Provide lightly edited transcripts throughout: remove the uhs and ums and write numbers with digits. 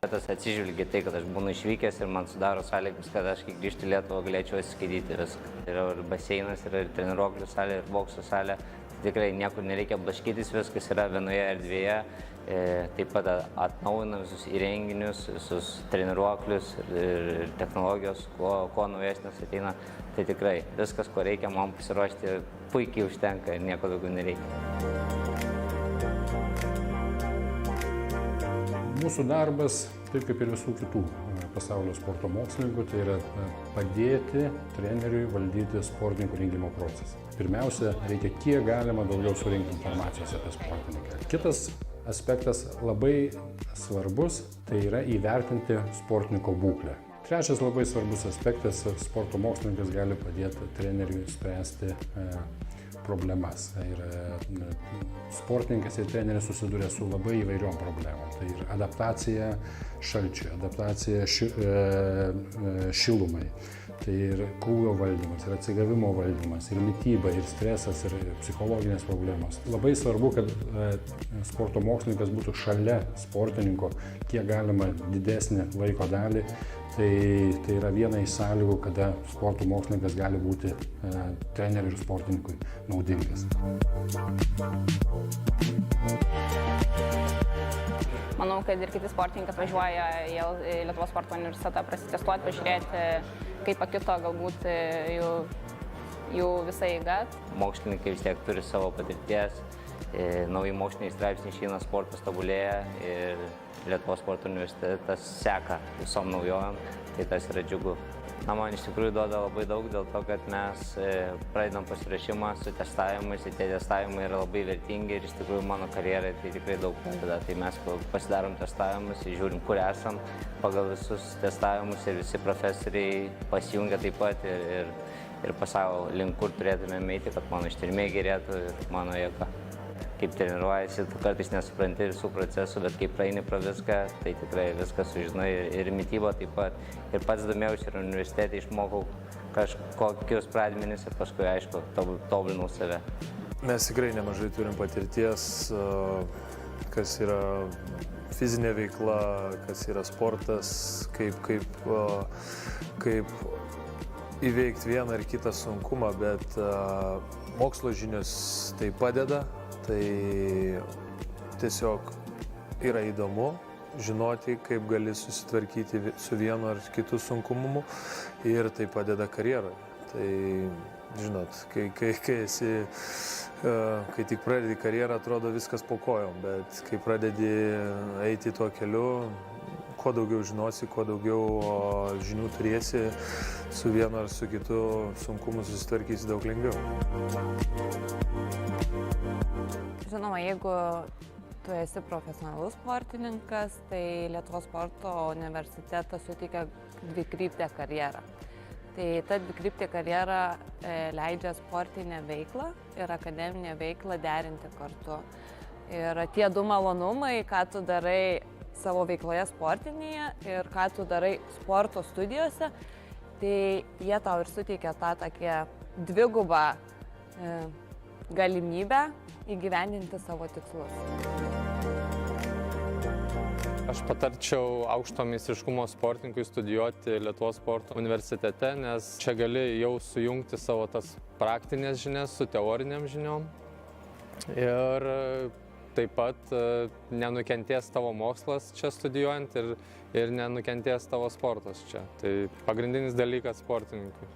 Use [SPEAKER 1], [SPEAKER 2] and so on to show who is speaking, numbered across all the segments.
[SPEAKER 1] Tas atsižvelgia tai, kad aš būnu išvykęs ir man sudaro sąlygas, kad aš kai grįžti į Lietuvą galėčiau atsiskaityti viską. Yra ir baseinas, yra ir treniruoklių salė, ir bokso salė. Tikrai niekur nereikia blaškytis, viskas yra vienoje erdvėje. Taip pat atnaujinam visus įrenginius, visus treniruoklius ir technologijos, kuo naujesnės ateina. Tai tikrai viskas, ko reikia man pasiruošti, puikiai užtenka ir nieko daugiau nereikia.
[SPEAKER 2] Mūsų darbas, taip kaip ir visų kitų pasaulio sporto mokslininkų, tai yra padėti treneriui valdyti sportininkų rengimo procesą. Pirmiausia, reikia kiek galima daugiau surinkti informacijos apie sportininką. Kitas aspektas labai svarbus, tai yra įvertinti sportininko būklę. Trečias labai svarbus aspektas, sporto mokslininkas gali padėti treneriui spręsti problemas. Ir sportininkas ir treneris susiduria su labai įvairiom problemom. Tai ir adaptacija šalčiui, adaptacija šilumai, tai ir krūvio valdymas, ir atsigavimo valdymas, ir mityba, ir stresas, ir psichologinės problemos. Labai svarbu, kad sporto mokslininkas būtų šalia sportininko kiek galima didesnį laiko dalį. Tai yra viena iš sąlygų, kada sporto mokslininkas gali būti treneriui ir sportininkui naudingas.
[SPEAKER 3] Manau, kad ir kiti sportininkai važiuoja į Lietuvos sporto universitetą prasitestuoti, pažiūrėti, kaip pakito galbūt jų visa eiga.
[SPEAKER 1] Mokslininkai vis tiek turi savo patirties, nauji moksliniai straipsniai išeina, sportas tobulėja ir Lietuvos sporto universitetas seka visom naujovėm, tai tas yra džiugu. Man iš tikrųjų duoda labai daug dėl to, kad mes pradedam pasiruošimą su testavimais, ir tie testavimai yra labai vertingi ir iš tikrųjų mano karjerai tai tikrai daug padeda. Tai mes pasidarom testavimus ir žiūrim, kur esam pagal visus testavimus ir visi profesoriai pasijungia taip pat ir pasako, link kur turėtume eiti, kad mano ištvermė gerėtų ir mano jėga. Kaip treniruojasi, tu kartais nesupranti visų procesų, bet kai praeini pro viską, tai tikrai viską sužinai ir mityba taip pat. Ir pats domėjausi ir universitete išmokau kažkokius pradmenis ir paskui, aišku, tobulinau save.
[SPEAKER 4] Mes tikrai nemažai turim patirties, kas yra fizinė veikla, kas yra sportas, kaip įveikti vieną ar kitą sunkumą, bet mokslo žinios tai padeda. Tai tiesiog yra įdomu žinoti, kaip gali susitvarkyti su vienu ar kitu sunkumumu ir tai padeda karjeroje. Tai, žinot, kai tik pradedi karjerą, atrodo viskas po kojom, bet kai pradedi eiti tuo keliu, kuo daugiau žinosi, kuo daugiau žinių turėsi, su vienu ar su kitu sunkumu susitvarkysi daug lengviau.
[SPEAKER 5] Žinoma, jeigu tu esi profesionalus sportininkas, tai Lietuvos sporto universitetas suteikia dvikryptę karjerą. Tai ta dvikryptė karjera leidžia sportinę veiklą ir akademinę veiklą derinti kartu. Ir tie du malonumai, ką tu darai savo veikloje sportinėje ir ką tu darai sporto studijose, tai jie tau ir suteikia tą tokią dvigubą galimybę įgyvendinti savo tikslus.
[SPEAKER 6] Aš patarčiau aukšto meistriškumo sportininkui studijuoti Lietuvos sporto universitete, nes čia gali jau sujungti savo tas praktinės žinias su teoriniam žiniom. Ir taip pat nenukentės tavo mokslas čia studijuojant ir nenukentės tavo sportas čia. Tai pagrindinis dalykas sportininkui.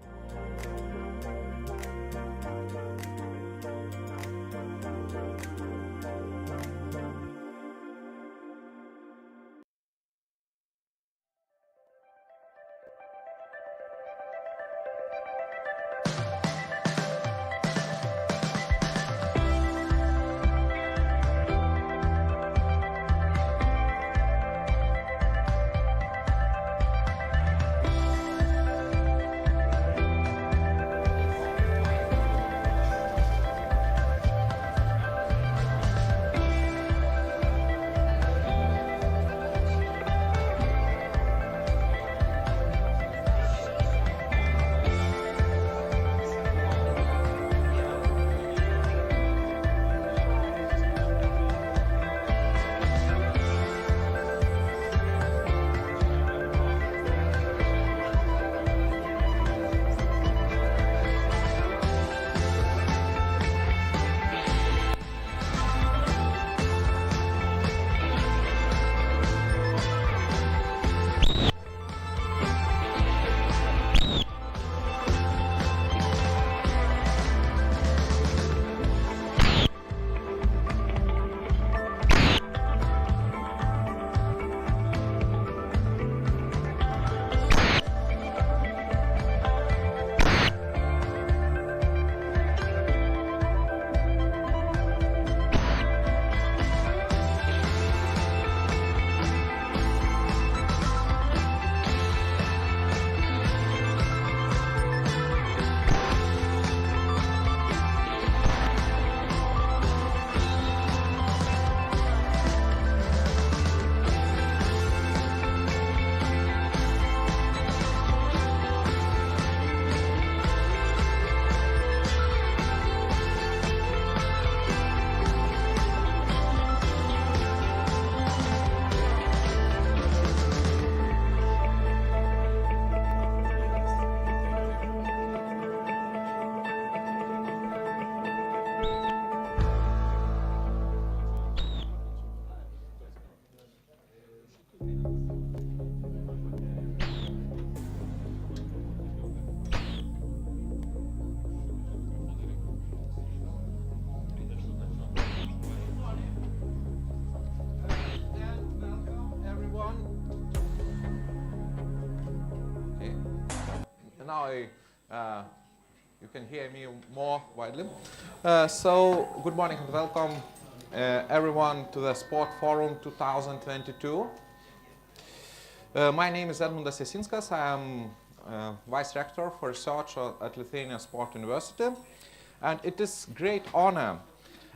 [SPEAKER 7] now you can hear me more widely. So good morning and welcome everyone to the Sport Forum 2022. My name is Edmundas Jasinskas. I am Vice Rector for Research at Lithuanian Sports University, and it is great honor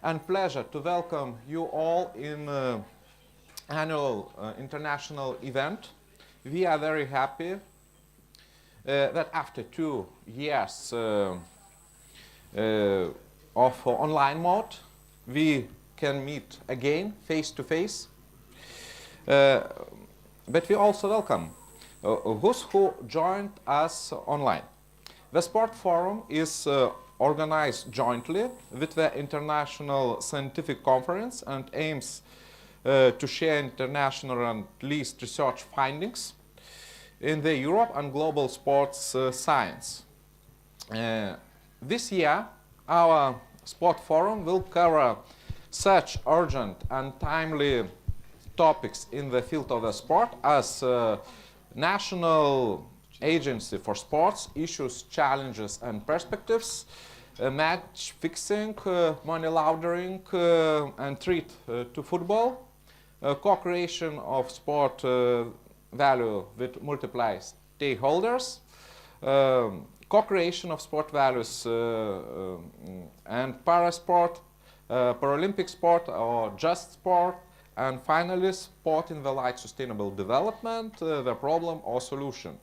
[SPEAKER 7] and pleasure to welcome you all in annual international event. We are very happy that after 2 years of online mode, we can meet again face to face. But we also welcome those who joined us online. The Sport Forum is organized jointly with the International Scientific Conference and aims to share international and least research findings in the Europe and global sports science. This year, our Sport Forum will cover such urgent and timely topics in the field of the sport as National Agency for Sports, issues, challenges and perspectives, match fixing, money laundering and threat to football, co-creation of sport value with multiple stakeholders, co-creation of sport values and parasport, Paralympic sport or just sport, and finally sport in the light sustainable development, the problem or solution.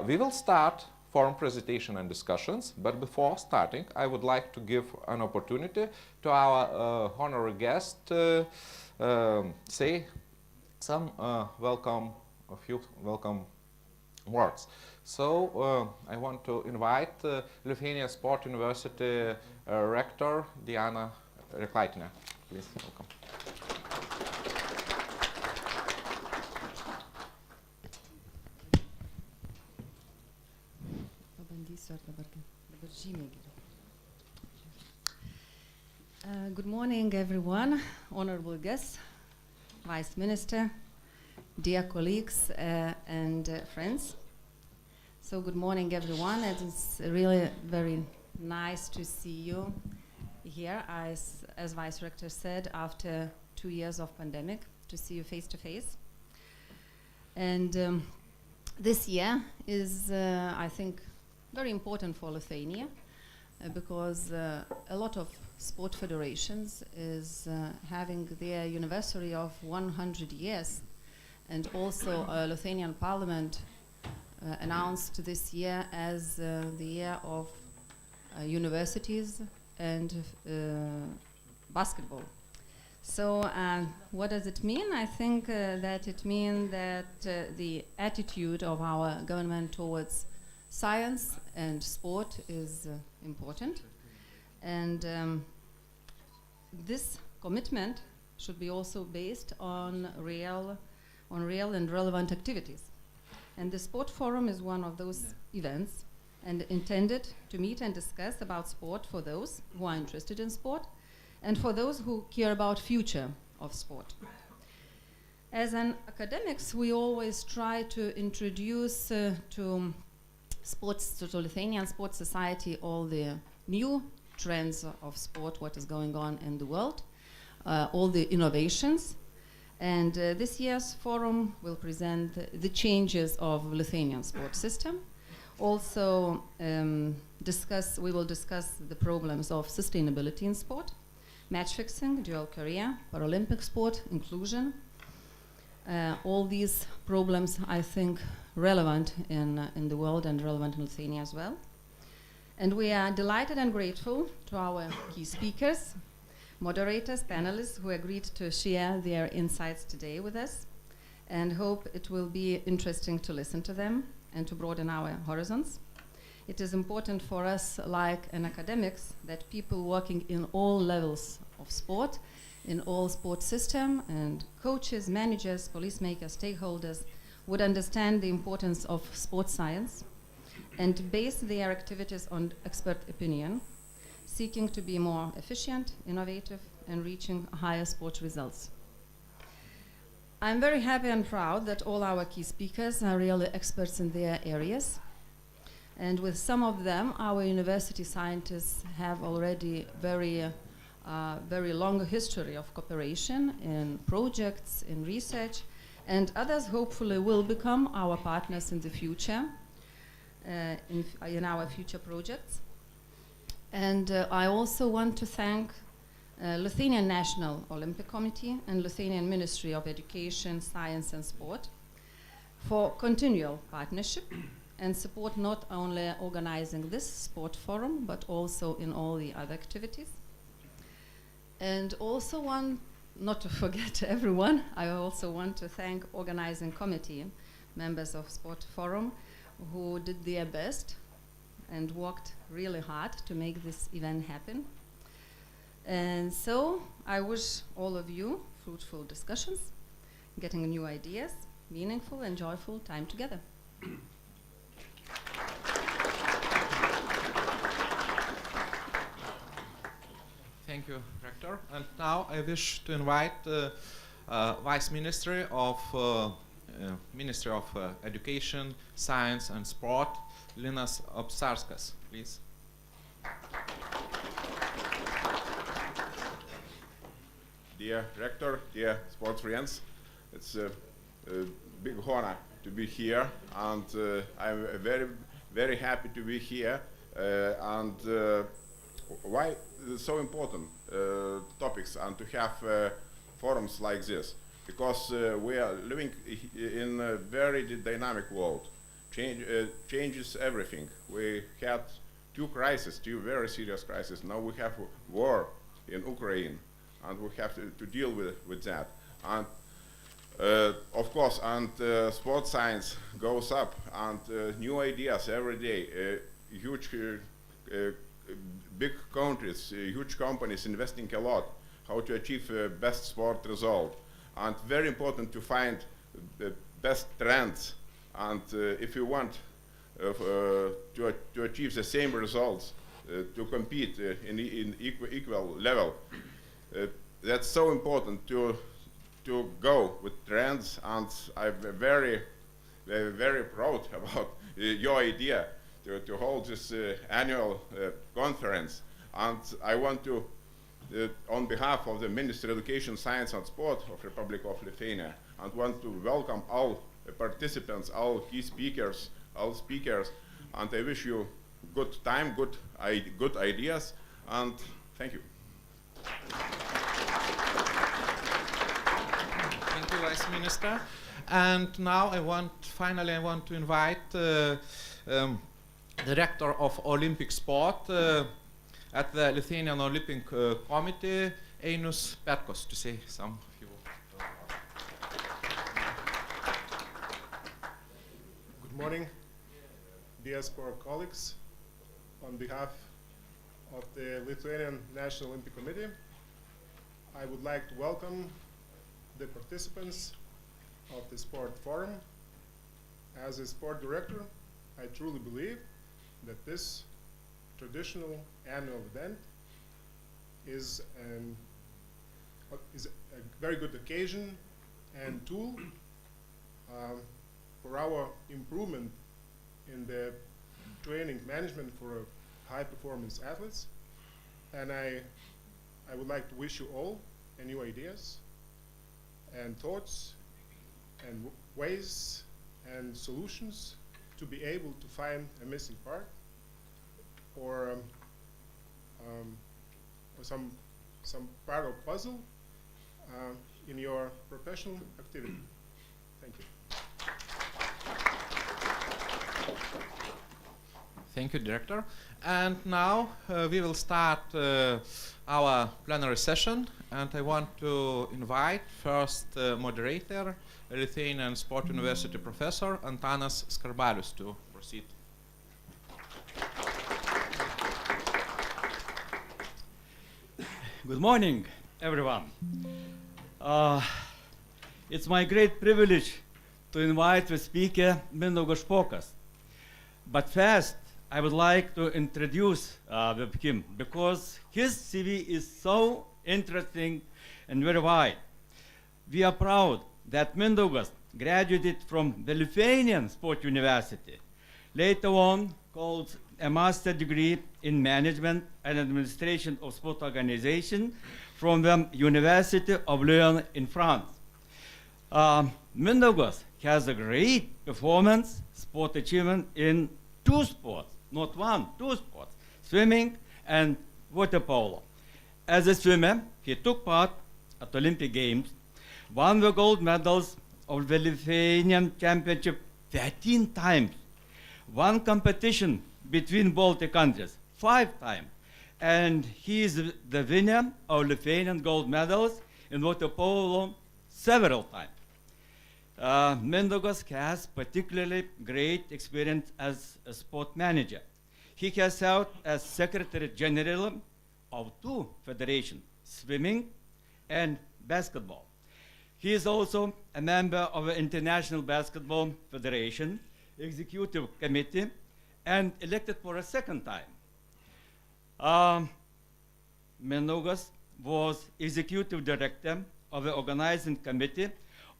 [SPEAKER 7] We will start forum presentation and discussions, but before starting I would like to give an opportunity to our honorary guest say some a few welcome words. So I want to invite Lithuanian Sports University Rector Diana Reklaitinė. Please, welcome.
[SPEAKER 8] Good morning, everyone, honorable guests, Vice Minister, dear colleagues and friends. So good morning, everyone. It is really very nice to see you here, as Vice Rector said, after 2 years of pandemic, to see you face to face. And this year is, I think, very important for Lithuania because a lot of sport federations is having their anniversary of 100 years, and also Lithuanian Parliament announced this year as the year of universities and basketball. So what does it mean? I think that it means that the attitude of our government towards science and sport is important, and this commitment should be also based on real and relevant activities. And the Sport Forum is one of those events and intended to meet and discuss about sport for those who are interested in sport and for those who care about future of sport. As an academics, we always try to introduce to Lithuanian Sports Society all the new trends of sport, what is going on in the world, all the innovations. And this year's forum will present the changes of Lithuanian sports system. Also we will discuss the problems of sustainability in sport, match fixing, dual career, Paralympic sport, inclusion. All these problems, I think, relevant in the world and relevant in Lithuania as well. And we are delighted and grateful to our key speakers, moderators, panelists who agreed to share their insights today with us, and hope it will be interesting to listen to them and to broaden our horizons. It is important for us, like an academics, that people working in all levels of sport, in all sport system, and coaches, managers, policymakers, stakeholders would understand the importance of sports science and base their activities on expert opinion, seeking to be more efficient, innovative, and reaching higher sport results. I'm very happy and proud that all our key speakers are really experts in their areas. And with some of them, our university scientists have already very long history of cooperation in projects, in research, and others hopefully will become our partners in the future, in our future projects. And I also want to thank Lithuanian National Olympic Committee and Lithuanian Ministry of Education, Science and Sport for continual partnership and support, not only organizing this sport forum, but also in all the other activities. And also not to forget everyone, I also want to thank organizing committee, members of Sport Forum, who did their best and worked really hard to make this event happen. And so I wish all of you fruitful discussions, getting new ideas, meaningful and joyful time together.
[SPEAKER 7] Thank you, Rector. And now I wish to invite Vice Ministry of Education, Science and Sport, Linas Obsarskas, please.
[SPEAKER 9] Dear Rector, dear sports friends, it's a big honor to be here, and I'm very happy to be here. Why it's so important topics and to have forums like this? Because we are living in a very dynamic world. Changes everything. We had two very serious crises. Now we have war in Ukraine, and we have to deal with that. And of course, sports science goes up, and new ideas every day. Huge, big countries, huge companies investing a lot how to achieve best sport result. And very important to find the best trends. And if you want to achieve the same results, to compete in equal level, that's so important to go with trends. And I'm very proud about your idea to hold this annual conference. And I want to, on behalf of the Ministry of Education, Science and Sport of Republic of Lithuania, and want to welcome all participants, all key speakers, and I wish you good time, good ideas, and thank you.
[SPEAKER 7] Thank you, Vice Minister. And now finally I want to invite Director of Olympic Sport at the Lithuanian Olympic Committee, Ainus Petkos, to say some few words.
[SPEAKER 10] Good morning, dear sport colleagues. On behalf of the Lithuanian National Olympic Committee, I would like to welcome the participants of the Sport Forum. As a sport director, I truly believe that this traditional annual event is a very good occasion and tool for our improvement in the training management for high-performance athletes. And I would like to wish you all new ideas and thoughts and ways and solutions to be able to find a missing part or some part of puzzle in your professional activity. Thank you.
[SPEAKER 7] Thank you, Director. And now we will start our plenary session, and I want to invite first moderator, Lithuanian Sports University professor Antanas Skarbalius, to proceed.
[SPEAKER 11] Good morning, everyone. It's my great privilege to invite the speaker, Mindaugas Špokas. But first, I would like to introduce him because his CV is so interesting and very wide. We are proud that Mindaugas graduated from the Lithuanian Sports University, Later on, holds a master degree in management and administration of sport organization from the University of Lyon in France. Mindaugas has a great performance, sport achievement in 2 sports, not 1, 2 sports, swimming and water polo. As a swimmer, he took part at Olympic Games, won the gold medals of the Lithuanian Championship 13 times, won competition between Baltic countries 5 times, and he is the winner of Lithuanian gold medals in water polo several times. Mindaugas has particularly great experience as a sport manager. He has served as Secretary General of 2 federations, swimming and basketball. He is also a member of the International Basketball Federation Executive Committee and elected for a 2nd time. Mindaugas was Executive Director of the Organizing Committee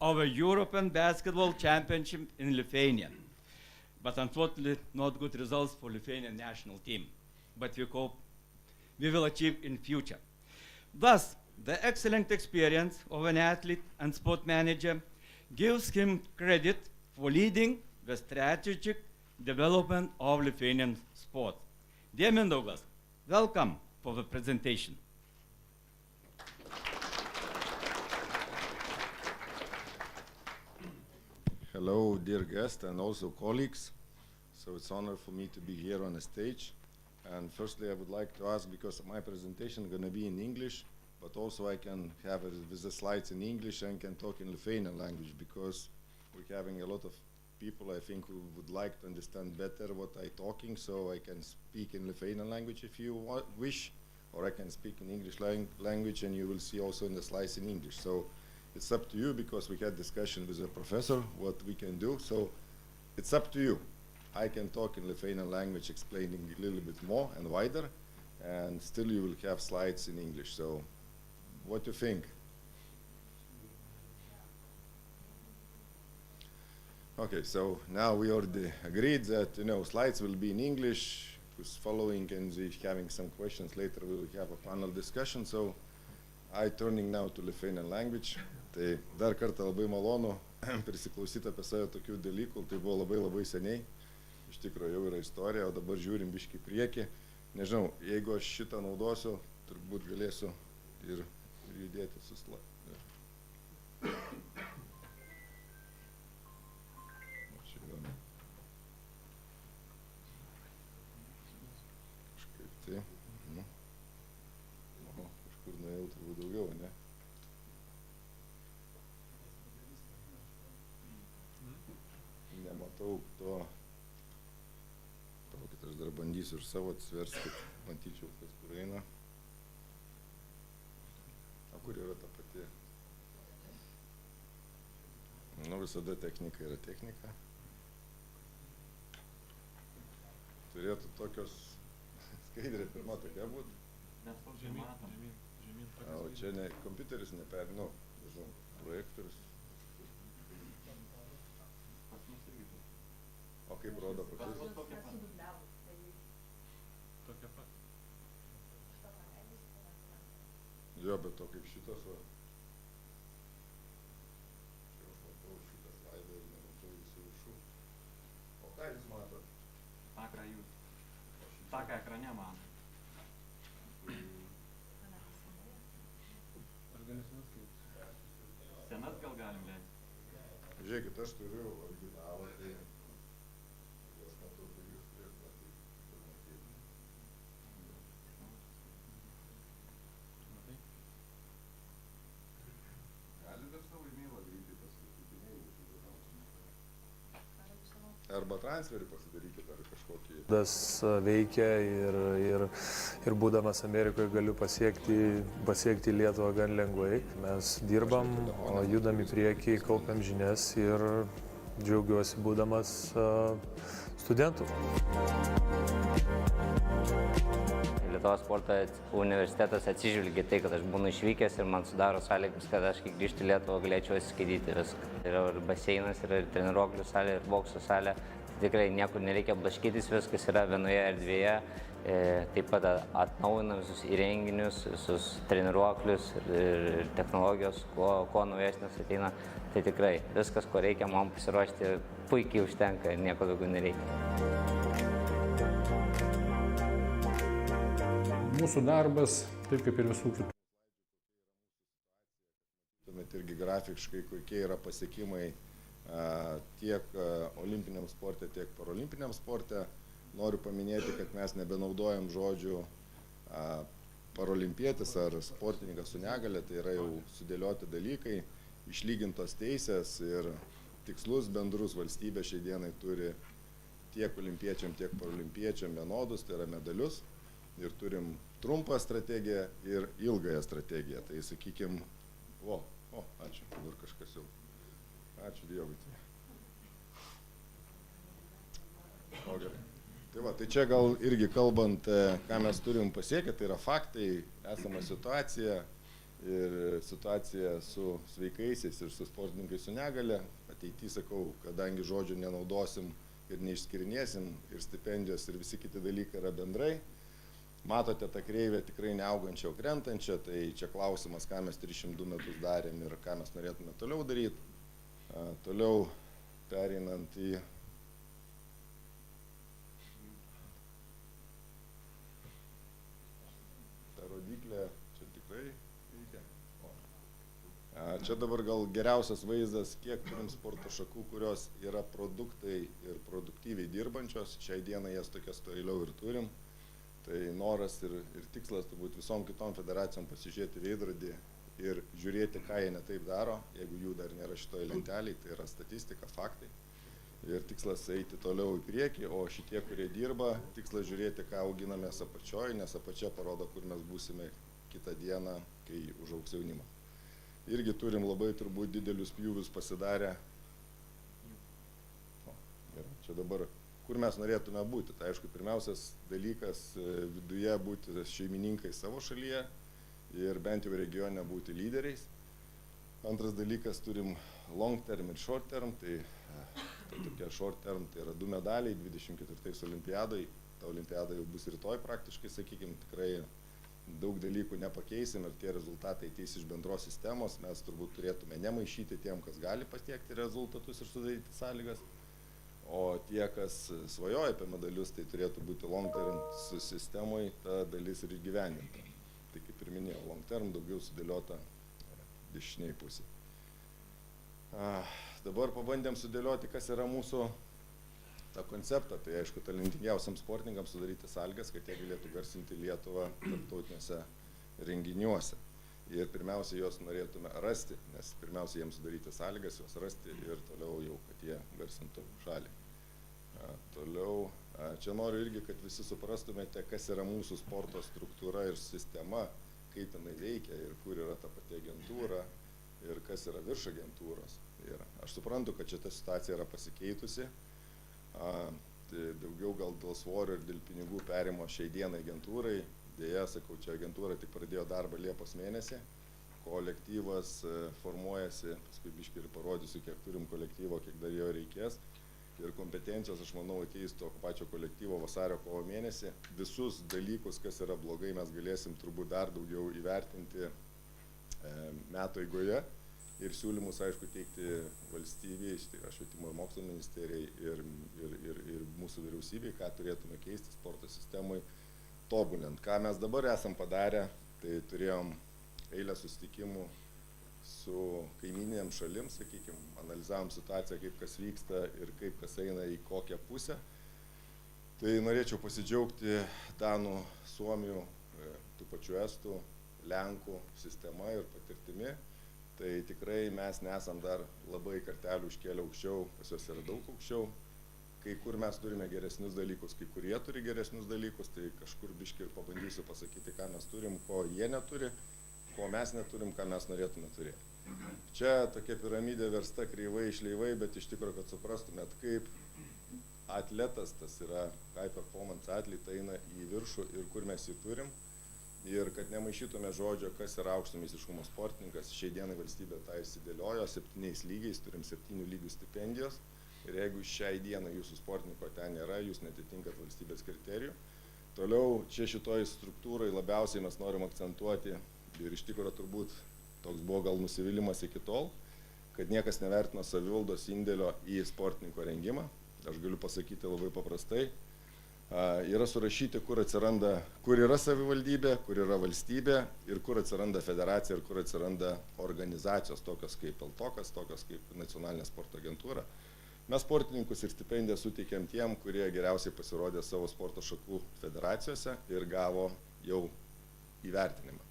[SPEAKER 11] of a European Basketball Championship in Lithuania. But unfortunately, not good results for Lithuanian national team. But we hope we will achieve in future. Thus, the excellent experience of an athlete and sport manager gives him credit for leading the strategic development of Lithuanian sport. Dear Mindaugas, welcome for the presentation.
[SPEAKER 12] Hello, dear guests and also colleagues. So it's an honor for me to be here on the stage. And firstly, I would like to ask, because my presentation is going to be in English, but also I can have it with the slides in English and can talk in Lithuanian language, because we're having a lot of people, I think, who would like to understand better what I'm talking. So I can speak in Lithuanian language if you wish, or I can speak in English language, and you will see also in the slides in English. So it's up to you, because we had discussion with the professor what we can do. So it's up to you. I can talk in Lithuanian language, explaining a little bit more and wider, and still you will have slides in English. So what do you think? Okay, so now we already agreed that, slides will be in English. Who's following and having some questions later, we will have a panel discussion. So I turning now to Lithuanian language. Tai dar kartą labai malonu prisiklausyti apie save tokių dalykų. Tai buvo labai seniai. Iš tikrųjų jau yra istorija, o dabar žiūrim biškį priekį. Nežinau, jeigu aš šitą naudosiu, turbūt galėsiu ir judėti su slaidu. Kažkaip tai. Kažkur nuėjau turbūt daugiau, ne? Nematau to. Palaukit, aš dar bandysiu ir savo atsiversti, kad matyčiau, kas kur eina. O kur yra ta pati? Visada technika yra technika. Turėtų tokios skaidrė pirma tokia būti. O čia ne kompiuteris, nežinau, projektorius. O kaip rodo pačius? Tokia pat. Jo, bet to kaip šitas va. Čia aš matau šitą slaidą ir nematau visų viršų. O ką jūs matot?
[SPEAKER 13] Ta, ką jūs. Ta, ką ekrane matot. Senas gal galim leisti?
[SPEAKER 12] Žiūrėkit, aš turiu originalą, tai aš matau, tai jūs turėtų matyti. Gali dar savo e-mailą greitai pasidaryti, arba transferį pasidarykit ar kažkokį.
[SPEAKER 4] Tas veikia ir būdamas Amerikoje galiu pasiekti Lietuvą gan lengvai. Mes dirbam, judam į priekį, kaupiam žinias ir džiaugiuosi būdamas studentu.
[SPEAKER 1] Lietuvos sporto universitetas atsižvelgia tai, kad aš būnu išvykęs ir man sudaro sąlygas, kad aš kai grįžtu į Lietuvą galėčiau atsiskaityti viską. Yra ir baseinas, yra ir treniruoklių salė, ir bokso salė. tikrai niekur nereikia blaškytis, viskas yra vienoje erdvėje. Taip pat atnaujinam visus įrenginius, visus treniruoklius ir technologijos, kuo naujesnės ateina. Tai tikrai viskas, ko reikia, man pasiruošti puikiai užtenka ir nieko daugiau nereikia.
[SPEAKER 2] Mūsų darbas, taip kaip ir visų kitų.
[SPEAKER 12] Tuomet irgi grafiškai, kokie yra pasiekimai tiek olimpiniam sporte, tiek parolimpiniam sporte. Noriu paminėti, kad mes nebenaudojam žodžių parolimpietis ar sportininkas su negale, tai yra jau sudėlioti dalykai, išlygintos teisės ir tikslus bendrus valstybė šiai dienai turi tiek olimpiečiam, tiek parolimpiečiam vienodus, tai yra medalius. Ir turim trumpą strategiją ir ilgąją strategiją. Tai sakykim, ačiū, dabar kažkas jau. Ačiū Dievui. O gerai. Tai čia gal irgi kalbant, ką mes turim pasiekę, tai yra faktai, esama situacija ir situacija su sveikaisiais ir su sportininkais su negale. Ateityje, sakau, kadangi žodžių nenaudosim ir neišskirinėsim ir stipendijos ir visi kiti dalykai yra bendrai. Matote tą kreivę tikrai neaugančią, o krentančią, tai čia klausimas, ką mes 302 metus darėm ir ką mes norėtume toliau daryti. Toliau pereinant į tą rodiklę, čia tikrai reikia. Čia dabar gal geriausias vaizdas, kiek turim sporto šakų, kurios yra produktai ir produktyviai dirbančios. Šiai dienai jas tokias toliau ir turim. Tai noras ir tikslas turbūt visom kitom federacijom pasižiūrėti veidrodį ir žiūrėti, ką jie netaip daro, jeigu jų dar nėra šitoje lentelėje, tai yra statistika, faktai. Ir tikslas eiti toliau į priekį, o šitie, kurie dirba, tikslas žiūrėti, ką auginamės apačioje, nes apačia parodo, kur mes būsime kitą dieną, kai užaugs jaunimas. Irgi turim labai turbūt didelius pjūvius pasidarę. Čia dabar kur mes norėtume būti. Tai aišku, pirmiausias dalykas viduje būti šeimininkai savo šalyje ir bent jau regione būti lyderiais. Antras dalykas, turim long term ir short term. Tai tokia short term, tai yra 2 medaliai 24 olimpiadai. Ta olimpiada jau bus rytoj praktiškai, sakykime, tikrai daug dalykų nepakeisim ir tie rezultatai ateis iš bendros sistemos. Mes turbūt turėtume nemaišyti tiem, kas gali pasiekti rezultatus ir sudaryti sąlygas. O tie, kas svajoja apie medalius, tai turėtų būti long term su sistemoje ta dalis ir įgyvendinta. Tai kaip ir minėjau, long term daugiau sudėliota dešiniai pusė. Dabar pabandėm sudėlioti, kas yra mūsų tą konceptą. Tai aišku, talentingiausiam sportininkams sudaryti sąlygas, kad jie galėtų garsinti Lietuvą tarptautiniuose renginiuose. Ir pirmiausia, juos norėtume rasti, nes pirmiausia, jiems sudaryti sąlygas, juos rasti ir toliau jau, kad jie garsintų šalį. Toliau, čia noriu irgi, kad visi suprastumėte, kas yra mūsų sporto struktūra ir sistema, kaip jinai veikia ir kur yra ta pati agentūra ir kas yra virš agentūros. Ir aš suprantu, kad šita situacija yra pasikeitusi. Tai daugiau gal dėl svorio ir dėl pinigų perimo šiai dienai agentūrai. Dėja, sakau, čia agentūra tik pradėjo darbą Liepos mėnesį, kolektyvas formuojasi, paskui biškį ir parodysiu, kiek turim kolektyvo, kiek dar jo reikės. Ir kompetencijos, aš manau, ateis to pačio kolektyvo vasario-kovo mėnesį. Visus dalykus, kas yra blogai, mes galėsim turbūt dar daugiau įvertinti metų eigoje. Ir siūlymus, aišku, teikti valstybei, tai yra Švietimo ir mokslo ministerijai ir mūsų vyriausybei, ką turėtume keisti sporto sistemai. Tobulint. Ką mes dabar esam padarę, tai turėjom eilę susitikimų su kaimyninėm šalim, sakykime, analizavom situaciją, kaip kas vyksta ir kaip kas eina į kokią pusę. Tai norėčiau pasidžiaugti Danų, Suomių, tų pačių Estų, Lenkų sistema ir patirtimi. Tai tikrai mes nesam dar labai kartelių iškėlę aukščiau, pas juos yra daug aukščiau. Kai kur mes turime geresnius dalykus, kai kurie turi geresnius dalykus, tai kažkur biškį ir pabandysiu pasakyti, ką mes turim, ko jie neturi, ko mes neturim, ką mes norėtume turėti. Čia tokia piramidė versta kreivai, išleivai, bet iš tikrųjų, kad suprastumėt, kaip atletas, tas yra high performance atlet, eina į viršų ir kur mes jį turim. Ir kad nemaišytume žodžio, kas yra aukšto meistriškumo sportininkas. Šiai dienai valstybė tą įsidėliojo 7 lygiais, turim 7 lygių stipendijos. ir jeigu šiai dienai jūsų sportininko ten nėra, jūs netitinkat valstybės kriterijų. Toliau čia šitoj struktūrai labiausiai mes norim akcentuoti ir iš tikrųjų turbūt toks buvo gal nusivylimas iki tol, kad niekas nevertino savivaldos indėlio į sportininko rengimą. Aš galiu pasakyti labai paprastai. Yra surašyti, kur yra savivaldybė, kur yra valstybė ir kur atsiranda federacija ir kur atsiranda organizacijos, tokios kaip LTOKas, tokios kaip Nacionalinė sporto agentūra. Mes sportininkus ir stipendiją suteikėm tiem, kurie geriausiai pasirodė savo sporto šakų federacijose ir gavo jau įvertinimą.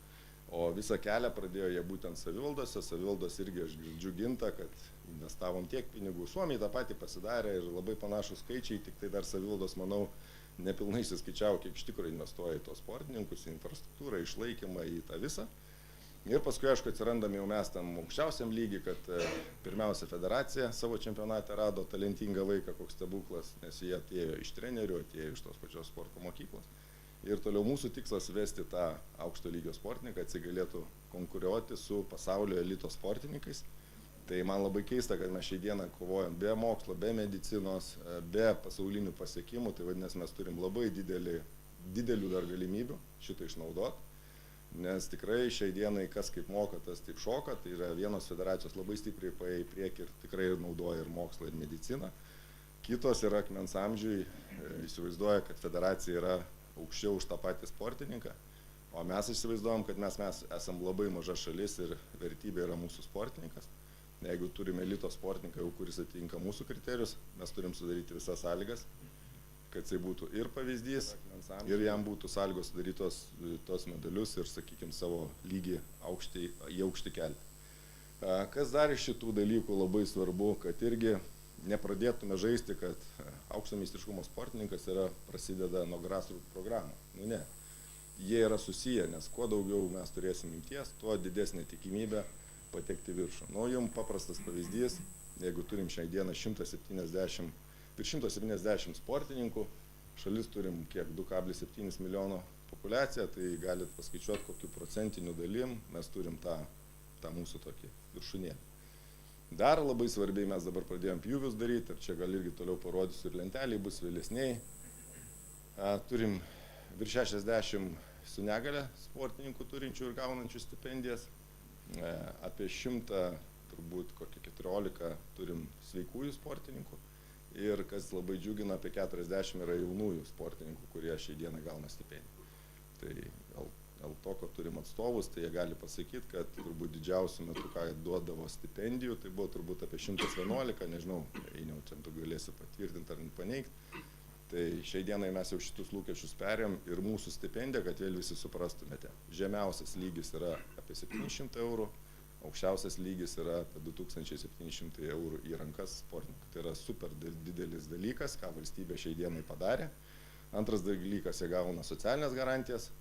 [SPEAKER 12] O visą kelią pradėjo jie būtent savivaldose. Savivaldos irgi aš girdžiu ginta, kad investavom tiek pinigų. Suomiai tą patį pasidarė ir labai panašus skaičiai, tik tai dar savivaldos, manau, nepilnai įsiskaičiavo, kiek iš tikrųjų investuoja į tos sportininkus, į infrastruktūrą, išlaikymą, į tą visą. Ir paskui, aišku, atsirandam jau mes tam aukščiausiam lygiui, kad pirmiausia federacija savo čempionate rado talentingą vaiką, koks stebuklas, nes jie atėjo iš trenerių, atėjo iš tos pačios sporto mokyklos. Ir toliau mūsų tikslas vesti tą aukšto lygio sportininką, atsigalėtų konkuruoti su pasaulio elito sportininkais. Tai man labai keista, kad mes šiai dieną kovojam be mokslo, be medicinos, be pasaulinių pasiekimų, tai vadinasi, mes turim labai didelių dar galimybių šitą išnaudoti. Nes tikrai šiai dienai kas kaip moka, tas taip šoka, tai yra vienos federacijos labai stipriai paėjo į priekį ir tikrai naudoja ir mokslą, ir mediciną. Kitos yra akmens amžiui, įsivaizduoja, kad federacija yra aukščiau už tą patį sportininką, o mes įsivaizduojam, kad mes esam labai maža šalis ir vertybė yra mūsų sportininkas. Jeigu turime elito sportininką, kuris atitinka mūsų kriterijus, mes turim sudaryti visas sąlygas, kad jisai būtų ir pavyzdys, ir jam būtų sąlygos sudarytos tos medalius ir, sakykime, savo lygį į aukštį kelti. Kas dar iš šitų dalykų labai svarbu, kad irgi nepradėtume žaisti, kad aukšto meistriškumo sportininkas prasideda nuo grassroots programų. Nu ne, jie yra susiję, nes kuo daugiau mes turėsim imties, tuo didesnė tikimybė patekti viršų. Nu, jums paprastas pavyzdys, jeigu turim šią dieną 170 sportininkų, šalis turim kiek 2,7 milijono populiaciją, tai galit paskaičiuoti, kokiu procentiniu dalim mes turim tą mūsų tokį viršūnėlį. Dar labai svarbiai mes dabar pradėjom pjūvius daryti, ir čia gal irgi toliau parodysiu ir lenteliai bus vėlesniai. Turim virš 60 su negale sportininkų turinčių ir gaunančių stipendijas. Apie 100, turbūt kokie 14 turim sveikųjų sportininkų ir kas labai džiugina, apie 40 yra jaunųjų sportininkų, kurie šiai dieną gauna stipendiją. Tai LTOKo turim atstovus, tai jie gali pasakyti, kad turbūt didžiausiu metu, ką duodavo stipendijų, tai buvo turbūt apie 111, nežinau, Einiau, čia tu galėsi patvirtinti ar paneigti. Tai šiai dienai mes jau šitus lūkesčius perėm ir mūsų stipendija, kad vėl visi suprastumėte. Žemiausias lygis yra apie 700 eurų, aukščiausias lygis yra apie 2700 eurų į rankas sportininkų. Tai yra super didelis dalykas, ką valstybė šiai dienai padarė. Antras dalykas, jie gauna socialinės garantijas,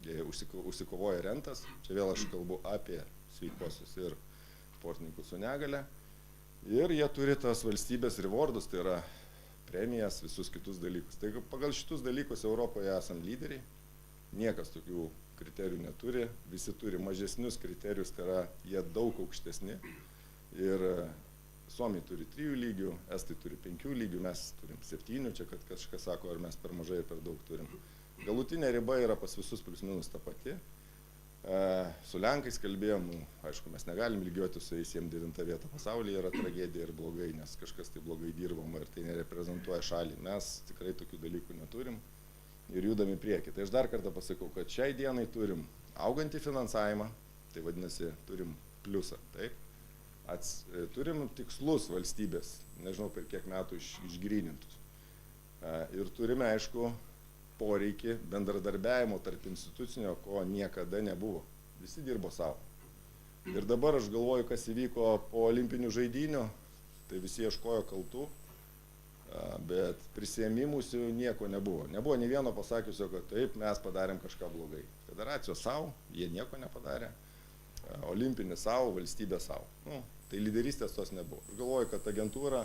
[SPEAKER 12] jie užsikovoja rentas. Čia vėl aš kalbu apie sveikuosius ir sportininkus su negale. Ir jie turi tas valstybės rewardus, tai yra premijas, visus kitus dalykus. Tai pagal šitus dalykus Europoje esam lyderiai, niekas tokių kriterijų neturi, visi turi mažesnius kriterijus, tai yra jie daug aukštesni. Ir Suomiai turi 3 lygių, Estai turi 5 lygių, mes turim 7, čia kad kažkas sako, ar mes per mažai ir per daug turim. Galutinė riba yra pas visus plius minus ta pati. Su Lenkais kalbėjom, aišku, mes negalim lygiuoti su jais, jiem 9 vieta pasaulyje yra tragedija ir blogai, nes kažkas tai blogai dirbama ir tai nereprezentuoja šalį. Mes tikrai tokių dalykų neturim ir judam į priekį. Tai aš dar kartą pasakau, kad šiai dienai turim augantį finansavimą, tai vadinasi, turim pliusą, taip? Turim tikslus valstybės, nežinau per kiek metų išgrynintus. Ir turime, aišku, poreikį bendradarbiavimo tarp institucinio, ko niekada nebuvo. Visi dirbo savo. Ir dabar aš galvoju, kas įvyko po olimpinių žaidynių, tai visi ieškojo kaltų, bet prisiėmimus jau nieko nebuvo. Nebuvo nei vieno pasakiusio, kad taip, mes padarėm kažką blogai. Federacijos savo, jie nieko nepadarė, olimpinis savo, valstybė savo. Tai lyderystės tos nebuvo. Aš galvoju, kad agentūra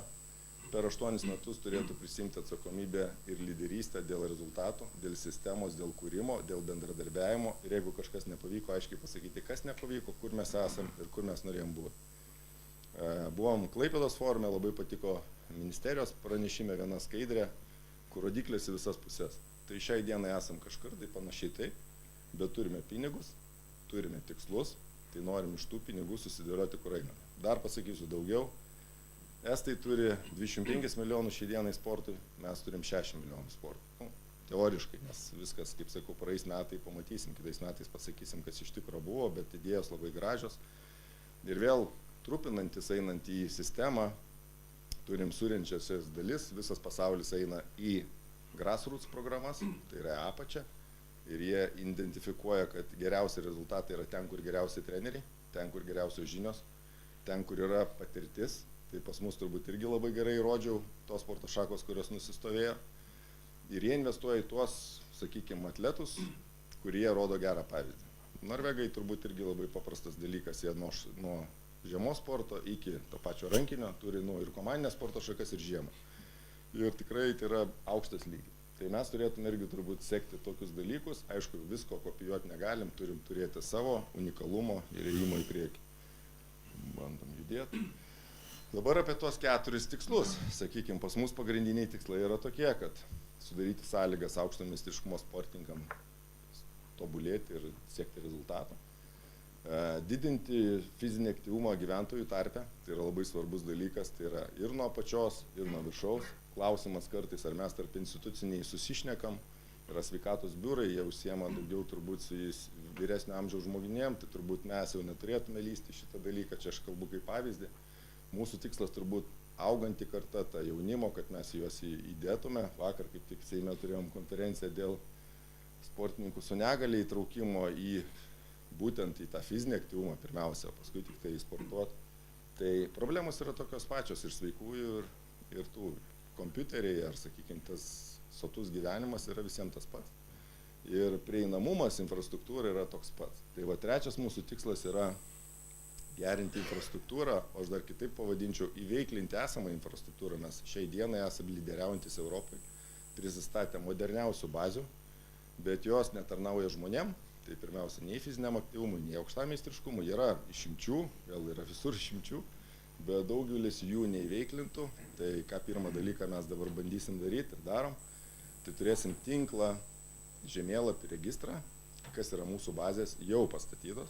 [SPEAKER 12] per 8 metus turėtų prisimti atsakomybę ir lyderystę dėl rezultatų, dėl sistemos, dėl kūrimo, dėl bendradarbiavimo ir jeigu kažkas nepavyko, aiškiai pasakyti, kas nepavyko, kur mes esam ir kur mes norėjom būti. Buvom Klaipėdos forume, labai patiko ministerijos pranešime viena skaidrė, kur rodiklės į visas pusės. Tai šiai dienai esam kažkur, tai panašiai taip, bet turime pinigus, turime tikslus, tai norim iš tų pinigų susidėlioti, kur einame. Dar pasakysiu daugiau. Estai turi 25 milijonų šiai dienai sportui, mes turim 60 milijonų sportui. Teoriškai, nes viskas, kaip sakau, praeis metai pamatysim, kitais metais pasakysim, kas iš tikro buvo, bet idėjos labai gražios. Ir vėl trupinantis einant į sistemą, turim surenčiasias dalis, visas pasaulis eina į grassroots programas, tai yra apačia, ir jie identifikuoja, kad geriausi rezultatai yra ten, kur geriausi treneriai, ten, kur geriausios žinios, ten, kur yra patirtis. Tai pas mus turbūt irgi labai gerai įrodžiau tos sporto šakos, kurios nusistovėjo. Ir jie investuoja į tuos, sakykime, atletus, kurie rodo gerą pavyzdį. Norvegai turbūt irgi labai paprastas dalykas, jie nuo žiemos sporto iki to pačio rankinio turi ir komandinės sporto šakas ir žiemą. Ir tikrai tai yra aukštas lygis. Tai mes turėtume irgi turbūt sekti tokius dalykus. Aišku, visko kopijuoti negalim, turim turėti savo unikalumo ir ėjimo į priekį. Bandom judėti. Dabar apie tos 4 tikslus. Sakykime, pas mus pagrindiniai tikslai yra tokie, kad sudaryti sąlygas aukšto meistriškumo sportininkam tobulėti ir siekti rezultato. Didinti fizinį aktyvumą gyventojų tarpe, tai yra labai svarbus dalykas, tai yra ir nuo apačios, ir nuo viršaus. Klausimas kartais, ar mes tarp instituciniai susišnekam, yra sveikatos biurai, jie užsiema daugiau turbūt su jais vyresnio amžiaus žmonėm, tai turbūt mes jau neturėtume lysti šitą dalyką, čia aš kalbu kaip pavyzdį. Mūsų tikslas turbūt auganti karta, ta jaunimo, kad mes juos įdėtume. Vakar kaip tik Seime turėjom konferenciją dėl sportininkų su negalia įtraukimo būtent į tą fizinį aktyvumą pirmiausia, paskui tik tai sportuoti. Tai problemos yra tokios pačios ir sveikųjų, ir tų kompiuteriai, ar sakykime, tas sotus gyvenimas yra visiems tas pats. Ir prieinamumas infrastruktūra yra toks pats. Tai va, trečias mūsų tikslas yra gerinti infrastruktūrą, o aš dar kitaip pavadinčiau įveiklinti esamą infrastruktūrą. Mes šiai dienai esame lyderiaujantis Europai, prisistatę moderniausių bazių, bet jos netarnauja žmonėm. Tai pirmiausia, nei fiziniam aktyvumui, nei aukštam meistriškumui. Yra išimčių, vėl yra visur išimčių, bet daugelis jų neįveiklintų. Tai ką pirmą dalyką mes dabar bandysim daryti ir darom, tai turėsim tinklą, žemėlapį, registrą, kas yra mūsų bazės jau pastatytos,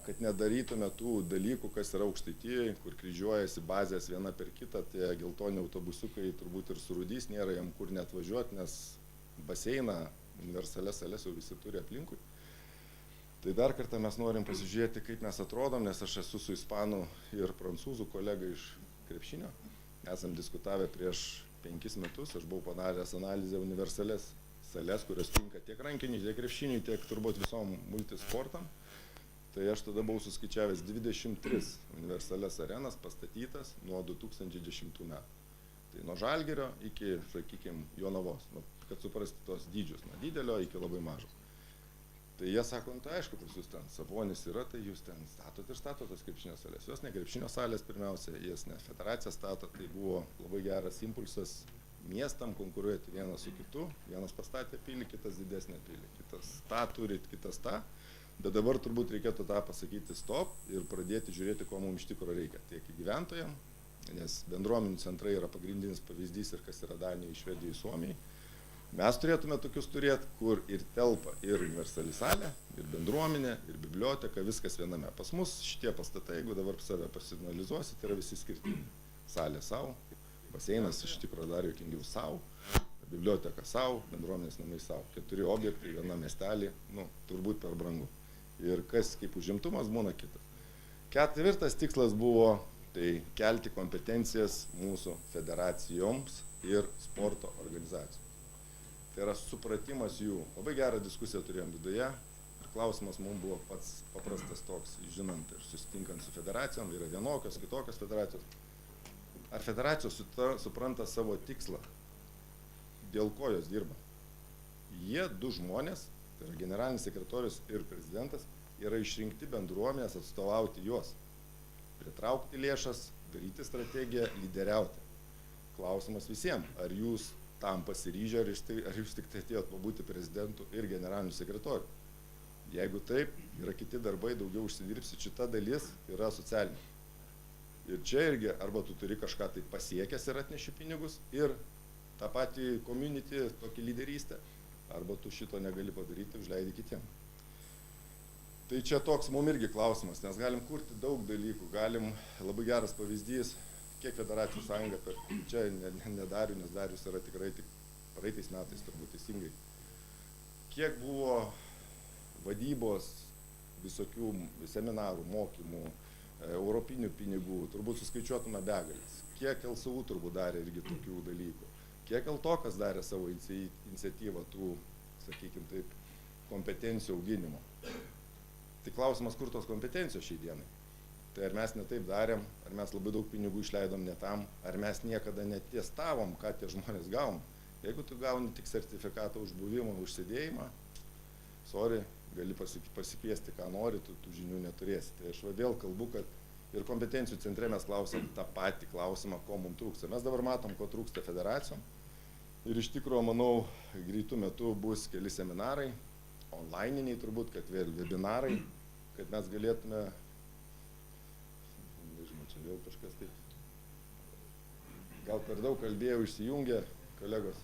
[SPEAKER 12] kad nedarytume tų dalykų, kas yra Aukštaitijoje, kur kryžiuojasi bazės viena per kitą, tie geltoni autobusiukai turbūt ir surūdys, nėra jam kur net važiuoti, nes baseiną, universalias sales jau visi turi aplinkui. Tai dar kartą mes norim pasižiūrėti, kaip mes atrodom, nes aš esu su ispanų ir prancūzų kolega iš krepšinio. Esam diskutavę prieš 5 metus, aš buvau padaręs analizę universalias sales, kurios tinka tiek rankiniui, tiek krepšiniui, tiek turbūt visom multisportam. Tai aš tada buvau suskaičiavęs 23 universalias arenas pastatytas nuo 2010 metų. Tai nuo Žalgirio iki, sakykime, Jonavos, kad suprasti tos dydžius, nuo didelio iki labai mažo. Tai jie sako, tai aišku, pas jūs ten Sabonis yra, tai jūs ten statot ir statot tas krepšinio salės. Jos ne krepšinio salės pirmiausia, jas ne federacija stato, tai buvo labai geras impulsas miestam konkuruoti vienas su kitu. Vienas pastatė pilį, kitas didesnę pilį, kitas tą turi, kitas tą. Bet dabar turbūt reikėtų tą pasakyti stop ir pradėti žiūrėti, ko mums iš tikrųjų reikia. Tiek į gyventojam, nes bendruomenių centrai yra pagrindinis pavyzdys ir kas yra Danijoje, Švedijoje, Suomijoje. Mes turėtume tokius turėti, kur ir telpa ir universali salė, ir bendruomenė, ir biblioteka, viskas viename. Pas mus šitie pastatai, jeigu dabar save pasianalizuosit, yra visi skirtingi. Salė savo, baseinas iš tikrųjų dar juokingiau savo, biblioteka savo, bendruomenės namai savo. 4 objektai, viena miestelį, turbūt per brangu. Ir kas kaip užimtumas būna kitas. 4. tikslas buvo tai kelti kompetencijas mūsų federacijoms ir sporto organizacijoms. Tai yra supratimas jų. Labai gerą diskusiją turėjom viduje ir klausimas mums buvo pats paprastas toks, žinant ir susitinkant su federacijom, yra vienokios, kitokios federacijos. Ar federacijos supranta savo tikslą, dėl ko jos dirba? Jie 2 žmonės, tai yra generalinis sekretorius ir prezidentas, yra išrinkti bendruomenės atstovauti juos, pritraukti lėšas, daryti strategiją, lyderiauti. Klausimas visiems, ar jūs tam pasiryžę, ar jūs tik tai atėjot pabūti prezidentu ir generaliniu sekretoriu. Jeigu taip, yra kiti darbai, daugiau užsidirbsit, šita dalis yra socialinė. Ir čia irgi arba tu turi kažką tai pasiekęs ir atneši pinigus ir tą patį community, tokį lyderystę, arba tu šito negali padaryti, užleidi kitiem. Tai čia toks mums irgi klausimas, nes galim kurti daug dalykų, galim, labai geras pavyzdys, kiek federacijų sąjunga per, čia ne Darių, nes Darius yra tikrai tik praeitais metais turbūt teisingai, kiek buvo vadybos visokių seminarų, mokymų, europinių pinigų, turbūt suskaičiuotume begalės, kiek LSU turbūt darė irgi tokių dalykų, kiek LTOkas darė savo iniciatyvą tų, sakykime taip, kompetencijų auginimo. Tai klausimas, kur tos kompetencijos šiai dienai. Tai ar mes netaip darėm, ar mes labai daug pinigų išleidom ne tam, ar mes niekada netestavom, ką tie žmonės gauna. Jeigu tu gauni tik sertifikatą už buvimą, už sėdėjimą, sorry, gali pasikviesti, ką nori, tu žinių neturėsi. Tai aš vėl kalbu, kad ir kompetencijų centre mes klausim tą patį klausimą, ko mums trūksta. Mes dabar matom, ko trūksta federacijom. Ir iš tikrųjų, manau, greitų metų bus keli seminarai, onlininiai turbūt, kad vėl webinarai, kad mes galėtume, nežinau, čia vėl kažkas taip, gal per daug kalbėjau, išsijungė kolegos.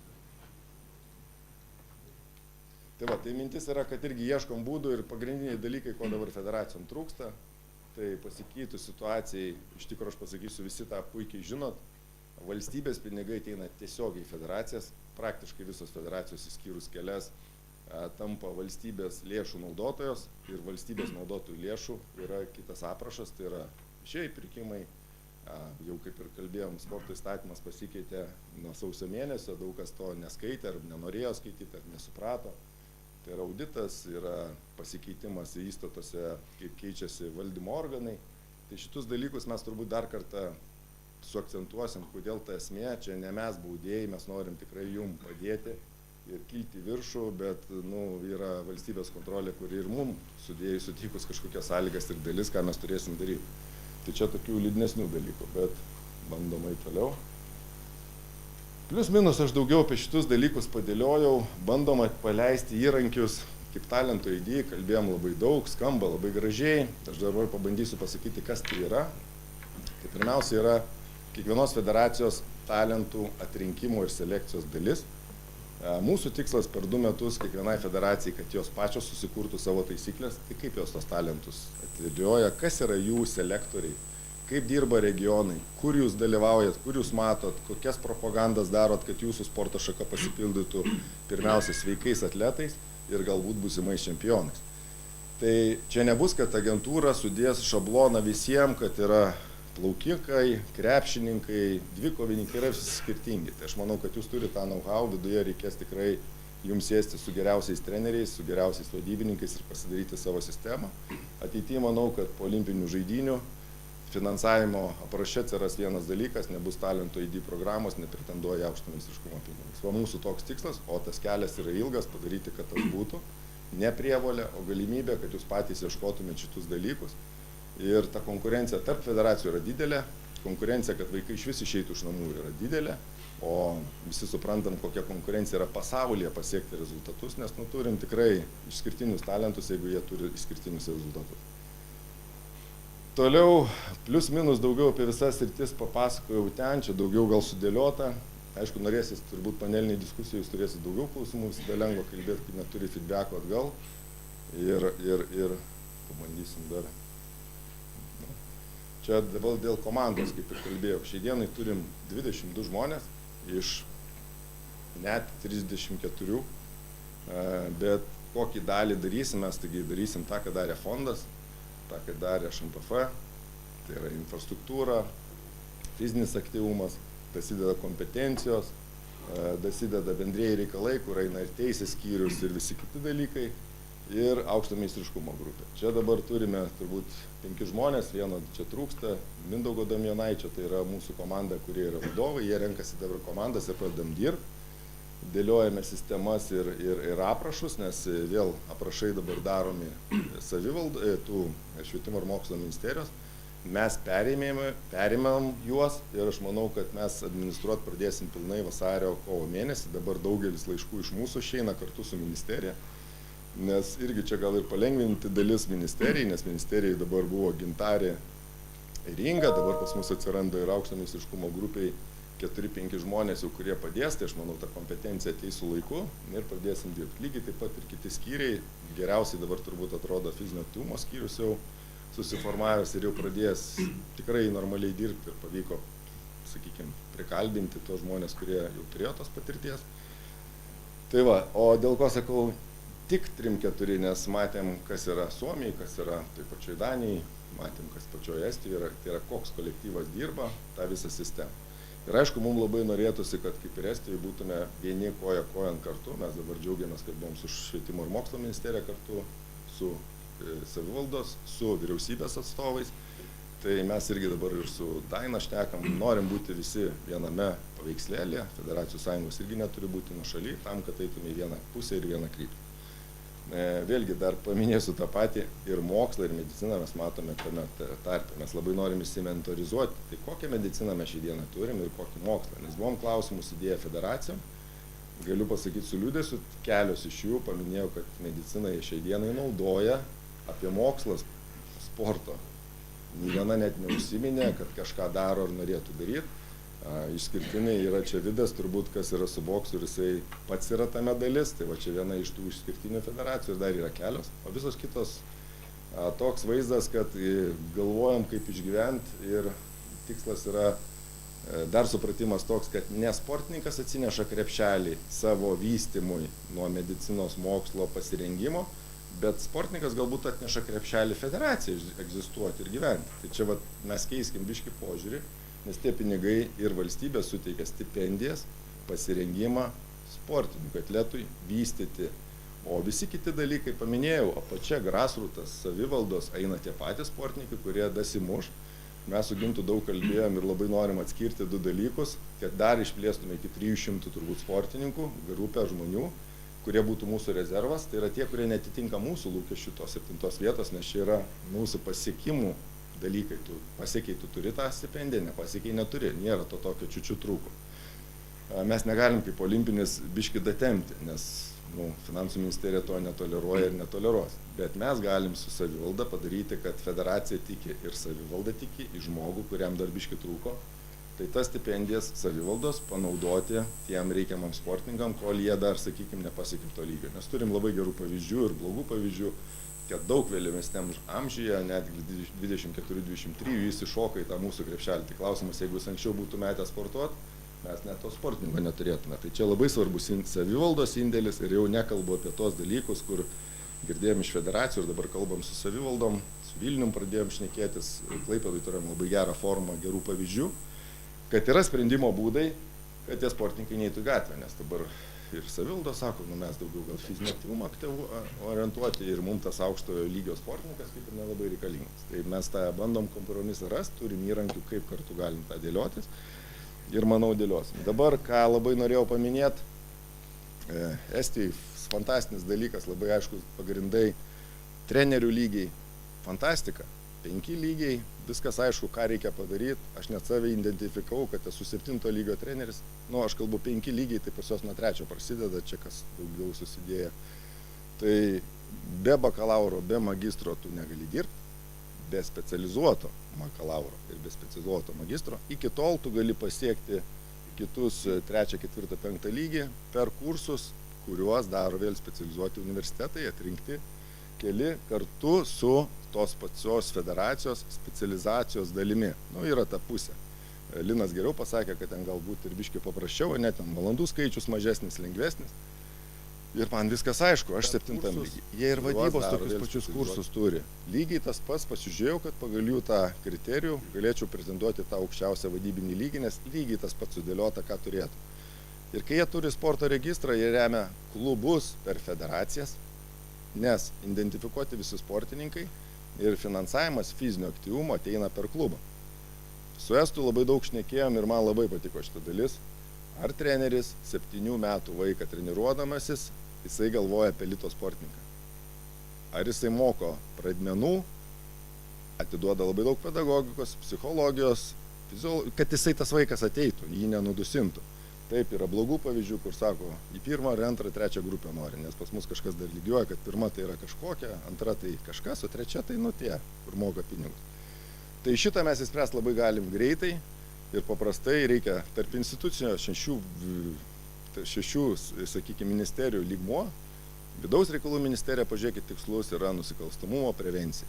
[SPEAKER 12] Tai va, tai mintis yra, kad irgi ieškom būdų ir pagrindiniai dalykai, ko dabar federacijom trūksta, tai pasikeitų situacijai, iš tikrųjų aš pasakysiu, visi tą puikiai žinot, valstybės pinigai ateina tiesiogiai į federacijas, praktiškai visos federacijos išskyrus kelias tampa valstybės lėšų naudotojos ir valstybės naudotojų lėšų yra kitas aprašas, tai yra viešieji pirkimai, jau kaip ir kalbėjom, sporto įstatymas pasikeitė nuo sausio mėnesio, daug kas to neskaitė, ar nenorėjo skaityti, ar nesuprato. Tai yra auditas, yra pasikeitimas įstatuose, kaip keičiasi valdymo organai. Tai šitus dalykus mes turbūt dar kartą suakcentuosim, kodėl ta esmė, čia ne mes baudėjai, mes norim tikrai jum padėti ir kilti viršų, bet yra valstybės kontrolė, kuri ir mums sudėjus sutikus kažkokias sąlygas ir dalis, ką mes turėsim daryti. Tai čia tokių liūdnesnių dalykų, bet bandomai toliau. Plius minus aš daugiau apie šitus dalykus padėliojau, bandoma paleisti įrankius, kaip talento ID, kalbėjom labai daug, skamba labai gražiai, aš dabar pabandysiu pasakyti, kas tai yra. Tai pirmiausia yra kiekvienos federacijos talentų atrinkimo ir selekcijos dalis. Mūsų tikslas per 2 metus kiekvienai federacijai, kad jos pačios susikurtų savo taisyklės, tai kaip jos tos talentus atvedžioja, kas yra jų selektoriai, kaip dirba regionai, kur jūs dalyvaujat, kur jūs matot, kokias propagandas darot, kad jūsų sporto šaka pasipildytų pirmiausia sveikais atletais ir galbūt būsimais čempionais. Tai čia nebus, kad agentūra sudės šabloną visiems, kad yra plaukikai, krepšininkai, dvikovininkai yra visi skirtingi. Tai aš manau, kad jūs turite tą know-how, viduje reikės tikrai jums sėsti su geriausiais treneriais, su geriausiais vadybininkais ir pasidaryti savo sistemą. Ateityje manau, kad po olimpinių žaidynių finansavimo apraše atsiras vienas dalykas, nebus talento ID programos, nepretenduoja aukšto meistriškumo pinigus. Va mūsų toks tikslas, o tas kelias yra ilgas, padaryti, kad tas būtų ne prievolė, o galimybė, kad jūs patys ieškotumėte šitus dalykus. Ir ta konkurencija tarp federacijų yra didelė, konkurencija, kad vaikai iš vis išeitų iš namų yra didelė, o visi suprantam, kokia konkurencija yra pasaulyje pasiekti rezultatus, nes turim tikrai išskirtinius talentus, jeigu jie turi išskirtinius rezultatus. Toliau, plius minus daugiau apie visas sritis papasakojau ten, čia daugiau gal sudėliota. Aišku, norėsis turbūt paneliniai diskusijų, jūs turėsit daugiau klausimų, visada lengva kalbėti, kai neturi feedbacko atgal. Ir pabandysim dar. Čia dėl komandos, kaip ir kalbėjau, šiai dienai turim 22 žmonės iš net 34, bet kokį dalį darysim, mes taigi darysim tą, ką darė fondas, tą, ką darė ŠMPF, tai yra infrastruktūra, fizinis aktyvumas, dasideda kompetencijos, dasideda bendrieji reikalai, kur eina ir teisės skyrius ir visi kiti dalykai. Ir aukšto meistriškumo grupė. Čia dabar turime turbūt 5 žmonės, vieno čia trūksta, Mindaugo Damjanaičio, tai yra mūsų komanda, kurie yra vadovai, jie renkasi dabar komandas ir pradedam dirbti. Dėliojame sistemas ir aprašus, nes vėl aprašai dabar daromi tų švietimo ir mokslo ministerijos. Mes perėmėm juos ir aš manau, kad mes administruoti pradėsim pilnai vasario kovo mėnesį. Dabar daugelis laiškų iš mūsų išeina kartu su ministerija. Nes irgi čia gal ir palengvinti dalis ministerijai, nes ministerijai dabar buvo Gintarė ringa, dabar pas mus atsiranda ir aukšto meistriškumo grupiai 4-5 žmonės jau, kurie padės, tai aš manau, ta kompetencija ateis su laiku ir pradėsim dirbti. Lygiai taip pat ir kiti skyriai, geriausiai dabar turbūt atrodo fizinio aktyvumo skyrius jau susiformavęs ir jau pradės tikrai normaliai dirbti ir pavyko, sakykime, prikalbinti tos žmonės, kurie jau turėjo tos patirties. Tai va, o dėl ko sakau, tik 3-4, nes matėm, kas yra Suomijai, kas yra taip pačioj Danijai, matėm, kas pačioje Estijoje, tai yra koks kolektyvas dirba tą visą sistemą. Ir aišku, mums labai norėtųsi, kad kaip ir Estijoje būtume vieni koja kojan kartu. Mes dabar džiaugiamės, kad buvom su Švietimo ir mokslo ministerija kartu, su savivaldos, su vyriausybės atstovais. Tai mes irgi dabar ir su Daina šnekam, norim būti visi viename paveikslėlėje. Federacijų sąjungos irgi neturi būti nuošaly, tam, kad eitume į vieną pusę ir vieną kryptį. Vėlgi dar paminėsiu tą patį, ir mokslą, ir mediciną mes matome tame tarpe. Mes labai norim įsimentorizuoti, tai kokią mediciną mes šį dieną turim ir kokį mokslą. Nes buvom klausimus įdėję federacijom, galiu pasakyti su liūdėsiu, kelios iš jų paminėjau, kad medicina šiai dienai naudoja apie mokslą sporto. Nė viena net neužsiminė, kad kažką daro ar norėtų daryti. Išskirtiniai yra čia Vidas, turbūt kas yra su boksu ir jisai pats yra tame dalis, tai va čia viena iš tų išskirtinių federacijų ir dar yra kelios, o visos kitos toks vaizdas, kad galvojam kaip išgyventi ir tikslas yra dar supratimas toks, kad ne sportininkas atsineša krepšelį savo vystymui nuo medicinos mokslo pasirengimo, bet sportininkas galbūt atneša krepšelį federacijai egzistuoti ir gyventi. Tai čia va, mes keiskim biškį požiūrį, nes tie pinigai ir valstybė suteikia stipendijas, pasirengimą sportininkui, atletui vystyti. O visi kiti dalykai, paminėjau, apačia, grasrūtas, savivaldos, eina tie patys sportininkai, kurie dasimuš. Mes su Gintu daug kalbėjom ir labai norim atskirti du dalykus, kad dar išplėstume iki 300 turbūt sportininkų, grupę žmonių, kurie būtų mūsų rezervas. Tai yra tie, kurie netitinka mūsų lūkesčių tos 7 vietos, nes čia yra mūsų pasiekimų dalykai, tu pasiekiai, tu turi tą stipendiją, nepasiekiai neturi, nėra to tokio čiučių trūko. Mes negalim kaip olimpinis biškį datemti, nes finansų ministerija to netoleruoja ir netoleruos. Bet mes galim su savivalda padaryti, kad federacija tiki ir savivalda tiki į žmogų, kuriam dar biškį trūko. Tai tas stipendijas savivaldos panaudoti tiem reikiamam sportininkam, kol jie dar, sakykime, nepasiekė to lygio. Nes turim labai gerų pavyzdžių ir blogų pavyzdžių, kad daug vėliavesniam amžiuje, netgi 24-23, jis iššoka į tą mūsų krepšelį. Tai klausimas, jeigu jis anksčiau būtų metę sportuoti, mes net to sportininko neturėtume. Tai čia labai svarbus savivaldos indėlis ir jau nekalbu apie tos dalykus, kur girdėjom iš federacijų ir dabar kalbam su savivaldom, su Vilnium pradėjom šnekėtis, Klaipėdoj turėjom labai gerą formą, gerų pavyzdžių, kad yra sprendimo būdai, kad tie sportininkai neitų į gatvę, nes dabar ir savivaldos sako, mes daugiau gal fizinio aktyvumą orientuoti ir mums tas aukštojo lygio sportininkas kaip ir nelabai reikalingas. Tai mes tą bandom kompromisą rasti, turim įrankių, kaip kartu galim tą dėliotis ir manau dėliosim. Dabar, ką labai norėjau paminėti, Estijai fantastinis dalykas, labai aiškus pagrindai, trenerių lygiai, fantastika. 5 lygiai, viskas aišku, ką reikia padaryti. Aš net save identifikavau, kad esu 7 lygio treneris. Aš kalbu 5 lygiai, tai pas juos nuo 3 prasideda, čia kas daugiau susidėję. Tai be bakalauro, be magistro tu negali dirbti, be specializuoto bakalauro ir be specializuoto magistro. Iki tol tu gali pasiekti kitus 3, 4, 5 lygį per kursus, kuriuos daro vėl specializuoti universitetai, atrinkti keli kartu su tos pačios federacijos specializacijos dalimi. Yra ta pusė. Linas geriau pasakė, kad ten galbūt ir biškiai paprasčiau, net ten valandų skaičius mažesnis, lengvesnis. Ir man viskas aišku, aš 7 lygiai. Jie ir vadybos tokius pačius kursus turi. Lygiai tas pats, pasižiūrėjau, kad pagal jų tą kriterijų galėčiau pretenduoti tą aukščiausią vadybinį lygį, nes lygiai tas pats sudėliota, ką turėtų. Ir kai jie turi sporto registrą, jie remia klubus per federacijas, nes identifikuoti visi sportininkai ir finansavimas fizinio aktyvumo ateina per klubą. Su Estu labai daug šnekėjom ir man labai patiko šita dalis. Ar treneris 7 metų vaiką treniruodamasis, jisai galvoja apie elito sportininką. Ar jisai moko pradmenų, atiduoda labai daug pedagogikos, psichologijos, kad jisai tas vaikas ateitų, jį nenudusintų. Taip, yra blogų pavyzdžių, kur sako, į 1, 2, 3 grupę nori, nes pas mus kažkas dar lygiuoja, kad 1 tai yra kažkokia, 2 tai kažkas, o 3 tai tie, kur moka pinigus. Tai šitą mes įspręs labai galim greitai ir paprastai reikia tarp institucijų šešių, sakykime, ministerijų lygmuo. Vidaus reikalų ministerija, pažiūrėkit, tikslus yra nusikalstamumo prevencija.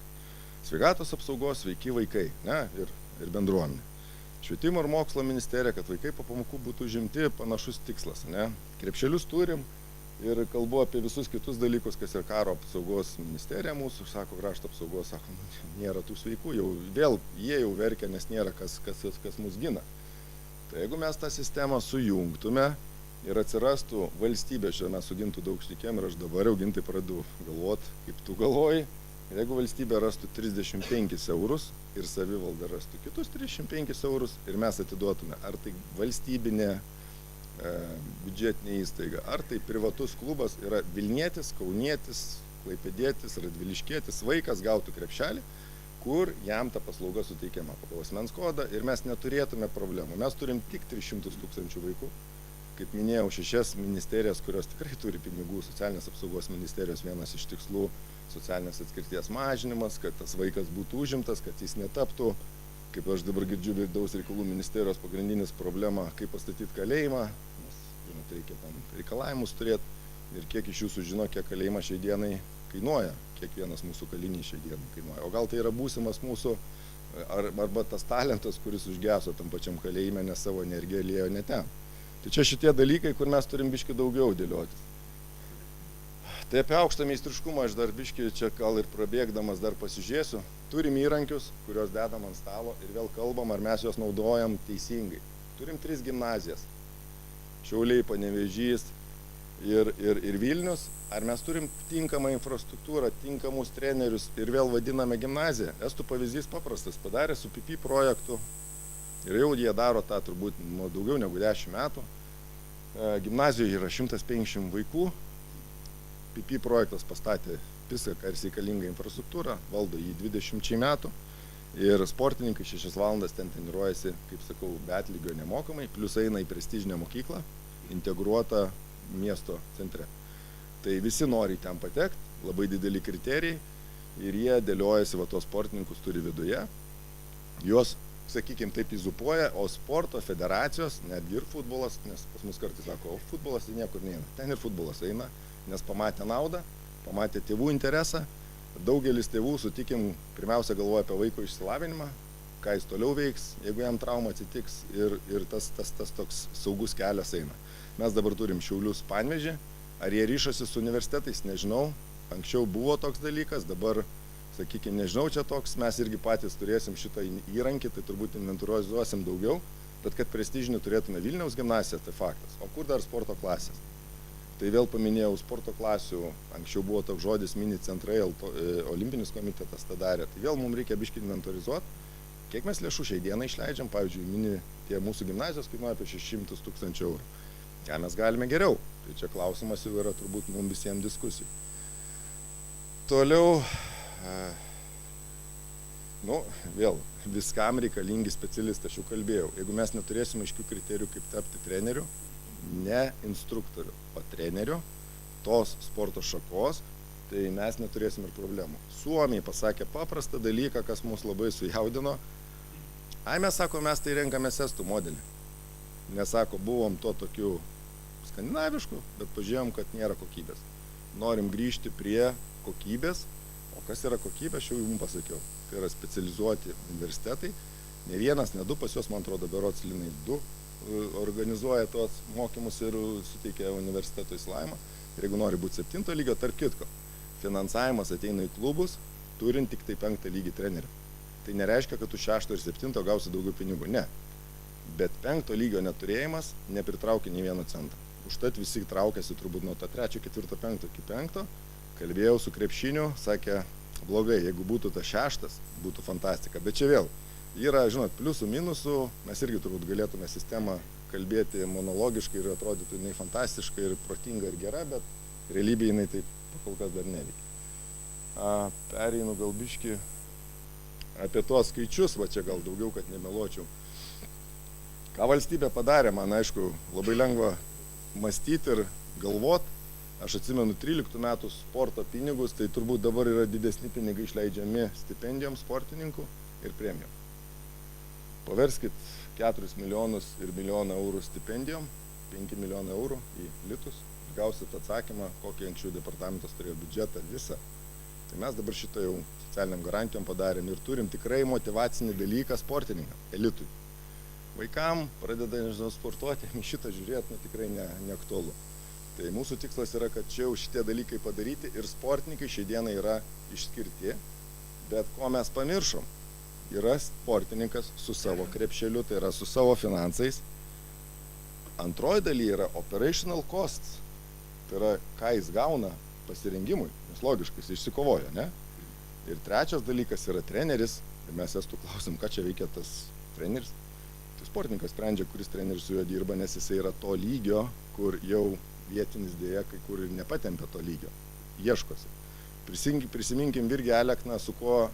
[SPEAKER 12] Sveikatos apsaugos, sveiki vaikai, ne, ir bendruomenė. Švietimo ir mokslo ministerija, kad vaikai po pamokų būtų užimti, panašus tikslas, ne. Krepšelius turim ir kalbu apie visus kitus dalykus, kas ir karo apsaugos ministerija mūsų, sako, krašto apsaugos, sako, nėra tų sveikų, jau vėl jie jau verkia, nes nėra kas mus gina. Tai jeigu mes tą sistemą sujungtume ir atsirastų valstybė, čia mes su Gintu daug šnekėjom ir aš dabar jau Gintai pradedu galvoti, kaip tu galvoji. Ir jeigu valstybė rastų 35 eurus ir savivalda rastų kitus 35 eurus ir mes atiduotume, ar tai valstybinė biudžetinė įstaiga, ar tai privatus klubas, yra Vilnietis, Kaunietis, Klaipėdietis, Radviliškietis, vaikas gautų krepšelį, kur jam ta paslauga suteikiama pagal asmens kodą ir mes neturėtume problemų. Mes turim tik 300 000 vaikų. Kaip minėjau, 6 ministerijas, kurios tikrai turi pinigų, socialinės apsaugos ministerijos vienas iš tikslų socialinės atskirties mažinimas, kad tas vaikas būtų užimtas, kad jis netaptų, kaip aš dabar girdžiu, vidaus reikalų ministerijos pagrindinis problema, kaip pastatyti kalėjimą, nes žinot, reikia tam reikalavimus turėti ir kiek iš jūsų žino, kiek kalėjimą šiai dienai kainuoja, kiekvienas mūsų kalinys šiai dienai kainuoja. O gal tai yra būsimas mūsų, arba tas talentas, kuris užgeso tam pačiam kalėjime, nes savo energiją liejo ne ten. Tai čia šitie dalykai, kur mes turim biški daugiau dėlioti. Tai apie aukštą meistriškumą aš dar biški čia gal ir prabėgdamas dar pasižiūrėsiu. Turim įrankius, kuriuos dedam ant stalo ir vėl kalbam, ar mes juos naudojam teisingai. Turim 3 gimnazijas. Šiauliai, Panevėžys ir Vilnius. Ar mes turim tinkamą infrastruktūrą, tinkamus trenerius ir vėl vadiname gimnaziją. Estų pavyzdys paprastas, padarė su PP projektu. Ir jau jie daro tą turbūt daugiau negu 10 metų. Gimnazijoje yra 150 vaikų. PP projektas pastatė visą, kas reikalinga infrastruktūrą, valdo jį 20 metų. Ir sportininkai 6 valandas ten treniruojasi, kaip sakau, be atlygio nemokamai, plius eina į prestižinę mokyklą, integruotą miesto centre. Tai visi nori ten patekti, labai dideli kriterijai ir jie dėliojasi, va, tos sportininkus turi viduje. Juos, sakykime, taip įzupuoja, o sporto federacijos, netgi ir futbolas, nes pas mus kartais sako, o futbolas tai niekur neina. Ten ir futbolas eina, nes pamatė naudą, pamatė tėvų interesą. Daugelis tėvų, sutikim, pirmiausia galvoja apie vaiko išsilavinimą, ką jis toliau veiks, jeigu jam trauma atsitiks ir tas toks saugus kelias eina. Mes dabar turim Šiaulius, Panevėžį, ar jie ryšasi su universitetais, nežinau. Anksčiau buvo toks dalykas, dabar, sakykime, nežinau, čia toks, mes irgi patys turėsim šitą įrankį, tai turbūt inventorizuosim daugiau, bet kad prestižinį turėtume Vilniaus gimnasiją, tai faktas. O kur dar sporto klasės? Tai vėl paminėjau sporto klasių, anksčiau buvo toks žodis mini centrai, olimpinis komitetas tą darė, tai vėl mums reikia biškį inventorizuoti, kiek mes lėšų šiai dienai išleidžiam, pavyzdžiui, mini tie mūsų gimnazijos kainuoja apie 600 000 eurų. Ką mes galime geriau? Tai čia klausimas jau yra turbūt mums visiems diskusijų. Toliau, vėl, viskam reikalingi specialistai, aš jau kalbėjau. Jeigu mes neturėsime aiškių kriterijų, kaip tapti treneriu, ne instruktoriu, o treneriu tos sporto šakos, tai mes neturėsime ir problemų. Suomiai pasakė paprastą dalyką, kas mus labai sujaudino. Mes sako, mes tai renkamės estų modelį. Nesako, buvom to tokiu skandinavišku, bet pažiūrėjom, kad nėra kokybės. Norim grįžti prie kokybės, o kas yra kokybė, aš jau jums pasakiau. Tai yra specializuoti universitetai, ne vienas, ne du, pas juos, man atrodo, berods Linai 2 organizuoja tuos mokymus ir suteikia universiteto įsilavimą. Ir jeigu nori būti 7 lygio, tarp kitko, finansavimas ateina į klubus, turint tik tai 5 lygį trenerių. Tai nereiškia, kad tu 6 ir 7 gausi daugiau pinigų, ne. Bet 5 lygio neturėjimas nepritraukia nei 1 centą. Užtat visi traukiasi turbūt nuo to 3, 4, 5 iki 5. Kalbėjau su krepšiniu, sakė, blogai, jeigu būtų ta 6, būtų fantastika. Bet čia vėl, yra, žinot, pliusų, minusų, mes irgi turbūt galėtume sistemą kalbėti monologiškai ir atrodytų jinai fantastiška ir protinga ir gera, bet realybėje jinai taip kol kas dar neveikia. Pereinu gal biškį apie tuos skaičius, va čia gal daugiau, kad nemeluočiau. Ką valstybė padarė, man aišku, labai lengva mąstyti ir galvot. Aš atsimenu 13 metų sporto pinigus, tai turbūt dabar yra didesni pinigai išleidžiami stipendijoms sportininkų ir premijom. Paverskit 4 milijonus ir milijoną eurų stipendijom, 5 milijonai eurų į litus, gausit atsakymą, kokį anksčiau departamentas turėjo biudžetą visą. Tai mes dabar šitą jau socialiniam garantijom padarėm ir turim tikrai motyvacinį dalyką sportininkam, elitui. Vaikam pradeda, nežinau, sportuoti, šitą žiūrėti tikrai neaktualu. Tai mūsų tikslas yra, kad čia jau šitie dalykai padaryti ir sportininkai šiai dienai yra išskirti, bet ko mes pamiršom, yra sportininkas su savo krepšeliu, tai yra su savo finansais. Antroji daly yra operational costs, tai yra ką jis gauna pasirengimui, nes logiškai jis išsikovoja, ne? Ir trečias dalykas yra treneris, ir mes estų klausim, ką čia veikia tas treneris. Tai sportininkas sprendžia, kuris treneris su juo dirba, nes jisai yra to lygio, kur jau vietinis dėja, kai kur ir nepatempia to lygio, ieškosi. Prisiminkim Virgį Alekną, su kuo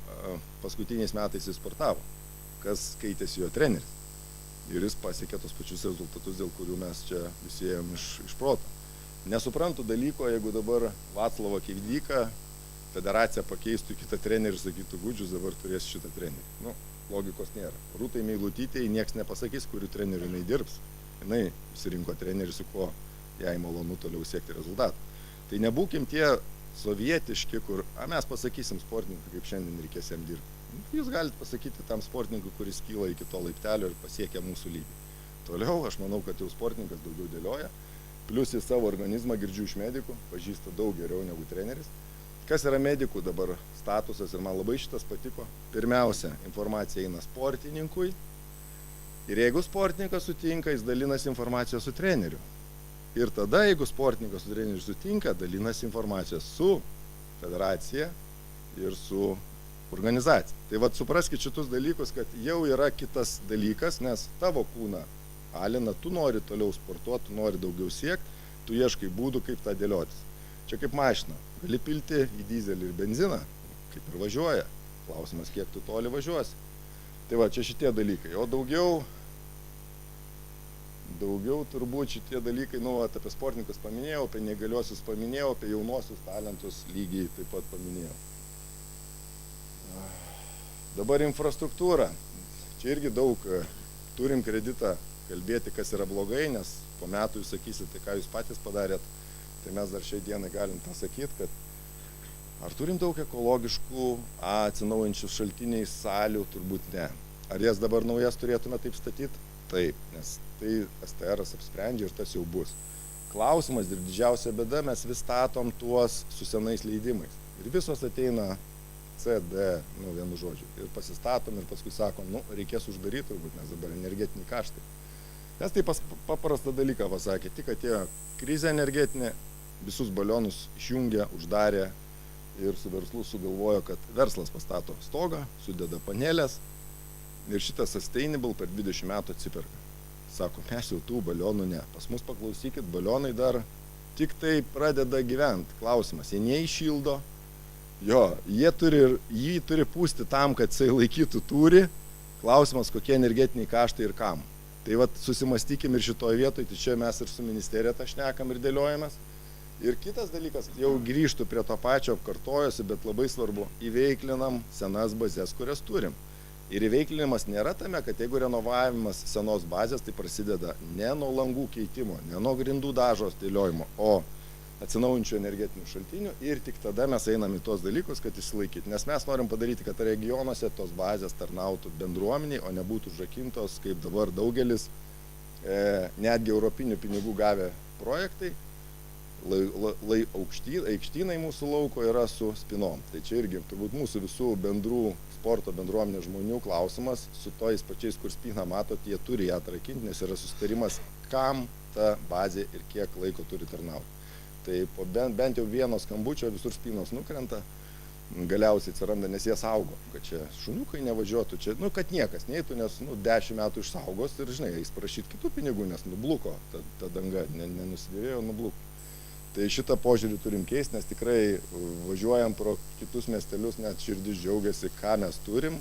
[SPEAKER 12] paskutiniais metais jis sportavo, kas keitėsi jo treneris. Ir jis pasiekė tos pačius rezultatus, dėl kurių mes čia visi ėjom iš proto. Nesuprantu dalyko, jeigu dabar Vaclavą Keivyką federacija pakeistų kitą trenerį ir sakytų, Gudžius dabar turės šitą trenerį. Nu, logikos nėra. Rūtai Meilutytei nieks nepasakys, kurių trenerių jinai dirbs. Jinai išsirinko trenerį, su kuo jai malonu toliau siekti rezultatą. Tai nebūkim tie sovietiški, kur mes pasakysim sportininkui, kaip šiandien reikės jam dirbti. Jūs galite pasakyti tam sportininkui, kuris kyla iki to laiptelio ir pasiekia mūsų lygį. Toliau aš manau, kad jau sportininkas daugiau dėlioja. Plius į savo organizmą girdžiu iš medikų, pažįsta daug geriau negu treneris. Kas yra medikų dabar statusas ir man labai šitas patiko. Pirmiausia, informacija eina sportininkui ir jeigu sportininkas sutinka, jis dalinasi informaciją su treneriu. Ir tada, jeigu sportininkas su treneriu sutinka, dalinasi informaciją su federacija ir su organizacija. Tai vat supraskit šitus dalykus, kad jau yra kitas dalykas, nes tavo kūną alina, tu nori toliau sportuoti, tu nori daugiau siekti, tu ieškai būdų, kaip tą dėliotis. Čia kaip mašina, gali pilti į dizelį ir benziną, kaip ir važiuoja. Klausimas, kiek tu toli važiuosi. Tai va, čia šitie dalykai. O daugiau turbūt šitie dalykai, apie sportininkus paminėjau, apie neįgaliuosius paminėjau, apie jaunosius talentus lygiai taip pat paminėjau. Dabar infrastruktūra. Čia irgi daug turim kreditą kalbėti, kas yra blogai, nes po metų jūs sakysite, ką jūs patys padarėt. Tai mes dar šiai dienai galim tą sakyti, kad ar turim daug ekologiškų, atsinaujančių šaltiniai salių, turbūt ne. Ar jas dabar naujas turėtume taip statyti? Taip, nes tai STR'as apsprendžia ir tas jau bus. Klausimas ir didžiausia bėda, mes vis statom tuos su senais leidimais. Ir visos ateina CD, vienu žodžiu. Ir pasistatom ir paskui sakom, reikės uždaryti turbūt, nes dabar energetiniai kaštai. Nes tai paprastą dalyką pasakė, tik atėjo krizė energetinė, visus balionus išjungė, uždarė ir su verslu sugalvojo, kad verslas pastato stogą, sudeda panelės ir šitas sustainable per 20 metų atsiperka. Sako, mes jau tų balionų ne. Pas mus paklausykit, balionai dar tik tai pradeda gyventi. Klausimas, jie neįšildo, jį turi pūsti tam, kad jisai laikytų tūrį. Klausimas, kokie energetiniai kaštai ir kam. Tai vat susimastykim ir šitoje vietoje, tai čia mes ir su ministerija tą šnekam ir dėliojamės. Ir kitas dalykas, jau grįžtų prie to pačio, apkartojosi, bet labai svarbu, įveiklinam senas bazės, kurias turim. Ir įveiklinimas nėra tame, kad jeigu renovavimas senos bazės, tai prasideda ne nuo langų keitimo, ne nuo grindų dažos dėliojimo, o atsinaujinčių energetinių šaltinių ir tik tada mes einam į tos dalykus, kad išsilaikyti. Nes mes norim padaryti, kad regionuose tos bazės tarnautų bendruomeniai, o nebūtų užrakintos, kaip dabar daugelis netgi europinių pinigų gavę projektai. Aikštynai mūsų lauko yra su spinom. Tai čia irgi turbūt mūsų visų bendrų sporto bendruomenės žmonių klausimas, su tojais pačiais, kur spyną matot, jie turi ją atrakinti, nes yra susitarimas, kam ta bazė ir kiek laiko turi tarnauti. Tai po bent jau vieno skambučio visur spynos nukrenta, galiausiai atsiranda, nes jie saugo, kad čia šuniukai nevažiuotų, čia, kad niekas neįtų, nes 10 metų išsaugos ir, žinai, eis prašyti kitų pinigų, nes nubluko, ta danga nenusidėvėjo, nubluko. Tai šitą požiūrį turim keisti, nes tikrai važiuojam pro kitus miestelius, net širdis džiaugiasi, ką mes turim.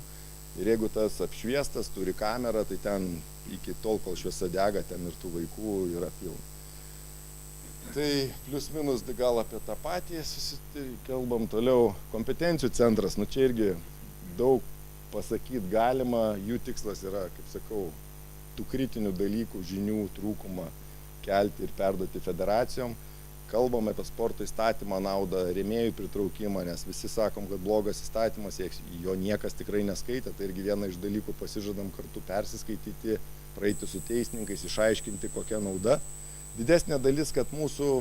[SPEAKER 12] Ir jeigu tas apšviestas, turi kamerą, tai ten iki tol, kol šviesa dega, ten ir tų vaikų yra pilna. Tai plius minus gal apie tą patį kalbam toliau. Kompetencijų centras, čia irgi daug pasakyti galima, jų tikslas yra, kaip sakau, tų kritinių dalykų, žinių trūkumą kelti ir perduoti federacijom. Kalbame apie sporto įstatymą naudą, rėmėjų pritraukimą, nes visi sakom, kad blogas įstatymas, jo niekas tikrai neskaitė, tai irgi viena iš dalykų pasižadam kartu persiskaityti, praeiti su teisininkais, išaiškinti, kokia nauda. Didesnė dalis, kad mūsų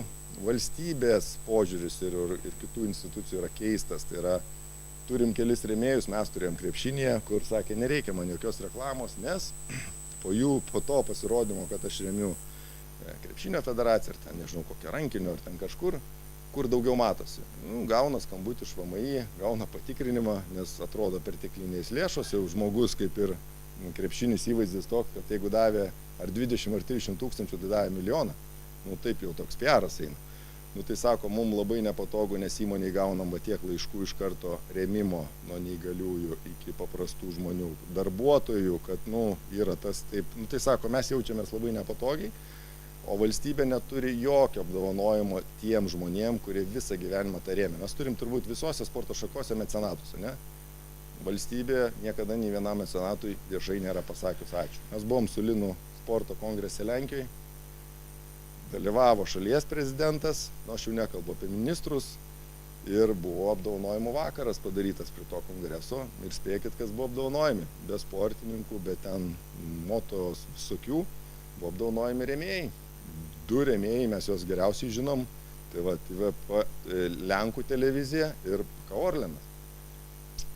[SPEAKER 12] valstybės požiūris ir kitų institucijų yra keistas, tai yra, turim kelis rėmėjus, mes turėjom krepšinėje, kur sakė, nereikia man jokios reklamos, nes po to pasirodymo, kad aš remiu krepšinio federaciją, ar ten, nežinau, kokią rankinio, ar ten kažkur, kur daugiau matosi. Gauna skambutį iš VMI, gauna patikrinimą, nes atrodo pertekliniais lėšos, jau žmogus kaip ir krepšinis įvaizdis toks, kad jeigu davė ar 20 ar 30 tūkstančių, tai davė milijoną, taip jau toks PR-as eina. Tai sako, mums labai nepatogu, nes įmoniai gaunam tiek laiškų iš karto rėmimo nuo neįgaliųjų iki paprastų žmonių, darbuotojų, kad yra tas taip. Tai sako, mes jaučiamės labai nepatogiai, o valstybė neturi jokio apdovanojimo tiem žmonėm, kurie visą gyvenimą tą rėmė. Mes turim turbūt visose sporto šakose mecenatuose, ne? Valstybė niekada nei vienam mecenatui viešai nėra pasakius ačiū. Mes buvom su Linu sporto kongrese Lenkijoje, dalyvavo šalies prezidentas, aš jau nekalbu apie ministrus, ir buvo apdovanojimų vakaras padarytas prie to kongreso. Ir spėkit, kas buvo apdovanojami. Be sportininkų, be ten motos visokių, buvo apdovanojami rėmėjai. 2 rėmėjai, mes juos geriausiai žinom, tai va, Lenkų televizija ir Orlenas,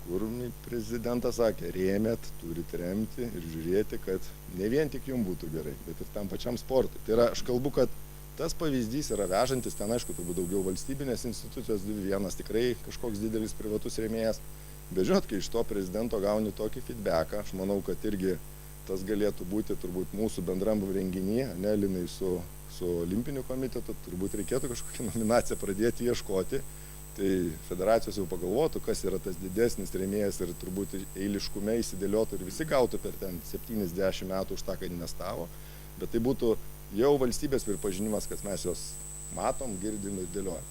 [SPEAKER 12] kur prezidentas sakė, rėmėt, turit remti ir žiūrėti, kad ne vien tik jums būtų gerai, bet ir tam pačiam sportui. Tai yra, aš kalbu, kad tas pavyzdys yra vežantis, ten aišku, turbūt daugiau valstybinės institucijos, vienas tikrai kažkoks didelis privatus rėmėjas, bet žinot, kai iš to prezidento gauni tokį feedbacką, aš manau, kad irgi tas galėtų būti turbūt mūsų bendram renginį, ne Linai su Olimpiniu komitetu, turbūt reikėtų kažkokią nominaciją pradėti ieškoti. Tai federacijos jau pagalvotų, kas yra tas didesnis rėmėjas ir turbūt eiliškume įsidėliotų ir visi gautų per ten 70 metų už tą, kad investavo. Bet tai būtų jau valstybės pripažinimas, kad mes jos matom, girdim ir dėliojam.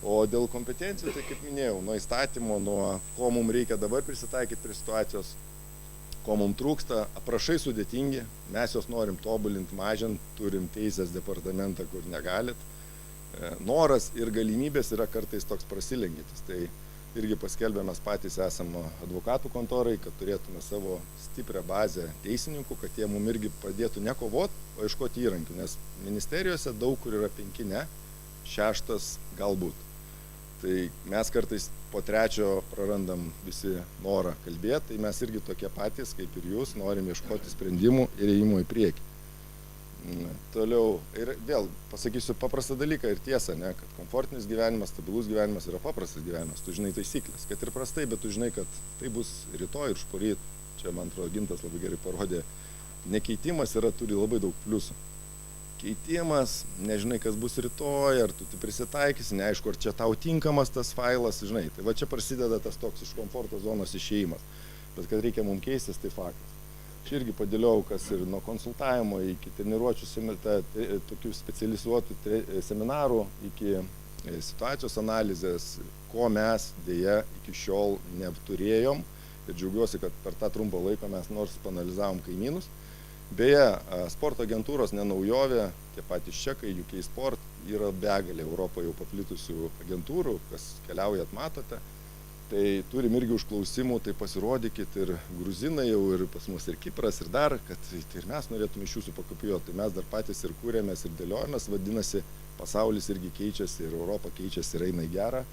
[SPEAKER 12] O dėl kompetencijų, tai kaip minėjau, nuo įstatymo, nuo ko mums reikia dabar prisitaikyti prie situacijos, ko mums trūksta, aprašai sudėtingi, mes jos norim tobulinti, mažinti, turim teisės departamentą, kur negalit. Noras ir galimybės yra kartais toks prasilengiantis. Tai irgi paskelbė, mes patys esame advokatų kontorai, kad turėtume savo stiprią bazę teisininkų, kad jie mums irgi padėtų ne kovot, o ieškoti įrankių, nes ministerijose daug kur yra 5 ne, 6 galbūt. Tai mes kartais po 3 prarandam visi norą kalbėti, tai mes irgi tokie patys, kaip ir jūs, norim ieškoti sprendimų ir ėjimo į priekį. Toliau, ir vėl pasakysiu paprastą dalyką ir tiesą, ne, kad komfortinis gyvenimas, stabilus gyvenimas yra paprastas gyvenimas, tu žinai taisyklės, kad ir prastai, bet tu žinai, kad tai bus rytoj ir šporyt, čia man atrodo Gintas labai gerai parodė, nekeitimas turi labai daug pliusų. Keitimas, nežinai, kas bus rytoj, ar tu prisitaikysi, neaišku, ar čia tau tinkamas tas failas, žinai, tai va čia prasideda tas toks iš komforto zonos išėjimas, bet kad reikia mums keistis, tai faktas. Aš irgi padėliau, kas ir nuo konsultavimo iki treniruočių, tokių specializuotų seminarų, iki situacijos analizės, ko mes dėja iki šiol neturėjom. Ir džiaugiuosi, kad per tą trumpą laiką mes nors panalizavom kaimynus. Beje, sporto agentūros nenaujovė, tie patys čekai, UK Sport, yra begalė Europoje jau paplitusių agentūrų, kas keliaujat matote. Tai turim irgi užklausimų, tai pasirodykit ir gruzinai jau, ir pas mus ir Kipras, ir dar, kad ir mes norėtume iš jūsų pakopijuoti. Tai mes dar patys ir kūrėmės, ir dėliojamės, vadinasi, pasaulis irgi keičiasi, ir Europa keičiasi, ir eina į gerą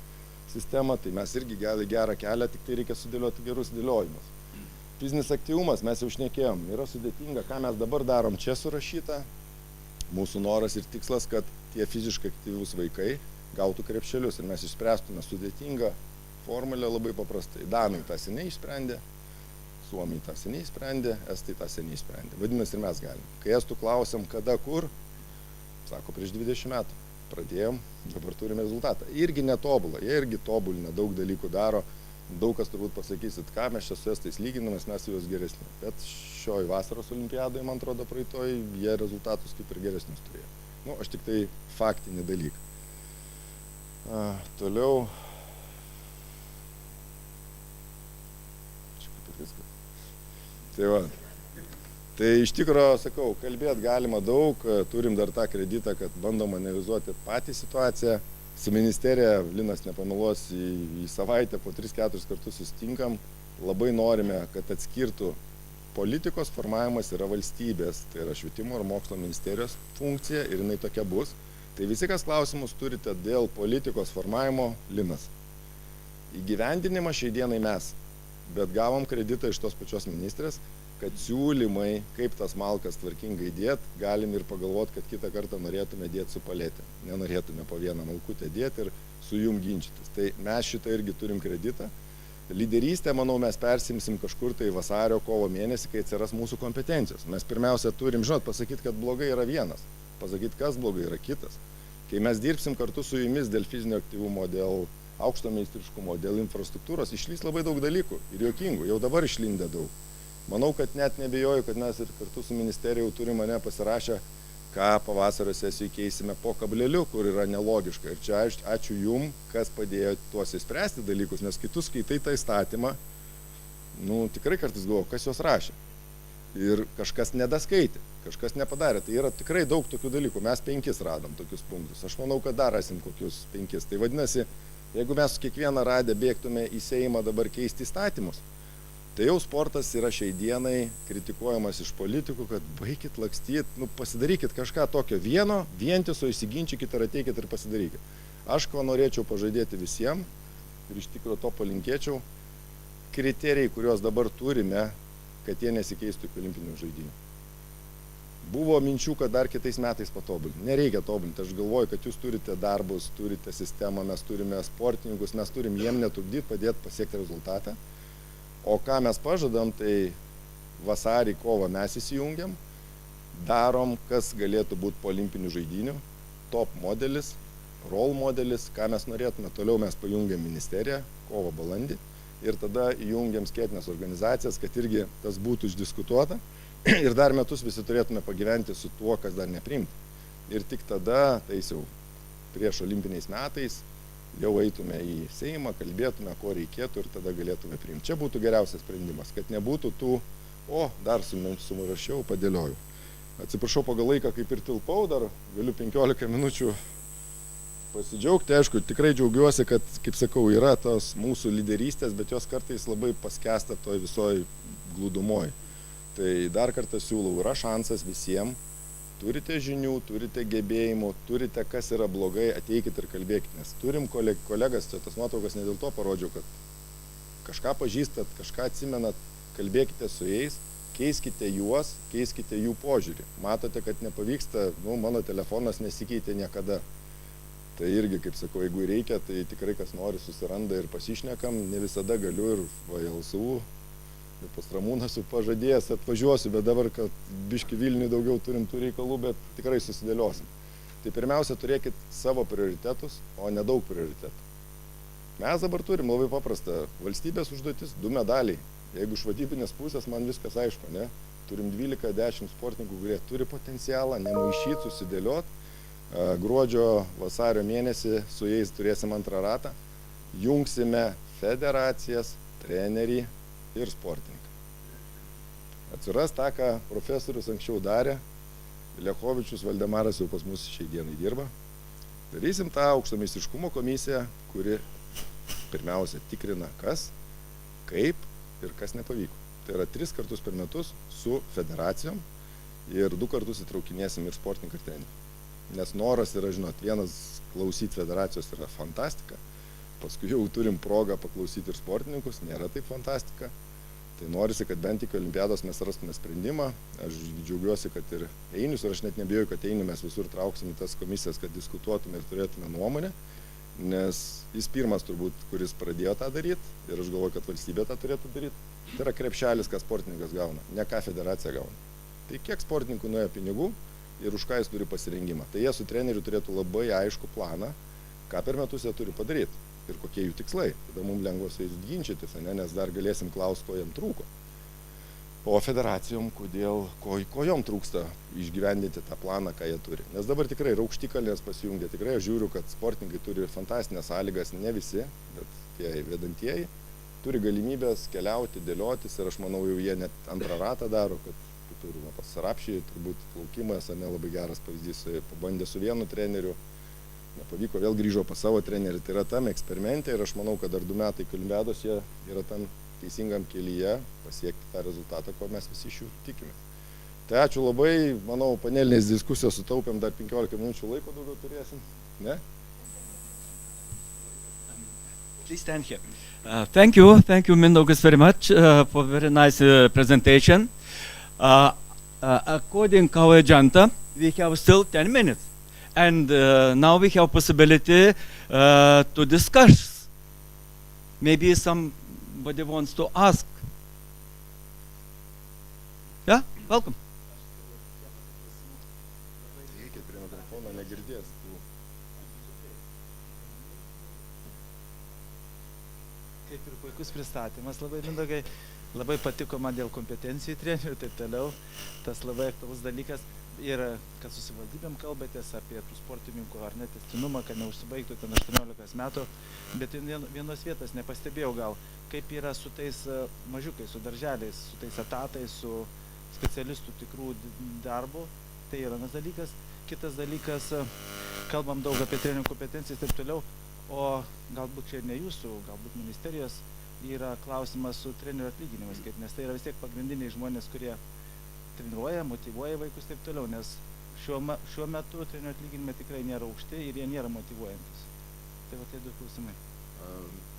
[SPEAKER 12] sistemą, tai mes irgi gali gerą kelią, tik tai reikia sudėlioti gerus dėliojimus. Fizinis aktyvumas, mes jau šnekėjom, yra sudėtinga, ką mes dabar darom čia surašyta. Mūsų noras ir tikslas, kad tie fiziškai aktyvūs vaikai gautų krepšelius ir mes išspręstume sudėtingą formulę labai paprastai. Danai tą seniai išsprendė, Suomiai tą seniai išsprendė, Estai tą seniai išsprendė. Vadinasi, ir mes galim. Kai estų klausiam, kada, kur, sako, prieš 20 metų. Pradėjom, dabar turime rezultatą. Irgi netobulą, jie irgi tobulina, daug dalykų daro. Daug kas turbūt pasakysit, ką mes čia su Estais lyginamės, mes juos geresni. Bet šioj vasaros olimpiadai, man atrodo, praeitoj, jie rezultatus kaip ir geresnius turėjo. Aš tik tai faktinį dalyką. Toliau. Tai va. Tai iš tikrųjų, sakau, kalbėti galima daug, turim dar tą kreditą, kad bandom analizuoti patį situaciją. Su ministerija, Linas nepameluos, į savaitę po 3-4 kartus susitinkam. Labai norime, kad atskirtų politikos formavimas yra valstybės, tai yra švietimo ir mokslo ministerijos funkcija ir jinai tokia bus. Tai visi, kas klausimus turite dėl politikos formavimo, Linas. Įgyvendinimą šiai dienai mes, bet gavom kreditą iš tos pačios ministrės, kad siūlymai, kaip tas malkas tvarkingai dėt, galim ir pagalvoti, kad kitą kartą norėtume dėti su paletė. Nenorėtume po vieną malkutę dėti ir su jum ginčytis. Tai mes šitą irgi turim kreditą. Lyderystę, manau, mes persimsim kažkur tai vasario, kovo mėnesį, kai atsiras mūsų kompetencijos. Mes pirmiausia turim, pasakyti, kad blogai yra vienas, pasakyti, kas blogai yra kitas. Kai mes dirbsim kartu su jumis dėl fizinio aktyvumo, dėl aukšto meistriškumo, dėl infrastruktūros, išlys labai daug dalykų ir juokingų, jau dabar išlindė daug. Manau, kad net nebijoju, kad mes ir kartu su ministerija jau turime mane pasirašę, ką pavasario sesijoje keisime po kableliu, kur yra nelogiška. Ir čia ačiū jum, kas padėjo tuos įspręsti dalykus, nes kitus skaitai tą įstatymą, tikrai kartais galvoju, kas juos rašė. Ir kažkas nedaskaitė, kažkas nepadarė. Tai yra tikrai daug tokių dalykų. Mes 5 radom tokius punktus. Aš manau, kad dar rasim kokius 5. Tai vadinasi, jeigu mes kiekvieną radę bėgtume į Seimą dabar keisti įstatymus, tai jau sportas yra šiai dienai kritikuojamas iš politikų, kad baikit lakstyt, pasidarykit kažką tokio vientiso, įsiginčykit ir ateikit ir pasidarykit. Aš ko norėčiau pažadėti visiems ir iš tikrųjų to palinkėčiau, kriterijai, kuriuos dabar turime, kad jie nesikeistų iki olimpinių žaidynių. Buvo minčių, kad dar kitais metais patobulinti. Nereikia tobulinti. Aš galvoju, kad jūs turite darbus, turite sistemą, mes turime sportininkus, mes turim jiem netrukdyti, padėti pasiekti rezultatą. O ką mes pažadam, tai vasarį, kovą mes įsijungiam, darom, kas galėtų būti po olimpinių žaidynių, top modelis, role modelis, ką mes norėtume. Toliau mes pajungiam ministeriją, kovo balandį, ir tada įjungiam skėtinės organizacijas, kad irgi tas būtų išdiskutuota. Ir dar metus visi turėtume pagyventi su tuo, kas dar nepriimta. Ir tik tada, tai jau prieš olimpiniais metais, jau eitume į Seimą, kalbėtume, ko reikėtų ir tada galėtume priimti. Čia būtų geriausias sprendimas, kad nebūtų tų, dar sumarašiau, padėliojau. Atsiprašau, pagal laiką kaip ir tilpau, dar galiu 15 minučių pasidžiaugti. Aišku, tikrai džiaugiuosi, kad, kaip sakau, yra tos mūsų lyderystės, bet jos kartais labai paskęsta toj visoj glūdumoj. Tai dar kartą siūlau, yra šansas visiems. Turite žinių, turite gebėjimų, turite kas yra blogai, ateikit ir kalbėkit. Nes turim kolegas, čia tas nuotraukas ne dėl to parodžiau, kad kažką pažįstat, kažką atsimenat, kalbėkite su jais, keiskite juos, keiskite jų požiūrį. Matote, kad nepavyksta, mano telefonas nesikeitė niekada. Tai irgi, kaip sakau, jeigu reikia, tai tikrai kas nori susiranda ir pasišnekam, ne visada galiu ir LSU. Ir pas Ramūnas jau pažadėjęs atvažiuosiu, bet dabar, kad biški Vilniui daugiau turim tų reikalų, bet tikrai susidėliosim. Tai pirmiausia, turėkit savo prioritetus, o nedaug prioritetų. Mes dabar turim labai paprastą valstybės užduotis, 2 medaliai. Jeigu iš vadybinės pusės, man viskas aišku, ne? Turim 12-10 sportininkų, kurie turi potencialą, nemaišyti, susidėliot. Gruodžio, vasario mėnesį su jais turėsim 2 ratą. Jungsime federacijas, trenerį ir sportininką. Atsiras tą, ką profesorius anksčiau darė, Lechovičius Valdemaras jau pas mus šiai dienai dirba. Darysim tą aukšto meistriškumo komisiją, kuri pirmiausia tikrina kas, kaip ir kas nepavyko. Tai yra 3 kartus per metus su federacijom ir 2 kartus įtraukinėsim ir sportininką ir trenerį. Nes noras yra, vienas klausyti federacijos yra fantastika, paskui jau turim progą paklausyti ir sportininkus, nėra taip fantastika. Tai norisi, kad bent iki olimpiados mes rastume sprendimą. Aš džiaugiuosi, kad ir Einius, ir aš net nebijoju, kad Einių mes visur trauksim į tas komisijas, kad diskutuotume ir turėtume nuomonę, nes jis pirmas turbūt, kuris pradėjo tą daryti, ir aš galvoju, kad valstybė tą turėtų daryti. Tai yra krepšelis, ką sportininkas gauna, ne ką federacija gauna. Tai kiek sportininkų nuėjo pinigų ir už ką jis turi pasirengimą. Tai jie su treneriu turėtų labai aišku planą, ką per metus jie turi padaryti. Ir kokie jų tikslai. Tada mums lengva su jais ginčytis, nes dar galėsim klausti, ko jam trūko. O federacijom, ko jom trūksta išgyvendinti tą planą, ką jie turi. Nes dabar tikrai aukštikalnės pasijungia. Tikrai aš žiūriu, kad sportininkai turi fantastinės sąlygas, ne visi, bet tie vedantieji. turi galimybės keliauti, dėliotis ir aš manau, jau jie net antrą ratą daro, kad turime pas Sarapšį, turbūt plaukimas, labai geras pavyzdys, pabandė su vienu treneriu, nepavyko, vėl grįžo pas savo trenerį, tai yra tam eksperimente ir aš manau, kad dar 2 metai Olimpiados jie yra tam teisingam kelyje pasiekti tą rezultatą, ko mes visi iš jų tikime. Tai ačiū labai, manau, panelinės diskusijos sutaupėm, dar 15 minučių laiko daugiau turėsim, ne?
[SPEAKER 11] Please stand here. Thank you Mindaugas very much for very nice presentation. According to our agenda, we have still 10 minutes. And now we have possibility to discuss. Maybe somebody wants to ask. Yeah, welcome.
[SPEAKER 14] Kaip ir puikus pristatymas, labai Mindaugai, labai patiko man dėl kompetencijų trenerių ir taip toliau, tas labai aktualus dalykas. Ir kad su savivaldybėm kalbatės apie tų sportininkų ar net testinumą, kad neužsibaigtų ten 18 metų, bet vienos vietos nepastebėjau gal, kaip yra su tais mažiukais, su darželiais, su tais etatais, su specialistų tikrų darbų, tai yra vienas dalykas. Kitas dalykas, kalbam daug apie trenerių kompetencijas ir taip toliau, o galbūt čia ne jūsų, galbūt ministerijos yra klausimas su trenerių atlyginimais, nes tai yra vis tiek pagrindiniai žmonės, kurie treniruoja, motyvuoja vaikus taip toliau, nes šiuo metu trenerių atlyginimai tikrai nėra aukšti ir jie nėra motyvuojantis. Tai va tai 2 klausimai.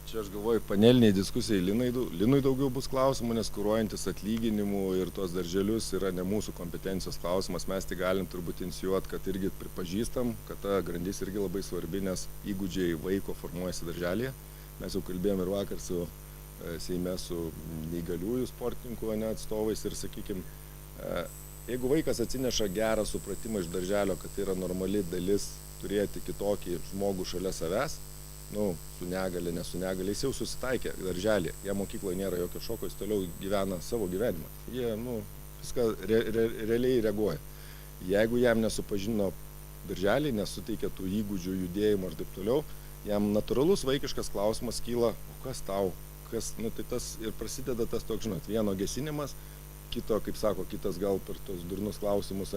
[SPEAKER 12] Čia aš galvoju, paneliniai diskusijai Linui daugiau bus klausimų, nes kuruojantis atlyginimų ir tos darželius yra ne mūsų kompetencijos klausimas, mes tai galim turbūt inicijuoti, kad irgi pripažįstam, kad ta grandis irgi labai svarbi, nes įgūdžiai vaiko formuojasi darželėje. Mes jau kalbėjom ir vakar su Seime su neįgaliųjų sportininkų atstovais ir sakykime, jeigu vaikas atsineša gerą supratimą iš darželio, kad tai yra normali dalis turėti kitokį žmogų šalia savęs, su negale, ne su negale, jis jau susitaikė darželį, jam mokykloje nėra jokio šoko, jis toliau gyvena savo gyvenimą. Jie viską realiai reaguoja. Jeigu jam nesupažino darželį, nesuteikė tų įgūdžių, judėjimų ir taip toliau, jam natūralus vaikiškas klausimas kyla, o kas tau? Tai tas ir prasideda tas toks, vieno gesinimas, kito, kaip sako, kitas gal per tos durnus klausimus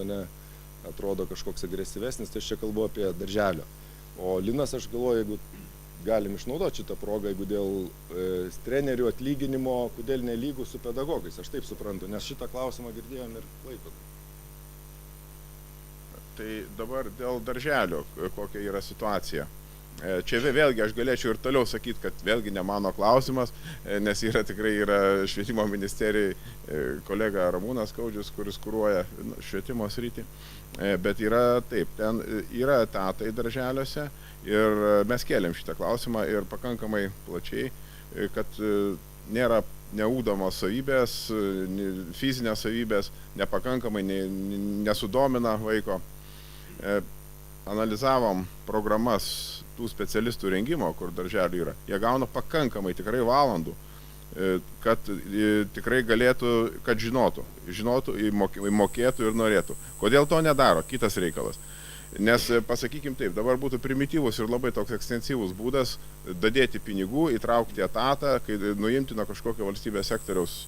[SPEAKER 12] atrodo kažkoks agresyvesnis, tai aš čia kalbu apie darželio. O Linas, aš galvoju, jeigu galim išnaudoti šitą progą, jeigu dėl trenerių atlyginimo, kodėl nelygų su pedagogais, aš taip suprantu, nes šitą klausimą girdėjom ir laiko.
[SPEAKER 9] Tai dabar dėl darželio, kokia yra situacija. Čia vėlgi aš galėčiau ir toliau sakyti, kad vėlgi ne mano klausimas, nes tikrai yra švietimo ministerijai kolega Ramūnas Kaudžius, kuris kuruoja švietimo sritį, bet yra taip, ten yra etatai darželiuose ir mes kėlėm šitą klausimą ir pakankamai plačiai, kad nėra neūdomos savybės, fizinės savybės, nepakankamai nesudomina vaiko. Analizavom programas tų specialistų rengimo, kur darželių yra. Jie gauna pakankamai tikrai valandų, kad tikrai galėtų, kad žinotų, mokėtų ir norėtų. Kodėl to nedaro? Kitas reikalas. Nes, pasakykim taip, dabar būtų primityvus ir labai toks ekstensyvus būdas dadėti pinigų, įtraukti etatą, kai nuimti nuo kažkokio valstybės sektoriaus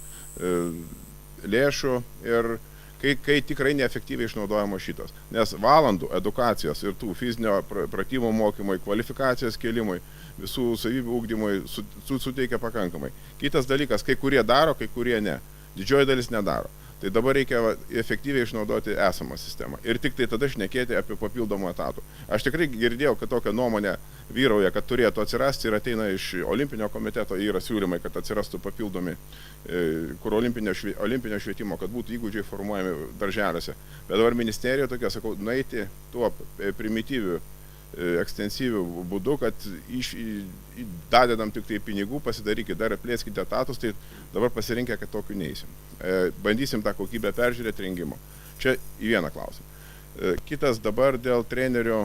[SPEAKER 9] lėšų ir kai tikrai neefektyviai išnaudojamos šitos. Nes valandų edukacijos ir tų fizinio pratimo mokymui, kvalifikacijos kėlimui, visų savybių ugdymui suteikia pakankamai. Kitas dalykas, kai kurie daro, kai kurie ne. Didžioji dalis nedaro. Tai dabar reikia efektyviai išnaudoti esamą sistemą. Ir tik tai tada šnekėti apie papildomų etatų. Aš tikrai girdėjau, kad tokia nuomonė vyrauja, kad turėtų atsirasti ir ateina iš olimpinio komiteto, yra siūlymai, kad atsirastų papildomi, kur olimpinio švietimo, kad būtų įgūdžiai formuojami darželiuose. Bet dabar ministerija tokia, sakau, nueiti tuo primityviu, ekstensyviu būdu, kad dadedam tik tai pinigų, pasidarykit, dar plėskite etatus, tai dabar pasirinkę, kad tokių neįsim. Bandysim tą kokybę peržiūrėti rengimo. Čia į vieną klausimą. Kitas dabar dėl trenerių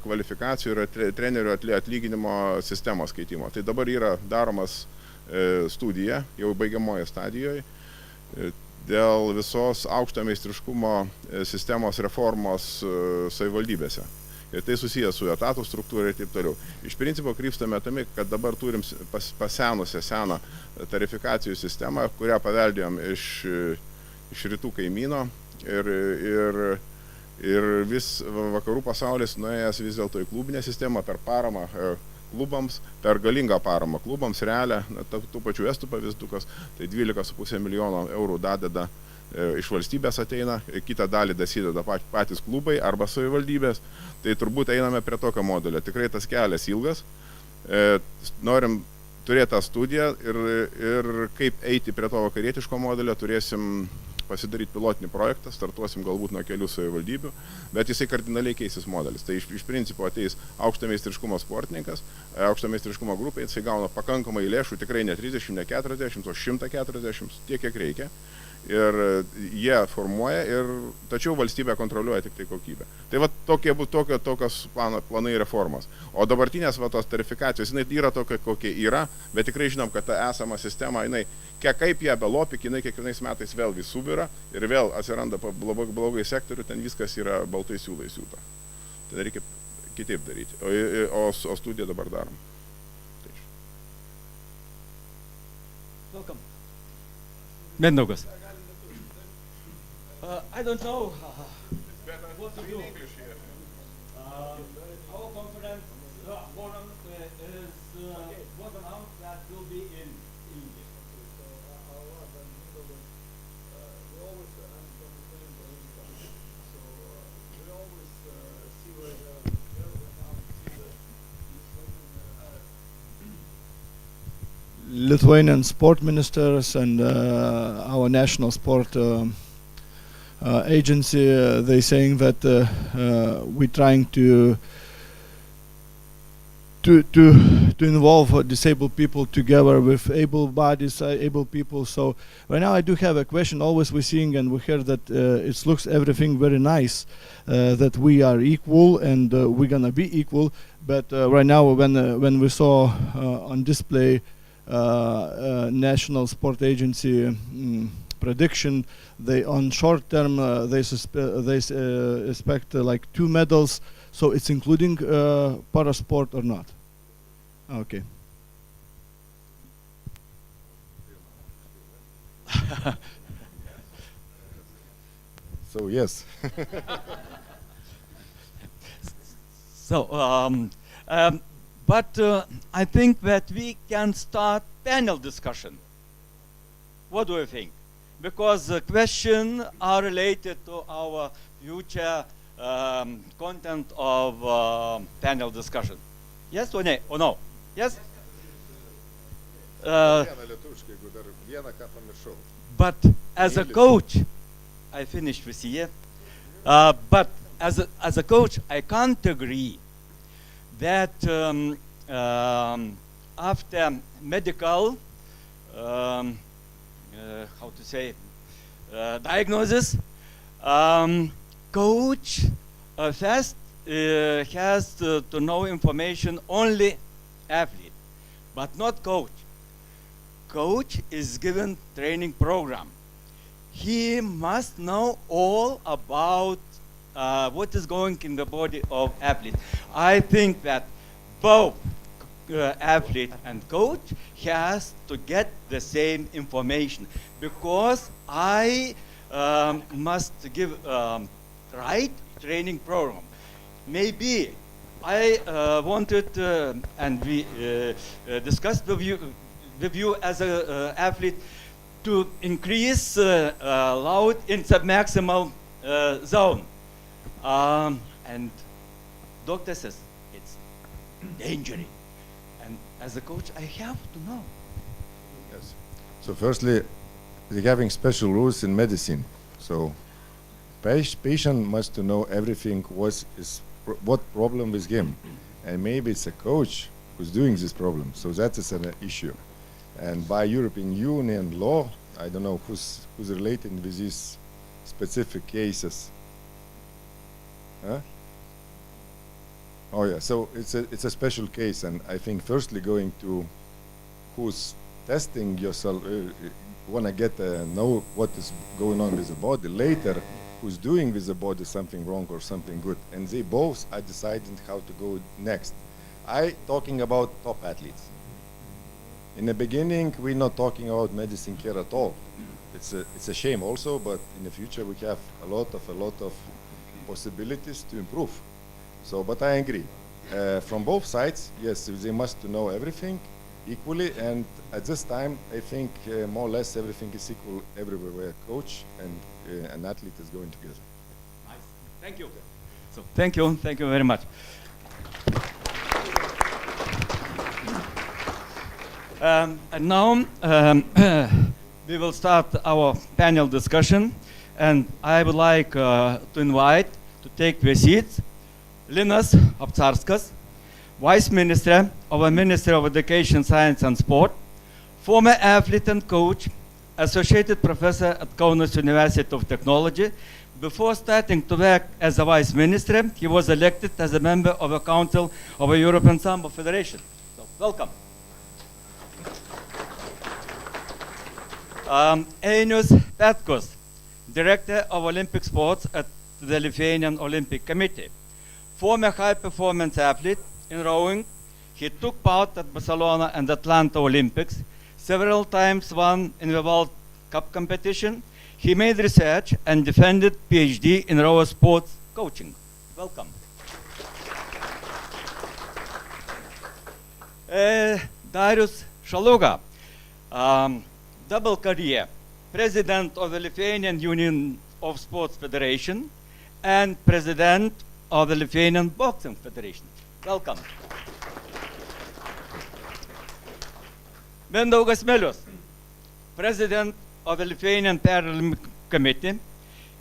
[SPEAKER 9] kvalifikacijų ir trenerių atlyginimo sistemos keitimo. Tai dabar yra daromas studija, jau baigiamoje stadijoje, dėl visos aukšto meistriškumo sistemos reformos savivaldybėse. ir tai susijęs su etatų struktūra ir taip toliau. Iš principo krypstame tame, kad dabar turim pasenusią seną tarifikacijų sistemą, kurią paveldėjom iš rytų kaimyno ir vis vakarų pasaulis nuėjęs vis dėlto į klubinę sistemą per paramą klubams, per galingą paramą klubams, realią, tų pačių estų pavyzdukas, tai 12,5 milijono eurų dadeda iš valstybės ateina, kitą dalį dasideda patys klubai arba savivaldybės, tai turbūt einame prie tokio modelio. Tikrai tas kelias ilgas, norim turėti tą studiją ir kaip eiti prie to vakarietiško modelio, turėsim pasidaryti pilotinį projektą, startuosim galbūt nuo kelių savivaldybių, bet jisai kardinaliai keisis modelis. Tai iš principo ateis aukšto meistriškumo sportininkas, aukšto meistriškumo grupė, jisai gauna pakankamai lėšų, tikrai ne 30, ne 40, o 140, tiek kiek reikia. Ir jie formuoja, tačiau valstybė kontroliuoja tik tai kokybę. Tai va tokios planai reformos. O dabartinės tos tarifikacijos, jinai yra tokia, kokia yra, bet tikrai žinom, kad ta esama sistema, jinai, kaip ją belopik, jinai kiekvienais metais vėl vis subira ir vėl atsiranda blogai sektorių, ten viskas yra baltai siūlai siūta. Tada reikia kitaip daryti, o studiją dabar darom.
[SPEAKER 11] Welcome. Mindaugas. I don't know what to do. Our conference forum was announced that will be in English.
[SPEAKER 15] Lithuanian sport ministers and our national sport agency, they saying that we're trying to involve disabled people together with able bodies, able people. So right now I do have a question. Always we're seeing and we hear that it looks everything very nice, that we are equal and we're gonna be equal. But right now when we saw on display National Sport Agency prediction, they on short term they expect like 2 medals. So it's including para sport or not? Okay.
[SPEAKER 12] So yes.
[SPEAKER 11] So, but I think that we can start panel discussion. What do you think? Because the questions are related to our future content of panel discussion. Yes or no? Yes? But as a coach, I finished with here. But as a coach, I can't agree that after medical, how to say, diagnosis, coach first has to know information only athlete, but not coach. Coach is given training program. He must know all about what is going in the body of athlete. I think that both athlete and coach has to get the same information, because I must give right training program. Maybe I wanted, and we discussed with you as an athlete, to increase load in submaximal zone. And doctor says it's dangerous. And as a coach, I have to know.
[SPEAKER 12] Yes. So firstly, they're having special rules in medicine. So patient must know everything what problem with him. And maybe it's a coach who's doing this problem. So that is an issue. And by European Union law, I don't know who's relating with these specific cases. Huh? Oh yeah, so it's a special case, and I think firstly going to who's testing yourself, wanna get know what is going on with the body. Later, who's doing with the body something wrong or something good, and they both are deciding how to go next. I talking about top athletes. In the beginning, we're not talking about medicine care at all. It's a shame also, but in the future we have a lot of possibilities to improve. So, but I agree. From both sides, yes, they must know everything equally, and at this time, I think more or less everything is equal everywhere where a coach and an athlete is going together.
[SPEAKER 11] Nice. Thank you. So, thank you very much. And now we will start our panel discussion, and I would like to invite to take their seats Linas Apcarskas, Vice Minister of the Ministry of Education, Science and Sport, former athlete and coach, Associated Professor at Kaunas University of Technology. Before starting to work as a Vice Minister, he was elected as a member of the Council of the European Sambo Federation. So, welcome. Ainius Petkus, Director of Olympic Sports at the Lithuanian Olympic Committee. Former high-performance athlete in rowing, he took part at Barcelona and Atlanta Olympics, several times won in the World Cup competition. He made research and defended PhD in rower sports coaching. Welcome. Darius Šaluga, double career, President of the Lithuanian Union of Sports Federation and President of the Lithuanian Boxing Federation. Welcome. Mindaugas Melius, President of the Lithuanian Paralympic Committee.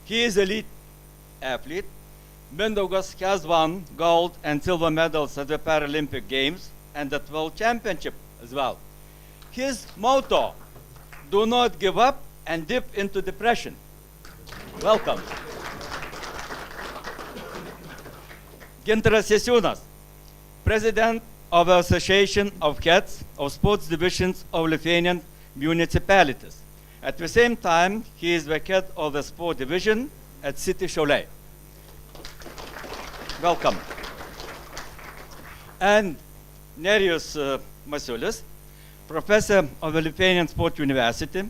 [SPEAKER 11] He is elite athlete. Mindaugas has won gold and silver medals at the Paralympic Games and at World Championship as well. His motto, do not give up and dip into depression. Welcome. Gintaras Jasiūnas, President of the Association of Heads of Sports Divisions of Lithuanian Municipalities. At the same time, he is the head of the sport division at City Šiauliai. Welcome. And Nerijus Masiulis, Professor of the Lithuanian Sport University,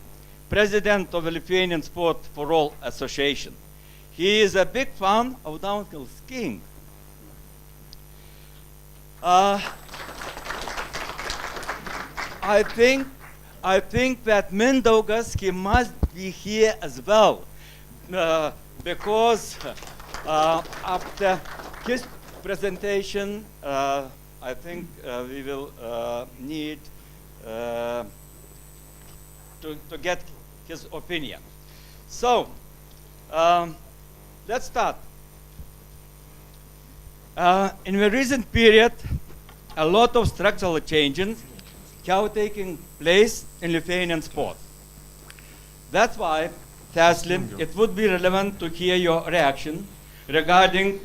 [SPEAKER 11] President of the Lithuanian Sport for All Association. He is a big fan of downhill skiing. I think that Mindaugas, he must be here as well, because after his presentation, I think we will need to get his opinion. So, let's start. In the recent period, a lot of structural changes have taken place in Lithuanian sport. That's why, firstly, it would be relevant to hear your reaction regarding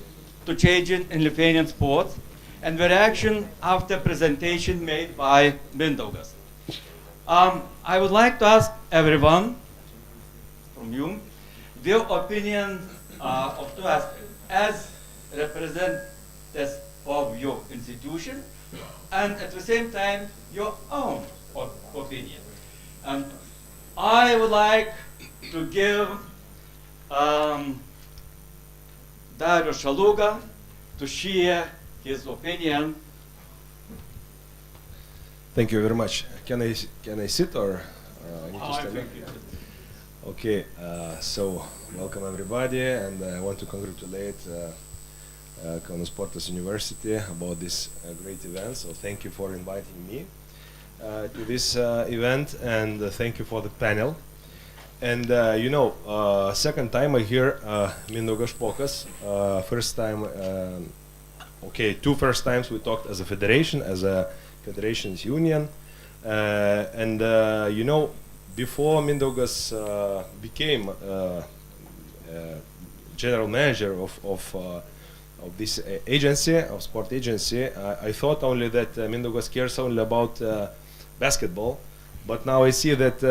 [SPEAKER 11] to changes in Lithuanian sports and the reaction after presentation made by Mindaugas. I would like to ask everyone from you their opinion of two aspects as representatives of your institution and at the same time your own opinion. And I would like to give Darius Šaluga to share his opinion.
[SPEAKER 16] Thank you very much. Can I sit or I need to stand up? Okay, so welcome everybody, and I want to congratulate Kaunas Sports University about this great event. So thank you for inviting me to this event, and thank you for the panel. And you know, second time I hear Mindaugas Špokas. First time, okay, two first times we talked as a federation, as a federations union, and you know, before Mindaugas became general manager of this agency, of sport agency, I thought only that Mindaugas cares only about basketball, But now I see that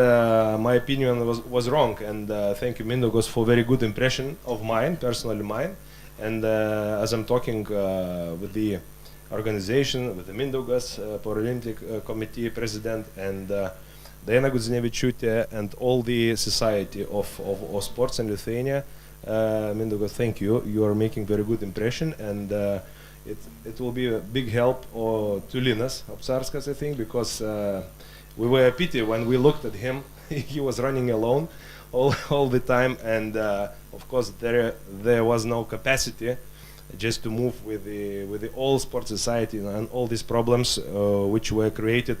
[SPEAKER 16] my opinion was wrong, and thank you, Mindaugas, for very good impression of mine, personally mine. And as I'm talking with the organization, with the Mindaugas Paralympic Committee President, and Diana Gudzinevičiūtė, and all the society of sports in Lithuania, Mindaugas, thank you. You are making very good impression, and it will be a big help to Linas Apsarskas, I think, because we were a pity when we looked at him. He was running alone all the time, and of course there was no capacity just to move with the all sports society and all these problems which were created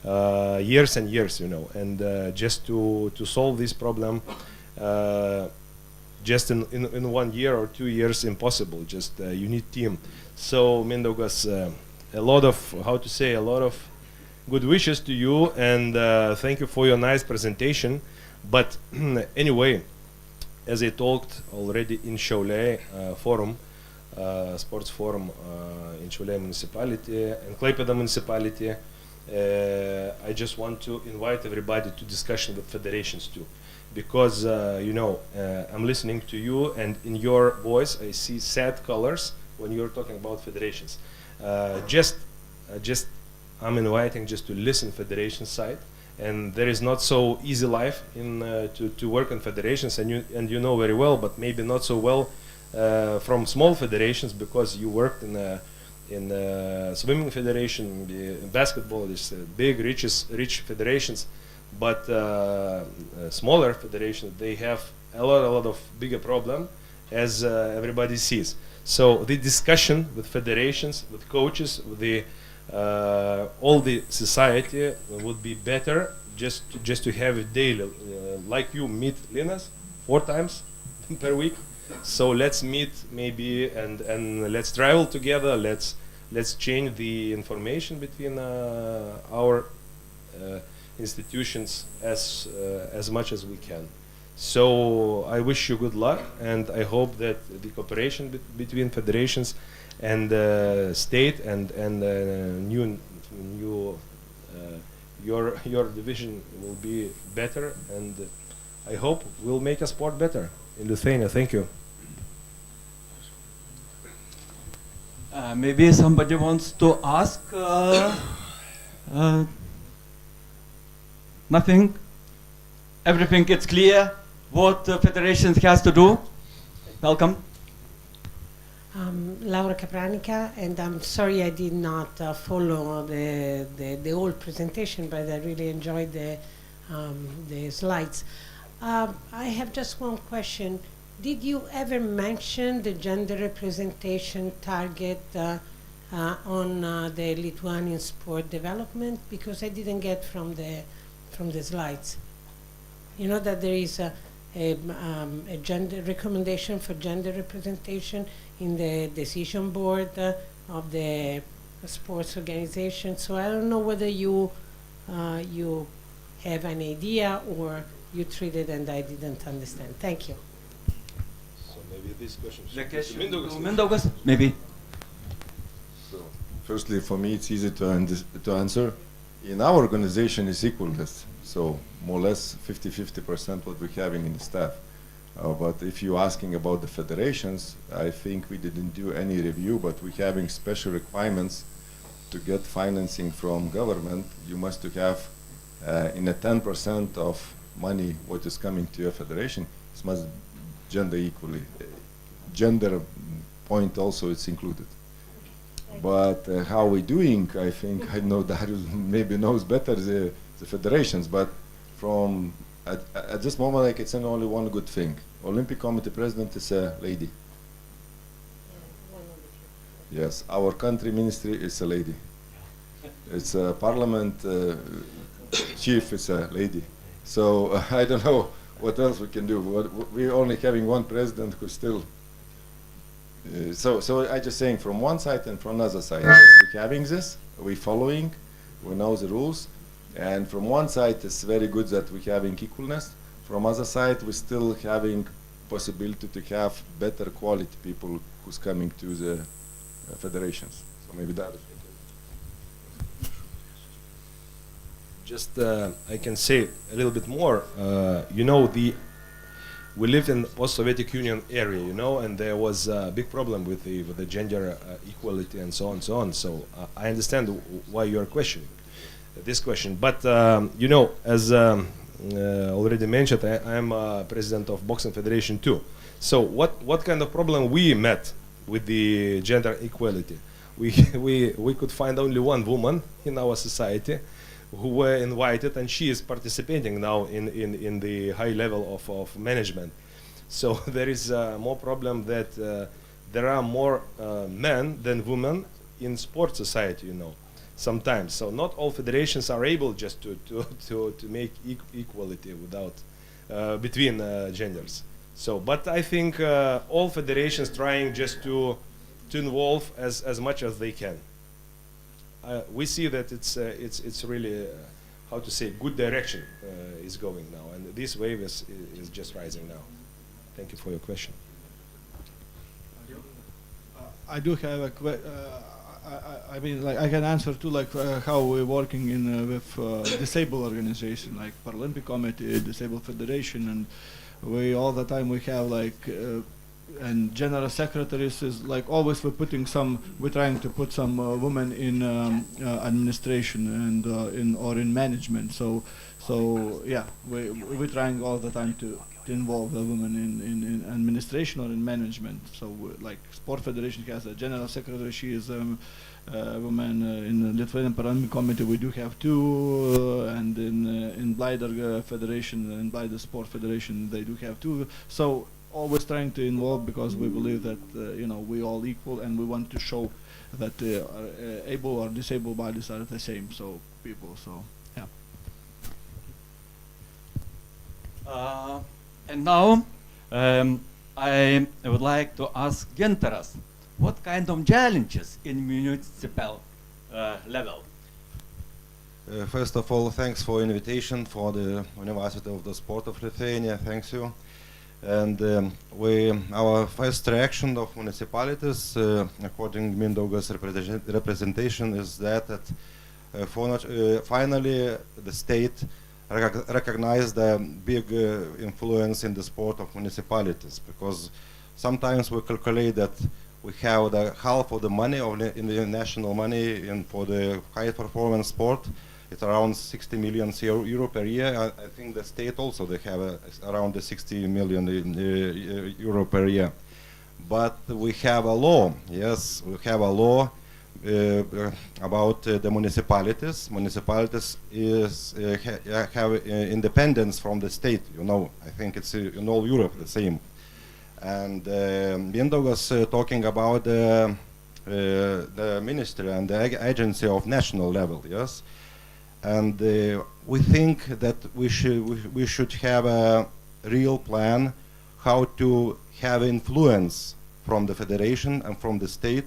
[SPEAKER 16] years and years, you know, and just to solve this problem just in 1 year or 2 years impossible. Just you need team. So Mindaugas, a lot of good wishes to you, and thank you for your nice presentation. But anyway, as I talked already in Šiauliai forum, sports forum in Šiauliai municipality and Klaipėda municipality, I just want to invite everybody to discussion with federations too, because you know, I'm listening to you, and in your voice I see sad colors when you're talking about federations. I'm inviting just to listen federation side, and there is not so easy life in to work in federations, and you know very well, but maybe not so well from small federations, because you worked in swimming federation, in basketball. There's big rich federations, but smaller federations, they have a lot of bigger problem, as everybody sees. So the discussion with federations, with coaches, with the all the society would be better just to have it daily, like you meet Linas 4 times per week. So let's meet maybe and let's travel together. Let's change the information between our institutions as much as we can. So I wish you good luck, and I hope that the cooperation between federations and state and your division will be better, and I hope will make a sport better in Lithuania. Thank you.
[SPEAKER 11] Maybe somebody wants to ask. Nothing. Everything gets clear. What the federation has to do. Welcome.
[SPEAKER 17] Laura Capranica, and I'm sorry I did not follow the whole presentation, but I really enjoyed the slides. I have just one question. Did you ever mention the gender representation target on the Lithuanian sport development? Because I didn't get from the slides. You know that there is a gender recommendation for gender representation in the decision board of the sports organization. So I don't know whether you have an idea or you treated and I didn't understand. Thank you.
[SPEAKER 16] So maybe this question
[SPEAKER 11] Mindaugas, maybe.
[SPEAKER 12] So firstly, for me, it's easy to answer. In our organization, it's equalness. So more or less 50% what we're having in the staff. But if you're asking about the federations, I think we didn't do any review, but we're having special requirements to get financing from government. You must have in a 10% of money what is coming to your federation, it must gender equally. Gender point also it's included. But how we're doing, I think, I know Darius maybe knows better the federations, but from at this moment I can say only one good thing. Olympic Committee President is a lady. Yes, our country ministry is a lady. It's a parliament chief is a lady. So I don't know what else we can do. We're only having one president who's still. So I just saying from one side and from another side. Yes, we're having this, we're following, we know the rules. And from one side, it's very good that we're having equalness. From other side, we're still having possibility to have better quality people who's coming to the federations. So maybe that.
[SPEAKER 16] just I can say a little bit more. You know, we lived in post-Soviet Union area, you know, and there was a big problem with the gender equality and so on and so on. So I understand why you are questioning this question. But you know, as already mentioned, I am president of Boxing Federation too. So what kind of problem we met with the gender equality? We could find only one woman in our society who were invited, and she is participating now in the high level of management. So there is more problem that there are more men than women in sports society, you know, sometimes. So not all federations are able just to make equality without between genders. So, but I think all federations trying just to involve as much as they can. We see that it's really how to say good direction is going now, and this wave is just rising now. Thank you for your question.
[SPEAKER 15] I do have a I mean, like, I can answer too, like how we're working in with disabled organization like Paralympic Committee, Disabled Federation, and we all the time we have like and general secretaries is like always we're trying to put some women in administration and in management. So yeah, we're trying all the time to involve the women in administration or in management. So like Sport Federation has a general secretary. She is a woman. In the Lithuanian Paralympic Committee we do have two, and in Blider Federation and Blider Sport Federation they do have two. So always trying to involve, because we believe that you know, we all equal, and we want to show that able or disabled bodies are the same. So people. So yeah.
[SPEAKER 11] And now I would like to ask Gintaras, what kind of challenges in municipal level?
[SPEAKER 12] First of all, thanks for invitation for the University of the Sport of Lithuania. Thanks you. And our first reaction of municipalities, according to Mindaugas representation, is that finally the state recognized the big influence in the sport of municipalities, because sometimes we calculate that we have the half of the money in the national money for the high performance sport. It's around 60 million euro per year. I think the state also they have around the 60 million euro per year. But we have a law. Yes, we have a law about the municipalities. Municipalities have independence from the state. You know, I think it's in all Europe the same. And Mindaugas talking about the ministry and the agency of national level. Yes. And we think that we should have a real plan how to have influence from the federation and from the state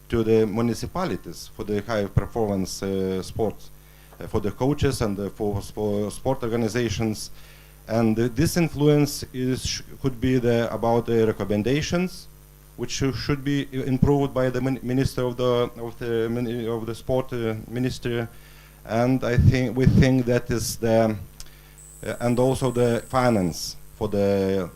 [SPEAKER 12] to the municipalities for the high performance sports, for the coaches and for sport organizations. And this influence could be about the recommendations, which should be improved by the minister of the sport ministry. And we think that is and also the finance for the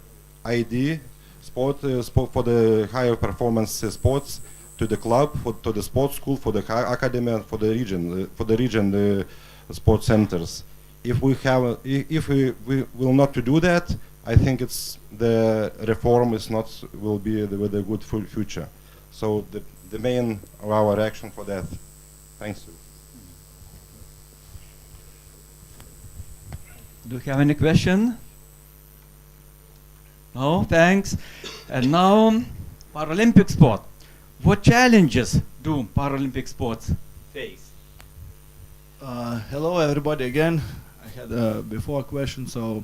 [SPEAKER 12] ID sport for the higher performance sports, to the club, to the sports school, for the academy, and for the region sports centers. If we will not to do that, I think the reform will be with a good future. So the main of our action for that. Thanks.
[SPEAKER 11] Do you have any question? No, thanks. And now, Paralympic sport. What challenges do Paralympic sports face?
[SPEAKER 15] Hello, everybody. Again, I had before a question. So,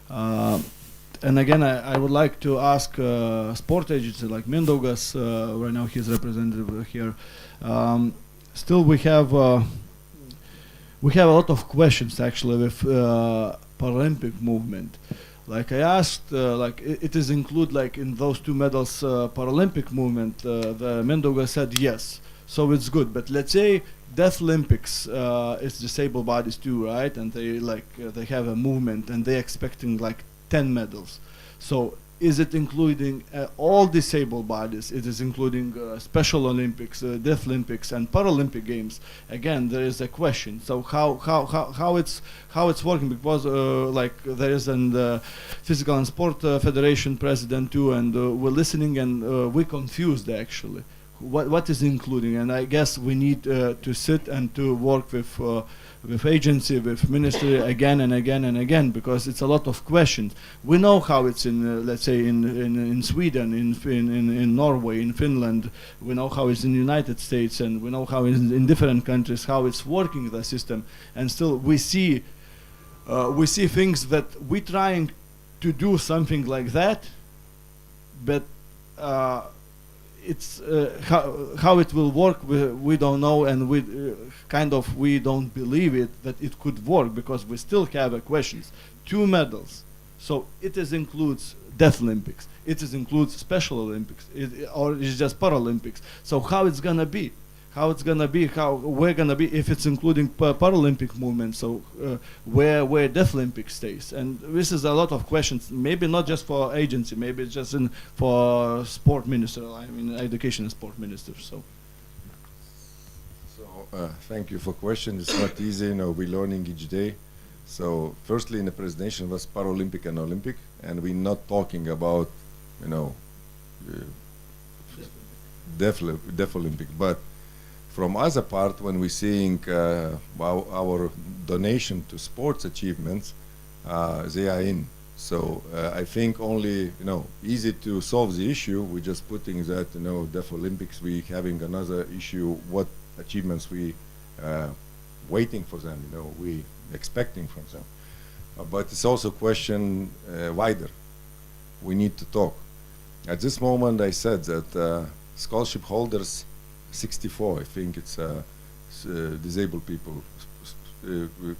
[SPEAKER 15] and again, I would like to ask sport agency like Mindaugas. Right now, he's representative here. Still, we have a lot of questions actually with Paralympic movement. Like I asked, like it is included like in those two medals Paralympic movement. The Mindaugas said yes. so it's good. But let's say Deaf Olympics is disabled bodies too, right? And they they have a movement and they're expecting like 10 medals. So is it including all disabled bodies? It is including Special Olympics, Deaf Olympics, and Paralympic Games. Again, there is a question. So how it's working? Because like there is an Physical and Sport Federation president too, and we're listening and we're confused actually. What is including? And I guess we need to sit and to work with agency, with ministry again and again and again, because it's a lot of questions. We know how it's in, let's say, in Sweden, in Norway, in Finland. We know how it's in the United States, and we know how in different countries how it's working, the system. And still, we see things that we're trying to do something like that, but it's how it will work, we don't know, and we don't believe it that it could work, because we still have questions. 2 medals, so it includes Deaf Olympics, it includes Special Olympics, or it's just Paralympics. So how it's gonna be? How we're gonna be if it's including Paralympic movement? So where Deaf Olympics stays? And this is a lot of questions. Maybe not just for agency. Maybe it's just for sport minister. I mean, education and sport minister. So
[SPEAKER 12] thank you for question. It's not easy. We're learning each day. So firstly, in the presentation was Paralympic and Olympic, and we're not talking about Deaf Olympic, but from other part, when we're seeing our donation to sports achievements, they are in. So I think only easy to solve the issue. We're just putting that Deaf Olympics. We having another issue. What achievements we waiting for them? We expecting from them. But it's also a question wider. We need to talk. At this moment, I said that scholarship holders. 64, I think it's disabled people,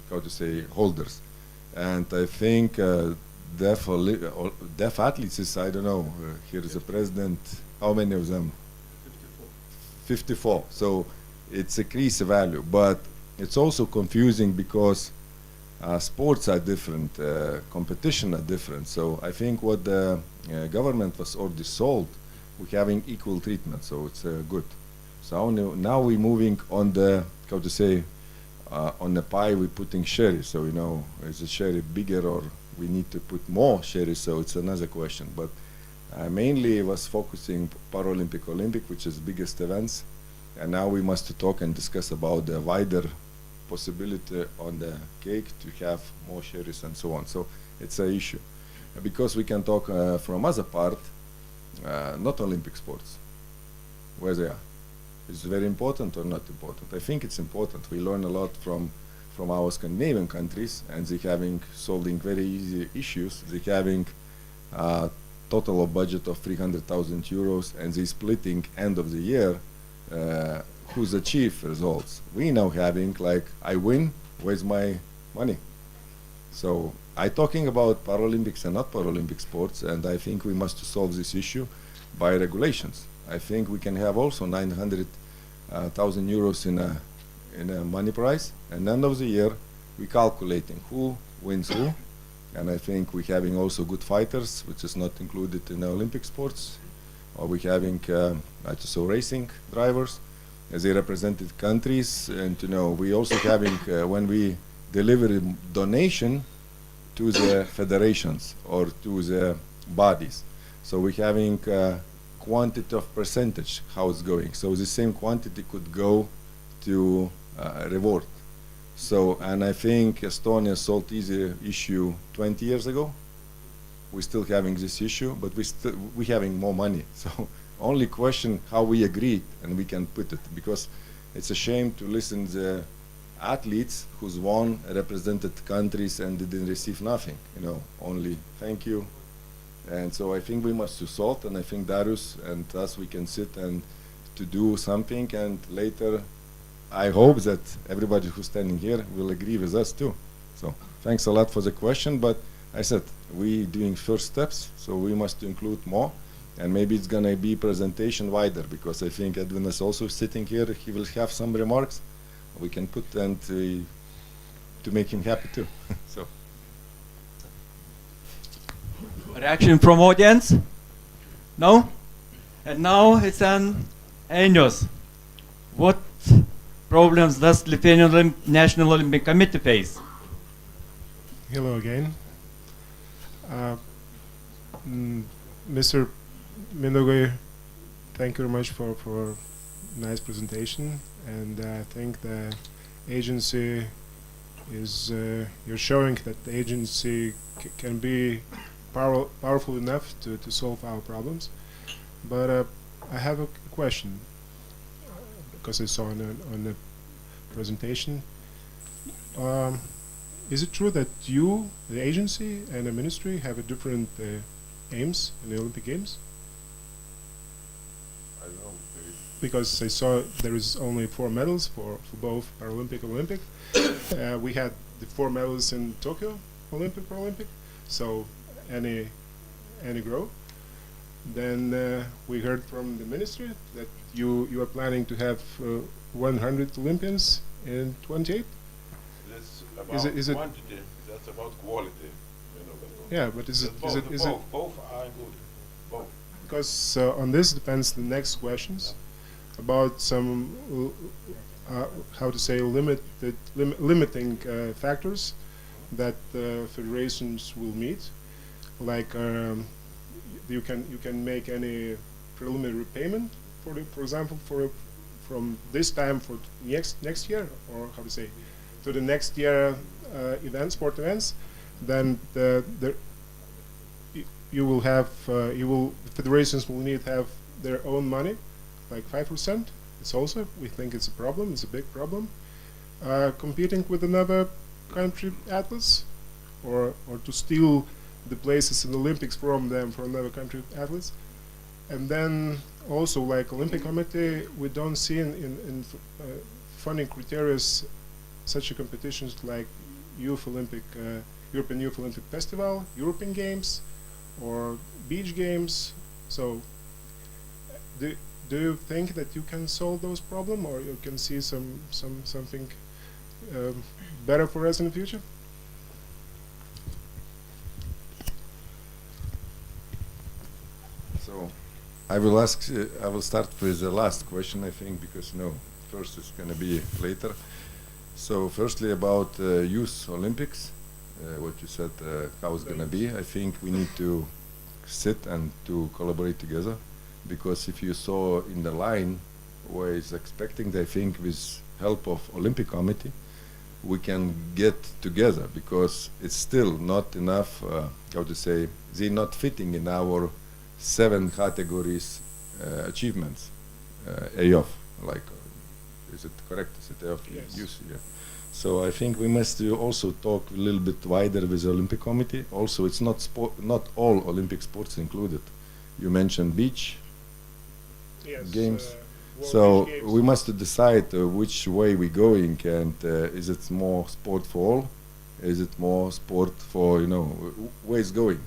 [SPEAKER 12] how to say, holders. And I think deaf athletes is, I don't know, here is the president, how many of them? 54. So it's increased value, but it's also confusing because sports are different, competition are different. So I think what the government was already sold, we're having equal treatment, so it's good. So now we're moving on the, how to say, on the pie we're putting sherry. So is the sherry bigger or we need to put more sherry? So it's another question. But mainly was focusing Paralympic, Olympic, which is biggest events. And now we must talk and discuss about the wider possibility on the cake to have more sherries and so on. So it's an issue. Because we can talk from other part, not Olympic sports, where they are. Is it very important or not important? I think it's important. We learn a lot from our Scandinavian countries, and they're solving very easy issues. They're having total of budget of 300,000 euros, and they're splitting end of the year who's achieved results. We now having like, I win, where's my money? So I'm talking about Paralympics and not Paralympic sports, and I think we must solve this issue by regulations. I think we can have also 900,000 euros in a money prize, and end of the year we calculating who wins who, and I think we're having also good fighters, which is not included in the Olympic sports, or we're having also racing drivers, as they represented countries, and we also having when we deliver a donation to the federations or to the bodies, so we're having quantity of percentage, how it's going. So the same quantity could go to reward. So, and I think Estonia solved easy issue 20 years ago. We're still having this issue, but we're having more money. So only question how we agreed and we can put it, because it's a shame to listen to the athletes who's won, represented countries and didn't receive nothing, only thank you. And so I think we must solve, and I think Darius and us, we can sit and to do something, and later I hope that everybody who's standing here will agree with us too. So thanks a lot for the question, but I said we doing first steps, so we must include more. And maybe it's gonna be presentation wider, because I think Edwin is also sitting here. He will have some remarks we can put and to make him happy too. So.
[SPEAKER 11] Reaction from audience? No? And now it's an Ainius. What problems does Lithuanian National Olympic Committee face?
[SPEAKER 10] Hello again. Mr. Mindaugai, thank you very much for nice presentation, and I think the agency is you're showing that the agency can be powerful enough to solve our problems. But I have a question, because I saw on the presentation. Is it true that you, the agency, and the ministry have a different aims in the Olympic Games?
[SPEAKER 12] I don't know.
[SPEAKER 10] Because I saw there is only 4 medals for both Paralympic and Olympic. We had the 4 medals in Tokyo Olympic, Paralympic. So any grow. Then we heard from the ministry that you are planning to have 100 Olympians in 28.
[SPEAKER 18] That's about
[SPEAKER 10] Is it
[SPEAKER 18] quantity. That's about quality. You know,
[SPEAKER 10] yeah, but is it
[SPEAKER 18] both are included? Both.
[SPEAKER 10] Because on this depends the next questions about some how to say limiting factors that federations will meet, like you can make any preliminary payment for example from this time for next year, or how to say to the next year sport events. Then you will have the federations will need to have their own money, like 5%. It's also, we think it's a problem. It's a big problem. Competing with another country athletes, or to steal the places in the Olympics from them, for another country athletes. And then also, like Olympic Committee, we don't see in funding criteria such a competitions like European Youth Olympic Festival, European Games, or beach games. So do you think that you can solve those problems, or you can see something better for us in the future?
[SPEAKER 12] So I will start with the last question, I think, because first it's going to be later. So firstly, about Youth Olympics, what you said, how it's going to be, I think we need to sit and to collaborate together, because if you saw in the line where it's expecting, I think with help of Olympic Committee, we can get together, because it's still not enough, how to say, they're not fitting in our 7 categories achievements, AOF, like, is it correct? Is it AOF?
[SPEAKER 10] Yes.
[SPEAKER 12] Yeah. So I think we must also talk a little bit wider with the Olympic Committee. Also, it's not all Olympic sports included. You mentioned beach games. So
[SPEAKER 10] beach games.
[SPEAKER 12] we must decide which way we're going, and is it more sport for all? Is it more sport for, where it's going?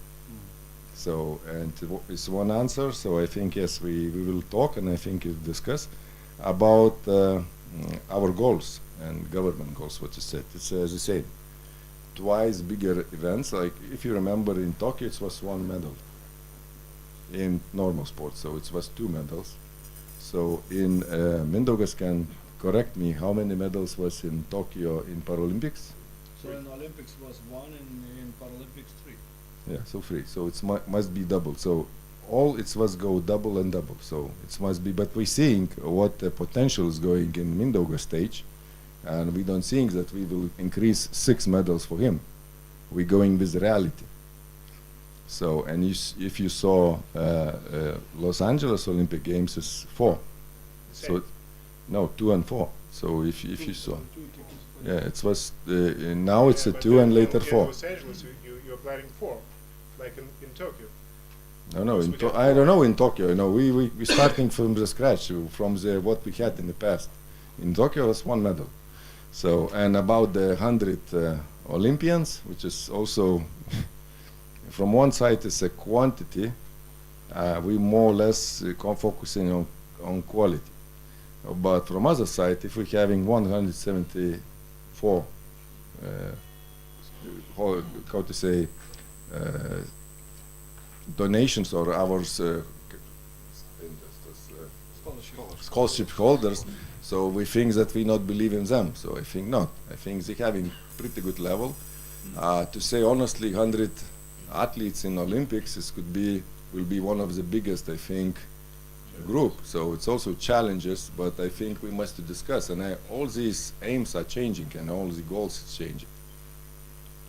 [SPEAKER 12] So, and it's one answer. So I think, yes, we will talk, and I think we'll discuss about our goals and government goals, what you said. It's the same. Twice bigger events, like if you remember in Tokyo, it was 1 medal in normal sports, so it was 2 medals. So in Mindaugas can correct me, how many medals was in Tokyo in Paralympics?
[SPEAKER 15] So in Olympics was 1, in Paralympics 3.
[SPEAKER 12] Yeah, so 3. So it must be double. So all it was go double and double. So it must be. But we're seeing what the potential is going in Mindaugas stage, and we don't think that we will increase 6 medals for him. We're going with reality. So, and if you saw Los Angeles Olympic Games is 4. So no, 2 and 4. So if you saw, yeah, it was now it's a 2 and later 4.
[SPEAKER 10] In Los Angeles, you're planning 4, like in Tokyo.
[SPEAKER 12] No, I don't know in Tokyo. We starting from the scratch, from what we had in the past. In Tokyo was 1 medal. So, and about the 100 Olympians, which is also from one side is a quantity, we more or less focusing on quality. But from other side, if we're having 174, how to say, donations or hours, scholarship holders, so we think that we not believe in them. So I think not. I think they having pretty good level. To say honestly, 100 athletes in Olympics will be one of the biggest, I think, group. So it's also challenges, but I think we must discuss. And all these aims are changing, and all the goals is changing.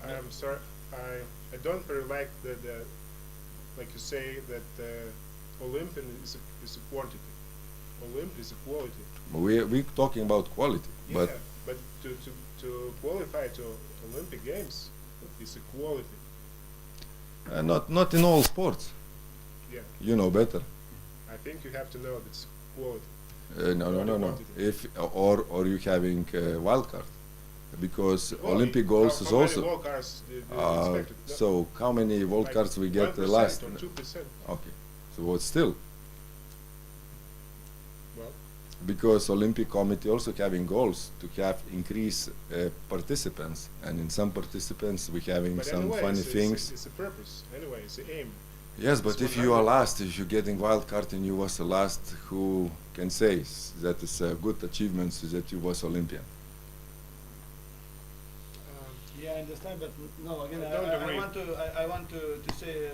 [SPEAKER 10] I'm sorry, I don't very like that, like you say, that Olympian is a quantity. Olymp is a quality.
[SPEAKER 12] We're talking about quality,
[SPEAKER 10] yeah, but to qualify to Olympic Games is a quality.
[SPEAKER 12] Not in all sports.
[SPEAKER 10] Yeah.
[SPEAKER 12] You know better.
[SPEAKER 10] I think you have to know it's quality.
[SPEAKER 12] No. If or you having wild card, because Olympic goals is also.
[SPEAKER 10] How many wild cards do you expect?
[SPEAKER 12] So how many wild
[SPEAKER 10] like
[SPEAKER 12] cards we get the last?
[SPEAKER 10] Or 2%.
[SPEAKER 12] Okay, so what still?
[SPEAKER 10] Well,
[SPEAKER 12] because Olympic Committee also having goals to have increase participants, and in some participants we having
[SPEAKER 10] but
[SPEAKER 12] some
[SPEAKER 10] anyway,
[SPEAKER 12] funny things.
[SPEAKER 10] It's a purpose. Anyway, it's the aim.
[SPEAKER 12] Yes, but if you are last, if you're getting wild card and you was the last, who can say that it's a good achievement that you was Olympian?
[SPEAKER 15] Yeah, I understand, but no, again, I want to say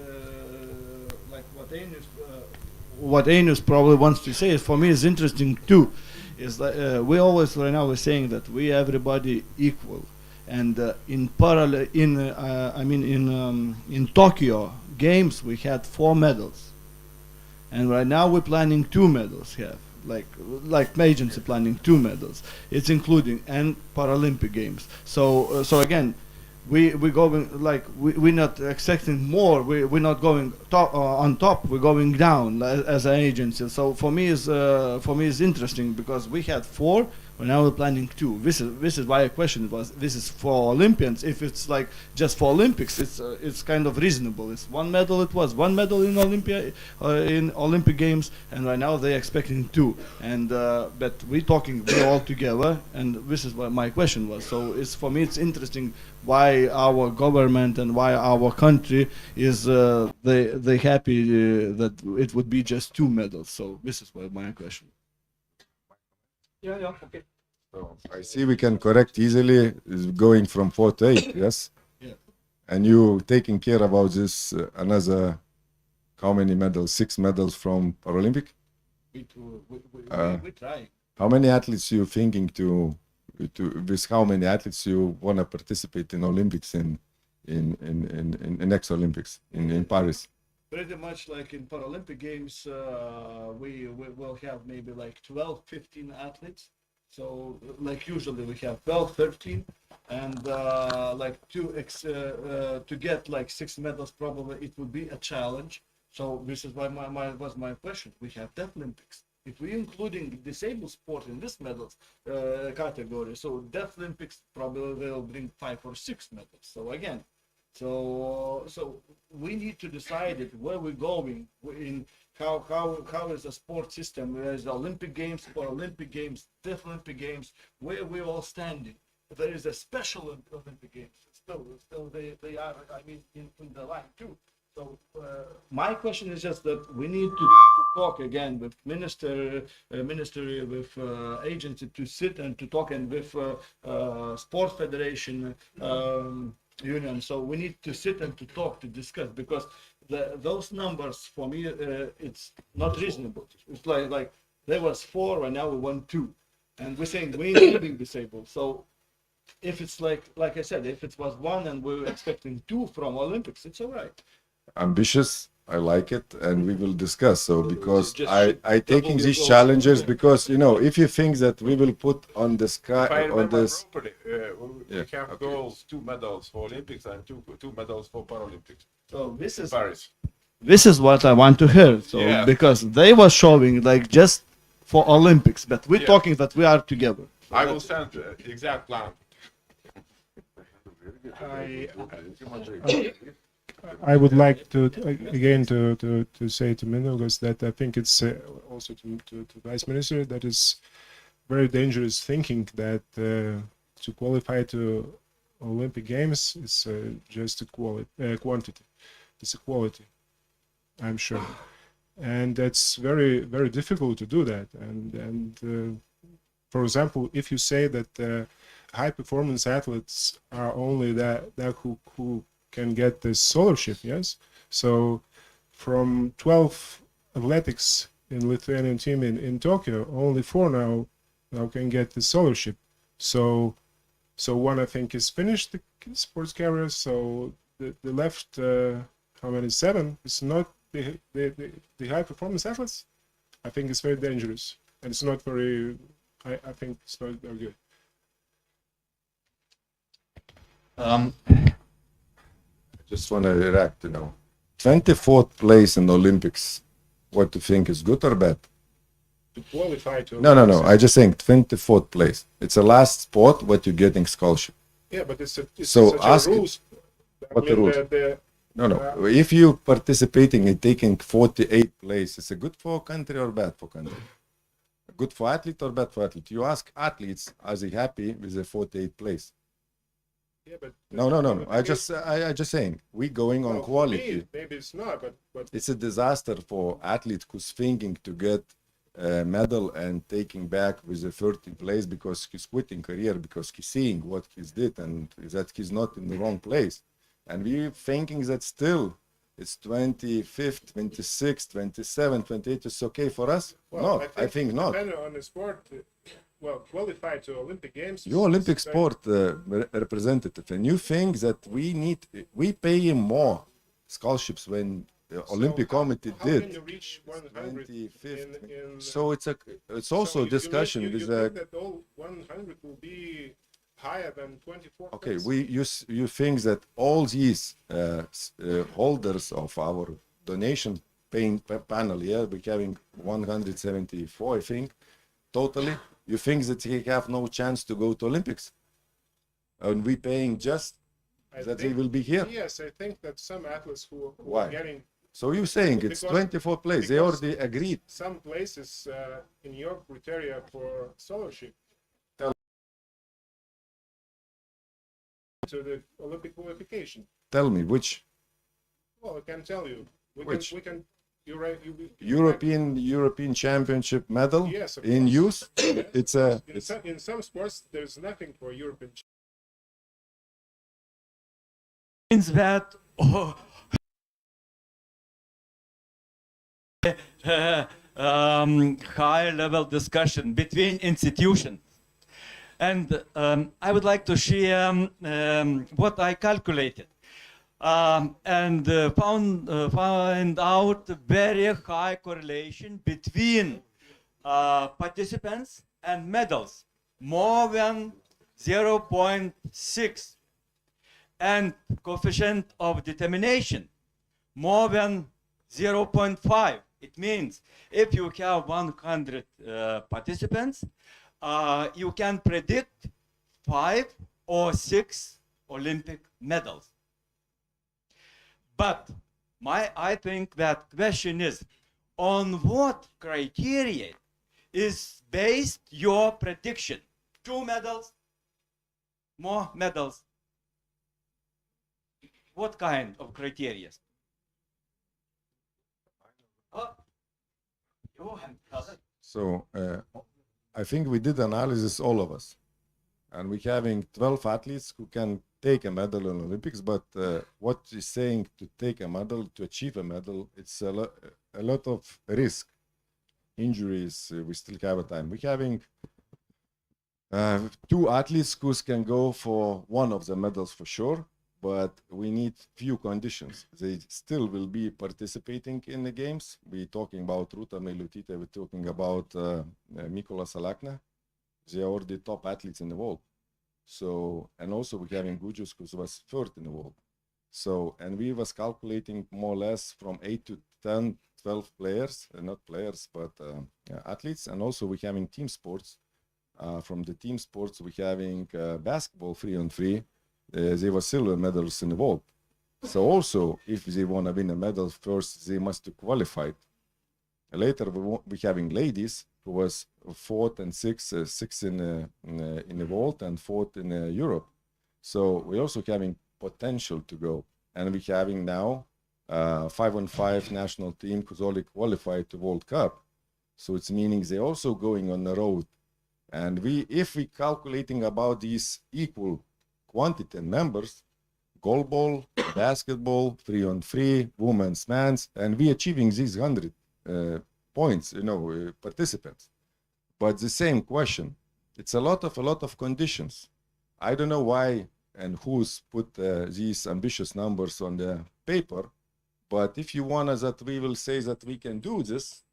[SPEAKER 15] like what Ainus probably wants to say is, for me, is interesting too. Is that we always right now we're saying that we everybody equal, and in Tokyo Games we had 4 medals, and right now we're planning 2 medals here. Like agency planning 2 medals. It's including and Paralympic Games. So again, we're going like we're not expecting more. We're not going on top. We're going down as an agency. So for me is interesting, because we had 4. Now we're planning 2. This is why a question was. This is for Olympians. If it's like just for Olympics, it's kind of reasonable. It's 1 medal. It was 1 medal in in Olympic Games, and right now they're expecting 2. And but we're all together, and this is what my question was. So it's for me it's interesting why our government and why our country is they happy that it would be just 2 medals. So this is what my question.
[SPEAKER 13] Yeah, okay.
[SPEAKER 12] So I see we can correct easily, is going from 4 to 8, yes?
[SPEAKER 15] Yeah.
[SPEAKER 12] And you taking care about this another, how many medals? 6 medals from Paralympic?
[SPEAKER 15] We try.
[SPEAKER 12] How many athletes you thinking with how many athletes you want to participate in Olympics in next Olympics in Paris?
[SPEAKER 15] Pretty much like in Paralympic Games, we will have maybe like 12, 15 athletes. So like usually we have 12, 13, and like to get like 6 medals probably it would be a challenge. So this is why was my question. We have Deaf Olympics. If we including disabled sport in this medals category, so Deaf Olympics probably will bring 5 or 6 medals. So again. So we need to decide it, where we're going, in how is the sport system, there is the Olympic Games, Paralympic Games, Deaf Olympic Games, where we're all standing. There is a special Olympic Games. Still they are, I mean, in the line too. So my question is just that we need to talk again with ministry, with agency, to sit and to talk, and with sports federation. Union. So we need to sit and to talk, to discuss, because those numbers for me it's not reasonable. It's like there was 4 and now we want 2, and we're saying we're including disabled. So if it's like I said, if it was 1 and we're expecting 2 from Olympics, it's all right.
[SPEAKER 12] Ambitious, I like it, and we will discuss. So because I taking these challenges, because if you think that we will put on the sky
[SPEAKER 18] If I
[SPEAKER 12] on
[SPEAKER 18] remember
[SPEAKER 12] this.
[SPEAKER 18] properly, we have goals, 2 medals for Olympics and two medals for Paralympics.
[SPEAKER 15] So this is
[SPEAKER 18] Paris.
[SPEAKER 15] This is what I want to hear. So
[SPEAKER 18] Yeah.
[SPEAKER 15] because they were showing like just for Olympics, but we're talking that we are together.
[SPEAKER 18] I will send the exact plan.
[SPEAKER 10] I would like to again to say to Mindaugas that I think it's also to Vice Minister that is very dangerous thinking that to qualify to Olympic Games is just a quantity. It's a quality, I'm sure, and that's very difficult to do that. And for example, if you say that high performance athletes are only that who can get this scholarship, yes. So from 12 athletics in Lithuanian team in Tokyo, only 4 now can get the scholarship. So one I think is finished the sports career. So the left how many 7 is not the high performance athletes. I think it's very dangerous and it's not very. I think it's not very good.
[SPEAKER 12] Just want to react, 24th place in the Olympics, what do you think is good or bad?
[SPEAKER 10] To qualify to
[SPEAKER 12] No. I just think 24th place. It's the last sport what you're getting scholarship.
[SPEAKER 10] Yeah, but it's
[SPEAKER 12] so
[SPEAKER 10] such
[SPEAKER 12] ask
[SPEAKER 10] a rules.
[SPEAKER 12] what the rules. No. If you participating in taking 48th place, is it good for country or bad for country? Good for athlete or bad for athlete? You ask athletes, are they happy with the 48th place?
[SPEAKER 10] Yeah, but
[SPEAKER 12] No. I just saying we going on quality.
[SPEAKER 10] Maybe it's not, but
[SPEAKER 12] it's a disaster for athlete who's thinking to get a medal and taking back with the 13th place because he's quitting career because he's seeing what he's did and that he's not in the wrong place. And we thinking that still it's 25th, 26th, 27th, 28th is okay for us?
[SPEAKER 10] Well,
[SPEAKER 12] no, I think not.
[SPEAKER 10] Depending on the sport, qualify to Olympic Games.
[SPEAKER 12] You're Olympic sport representative, and you think that we pay him more scholarships when the Olympic Committee did.
[SPEAKER 10] Can you reach 125th?
[SPEAKER 12] So it's also a discussion
[SPEAKER 10] you
[SPEAKER 12] with
[SPEAKER 10] think that all 100 will be higher than 24.
[SPEAKER 12] Okay, you think that all these holders of our donation paying panel, yeah, we're having 174, I think, totally. You think that they have no chance to go to Olympics? And we paying just that they will be here?
[SPEAKER 10] Yes, I think that some athletes who
[SPEAKER 12] Why?
[SPEAKER 10] are getting.
[SPEAKER 12] So you're saying it's 24th place. They already agreed.
[SPEAKER 10] Some places in your criteria for scholarship. To the Olympic qualification.
[SPEAKER 12] Tell me which.
[SPEAKER 10] Well, I can tell you.
[SPEAKER 12] Which?
[SPEAKER 10] We can. You're right.
[SPEAKER 12] European Championship medal
[SPEAKER 10] yes,
[SPEAKER 12] in youth. It's a.
[SPEAKER 10] In some sports, there's nothing for European.
[SPEAKER 11] Means that high-level discussion between institutions. And I would like to share what I calculated and found out very high correlation between participants and medals, more than 0.6, and coefficient of determination, more than 0.5. It means if you have 100 participants, you can predict 5 or 6 Olympic medals. But I think that question is, on what criteria is based your prediction? 2 medals? More medals? What kind of criteria?
[SPEAKER 12] So I think we did analysis, all of us, and we're having 12 athletes who can take a medal in Olympics. But what is saying to take a medal, to achieve a medal, it's a lot of risk, injuries. We still have a time. We're having 2 athletes who can go for one of the medals for sure. But we need few conditions. They still will be participating in the games. We're talking about Ruta Meilutytė, we're talking about Mykolas Alekna. They are already top athletes in the world. So, and also we're having Gudžius, who was 3rd in the world. So, and we was calculating more or less from 8 to 10, 12 players, not players, but athletes. And also we're having team sports. From the team sports, we're having basketball 3-on-3. They were silver medals in the world. So also, if they want to win a medal, first they must qualify. Later, we're having ladies who was fourth and sixth in the world and fourth in Europe. So we're also having potential to go. And we're having now 5-on-5 national team who's already qualified to World Cup. So it's meaning they're also going on the road. And if we calculating about these equal quantity and members, goalball, basketball, 3-on-3, women's, men's, and we achieving these 100 points, participants. But the same question, it's a lot of conditions. I don't know why and who's put these ambitious numbers on the paper, but if you want us that we will say that we can do this,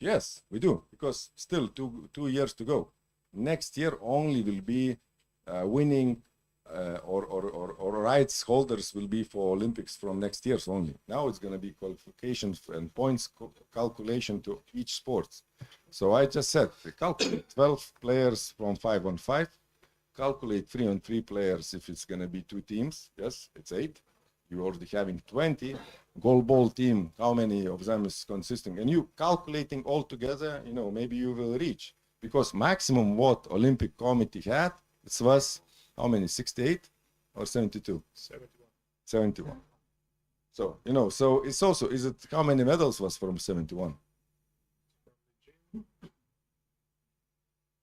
[SPEAKER 12] yes, we do, because still two years to go. Next year only will be winning or rights holders will be for Olympics from next year's only. Now it's going to be qualifications and points calculation to each sport. So I just said, calculate 12 players from 5-on-5, calculate 3-on-3 players if it's going to be 2 teams. Yes, it's 8. You're already having 20. Goalball team, how many of them is consisting? And you calculating all together, maybe you will reach. Because maximum what Olympic Committee had, it was how many, 68 or 72? 71. So, so it's also, how many medals was from 71?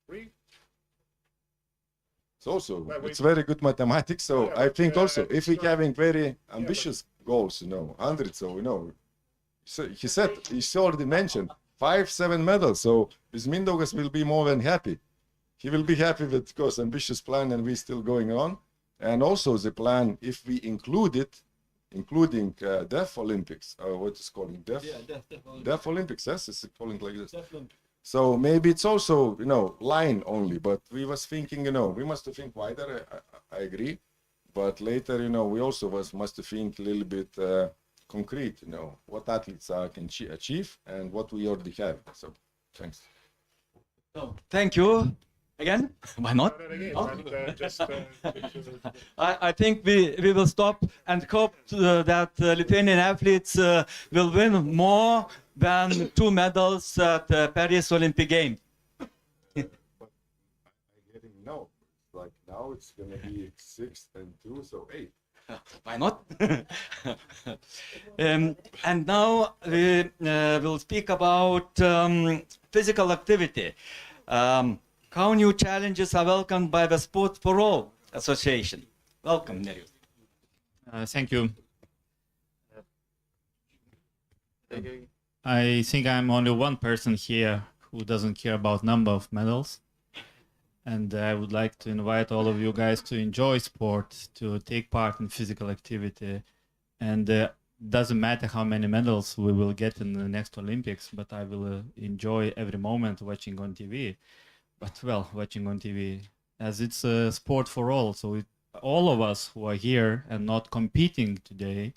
[SPEAKER 10] 3.
[SPEAKER 12] Also, it's very good mathematics. So I think also, if we're having very ambitious goals, 100, so he said, he already mentioned 5-7 medals. So this Mindaugas will be more than happy. He will be happy with, of course, ambitious plan, and we're still going on. And also the plan, if we include it, including Deaf Olympics, what is called Deaf? Yeah, Deaf Olympics, yes, it's calling like this. So maybe it's also, line only, but we was thinking, we must think wider, I agree. But later, we also must think a little bit concrete, what athletes can achieve and what we already have. So, thanks.
[SPEAKER 11] So, thank you. Again? Why not? I think we will stop and hope that Lithuanian athletes will win more than 2 medals at Paris Olympic Games.
[SPEAKER 12] No, like now it's going to be 6 and 2, so 8.
[SPEAKER 11] Why not? And now we will speak about physical activity. How new challenges are welcomed by the Sport for All Association. Welcome, Nerijus.
[SPEAKER 19] Thank you. I think I'm only one person here who doesn't care about number of medals. And I would like to invite all of you guys to enjoy sport, to take part in physical activity. And doesn't matter how many medals we will get in the next Olympics, but I will enjoy every moment watching on TV. But well, watching on TV, as it's a sport for all. So all of us who are here and not competing today,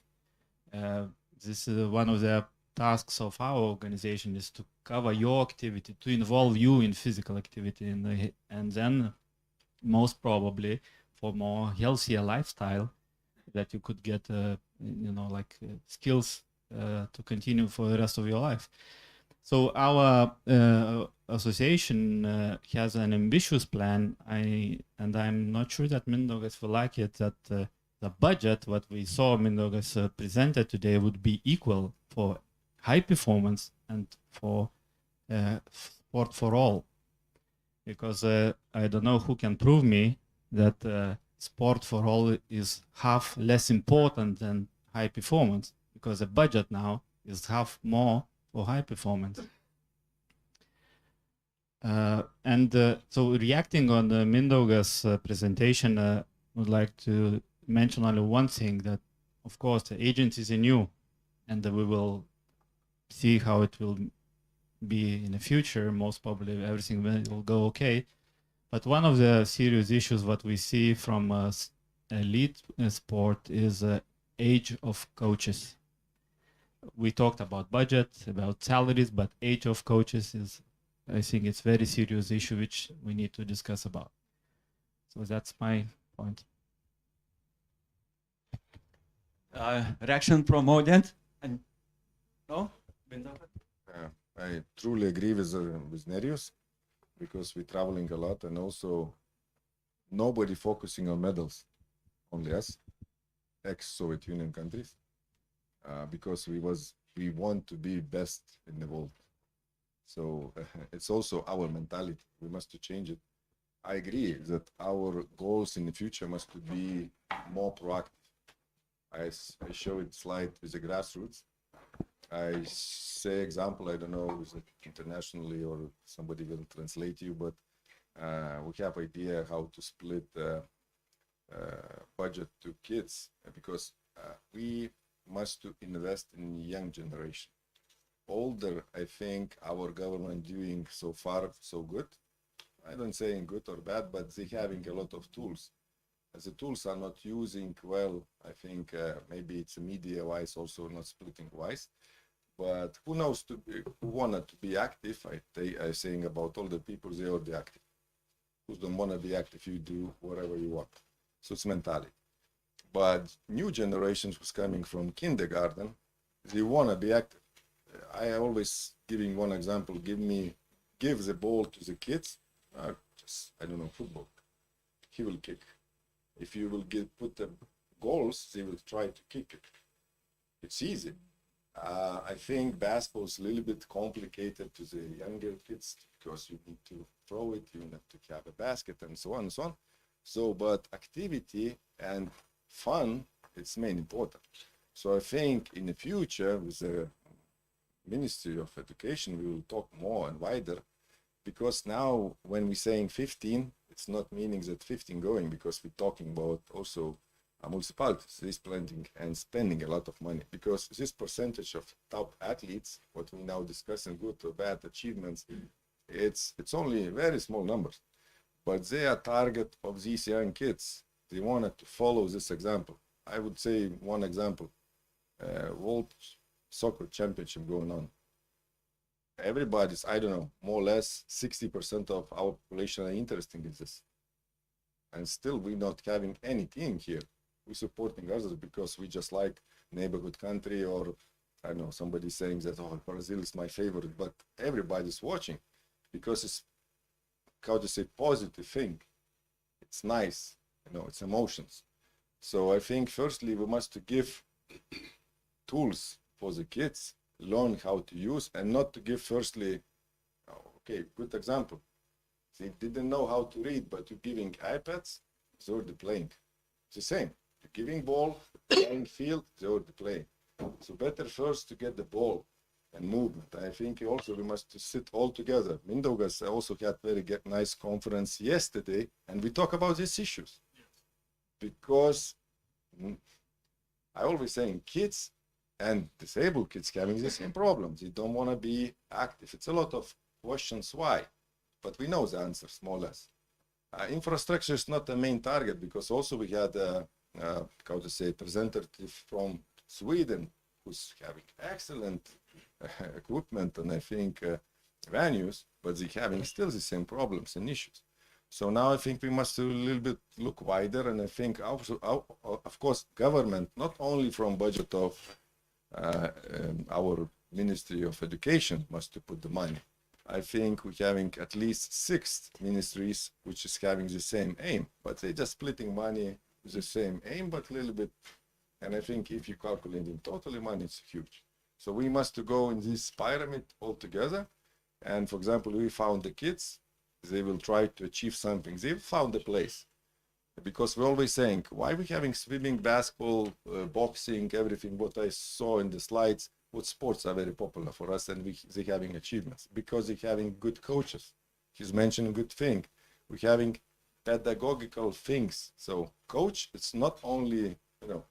[SPEAKER 19] this is one of the tasks of our organization is to cover your activity, to involve you in physical activity, and then most probably for more healthier lifestyle that you could get, skills to continue for the rest of your life. So our association has an ambitious plan, and I'm not sure that Mindaugas will like it, that the budget, what we saw Mindaugas presented today, would be equal for high performance and for sport for all. Because I don't know who can prove me that sport for all is half less important than high performance, because the budget now is half more for high performance. So reacting on the Mindaugas presentation, I would like to mention only one thing, that of course the agency is new, and we will see how it will be in the future. Most probably everything will go okay. But one of the serious issues what we see from elite sport is age of coaches. We talked about budget, about salaries, but age of coaches is, I think it's very serious issue which we need to discuss about. So that's my point.
[SPEAKER 11] reaction from audience? And no?
[SPEAKER 12] I truly agree with Nerijus, because we're traveling a lot, and also nobody focusing on medals, only us, ex-Soviet Union countries, because we want to be best in the world. So it's also our mentality. We must to change it. I agree that our goals in the future must to be more proactive. I showed slide with the grassroots. I say example, I don't know, is it internationally or somebody will translate you, but we have idea how to split budget to kids, because we must to invest in young generation. Older, I think our government doing so far so good. I don't say good or bad, but they having a lot of tools. As the tools are not using well, I think maybe it's media wise, also not splitting wise. But who knows, who wanted to be active, I saying about all the people, they are the active. Who don't want to be active, you do whatever you want. So it's mentality. But new generations who's coming from kindergarten, they want to be active. I always giving one example, give the ball to the kids, just, I don't know, football. He will kick. If you will put the goals, they will try to kick it. It's easy. I think basketball is a little bit complicated to the younger kids, because you need to throw it, you need to have a basket, and so on and so on. So, but activity and fun, it's main important. So I think in the future, with the Ministry of Education, we will talk more and wider, because now when we're saying 15, it's not meaning that 15 going, because we're talking about also municipalities is planning and spending a lot of money, because this percentage of top athletes, what we now discussing, good or bad achievements, it's only very small numbers, but they are target of these young kids. They wanted to follow this example. I would say one example, World Soccer Championship going on. Everybody's, I don't know, more or less 60% of our population are interested in this. And still we're not having any team here. We're supporting others because we just like neighborhood country, or I don't know, somebody saying that, oh, Brazil is my favorite, but everybody's watching because it's, how to say, positive thing. It's nice, you know, it's emotions. So I think firstly we must to give tools for the kids, learn how to use, and not to give firstly, okay, good example. They didn't know how to read, but you're giving iPads, they're already playing. It's the same. You're giving ball, playing field, they're already playing. So better first to get the ball and movement. I think also we must sit all together. Mindaugas also had very nice conference yesterday, and we talk about these issues. Because I always saying kids and disabled kids having the same problems. They don't want to be active. It's a lot of questions why, but we know the answers more or less. Infrastructure is not the main target, because also we had how to say, representative from Sweden who's having excellent equipment and I think venues, but they're having still the same problems and issues. So now I think we must a little bit look wider, and I think also, of course, government, not only from budget of our Ministry of Education must to put the money. I think we're having at least 6 ministries which is having the same aim, but they're just splitting money with the same aim, but a little bit. And I think if you calculate in totally money, it's huge. So we must to go in this pyramid all together. And for example, we found the kids, they will try to achieve something. They found a place. Because we're always saying, why are we having swimming, basketball, boxing, everything, what I saw in the slides, what sports are very popular for us, and they're having achievements? Because they're having good coaches. He's mentioned a good thing. We're having pedagogical things. So coach, it's not only, you know,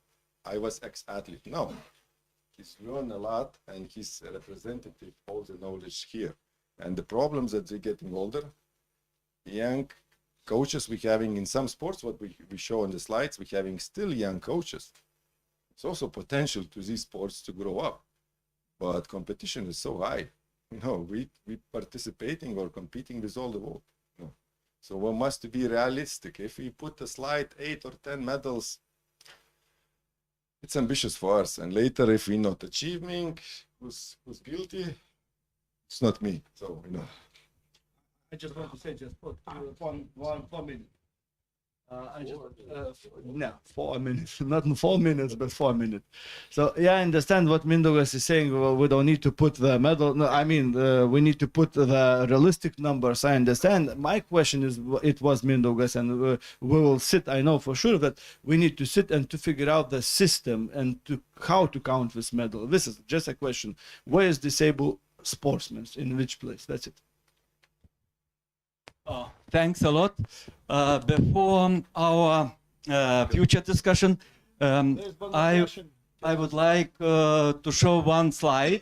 [SPEAKER 12] I was ex-athlete. No, he's learned a lot, and he's a representative of all the knowledge here. And the problems that they're getting older, young coaches we're having in some sports, what we show on the slides, we're having still young coaches. It's also potential to these sports to grow up, but competition is so high. You know, we participating or competing with all the world. You know? So we must be realistic. If we put a slide 8 or 10 medals, it's ambitious for us. And later, if we're not achieving, who's guilty? It's not me. So, you know.
[SPEAKER 11] I just want to say, just put 4 minutes. No, 4 minutes, not in 4 minutes, but 4 minutes. So yeah, I understand what Mindaugas is saying. Well, we don't need to put the medal. No, I mean, we need to put the realistic numbers. I understand. My question is, it was Mindaugas, and we will sit. I know for sure that we need to sit and to figure out the system and to how to count this medal. This is just a question. Where is disabled sportsmen? In which place? That's it.
[SPEAKER 20] Thanks a lot. Before our future discussion, I would like to show one slide.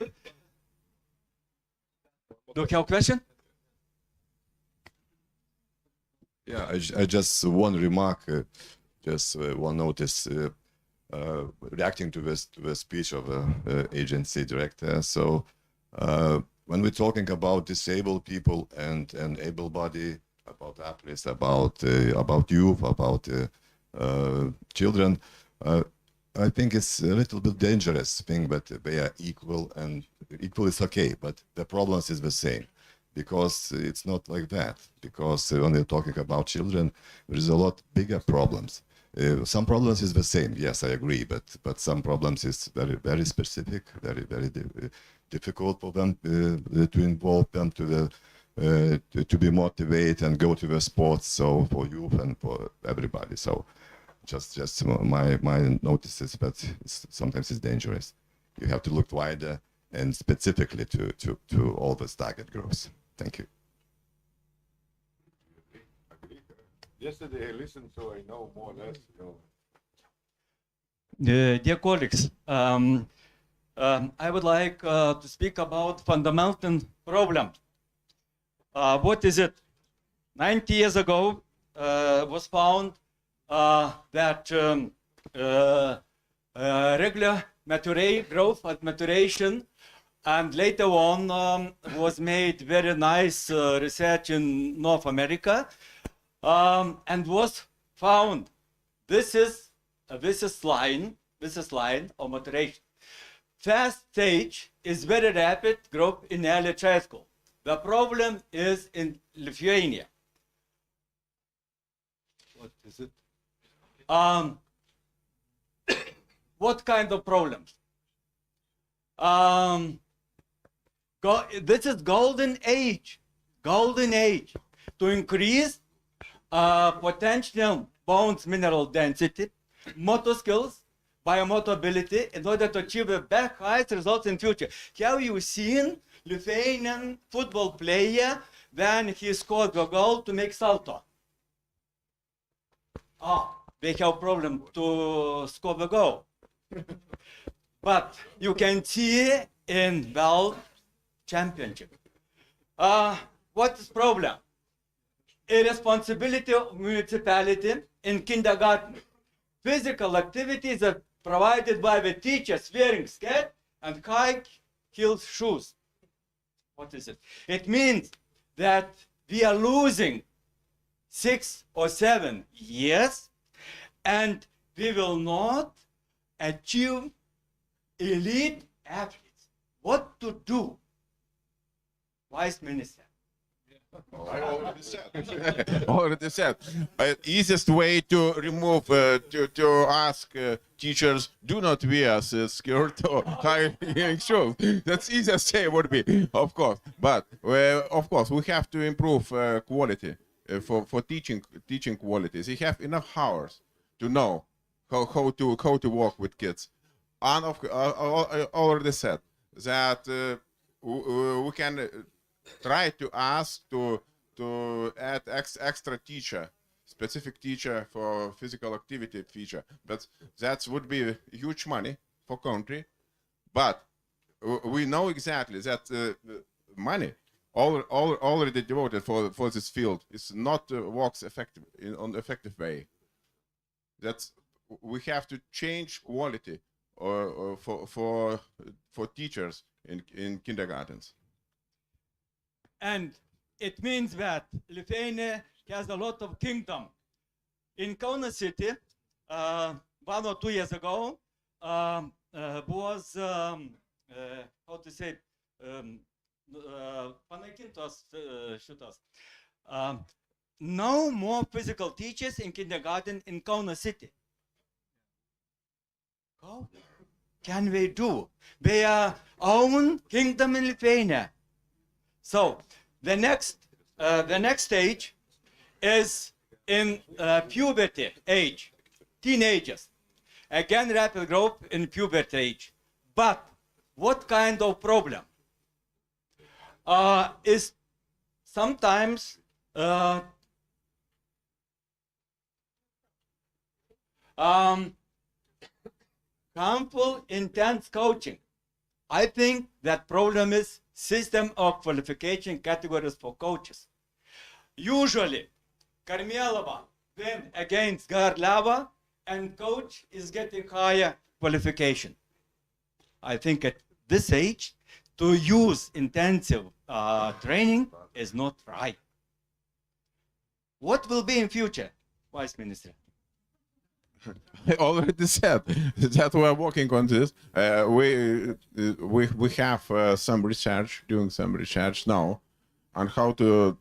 [SPEAKER 20] Do you have a question?
[SPEAKER 12] Yeah, I just one remark, just one notice, reacting to the speech of the agency director. So when we're talking about disabled people and able-bodied, about athletes, about youth, about children, I think it's a little bit dangerous thing that they are equal, and equal is okay, but the problems is the same, because it's not like that. Because when they're talking about children, there is a lot bigger problems. Some problems is the same, yes, I agree, but some problems is very specific, very difficult for them to involve them to be motivated and go to the sports. So for youth and for everybody. So just my notices, but sometimes it's dangerous. You have to look wider and specifically to all the target groups. Thank you.
[SPEAKER 18] Yesterday I listened, so I know more or less.
[SPEAKER 20] Dear colleagues, I would like to speak about fundamental problem. What is it? 90 years ago was found that regular growth and maturation, and later on was made very nice research in North America, and was found this is line of maturation. First stage is very rapid growth in early child school. The problem is in Lithuania.
[SPEAKER 18] What is it?
[SPEAKER 20] What kind of problems? This is golden age to increase potential bones mineral density, motor skills, biomotor ability in order to achieve the best highest results in future. Have you seen Lithuanian football player when he scored a goal to make salto? They have problem to score the goal. But you can see in World Championship. What is problem? Irresponsibility of municipality in kindergarten. Physical activities are provided by the teachers wearing skirt and high-heeled shoes. What is it? It means that we are losing 6 or 7 years, and we will not achieve elite athletes. What to do? Vice Minister.
[SPEAKER 9] I already said. Easiest way to remove, to ask teachers, do not wear skirt or high shoes. That's easiest way would be, of course. But of course, we have to improve quality for teaching qualities. They have enough hours to know how to work with kids. And I already said that we can try to ask to add extra teacher, specific teacher for physical activity feature, but that would be huge money for country. But we know exactly that money already devoted for this field is not works effective on effective way. That's we have to change quality for teachers in kindergartens.
[SPEAKER 20] And it means that Lithuania has a lot of kingdom. In Kaunas city, 1 or 2 years ago, was, how to say, panaikintos šitos. No more physical teachers in kindergarten in Kaunas city. How can we do? We are own kingdom in Lithuania. So the next stage is in puberty age, teenagers. Again, rapid growth in puberty age. But what kind of problem? Is sometimes harmful, intense coaching. I think that problem is system of qualification categories for coaches. Usually, Karmelova win against Garlava, and coach is getting higher qualification. I think at this age, to use intensive training is not right. What will be in future, Vice Minister?
[SPEAKER 9] I already said that we are working on this. We have some research, doing some research now, on how to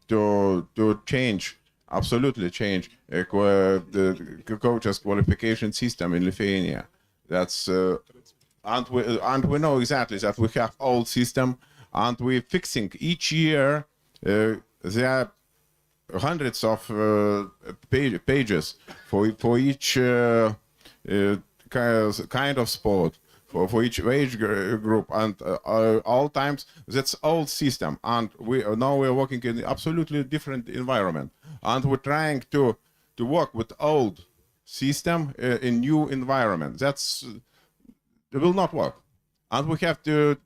[SPEAKER 9] change, absolutely change the coaches' qualification system in Lithuania. That's and we know exactly that we have old system, and we're fixing each year. There are hundreds of pages for each kind of sport, for each age group, and all times that's old system, and now we're working in absolutely different environment, and we're trying to work with old system in new environment. It will not work, and we have to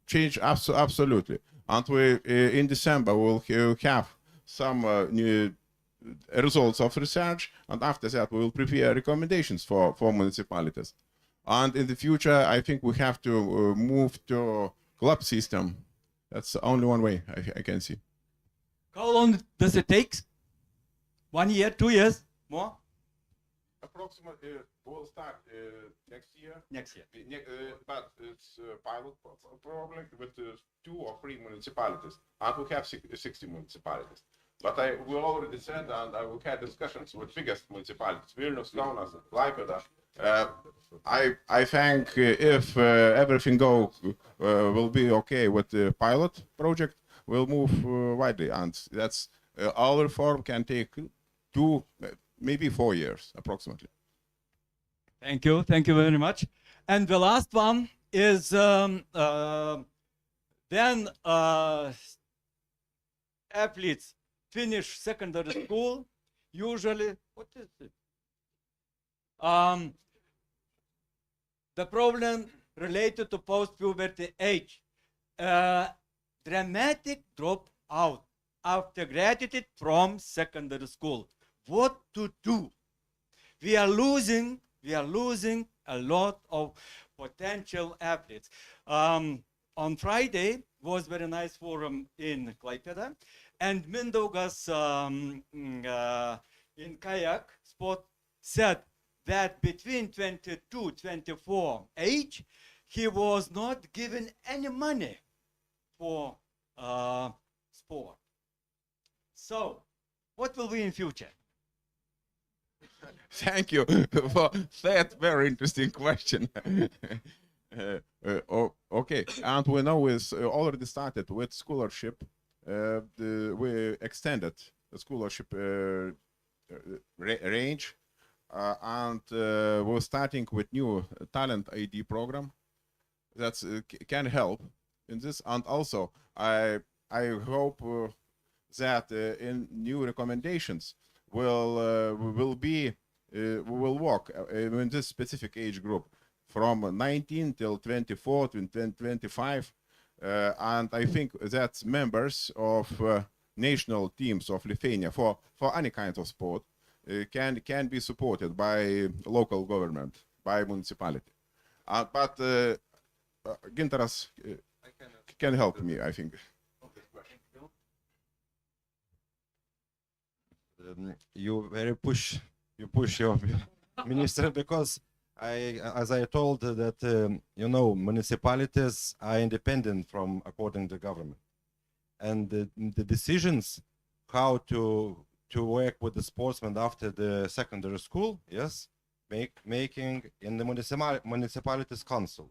[SPEAKER 9] change absolutely. And we in December we'll have some new results of research, and after that we will prepare recommendations for municipalities. And in the future, I think we have to move to club system. That's the only one way I can see.
[SPEAKER 20] How long does it take? 1 year, 2 years, more?
[SPEAKER 9] Approximately, we'll start next year.
[SPEAKER 20] Next year.
[SPEAKER 9] But it's a pilot project with 2 or 3 municipalities, and we have 60 municipalities. But we already said, and I will have discussions with biggest municipalities, Vilnius, Kaunas, Klaipėda. I think if everything will be okay with the pilot project, we'll move widely, and that's our reform can take 2, maybe 4 years approximately.
[SPEAKER 20] Thank you very much. And the last one is then athletes finish secondary school, usually, what is it? The problem related to post-puberty age, dramatic drop out after graduated from secondary school. What to do? We are losing a lot of potential athletes. On Friday was very nice forum in Klaipėda, and Mindaugas in kayak sport said that between 22-24 age, he was not given any money for sport. So, what will be in future?
[SPEAKER 9] Thank you for that very interesting question. Okay, and we know it's already started with scholarship. We extended the scholarship range, and we're starting with new talent ID program that can help in this. And also, I hope that in new recommendations we will work in this specific age group from 19 till 24 to 25, and I think that members of national teams of Lithuania for any kind of sport can be supported by local government, by municipality. But Gintaras can help me, I think.
[SPEAKER 21] You push your minister, because
[SPEAKER 12] as I told that, you know, municipalities are independent from according to government. And the decisions how to work with the sportsmen after the secondary school, yes, making in the municipalities council.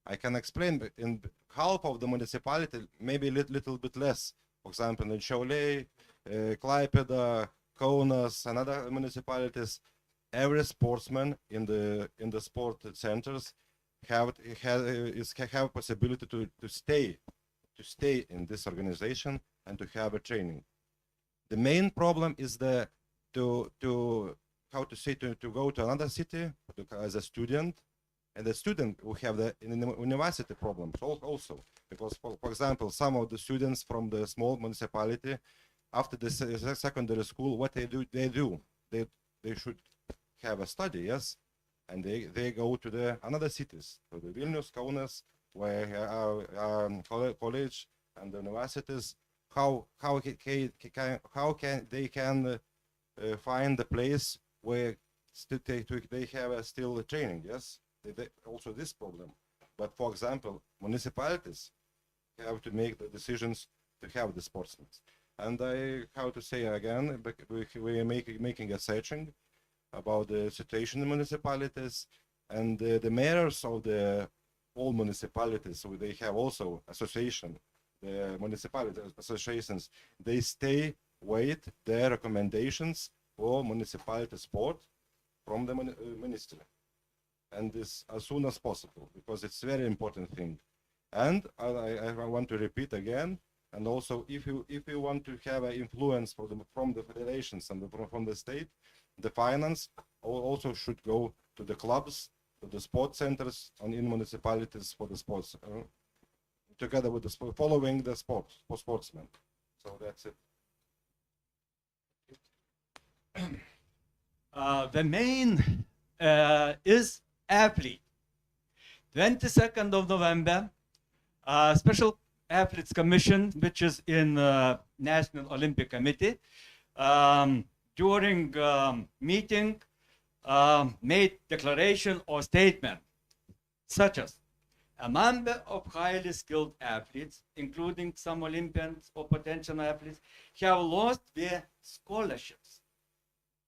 [SPEAKER 12] I can explain, but in half of the municipality, maybe a little bit less. For example, in Šiauliai, Klaipėda, Kaunas, and other municipalities, every sportsman in the sport centers have possibility to stay in this organization and to have a training. The main problem is to go to another city as a student, and the student will have the university problems also, because for example, some of the students from the small municipality, after the secondary school, what they should have a study, yes, and they go to the another cities, to the Vilnius, Kaunas, where college and the universities. How can they find the place where they have still training? Yes, also this problem. But for example, municipalities have to make the decisions to have the sportsmen. And I have to say again, we are making a searching about the situation in municipalities, and the mayors of all municipalities, so they have also association. The municipality associations, they wait their recommendations for municipality sport from the ministry, and this as soon as possible, because it's a very important thing. And I want to repeat again, and also if you want to have an influence from the federations and from the state, the finance also should go to the clubs, to the sports centers, and in municipalities for the sports. Together with following the sport for sportsmen. So that's it.
[SPEAKER 20] The main is athlete. 22nd of November, Special Athletes Commission, which is in National Olympic Committee, during meeting made declaration or statement such as a number of highly skilled athletes, including some Olympians or potential athletes, have lost their scholarships.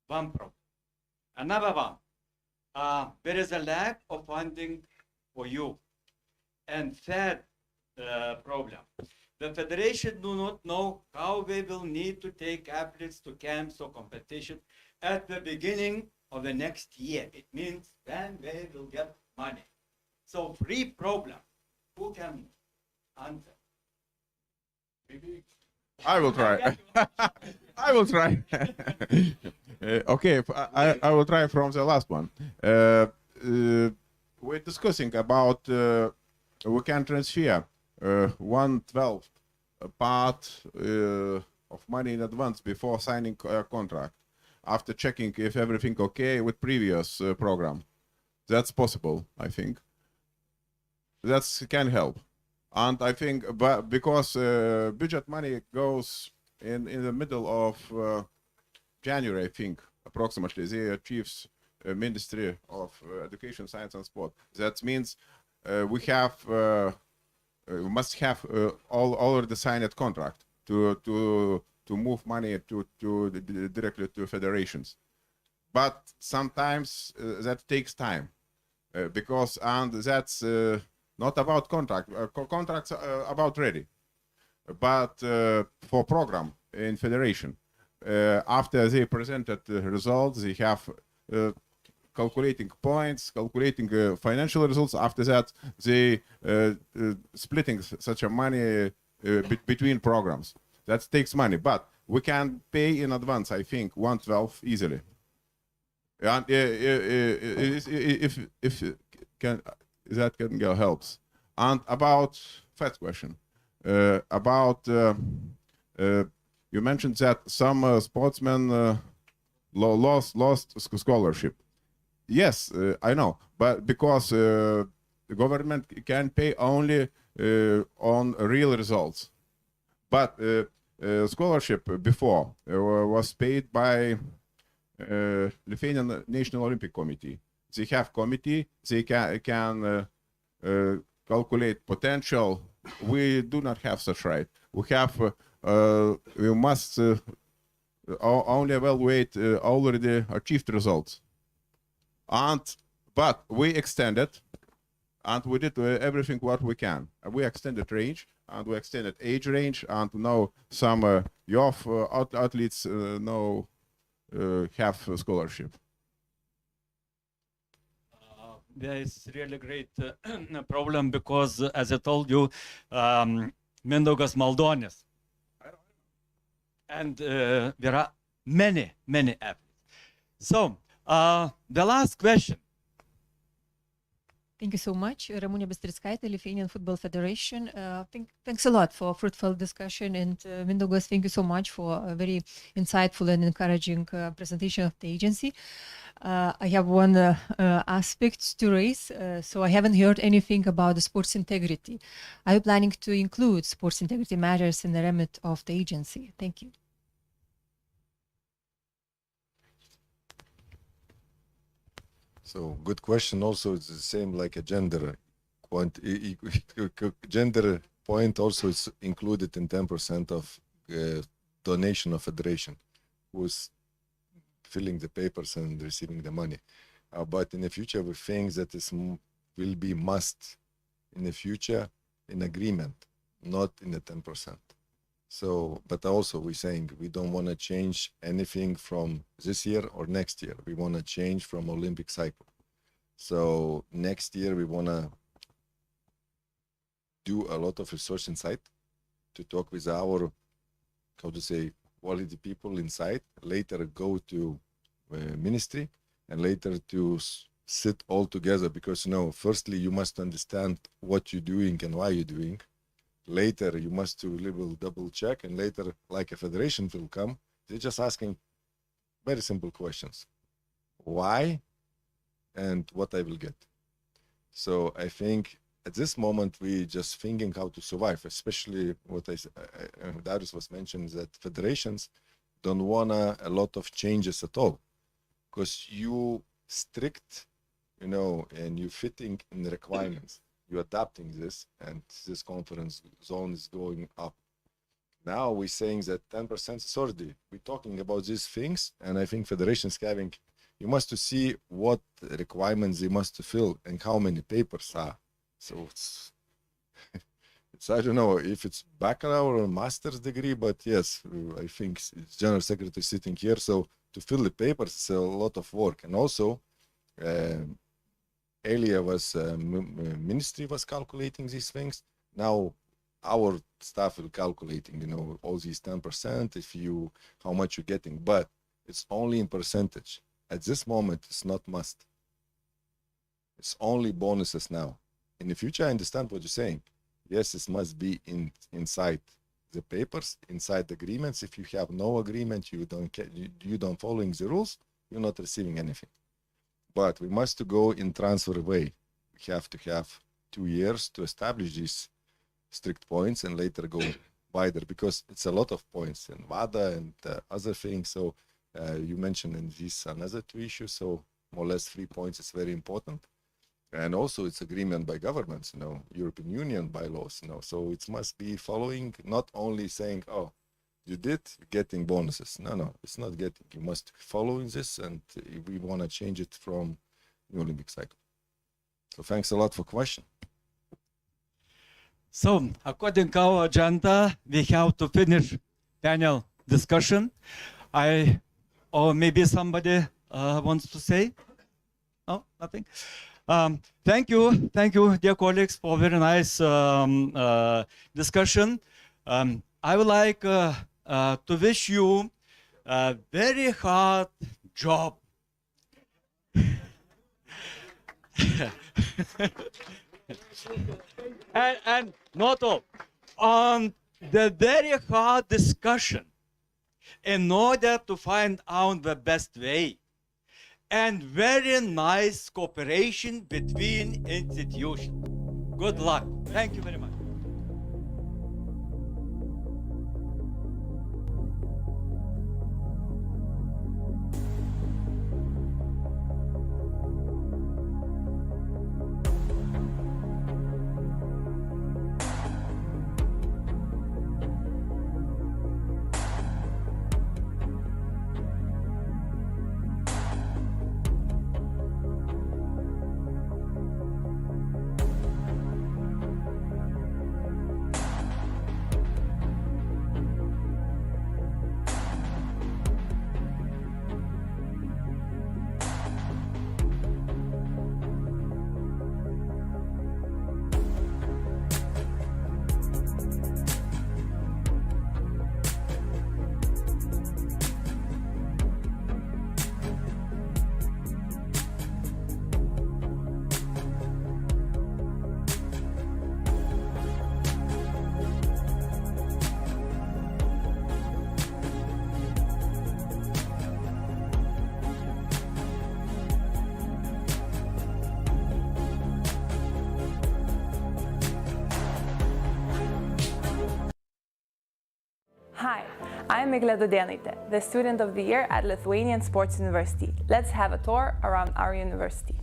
[SPEAKER 20] One problem. Another one, there is a lack of funding for you. And third problem, the federation do not know how they will need to take athletes to camps or competition at the beginning of the next year. It means then they will get money. So three problem. Who can answer?
[SPEAKER 9] I will try. I will try. Okay, I will try from the last one. We're discussing about we can transfer 1/12 part of money in advance before signing a contract, after checking if everything okay with previous program. That's possible, I think. That can help. And I think, but because budget money goes in the middle of January, I think, approximately, the Chiefs Ministry of Education, Science and Sport. That means we must have already signed contract to move money directly to federations. But sometimes that takes time because, and that's not about contract. Contracts are about ready, but for program in federation, after they presented the results, they have calculating points, calculating financial results. After that, they splitting such a money between programs. That takes money, but we can pay in advance, I think, 1/12 easily. And if that can go helps. And about first question, about you mentioned that some sportsmen lost scholarship. Yes, I know, but because the government can pay only on real results, but scholarship before was paid by Lithuanian National Olympic Committee. they have committee, they can calculate potential. We do not have such right. We must only evaluate already achieved results. But we extended, and we did everything what we can. We extended range, and we extended age range, and now some youth athletes now have scholarship.
[SPEAKER 20] There is really great problem because, as I told you, Mindaugas Maldonis. And there are many athletes. So, the last question.
[SPEAKER 21] Thank you so much, Ramunė Bistrickaitė, Lithuanian Football Federation. Thanks a lot for a fruitful discussion, and Mindaugas, thank you so much for a very insightful and encouraging presentation of the agency. I have one aspect to raise. So I haven't heard anything about the sports integrity. Are you planning to include sports integrity matters in the remit of the agency? Thank you.
[SPEAKER 12] So good question. Also, it's the same like a gender point. Gender point also is included in 10% of donation of federation, who's filling the papers and receiving the money. But in the future, we think that this will be must in the future in agreement, not in the 10%. So, but also we're saying we don't want to change anything from this year or next year. We want to change from Olympic cycle. So next year we want to do a lot of research inside to talk with our, how to say, quality people inside, later go to ministry, and later to sit all together, because, you know, firstly you must understand what you're doing and why you're doing. Later you must do a little double check, and later, like a federation will come, they're just asking very simple questions. Why and what I will get. So I think at this moment we just thinking how to survive, especially what Darius was mentioning, that federations don't want a lot of changes at all, because you strict, you know, and you fitting in the requirements. You're adapting this, and this conference zone is going up. Now we're saying that 10% is already, we're talking about these things, and I think federations having, you must see what requirements they must fill and how many papers are. So it's I don't know if it's bachelor or master's degree, but yes, I think it's general secretary sitting here. So to fill the papers, it's a lot of work. And also, earlier was ministry was calculating these things. Now our staff will calculating, you know, all these 10%, if you, how much you're getting, but it's only in percentage. At this moment, it's not must. It's only bonuses now. In the future, I understand what you're saying. Yes, it must be inside the papers, inside the agreements. If you have no agreement, you don't following the rules, you're not receiving anything. But we must go in transfer way. We have to have 2 years to establish these strict points and later go wider, because it's a lot of points and WADA and other things. So you mentioned in this another 2 issues. So more or less 3 points is very important. And also it's agreement by governments, you know, European Union bylaws, you know, so it must be following, not only saying, oh, you did getting bonuses. No, it's not getting. You must follow this, and we want to change it from the Olympic cycle. So thanks a lot for question.
[SPEAKER 20] So according to our agenda, we have to finish panel discussion. Or maybe somebody wants to say? No, nothing. Thank you, dear colleagues, for a very nice discussion. I would like to wish you a very hard job. and not all, on the very hard discussion in order to find out the best way, and very nice cooperation between institutions. Good luck. Thank you very much.
[SPEAKER 3] Hi, I'm Miglė Dudėnaitė, the student of the year at Lithuanian Sports University. Let's have a tour around our university.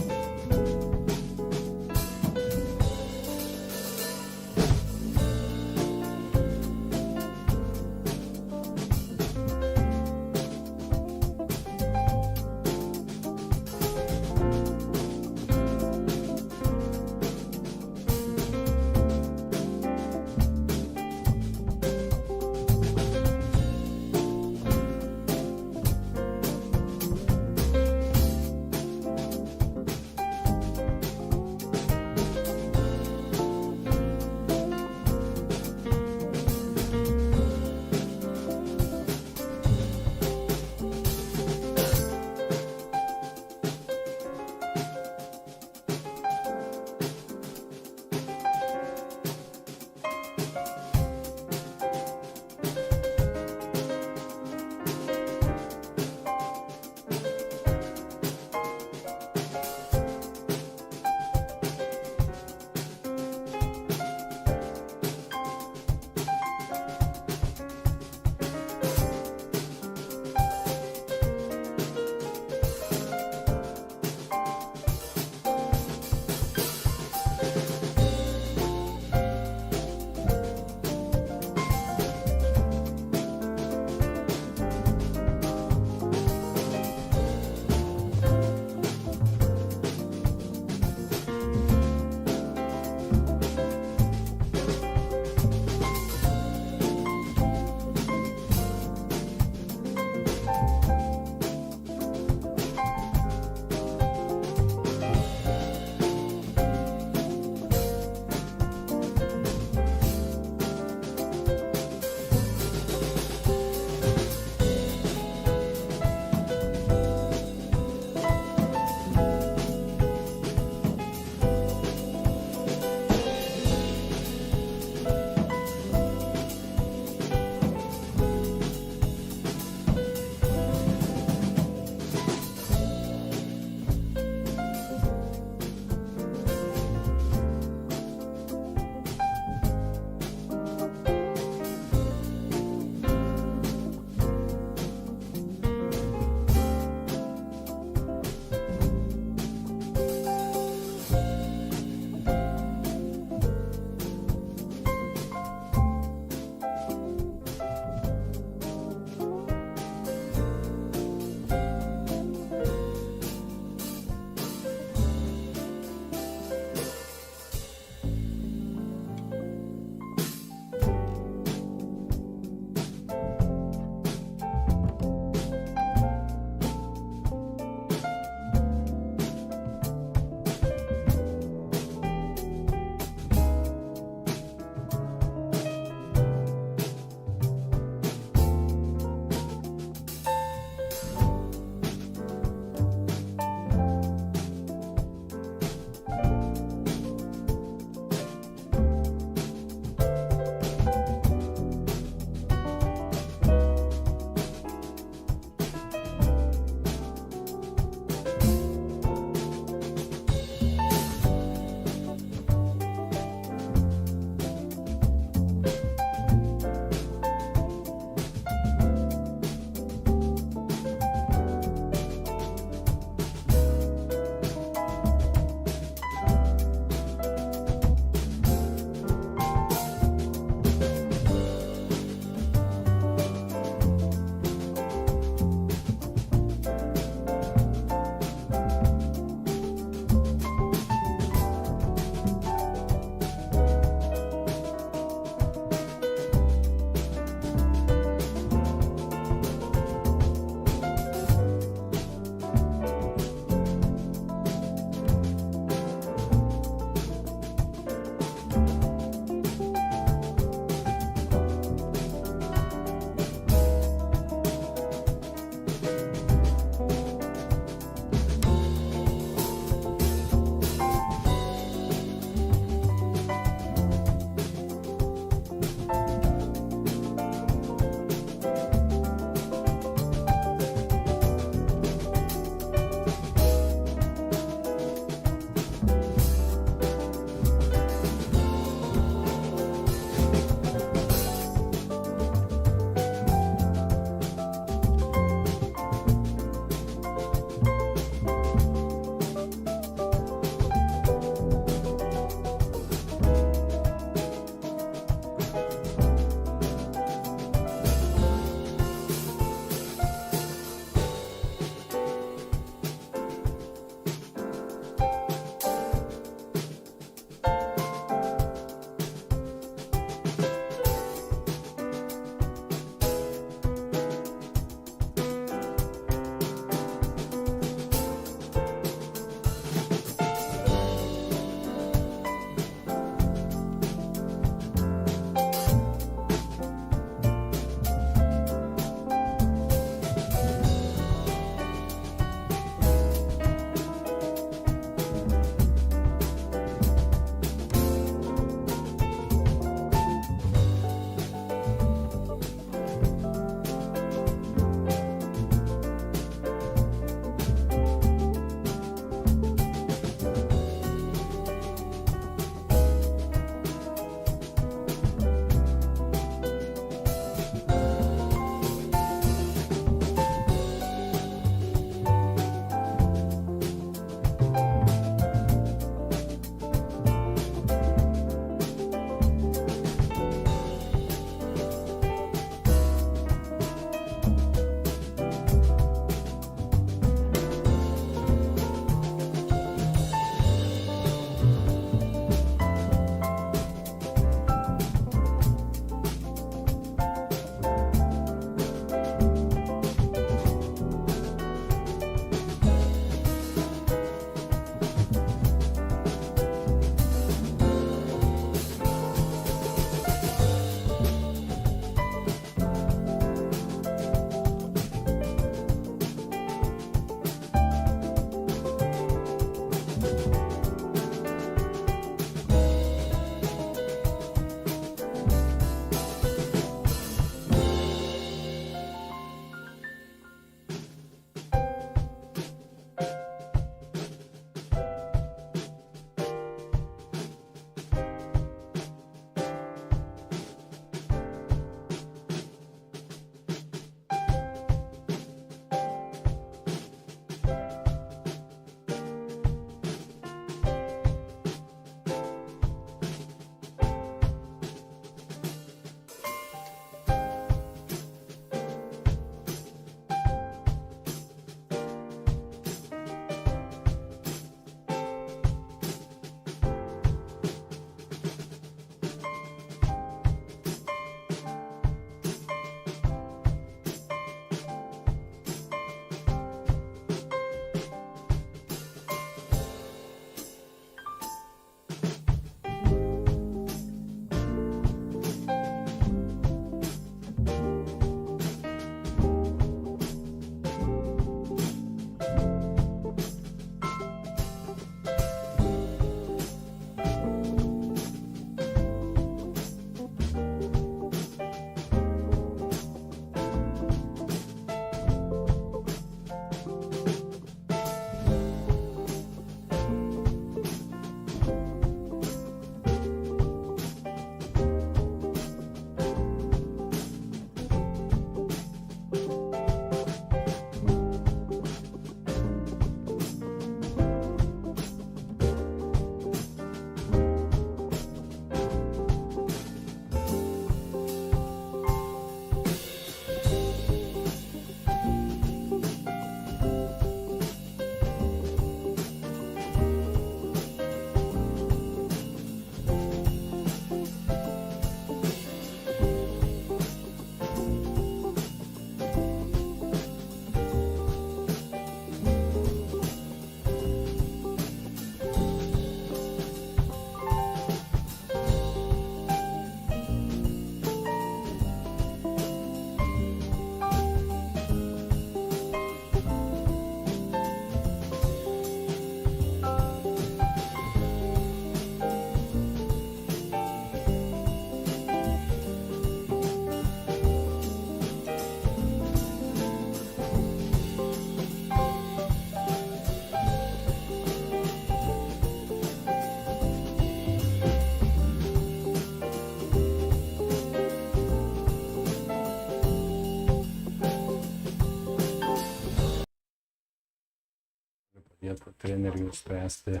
[SPEAKER 2] padėti treneriui spręsti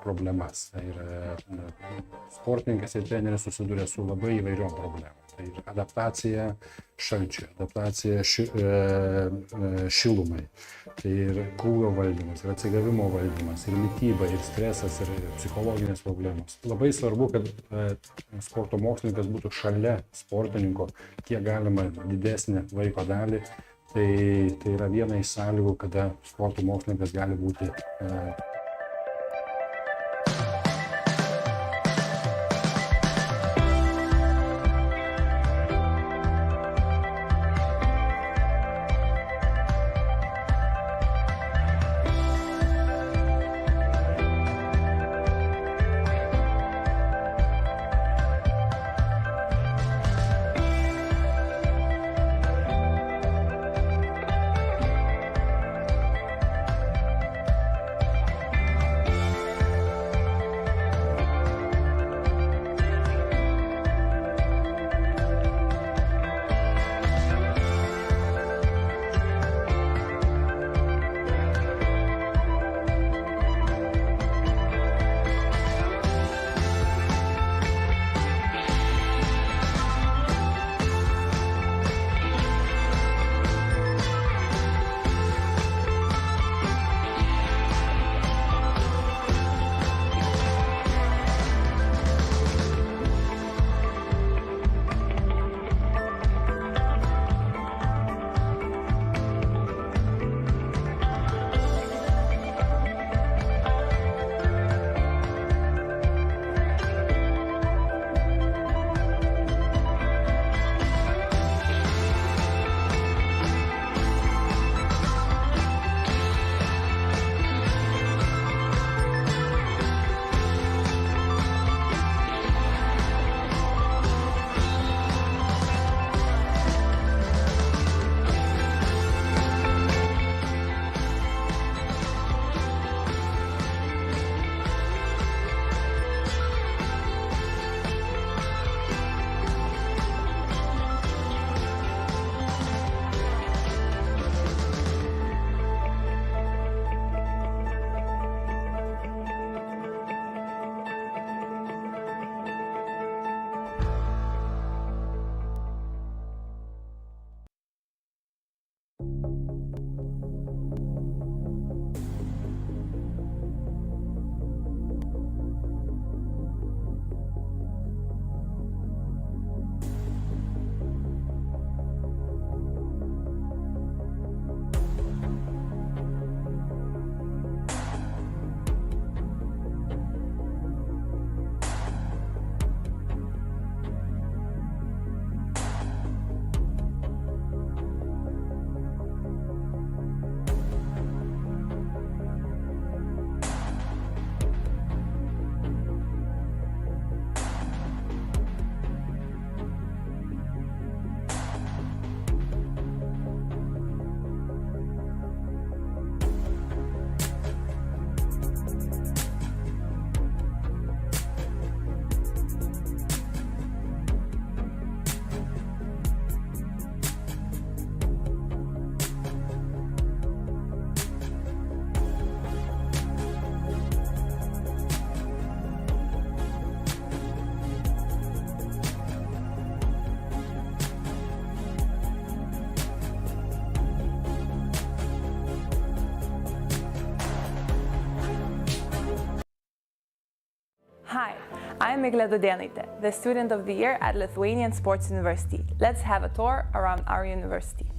[SPEAKER 2] problemas. Ir sportininkas ir treneris susiduria su labai įvairiom problemom. Tai ir adaptacija šalčiui, adaptacija šilumai, tai ir krūvio valdymas, ir atsigavimo valdymas, ir mityba, ir stresas, ir psichologinės problemos. Labai svarbu, kad sporto mokslininkas būtų šalia sportininko, kiek galima didesnį laiko dalį. Tai yra viena iš sąlygų, kada sporto mokslininkas gali būti
[SPEAKER 3] Hi, I'm Miglė Dudėnaitė, the student of the year at Lithuanian Sports University. Let's have a tour around our university.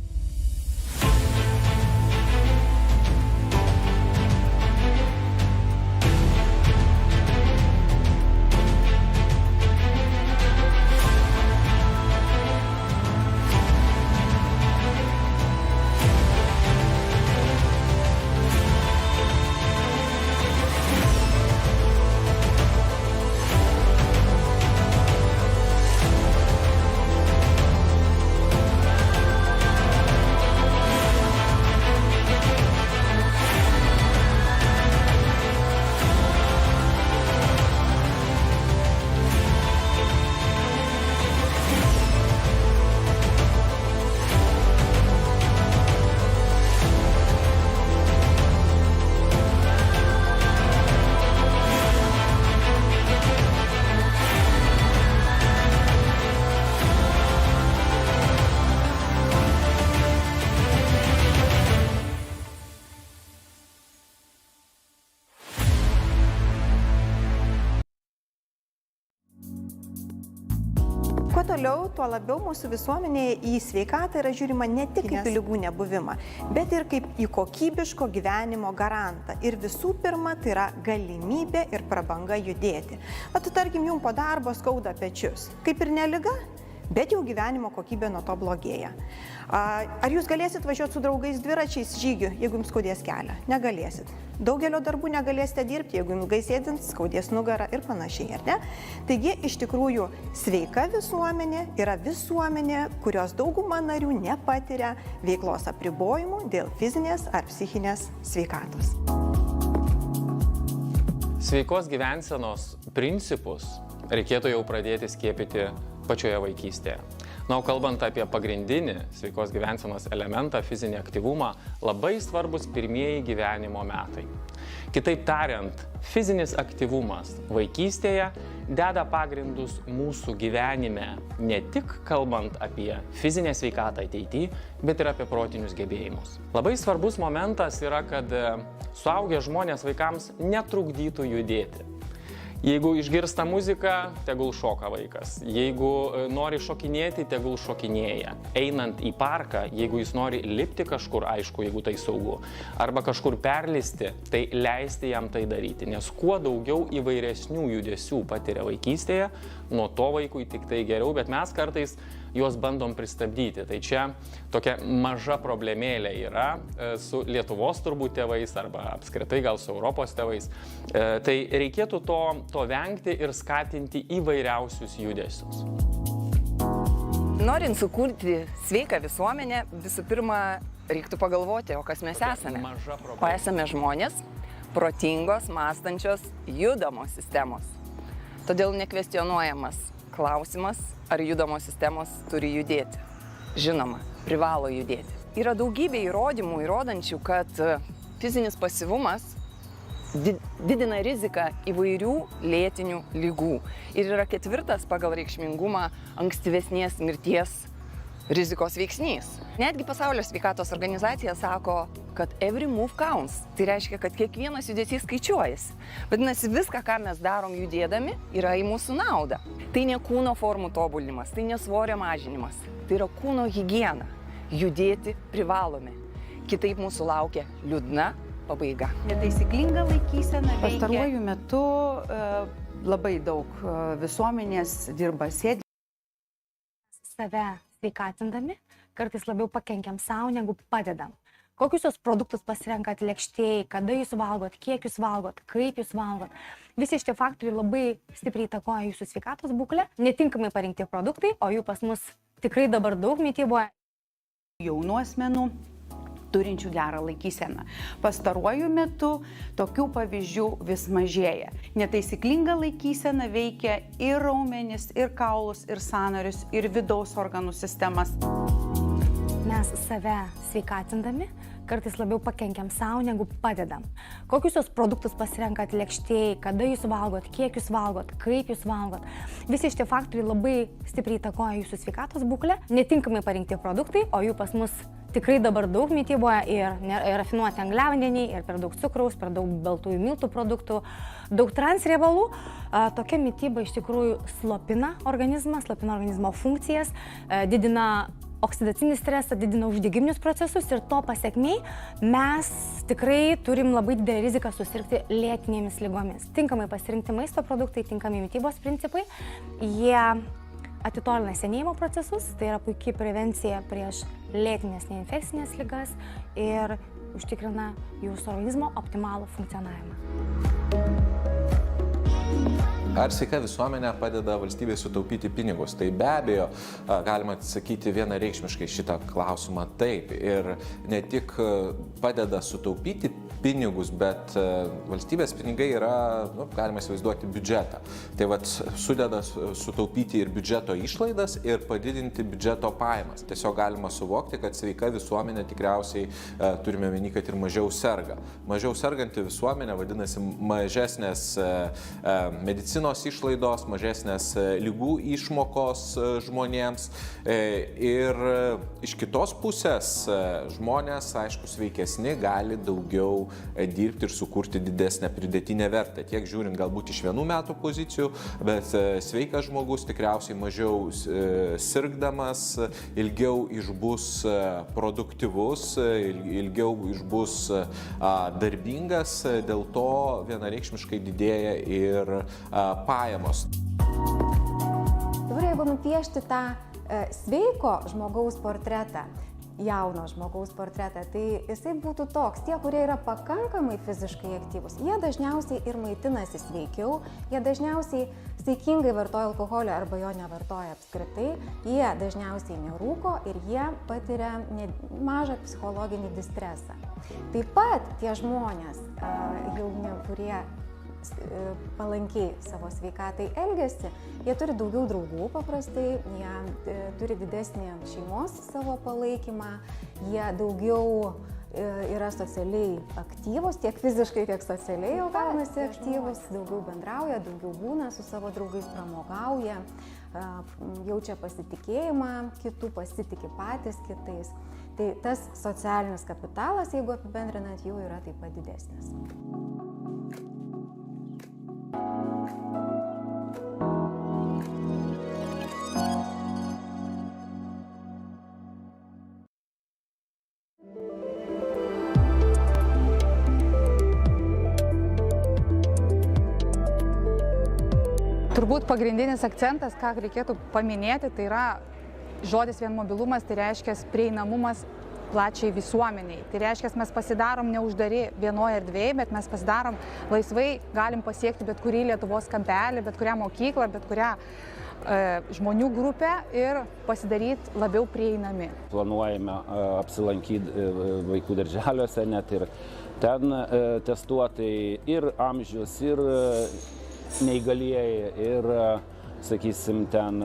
[SPEAKER 5] toliau, tuo labiau mūsų visuomenėje į sveikatą yra žiūrima ne tik kaip į ligų nebuvimą, bet ir kaip į kokybiško gyvenimo garantą. Ir visų pirma, tai yra galimybė ir prabanga judėti. Tarkim, jums po darbo skauda pečius. Kaip ir ne liga, bet jau gyvenimo kokybė nuo to blogėja. Ar jūs galėsit važiuoti su draugais dviračiais žygių, jeigu jums skaudės kelią? Negalėsit. Daugelio darbų negalėsite dirbti, jeigu ilgai sėdint, skaudės nugarą ir panašiai, ar ne? Taigi, iš tikrųjų, sveika visuomenė yra visuomenė, kurios dauguma narių nepatiria veiklos apribojimų dėl fizinės ar psichinės sveikatos.
[SPEAKER 6] Sveikos gyvensenos principus reikėtų jau pradėti skiepyti pačioje vaikystėje. Na, o kalbant apie pagrindinį sveikos gyvensenos elementą, fizinį aktyvumą, labai svarbus pirmieji gyvenimo metai. Kitaip tariant, fizinis aktyvumas vaikystėje deda pagrindus mūsų gyvenime, ne tik kalbant apie fizinę sveikatą ateityje, bet ir apie protinius gebėjimus. Labai svarbus momentas yra, kad suaugę žmonės vaikams netrukdytų judėti. Jeigu išgirsta muziką, tegul šoka vaikas. Jeigu nori šokinėti, tegul šokinėja. Einant į parką, jeigu jis nori lipti kažkur, aišku, jeigu tai saugu, arba kažkur perlisti, tai leisti jam tai daryti. Nes kuo daugiau įvairesnių judesių patiria vaikystėje, nuo to vaikui tik tai geriau, bet mes kartais juos bandom pristabdyti. Tai čia tokia maža problemėlė yra su Lietuvos turbūt tėvais arba apskritai gal su Europos tėvais. Tai reikėtų to vengti ir skatinti įvairiausius judesius.
[SPEAKER 22] Norint sukurti sveiką visuomenę, visų pirma, reiktų pagalvoti, o kas mes esame. O esame žmonės, protingos, mąstančios, judamos sistemos. Todėl nekvestionuojamas klausimas, ar judamos sistemos turi judėti. Žinoma, privalo judėti. Yra daugybė įrodymų įrodančių, kad fizinis pasyvumas didina riziką įvairių lėtinių ligų. Ir yra 4. pagal reikšmingumą ankstyvesnės mirties rizikos veiksnys. Netgi Pasaulio sveikatos organizacija sako, kad every move counts. Tai reiškia, kad kiekvienas judesys skaičiuojasi. Vadinasi, viską, ką mes darom judėdami, yra į mūsų naudą. Tai ne kūno formų tobulinimas, tai ne svorio mažinimas. Tai yra kūno higiena. Judėti privalome. Kitaip mūsų laukia liūdna pabaiga.
[SPEAKER 23] Netaisyklinga laikysena veikia. Pastaruoju metu labai daug visuomenės dirba sėdi.
[SPEAKER 24] Save sveikatindami, kartais labiau pakenkiam savo, negu padedam. Kokius jūs produktus pasirenkat lėkštėj, kada jūs valgot, kiek jūs valgot, kaip jūs valgot. Visi šitie faktoriai labai stipriai įtakoja jūsų sveikatos būklę. Netinkamai parinkti produktai, o jų pas mus tikrai dabar daug mityboje.
[SPEAKER 23] Jaunų asmenų turinčių gerą laikyseną. Pastaruoju metu tokių pavyzdžių vis mažėja. Netaisyklinga laikysena veikia ir raumenis, ir kaulus, ir sąnarius, ir vidaus organų sistemas.
[SPEAKER 24] Mes save sveikatindami, kartais labiau pakenkiam savo, negu padedam. Kokius jūs produktus pasirenkat lėkštėj, kada jūs valgot, kiek jūs valgot, kaip jūs valgot. Visi šitie faktoriai labai stipriai įtakoja jūsų sveikatos būklę. Netinkamai parinkti produktai, o jų pas mus tikrai dabar daug mityboje ir rafinuoti angliavandeniai, ir per daug cukraus, per daug baltųjų miltų produktų, daug transriebalų. Tokia mityba iš tikrųjų slopina organizmo funkcijas, didina oksidacinį stresą, didina uždegiminius procesus ir to pasekmei mes tikrai turim labai didelį riziką susirgti lėtinėmis ligomis. Tinkamai pasirinkti maisto produktai, tinkami mitybos principai, jie atitolina senėjimo procesus, tai yra puikiai prevencija prieš lėtinės neinfekcinės ligas ir užtikrina jūsų organizmo optimalų funkcionavimą.
[SPEAKER 7] Ar sveika visuomenė padeda valstybei sutaupyti pinigus? Tai be abejo, galima atsakyti vienareikšmiškai šitą klausimą taip. Ir ne tik padeda sutaupyti pinigus, bet valstybės pinigai yra, galima įsivaizduoti, biudžetą. Tai vat sudeda sutaupyti ir biudžeto išlaidas ir padidinti biudžeto pajamas. Tiesiog galima suvokti, kad sveika visuomenė tikriausiai turime omeny, kad ir mažiau serga. Mažiau serganti visuomenė vadinasi mažesnės medicinos išlaidos, mažesnės ligų išmokos žmonėms. Ir iš kitos pusės žmonės, aišku, sveikesni gali daugiau dirbti ir sukurti didesnę pridėtinę vertę. Tiek žiūrint galbūt iš vienų metų pozicijų, bet sveikas žmogus tikriausiai mažiau sirgdamas, ilgiau išbus produktyvus, ilgiau išbus darbingas, dėl to vienareikšmiškai didėja ir pajamos.
[SPEAKER 24] Dabar jeigu nupiešti tą sveiko žmogaus portretą, jauno žmogaus portretą, tai jisai būtų toks. Tie, kurie yra pakankamai fiziškai aktyvus, jie dažniausiai ir maitinasi sveikiau, jie dažniausiai saikingai vartoja alkoholio arba jo nevartoja apskritai, jie dažniausiai nerūko ir jie patiria mažą psichologinį distresą. Taip pat tie žmonės, jauni, kurie palankiai savo sveikatai elgiasi, jie turi daugiau draugų paprastai, jie turi didesnį šeimos savo palaikymą, jie daugiau yra socialiai aktyvus, tiek fiziškai, tiek socialiai jau gaunasi aktyvus, daugiau bendrauja, daugiau būna su savo draugais, pramogauja, jaučia pasitikėjimą kitų, pasitiki patys kitais. Tai tas socialinis kapitalas, jeigu apibendrinant, jų yra taip pat didesnis.
[SPEAKER 1] Turbūt pagrindinis akcentas, ką reikėtų paminėti, tai yra žodis vien mobilumas, tai reiškia prieinamumas plačiai visuomeniai. Tai reiškia, mes pasidarom neuždari vienoje erdvėje, bet mes pasidarom laisvai, galim pasiekti bet kurį Lietuvos kampelį, bet kurią mokyklą, bet kurią žmonių grupę ir pasidaryti labiau prieinami.
[SPEAKER 4] Planuojame apsilankyti vaikų darželiuose, net ir ten testuoti ir amžius, ir neįgalieji, ir, sakysim, ten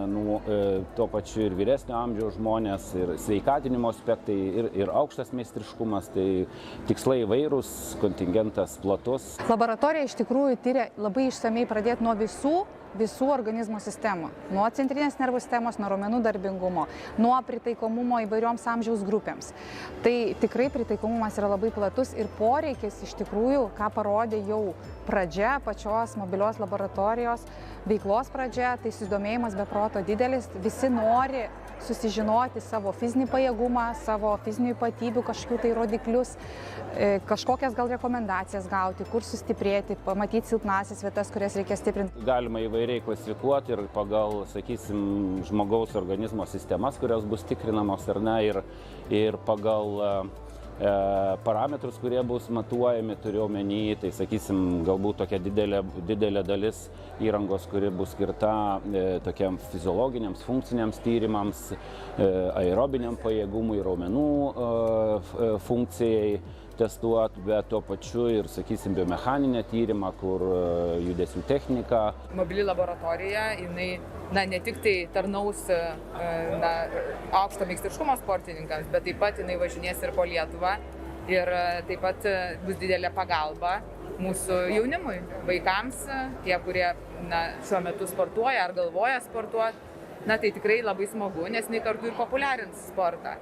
[SPEAKER 4] tuo pačiu ir vyresnio amžiaus žmonės, ir sveikatinimo aspektai, ir aukštas meistriškumas, tai tikslai įvairūs, kontingentas platus.
[SPEAKER 1] Laboratorija iš tikrųjų tyria labai išsamei pradėti nuo visų organizmo sistemų. Nuo centrinės nervų sistemos, nuo raumenų darbingumo, nuo pritaikomumo įvairioms amžiaus grupėms. Tai tikrai pritaikomumas yra labai platus ir poreikis iš tikrųjų, ką parodė jau pradžia pačios mobilios laboratorijos veiklos pradžia, tai susidomėjimas be proto didelis. Visi nori susižinoti savo fizinį pajėgumą, savo fizinių ypatybių kažkokių tai rodiklius, kažkokias gal rekomendacijas gauti, kur sustiprėti, pamatyti silpnasias vietas, kurias reikia stiprinti.
[SPEAKER 4] Galima įvairiai klasifikuoti ir pagal, sakysim, žmogaus organizmo sistemas, kurios bus tikrinamos ar ne, ir pagal parametrus, kurie bus matuojami, turiu omeny, tai sakysim, galbūt tokia didelė dalis įrangos, kuri bus skirta tokiam fiziologiniams, funkciniams tyrimams, aerobiniam pajėgumui, raumenų funkcijai testuoti, bet tuo pačiu ir, sakysim, biomechaninę tyrimą, kur judesių technika.
[SPEAKER 8] Mobili laboratorija, jinai ne tik tai tarnaus aukšto meistriškumo sportininkams, bet taip pat jinai važinės ir po Lietuvą ir taip pat bus didelė pagalba mūsų jaunimui, vaikams, tie, kurie šiuo metu sportuoja ar galvoja sportuoti. Tai tikrai labai smagu, nes jinai kartu ir populiarins sportą.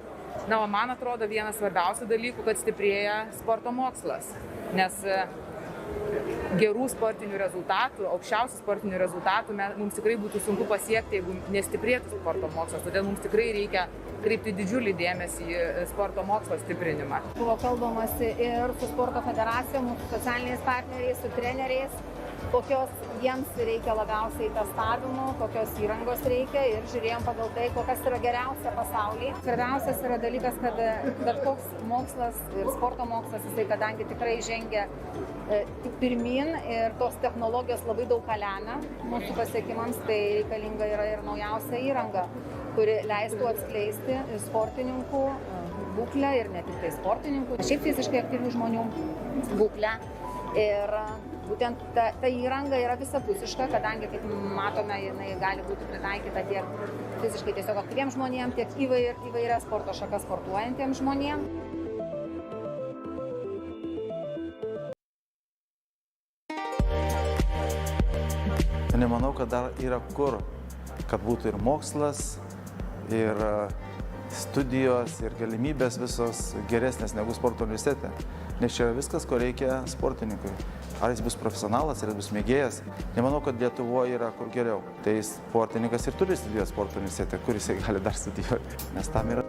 [SPEAKER 8] O man atrodo vienas svarbiausių dalykų, kad stiprėja sporto mokslas, nes gerų sportinių rezultatų, aukščiausių sportinių rezultatų mums tikrai būtų sunku pasiekti, jeigu nestiprėtų sporto mokslas. Todėl mums tikrai reikia kreipti didžiulį dėmesį į sporto mokslo stiprinimą.
[SPEAKER 24] Buvo kalbamasi ir su sporto federacijom, su socialiniais partneriais, su treneriais, kokios jiems reikia labiausiai testavimų, kokios įrangos reikia ir žiūrėjom pagal tai, kokias yra geriausia pasaulyje. Svarbiausias yra dalykas, kad bet koks mokslas ir sporto mokslas, jisai kadangi tikrai žengia tik pirmin ir tos technologijos labai daug ką lemia mūsų pasiekimams, tai reikalinga yra ir naujausia įranga, kuri leistų atskleisti sportininkų būklę ir ne tik tai sportininkų, šiaip fiziškai aktyvių žmonių būklę. Ir būtent ta įranga yra visapusiška, kadangi, kaip matome, jinai gali būti pritaikyta tiek fiziškai tiesiog aktyviems žmonėms, tiek įvairias sporto šakas sportuojantiems žmonėms.
[SPEAKER 14] Nemanau, kad dar yra kur, kad būtų ir mokslas, ir
[SPEAKER 13] studijos ir galimybės visos geresnės negu sporto universitete. Nes čia yra viskas, ko reikia sportininkui. Ar jis bus profesionalas, ar jis bus mėgėjas. Nemanau, kad Lietuvoje yra kur geriau. Tai sportininkas ir turi studijuoti sporto universitete, kur jisai gali dar studijuoti. Nes tam yra.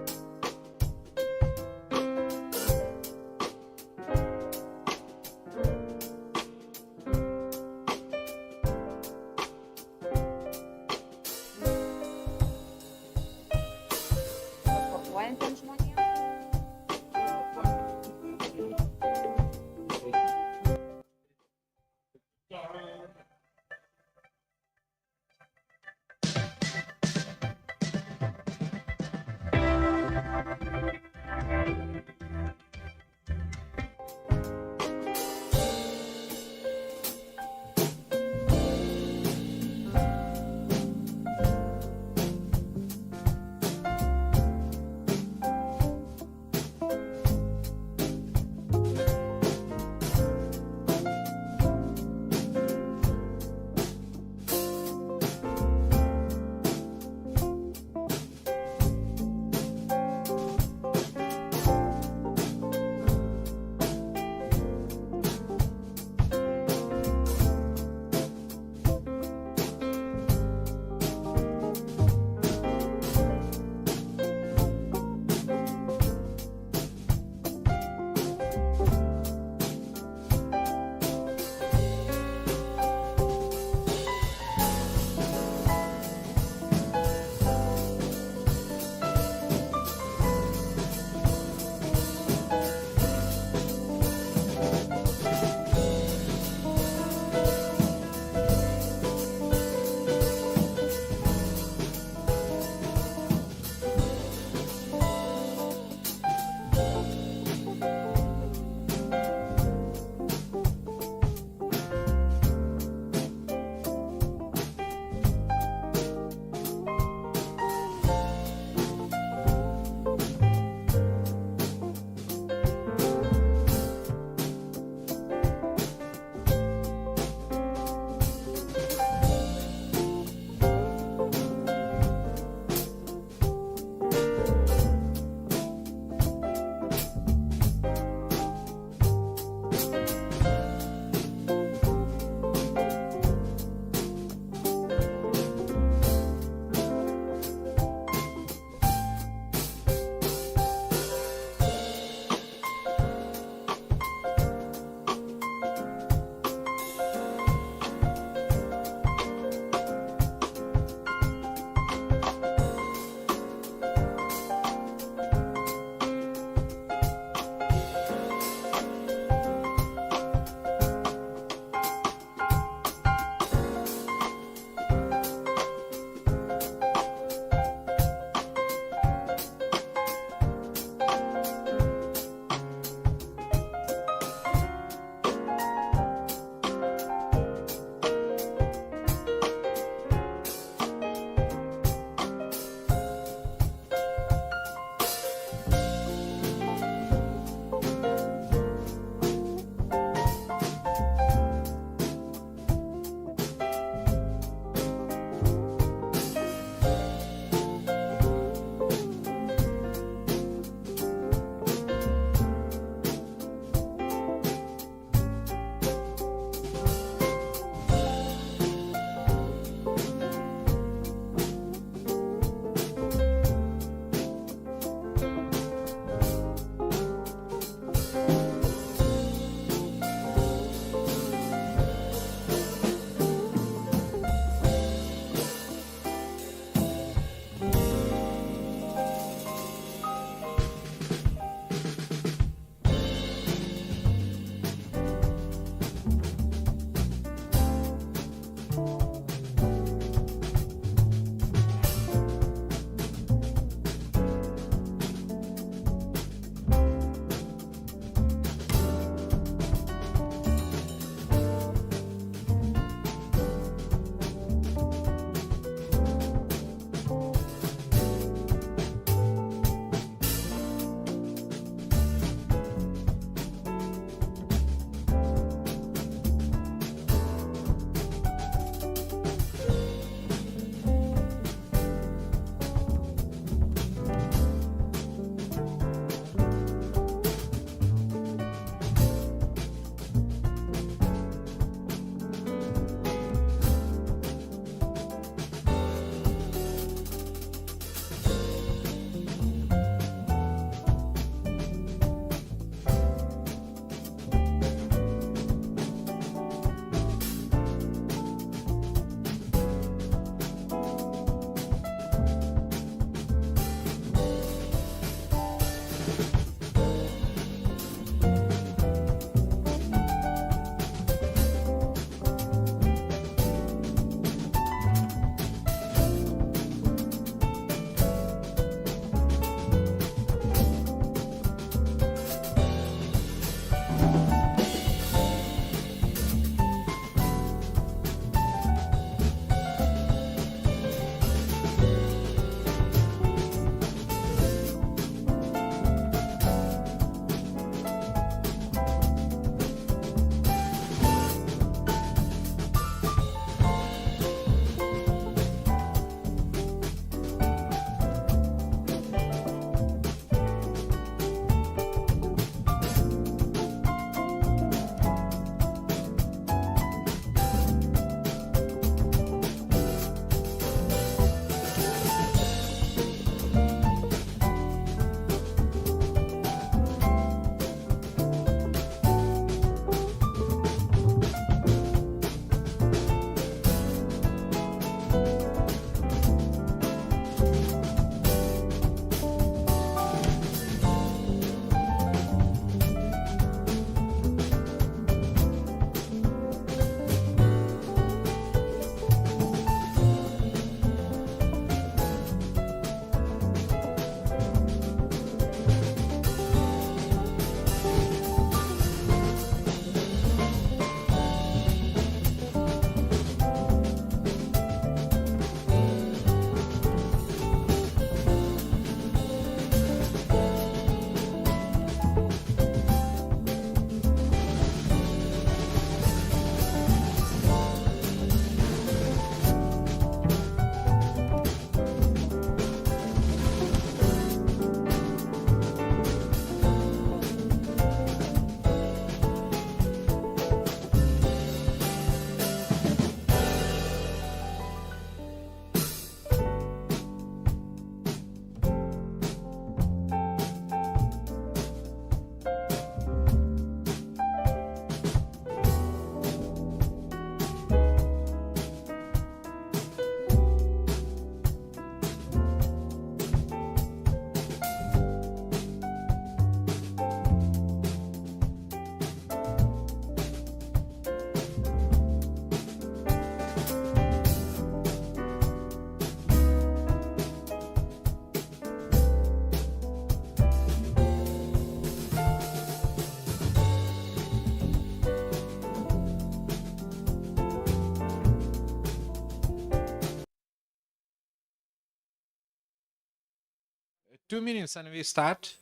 [SPEAKER 7] 2 minutes and we start.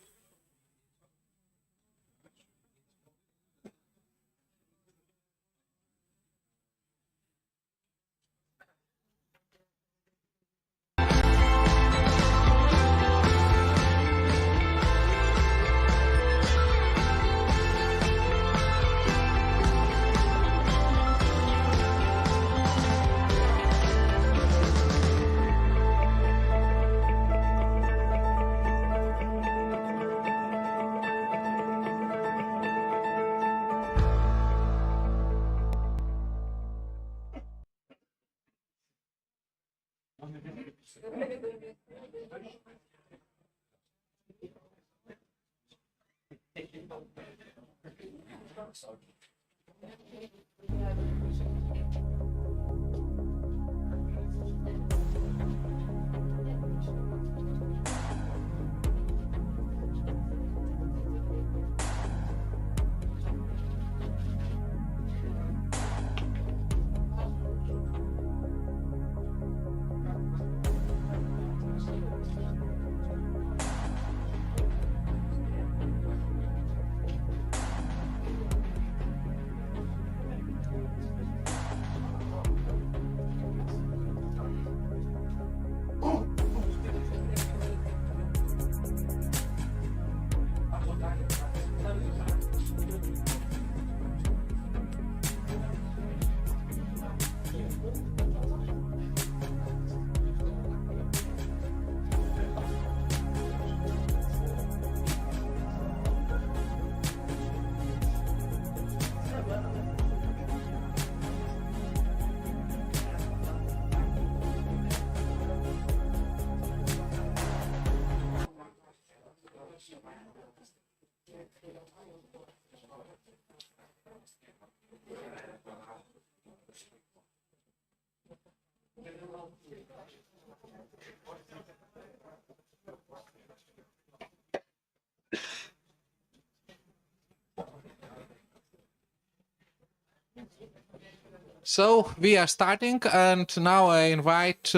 [SPEAKER 7] So we are starting, and now I invite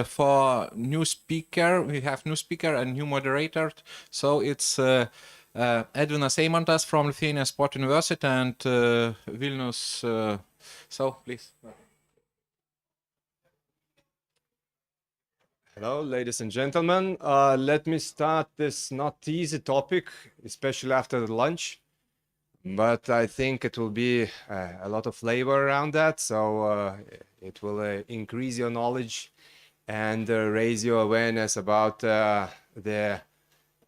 [SPEAKER 7] for new speaker. We have new speaker and new moderator. So it's Edvinas Eimantas from Lithuanian Sports University and Vilnius. So please.
[SPEAKER 14] Hello, ladies and gentlemen. Let me start this not easy topic, especially after the lunch. But I think it will be a lot of flavor around that, so it will increase your knowledge and raise your awareness about the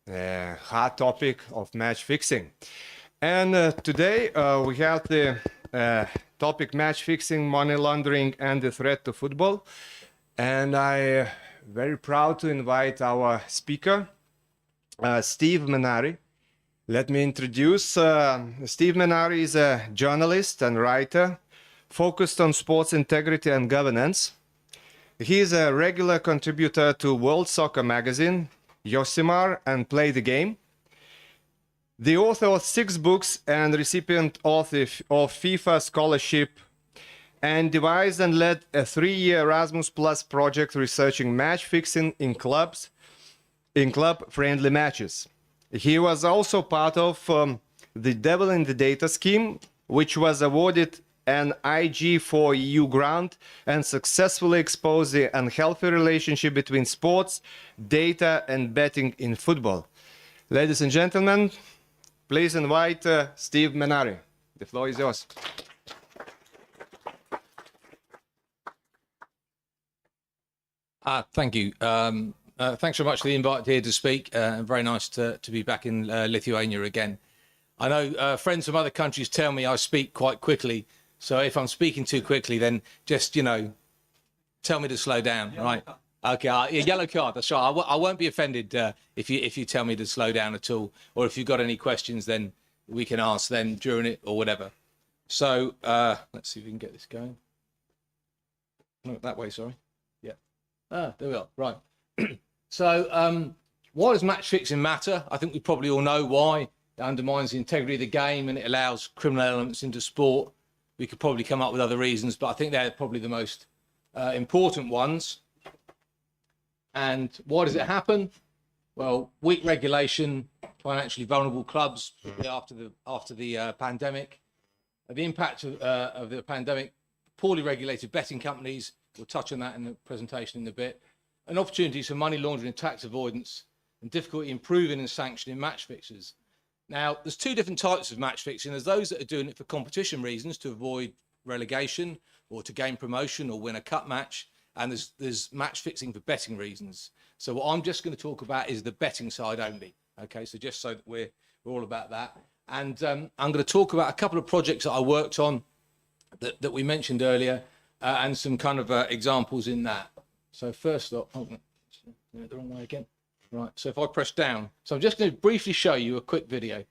[SPEAKER 14] hard topic of match fixing. And today we have the topic match fixing, money laundering, and the threat to football. And I'm very proud to invite our speaker, Steve Menari. Let me introduce Steve Menari is a journalist and writer focused on sports integrity and governance. He is a regular contributor to World Soccer Magazine, Josimar, and Play the Game. The author of 6 books and recipient of FIFA scholarship, and devised and led a 3-year Erasmus Plus project researching match fixing in club-friendly matches. He was also part of the Devil in the Data scheme, which was awarded an IG4EU grant and successfully exposed the unhealthy relationship between sports, data, and betting in football. Ladies and gentlemen, please invite Steve Menari. The floor is yours.
[SPEAKER 15] Thank you. Thanks very much for the invite here to speak. Very nice to be back in Lithuania again. I know friends from other countries tell me I speak quite quickly. So if I'm speaking too quickly, then just, tell me to slow down, right? Okay, yellow card, that's right. I won't be offended if you tell me to slow down at all. Or if you've got any questions, then we can ask them during it or whatever. So let's see if we can get this going. No, that way, sorry. Yeah. There we are, right. So why does match fixing matter? I think we probably all know why. It undermines the integrity of the game and it allows criminal elements into sport. We could probably come up with other reasons, but I think they're probably the most important ones. And why does it happen? Well, weak regulation, financially vulnerable clubs after the pandemic, the impact of the pandemic, poorly regulated betting companies. We'll touch on that in the presentation in a bit. And opportunities for money laundering and tax avoidance, and difficulty in proving and sanctioning match fixers. Now, there's two different types of match fixing. There's those that are doing it for competition reasons, to avoid relegation or to gain promotion or win a cup match. And there's match fixing for betting reasons. So what I'm just going to talk about is the betting side only. Okay, so just so that we're all about that. And I'm going to talk about a couple of projects that I worked on that we mentioned earlier, and some kind of examples in that. So first up, oh, the wrong way again. Right, so if I press down, so I'm just going to briefly show you a quick video.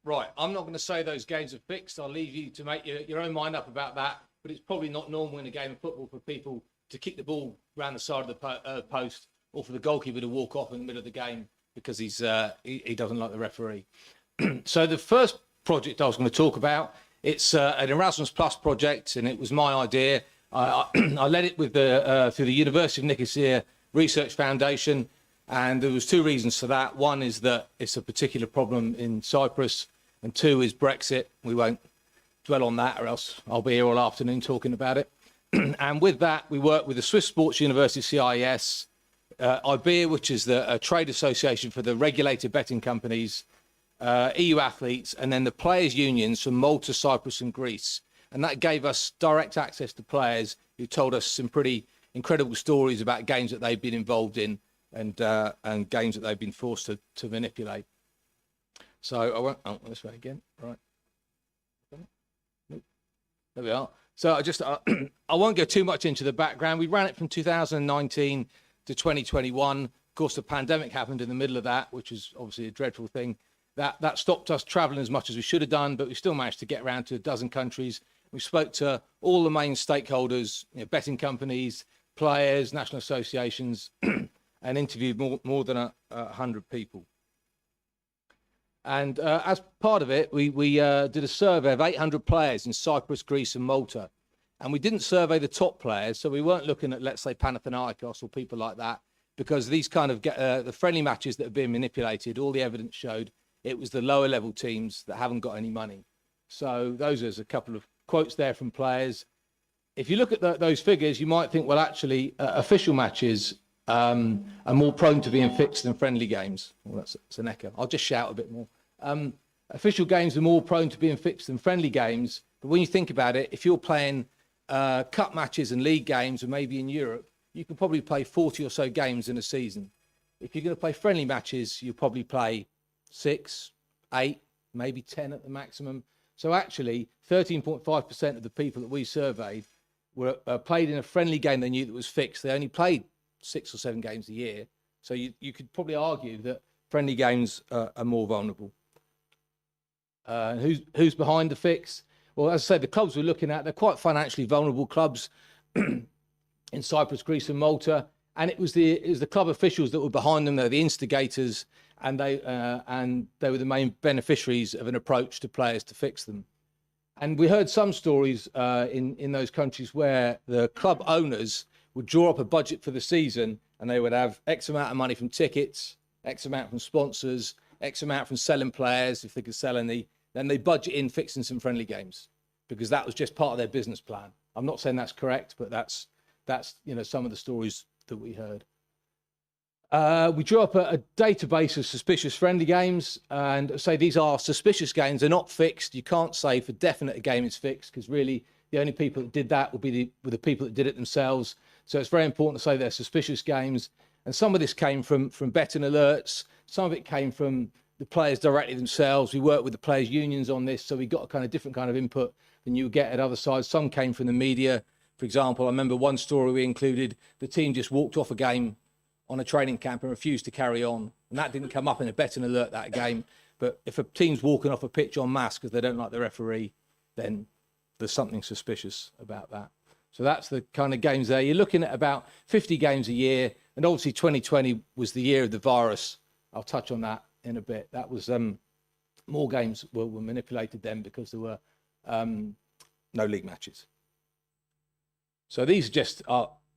[SPEAKER 15] Right, I'm not going to say those games are fixed. I'll leave you to make your own mind up about that. But it's probably not normal in a game of football for people to kick the ball around the side of the post, or for the goalkeeper to walk off in the middle of the game because he doesn't like the referee. So the first project I was going to talk about, it's an Erasmus Plus project, and it was my idea. I led it with through the University of Nicosia Research Foundation, and there was two reasons for that. One is that it's a particular problem in Cyprus, and two is Brexit. We won't dwell on that, or else I'll be here all afternoon talking about it. And with that, we work with the Swiss Sports University, CIS, IBEA, which is the trade association for the regulated betting companies, EU athletes, and then the players' unions from Malta, Cyprus, and Greece. And that gave us direct access to players who told us some pretty incredible stories about games that they've been involved in, and games that they've been forced to manipulate. So I won't, oh, this way again, right. Nope. There we are. So I won't go too much into the background. We ran it from 2019 to 2021. Of course, the pandemic happened in the middle of that, which was obviously a dreadful thing. That stopped us traveling as much as we should have done, but we still managed to get around to a dozen countries. We spoke to all the main stakeholders, betting companies, players, national associations, and interviewed more than 100 people. And as part of it, we did a survey of 800 players in Cyprus, Greece, and Malta. And we didn't survey the top players, so we weren't looking at, let's say, Panathinaikos or people like that, because these kind of the friendly matches that have been manipulated, all the evidence showed it was the lower level teams that haven't got any money. So those are a couple of quotes there from players. If you look at those figures, you might think, well, actually, official matches are more prone to being fixed than friendly games. Well, that's an echo. I'll just shout a bit more. Official games are more prone to being fixed than friendly games. But when you think about it, if you're playing cup matches and league games, or maybe in Europe, you can probably play 40 or so games in a season. If you're going to play friendly matches, you'll probably play 6, 8, maybe 10 at the maximum. So actually, 13.5% of the people that we surveyed were played in a friendly game they knew that was fixed. They only played 6 or 7 games a year. So you could probably argue that friendly games are more vulnerable. Who's behind the fix? Well, as I said, the clubs we're looking at, they're quite financially vulnerable clubs in Cyprus, Greece, and Malta. And it was the club officials that were behind them. They're the instigators, and they were the main beneficiaries of an approach to players to fix them. And we heard some stories in those countries where the club owners would draw up a budget for the season, and they would have X amount of money from tickets, X amount from sponsors, X amount from selling players, if they could sell any. Then they budget in fixing some friendly games, because that was just part of their business plan. I'm not saying that's correct, but that's some of the stories that we heard. We drew up a database of suspicious friendly games and say these are suspicious games. They're not fixed. You can't say for definite a game is fixed because really the only people that did that were the people that did it themselves. So it's very important to say they're suspicious games. And some of this came from betting alerts. Some of it came from the players directly themselves. We worked with the players' unions on this, so we got a kind of different kind of input than you would get at other sides. Some came from the media. For example, I remember one story we included, the team just walked off a game on a training camp and refused to carry on. And that didn't come up in a betting alert that game. But if a team's walking off a pitch en masse because they don't like the referee, then there's something suspicious about that. So that's the kind of games there. You're looking at about 50 games a year. And obviously 2020 was the year of the virus. I'll touch on that in a bit. That was more games were manipulated then because there were no league matches. So these are just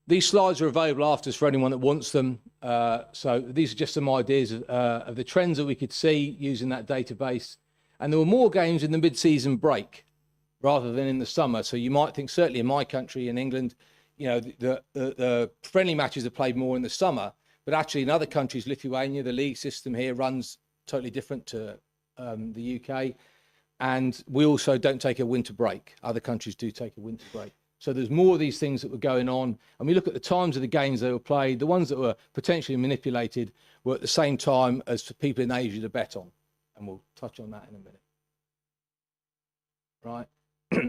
[SPEAKER 15] these slides are available after for anyone that wants them. So these are just some ideas of the trends that we could see using that database. And there were more games in the mid-season break rather than in the summer. So you might think, certainly in my country, in England, you know, the friendly matches are played more in the summer. But actually in other countries, Lithuania, the league system here runs totally different to the UK. And we also don't take a winter break. Other countries do take a winter break. So there's more of these things that were going on. And we look at the times of the games that were played. The ones that were potentially manipulated were at the same time as for people in Asia to bet on. And we'll touch on that in a minute. Right.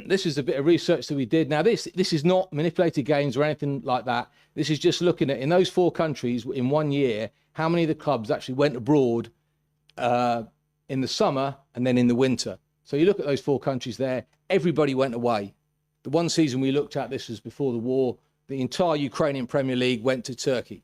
[SPEAKER 15] This is a bit of research that we did. Now, this is not manipulated games or anything like that. This is just looking at, in those 4 countries in 1 year, how many of the clubs actually went abroad in the summer and then in the winter. So you look at those 4 countries there, everybody went away. The one season we looked at, this was before the war, the entire Ukrainian Premier League went to Turkey.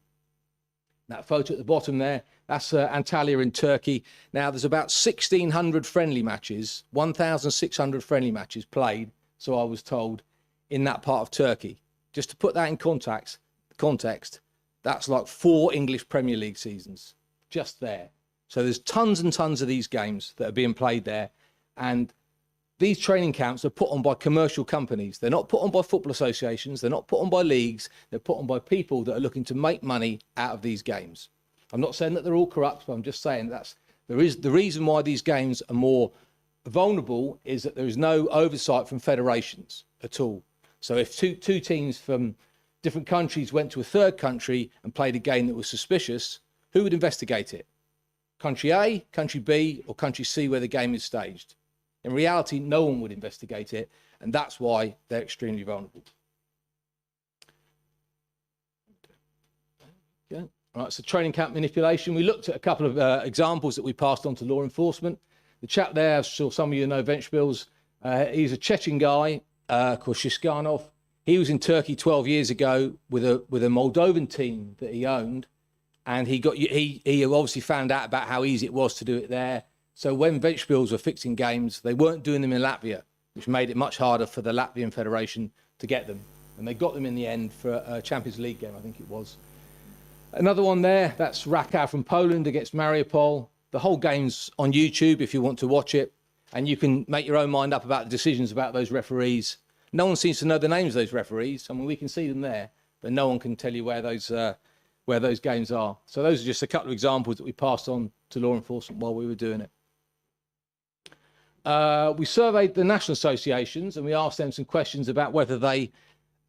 [SPEAKER 15] That photo at the bottom there, that's Antalya in Turkey. Now, there's about 1,600 friendly matches, 1,600 friendly matches played, so I was told, in that part of Turkey. Just to put that in context, that's like 4 English Premier League seasons, just there. So there's tons and tons of these games that are being played there. And these training camps are put on by commercial companies. They're not put on by football associations. They're not put on by leagues. They're put on by people that are looking to make money out of these games. I'm not saying that they're all corrupt, but I'm just saying the reason why these games are more vulnerable is that there is no oversight from federations at all. So if two teams from different countries went to a third country and played a game that was suspicious, who would investigate it? Country A, country B, or country C where the game is staged? In reality, no one would investigate it, and that's why they're extremely vulnerable. Okay. All right, so training camp manipulation. We looked at a couple of examples that we passed on to law enforcement. The chap there, I'm sure some of you know Ventspils, he's a Chechen guy called Shiskanov. He was in Turkey 12 years ago with a Moldovan team that he owned, and he obviously found out about how easy it was to do it there. So when Ventspils were fixing games, they weren't doing them in Latvia, which made it much harder for the Latvian Federation to get them. And they got them in the end for a Champions League game, I think it was. Another one there, that's Rakow from Poland against Mariupol. The whole game's on YouTube if you want to watch it. And you can make your own mind up about the decisions about those referees. No one seems to know the names of those referees. I mean, we can see them there, but no one can tell you where those games are. So those are just a couple of examples that we passed on to law enforcement while we were doing it. We surveyed the national associations and we asked them some questions about whether they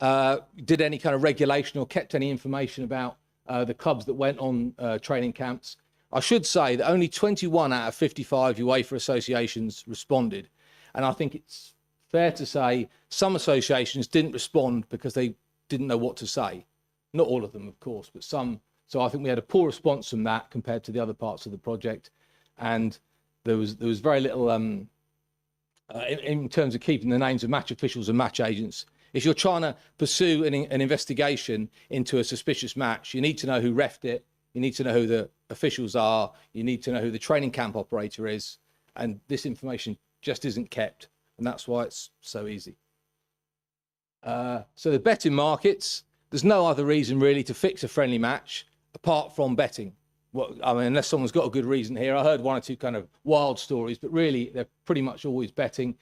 [SPEAKER 15] did any kind of regulation or kept any information about the clubs that went on training camps. I should say that only 21 out of 55 UEFA associations responded. And I think it's fair to say some associations didn't respond because they didn't know what to say. Not all of them, of course, but some. So I think we had a poor response from that compared to the other parts of the project. And there was very little in terms of keeping the names of match officials and match agents. If you're trying to pursue an investigation into a suspicious match, you need to know who reffed it. You need to know who the officials are. You need to know who the training camp operator is. And this information just isn't kept. And that's why it's so easy. So the betting markets, there's no other reason really to fix a friendly match apart from betting. Well, I mean, unless someone's got a good reason here. I heard one or two kind of wild stories, but really they're pretty much always betting.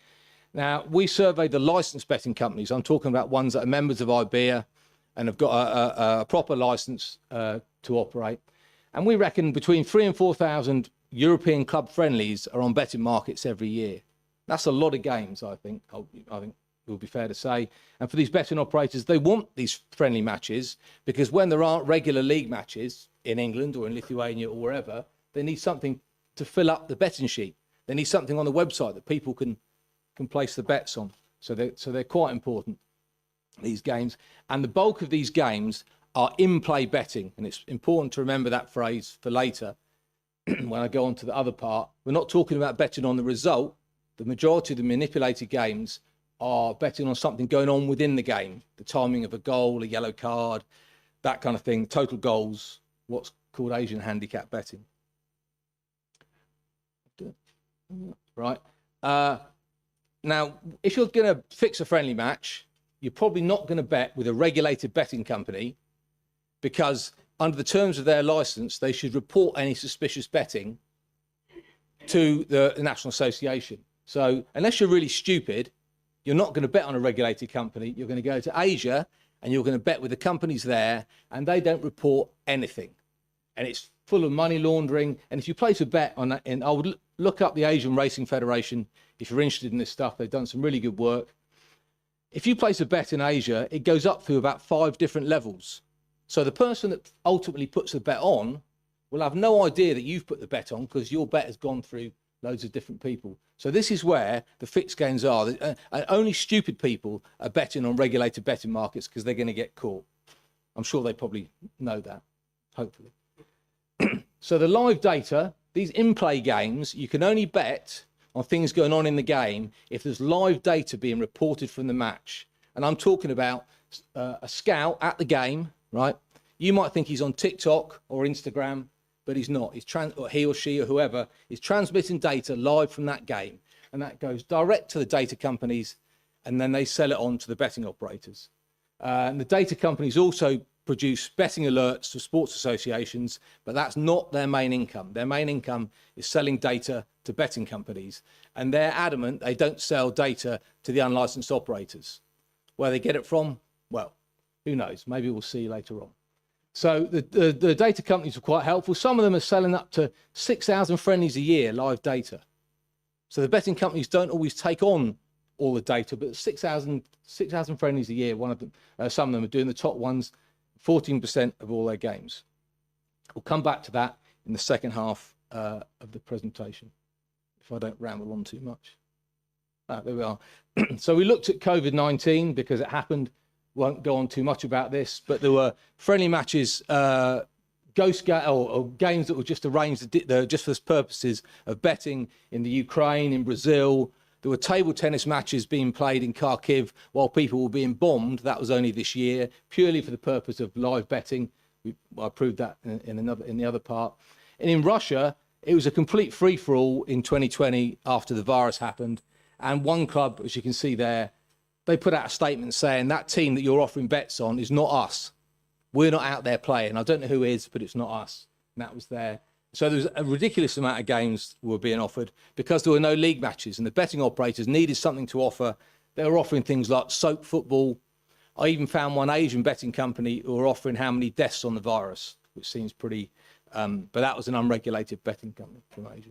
[SPEAKER 15] Now, we surveyed the licensed betting companies. I'm talking about ones that are members of IBEA and have got a proper license to operate. And we reckon between 3,000 and 4,000 European club friendlies are on betting markets every year. That's a lot of games, I think it would be fair to say. And for these betting operators, they want these friendly matches because when there aren't regular league matches in England or in Lithuania or wherever, they need something to fill up the betting sheet. They need something on the website that people can place the bets on. So they're quite important, these games. And the bulk of these games are in-play betting. And it's important to remember that phrase for later when I go on to the other part. We're not talking about betting on the result. The majority of the manipulated games are betting on something going on within the game. The timing of a goal, a yellow card, that kind of thing, total goals, what's called Asian handicap betting. Right. Now, if you're going to fix a friendly match, you're probably not going to bet with a regulated betting company because under the terms of their license, they should report any suspicious betting to the National Association. So unless you're really stupid, you're not going to bet on a regulated company. You're going to go to Asia and you're going to bet with the companies there and they don't report anything. And it's full of money laundering. And if you place a bet on that, and I would look up the Asian Racing Federation if you're interested in this stuff. They've done some really good work. If you place a bet in Asia, it goes up through about 5 different levels. So the person that ultimately puts the bet on will have no idea that you've put the bet on because your bet has gone through loads of different people. So this is where the fixed gains are. Only stupid people are betting on regulated betting markets because they're going to get caught. I'm sure they probably know that, hopefully. So the live data, these in-play games, you can only bet on things going on in the game if there's live data being reported from the match. And I'm talking about a scout at the game, right? You might think he's on TikTok or Instagram, but he's not. Or he or she or whoever is transmitting data live from that game. And that goes direct to the data companies, and then they sell it on to the betting operators. And the data companies also produce betting alerts to sports associations, but that's not their main income. Their main income is selling data to betting companies. And they're adamant they don't sell data to the unlicensed operators. Where they get it from, well, who knows? Maybe we'll see later on. So the data companies are quite helpful. Some of them are selling up to 6,000 friendlies a year, live data. So the betting companies don't always take on all the data, but 6,000 friendlies a year, some of them are doing the top ones, 14% of all their games. We'll come back to that in the second half of the presentation, if I don't ramble on too much. There we are. So we looked at COVID-19 because it happened. Won't go on too much about this, but there were friendly matches, or games that were just arranged just for the purposes of betting in the Ukraine, in Brazil. There were table tennis matches being played in Kharkiv while people were being bombed. That was only this year, purely for the purpose of live betting. I proved that in the other part. And in Russia, it was a complete free-for-all in 2020 after the virus happened. And one club, as you can see there, they put out a statement saying that team that you're offering bets on is not us. We're not out there playing. I don't know who is, but it's not us. And that was there. So there was a ridiculous amount of games were being offered because there were no league matches and the betting operators needed something to offer. They were offering things like soap football. I even found one Asian betting company who were offering how many deaths on the virus, which seems pretty, but that was an unregulated betting company from Asia.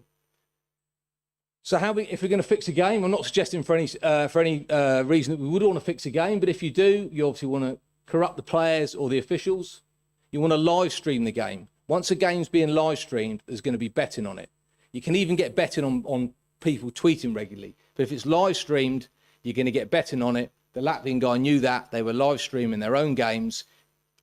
[SPEAKER 15] So if we're going to fix a game, I'm not suggesting for any reason that we would want to fix a game, but if you do, you obviously want to corrupt the players or the officials. You want to live stream the game. Once a game's being live streamed, there's going to be betting on it. You can even get betting on people tweeting regularly. But if it's live streamed, you're going to get betting on it. The Latvian guy knew that. They were live streaming their own games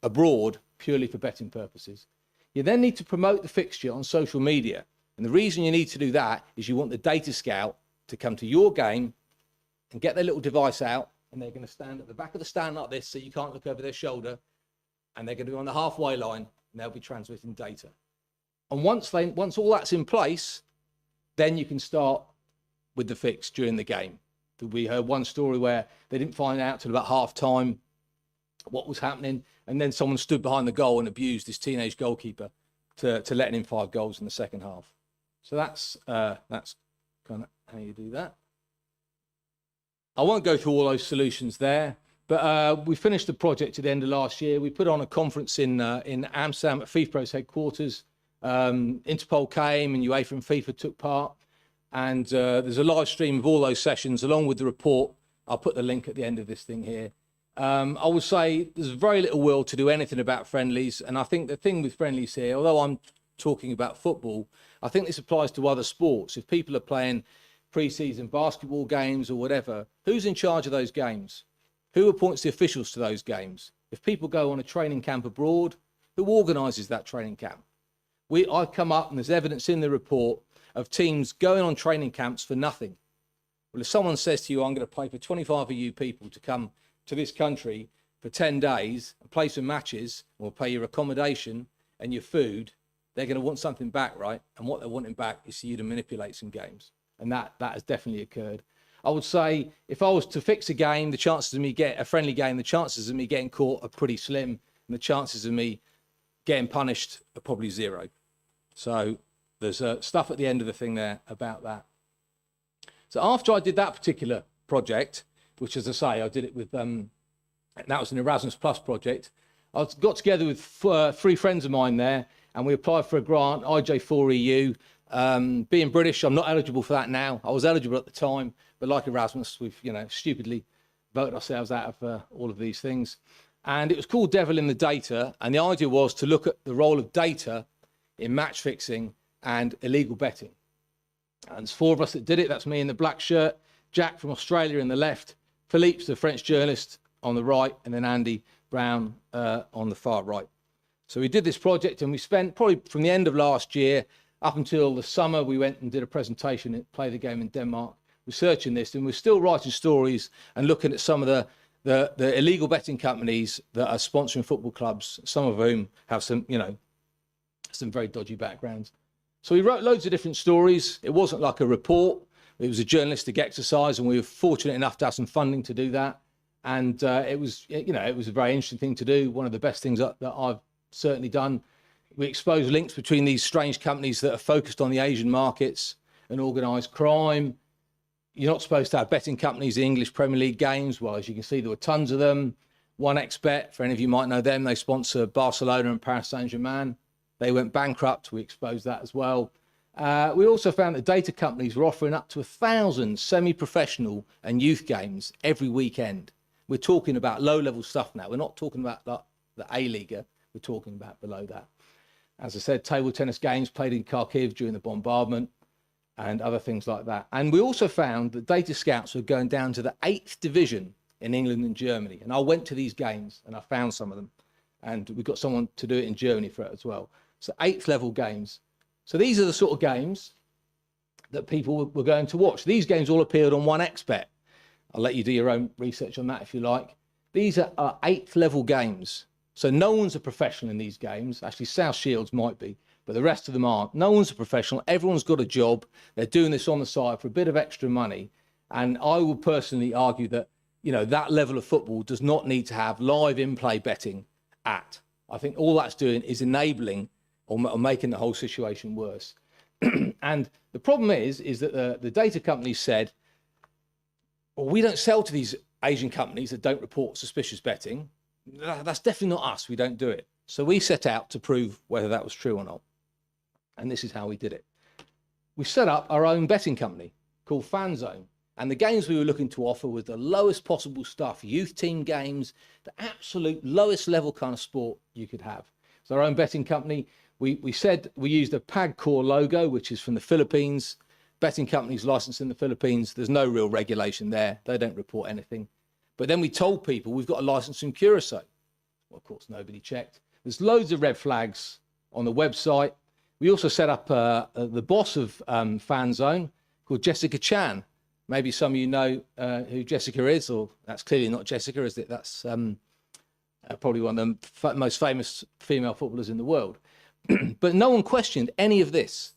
[SPEAKER 15] abroad purely for betting purposes. You then need to promote the fixture on social media. And the reason you need to do that is you want the data scout to come to your game and get their little device out, and they're going to stand at the back of the stand like this so you can't look over their shoulder, and they're going to be on the halfway line, and they'll be transmitting data. And once all that's in place, then you can start with the fix during the game. We heard one story where they didn't find out till about half time what was happening, and then someone stood behind the goal and abused this teenage goalkeeper to letting in 5 goals in the second half. So that's kind of how you do that. I won't go through all those solutions there, but we finished the project at the end of last year. We put on a conference in Amsterdam at FIFPro's headquarters Interpol came and UEFA and FIFA took part. And there's a live stream of all those sessions along with the report. I'll put the link at the end of this thing here. I would say there's very little will to do anything about friendlies. And I think the thing with friendlies here, although I'm talking about football, I think this applies to other sports. If people are playing pre-season basketball games or whatever, who's in charge of those games? Who appoints the officials to those games? If people go on a training camp abroad, who organises that training camp? I've come up and there's evidence in the report of teams going on training camps for nothing. Well, if someone says to you, I'm going to pay for 25 of you people to come to this country for 10 days and play some matches, and we'll pay your accommodation and your food, they're going to want something back, right? And what they're wanting back is for you to manipulate some games. And that has definitely occurred. I would say if I was to fix a game, the chances of me getting a friendly game, the chances of me getting caught are pretty slim, and the chances of me getting punished are probably zero. So there's stuff at the end of the thing there about that. So after I did that particular project, which, as I say, I did it with, that was an Erasmus Plus project, I got together with 3 friends of mine there, and we applied for a grant, IJ4EU. Being British, I'm not eligible for that now. I was eligible at the time, but like Erasmus, we've, stupidly voted ourselves out of all of these things. And it was called Devil in the Data, and the idea was to look at the role of data in match fixing and illegal betting. And there's 4 of us that did it. That's me in the black shirt, Jack from Australia in the left, Philippe, the French journalist, on the right, and then Andy Brown on the far right. So we did this project, and we spent probably from the end of last year up until the summer, we went and did a presentation at Play the Game in Denmark, researching this, and we're still writing stories and looking at some of the illegal betting companies that are sponsoring football clubs, some of whom have some, some very dodgy backgrounds. So we wrote loads of different stories. It wasn't like a report. It was a journalistic exercise, and we were fortunate enough to have some funding to do that. And it was a very interesting thing to do. One of the best things that I've certainly done. We exposed links between these strange companies that are focused on the Asian markets and organised crime. You're not supposed to have betting companies in English Premier League games. Well, as you can see, there were tons of them. 1xBet, for any of you might know them, they sponsor Barcelona and Paris Saint-Germain. They went bankrupt. We exposed that as well. We also found that data companies were offering up to 1,000 semi-professional and youth games every weekend. We're talking about low-level stuff now. We're not talking about the A-Liga. We're talking about below that. As I said, table tennis games played in Kharkiv during the bombardment and other things like that. And we also found that data scouts were going down to the 8th division in England and Germany. And I went to these games and I found some of them. And we got someone to do it in Germany for it as well. So 8th level games. So these are the sort of games that people were going to watch. These games all appeared on 1xBet. I'll let you do your own research on that if you like. These are 8th level games. So no one's a professional in these games. Actually, South Shields might be, but the rest of them aren't. No one's a professional. Everyone's got a job. They're doing this on the side for a bit of extra money. And I would personally argue that, that level of football does not need to have live in-play betting at. I think all that's doing is enabling or making the whole situation worse. And the problem is that the data companies said, well, we don't sell to these Asian companies that don't report suspicious betting. That's definitely not us. We don't do it. So we set out to prove whether that was true or not. And this is how we did it. We set up our own betting company called FanZone. And the games we were looking to offer was the lowest possible stuff, youth team games, the absolute lowest level kind of sport you could have. So our own betting company, we said we used a PAGCOR logo, which is from the Philippines. Betting companies licensed in the Philippines. There's no real regulation there. They don't report anything. But then we told people we've got a license in Curacao. Well, of course, nobody checked. There's loads of red flags on the website. We also set up the boss of FanZone called Jessica Chan. Maybe some of you know who Jessica is, or that's clearly not Jessica, is it? That's probably one of the most famous female footballers in the world. But no one questioned any of this.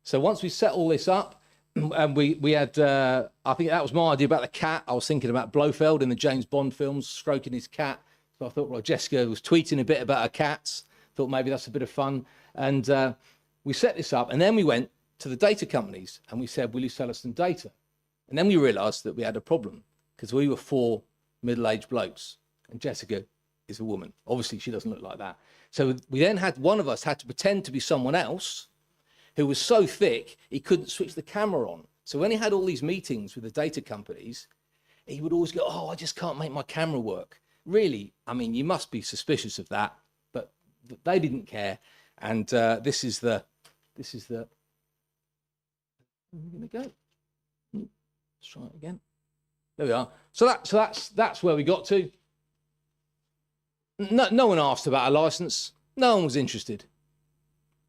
[SPEAKER 15] So once we set all this up, and we had, I think that was my idea about the cat. I was thinking about Blofeld in the James Bond films, stroking his cat. So I thought, well, Jessica was tweeting a bit about her cats. Thought maybe that's a bit of fun. And we set this up, and then we went to the data companies, and we said, will you sell us some data? And then we realised that we had a problem, because we were 4 middle-aged blokes, and Jessica is a woman. Obviously, she doesn't look like that. So we then had, one of us had to pretend to be someone else who was so thick, he couldn't switch the camera on. So when he had all these meetings with the data companies, he would always go, oh, I just can't make my camera work. Really, I mean, you must be suspicious of that, but they didn't care. And this is the, where are we going to go? Let's try it again. There we are. So that's where we got to. No one asked about a license. No one was interested.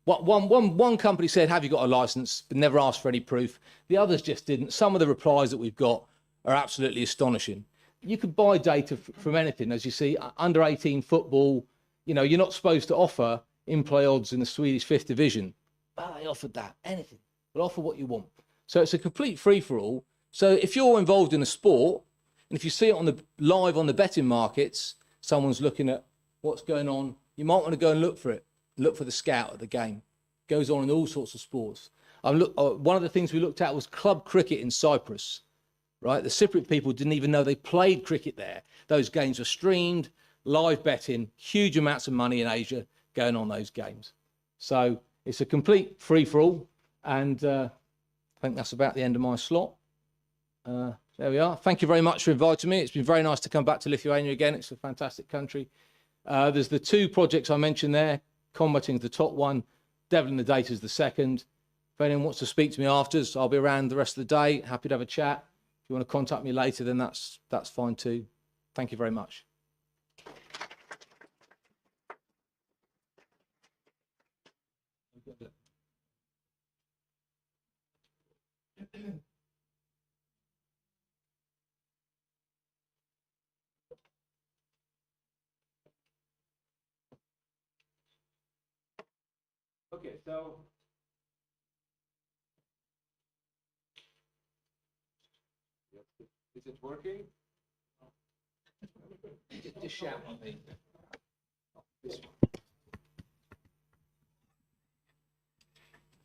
[SPEAKER 15] One company said, have you got a license? But never asked for any proof. The others just didn't. Some of the replies that we've got are absolutely astonishing. You could buy data from anything, as you see, under 18 football. You know, you're not supposed to offer in-play odds in the Swedish 5th division. Well, they offered that, anything. But offer what you want. So it's a complete free-for-all. So if you're involved in a sport, and if you see it live on the betting markets, someone's looking at what's going on, you might want to go and look for it. Look for the scout at the game. It goes on in all sorts of sports. One of the things we looked at was club cricket in Cyprus. Right, the Cypriot people didn't even know they played cricket there. Those games were streamed, live betting, huge amounts of money in Asia going on those games. So it's a complete free-for-all, and I think that's about the end of my slot. There we are. Thank you very much for inviting me. It's been very nice to come back to Lithuania again. It's a fantastic country. There's the 2 projects I mentioned there. Combating is the top one. Deviling the data is the second. If anyone wants to speak to me afterwards, I'll be around the rest of the day. Happy to have a chat. If you want to contact me later, then that's fine too. Thank you very much. Okay, so is it working? Just shout on me.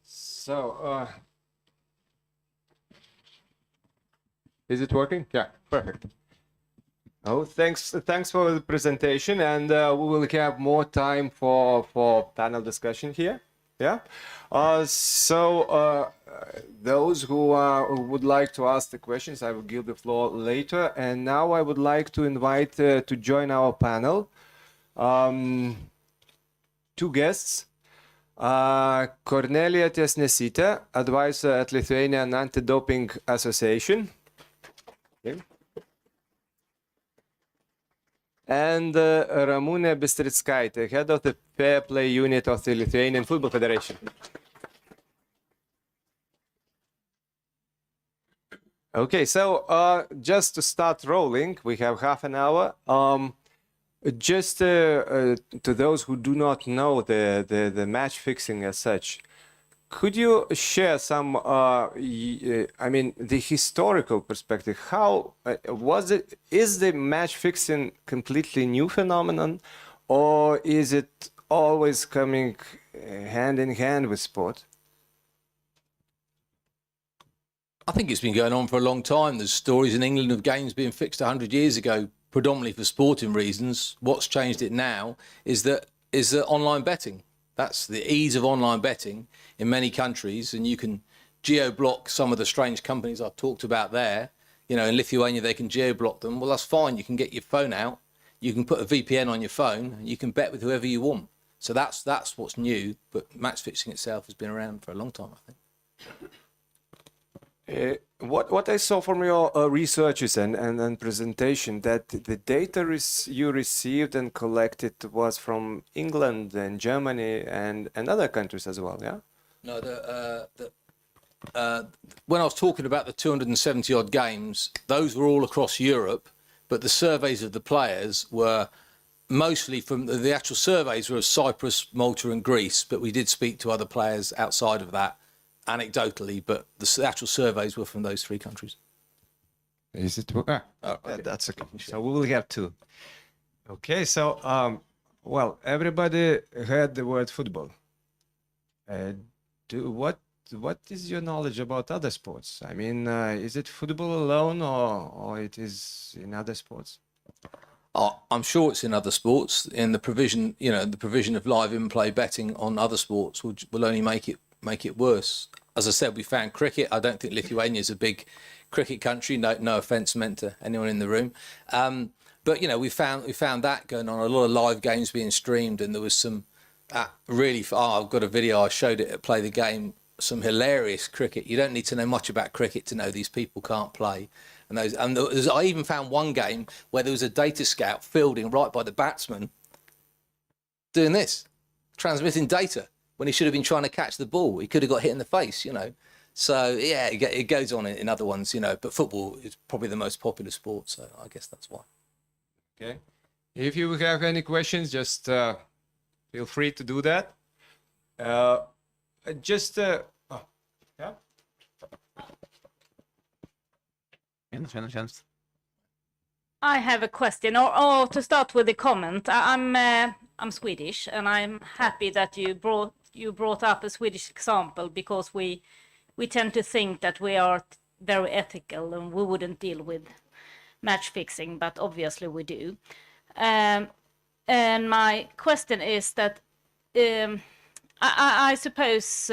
[SPEAKER 14] So, is it working? Yeah, perfect. Oh, thanks for the presentation, and we will have more time for panel discussion here. Yeah. Those who would like to ask the questions, I will give the floor later. And now I would like to invite to join our panel 2 guests. Cornelia Tiesnesytė, advisor at Lithuanian Anti-Doping Association. Okay. And Ramūnė Bistrickaitė, head of the Fair Play Unit of the Lithuanian Football Federation. Okay, so just to start rolling, we have half an hour. Just to those who do not know the match fixing as such, could you share some, I mean, the historical perspective? How is the match fixing completely new phenomenon, or is it always coming hand in hand with sport?
[SPEAKER 15] I think it's been going on for a long time. There's stories in England of games being fixed 100 years ago, predominantly for sporting reasons. What's changed it now is that online betting. That's the ease of online betting in many countries, and you can geo-block some of the strange companies I've talked about there. You know, in Lithuania, they can geo-block them. Well, that's fine. You can get your phone out. You can put a VPN on your phone, and you can bet with whoever you want. So that's what's new, but match fixing itself has been around for a long time, I think.
[SPEAKER 14] What I saw from your researches and presentation, that the data you received and collected was from England and Germany and other countries as well, yeah?
[SPEAKER 15] No, when I was talking about the 270 odd games, those were all across Europe, but the surveys of the players were mostly from the actual surveys were of Cyprus, Malta and Greece, but we did speak to other players outside of that anecdotally, but the actual surveys were from those 3 countries.
[SPEAKER 14] Is it? Okay. That's okay. So we will have 2. Okay, so well, everybody heard the word football. What is your knowledge about other sports? I mean, is it football alone, or it is in other sports?
[SPEAKER 15] I'm sure it's in other sports. In the provision, the provision of live in-play betting on other sports will only make it worse. As I said, we found cricket. I don't think Lithuania is a big cricket country. No offence meant to anyone in the room. But we found that going on. A lot of live games being streamed, and there was some really. I've got a video. I showed it at Play the Game. Some hilarious cricket. You don't need to know much about cricket to know these people can't play. And I even found one game where there was a data scout fielding right by the batsman, doing this, transmitting data when he should have been trying to catch the ball. He could have got hit in the face, So yeah, it goes on in other ones, But football is probably the most popular sport, so I guess that's why.
[SPEAKER 14] Okay. If you have any questions, just feel free to do that. Yeah.
[SPEAKER 10] I have a question, or to start with a comment. I'm Swedish, and I'm happy that you brought up a Swedish example, because we tend to think that we are very ethical and we wouldn't deal with match fixing, but obviously we do. And my question is that I suppose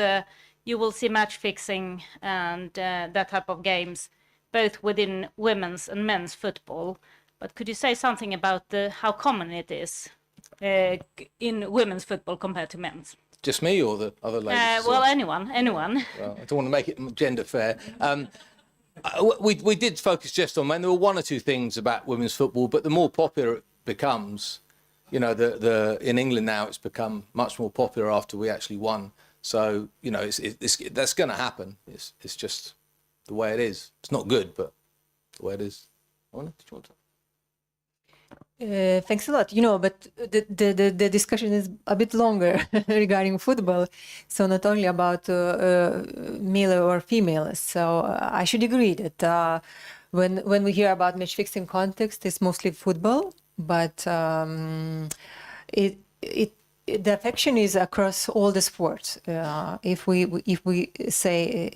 [SPEAKER 10] you will see match fixing and that type of games both within women's and men's football. But could you say something about how common it is in women's football compared to men's?
[SPEAKER 15] Just me or the other ladies?
[SPEAKER 10] Well, anyone.
[SPEAKER 15] Well, I don't want to make it gender fair. We did focus just on men. There were one or two things about women's football, but the more popular it becomes, in England now, it's become much more popular after we actually won. So, that's going to happen. It's just the way it is. It's not good, but the way it is.
[SPEAKER 21] Thanks a lot. But the discussion is a bit longer regarding football. So not only about male or female. So I should agree that when we hear about match fixing context, it's mostly football. But the affection is across all the sports. If we say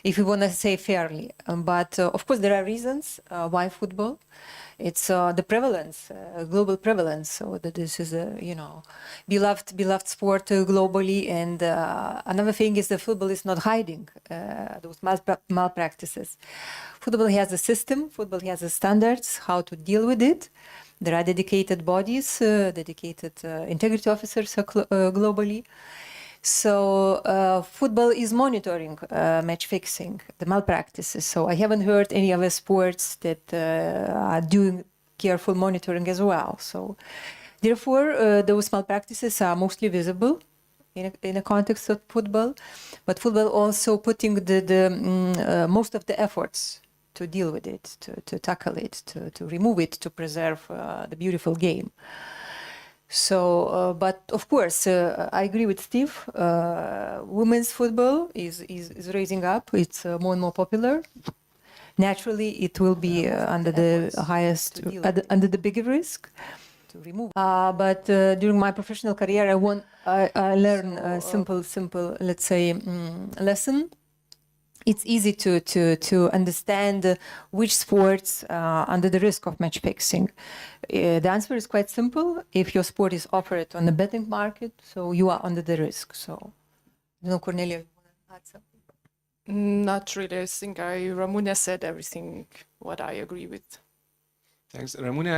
[SPEAKER 21] if we want to say fairly, but of course there are reasons why football. It's the prevalence, global prevalence. So that this is a beloved sport globally. And another thing is that football is not hiding those malpractices. Football has a system. Football has a standards how to deal with it. There are dedicated bodies, dedicated integrity officers globally. So football is monitoring match fixing, the malpractices. So I haven't heard any other sports that are doing careful monitoring as well. So therefore, those malpractices are mostly visible in a context of football, but football also putting the most of the efforts to deal with it, to tackle it, to remove it, to preserve the beautiful game. So, but of course, I agree with Steve. Women's football is raising up. It's more and more popular. Naturally, it will be under the bigger risk. To remove. But during my professional career, I learned a simple, let's say, lesson. It's easy to understand which sports are under the risk of match fixing. The answer is quite simple. If your sport is offered on the betting market, so you are under the risk. So, Cornelia, you want to add something?
[SPEAKER 3] Not really. I think Ramūnė said everything what I agree with.
[SPEAKER 14] Thanks, Ramūnė.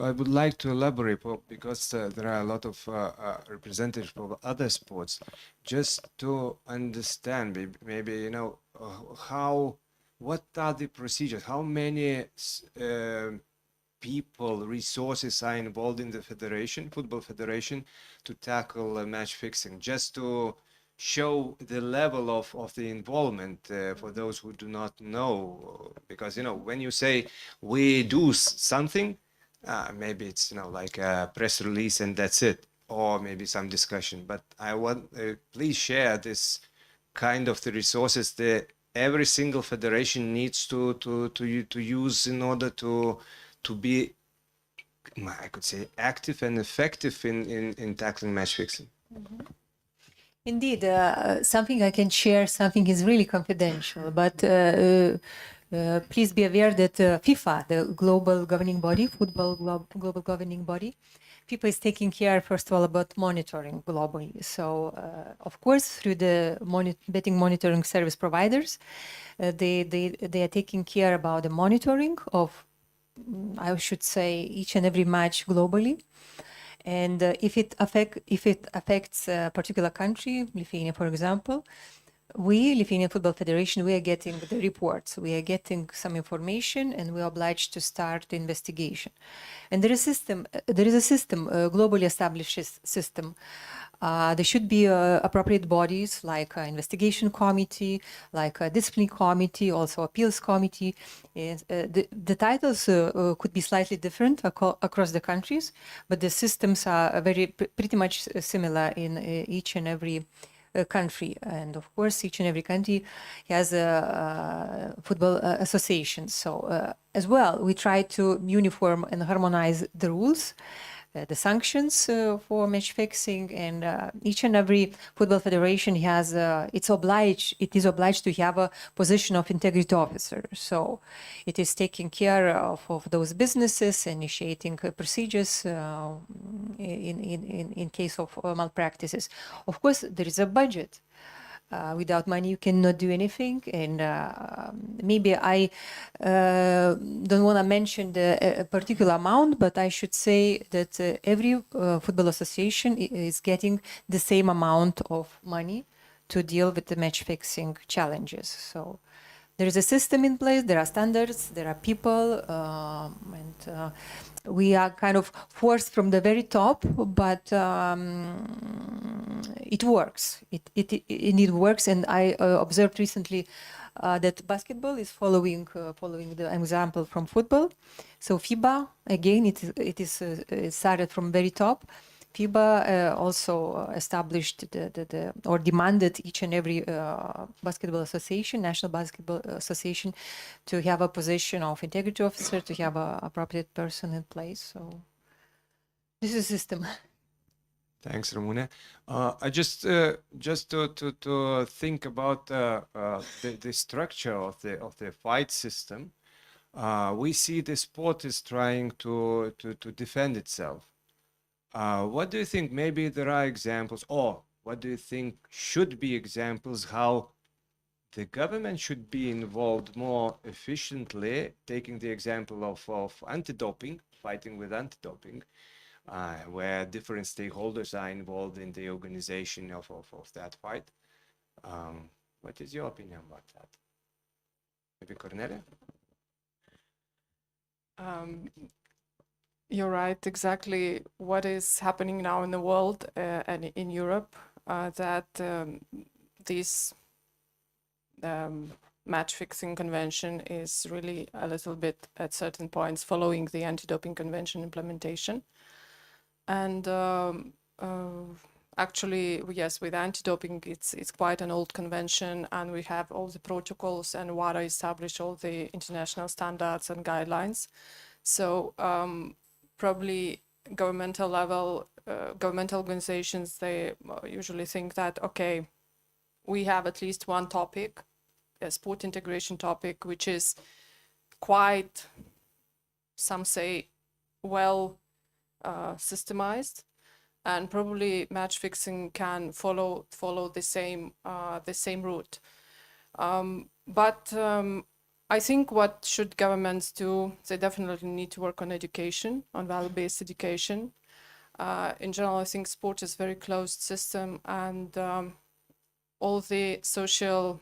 [SPEAKER 14] I would like to elaborate because there are a lot of representatives of other sports. Just to understand, maybe what are the procedures? How many people, resources are involved in the football federation, to tackle match fixing? Just to show the level of the involvement for those who do not know, because when you say we do something, maybe it's like a press release and that's it, or maybe some discussion. But I want please share this kind of the resources that every single federation needs to use in order to be, I could say, active and effective in tackling match fixing.
[SPEAKER 21] Mm-hmm. Indeed, something I can share, something is really confidential, but Please be aware that FIFA, the global governing body, football global governing body, FIFA is taking care, first of all, about monitoring globally. So, of course, through the betting monitoring service providers, they are taking care about the monitoring of, I should say, each and every match globally. And if it affects a particular country, Lithuania, for example, we, Lithuanian Football Federation, we are getting the reports, we are getting some information, and we are obliged to start the investigation. And there is a system, a globally established system. There should be appropriate bodies like an investigation committee, like a discipline committee, also appeals committee. The titles could be slightly different across the countries, but the systems are pretty much similar in each and every country. And of course, each and every country has a football association. So as well, we try to uniform and harmonize the rules, the sanctions for match fixing, and each and every football federation has it is obliged to have a position of integrity officer. So it is taking care of those businesses, initiating procedures in case of malpractices. Of course, there is a budget. Without money, you cannot do anything. And maybe I don't want to mention the particular amount, but I should say that every football association is getting the same amount of money to deal with the match fixing challenges. So there is a system in place, there are standards, there are people, and we are kind of forced from the very top, but it works. It works, and I observed recently that basketball is following the example from football. So FIBA, again, it is started from very top. FIBA also established or demanded each and every basketball association, National Basketball Association, to have a position of integrity officer, to have an appropriate person in place. So this is a system.
[SPEAKER 14] Thanks, Ramune. I just to think about the structure of the fight system. We see the sport is trying to defend itself. What do you think? Maybe there are examples, or what do you think should be examples how the government should be involved more efficiently, taking the example of anti-doping, fighting with anti-doping, where different stakeholders are involved in the organization of that fight. What is your opinion about that? Maybe Cornelia?
[SPEAKER 11] You're right, exactly what is happening now in the world and in Europe, that this match-fixing convention is really a little bit at certain points following the anti-doping convention implementation. And actually, yes, with anti-doping, it's quite an old convention, and we have all the protocols, and WADA established all the international standards and guidelines. So probably governmental level, governmental organizations, they usually think that, okay, we have at least one topic, a sport integration topic, which is quite, some say, well systemized, and probably match fixing can follow the same route. But I think what should governments do, they definitely need to work on education, on value-based education. In general, I think sport is a very closed system, and all the social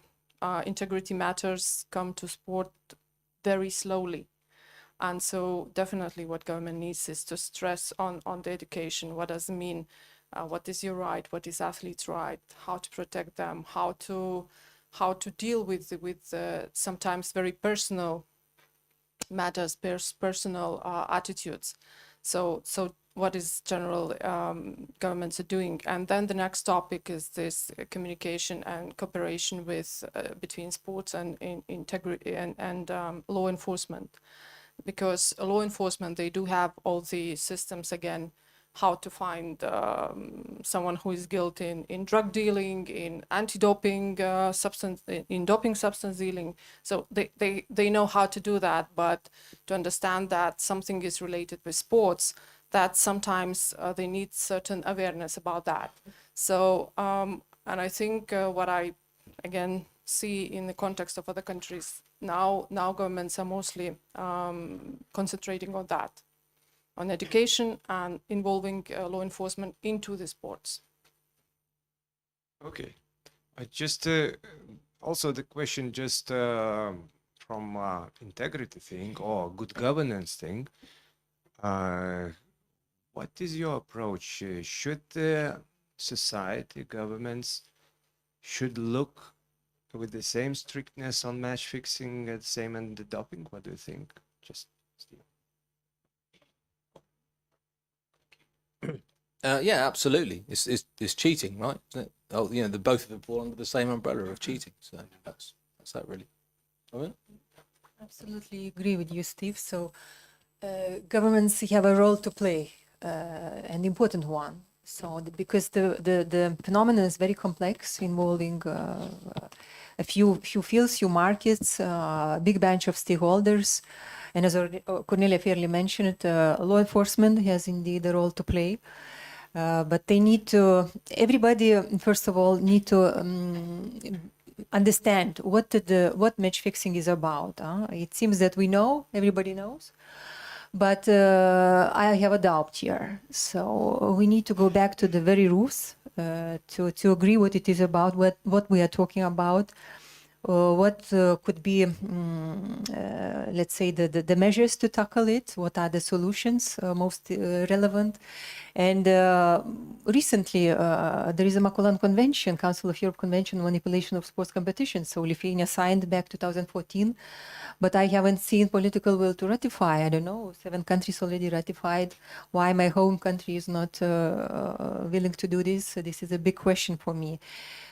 [SPEAKER 11] integrity matters come to sport very slowly. And so definitely what government needs is to stress on the education. What does it mean? What is your right? What is athlete's right? How to protect them? How to deal with sometimes very personal matters, personal attitudes. So what is general governments are doing? And then the next topic is this communication and cooperation with between sports and integrity and law enforcement. Because law enforcement, they do have all the systems, again, how to find someone who is guilty in drug dealing, in anti-doping doping substance dealing. So they know how to do that, but to understand that something is related with sports, that sometimes they need certain awareness about that. So, and I think what I, again, see in the context of other countries, now governments are mostly concentrating on that, on education and involving law enforcement into the sports.
[SPEAKER 14] Okay. I just also the question just from integrity thing or good governance thing. What is your approach? Should the society, governments, should look with the same strictness on match fixing as same in the doping? What do you think? Just Steve.
[SPEAKER 15] Yeah, absolutely. It's cheating, right? Isn't it? Oh, you know, the both of them fall under the same umbrella of cheating. So that's that really. I
[SPEAKER 21] Absolutely agree with you, Steve. So governments have a role to play, an important one. So because the phenomenon is very complex, involving a few fields, few markets, a big bunch of stakeholders, and as Cornelia fairly mentioned, law enforcement has indeed a role to play. But they need to, everybody, first of all, need to understand what match fixing is about. It seems that we know, everybody knows, but I have a doubt here. So we need to go back to the very roots to agree what it is about, what we are talking about, what could be, let's say, the measures to tackle it, what are the solutions most relevant. And recently, there is a Maculan Convention, Council of Europe Convention on Manipulation of Sports Competitions. So Lithuania signed back 2014, but I haven't seen political will to ratify. I don't know, 7 countries already ratified. Why my home country is not willing to do this? This is a big question for me.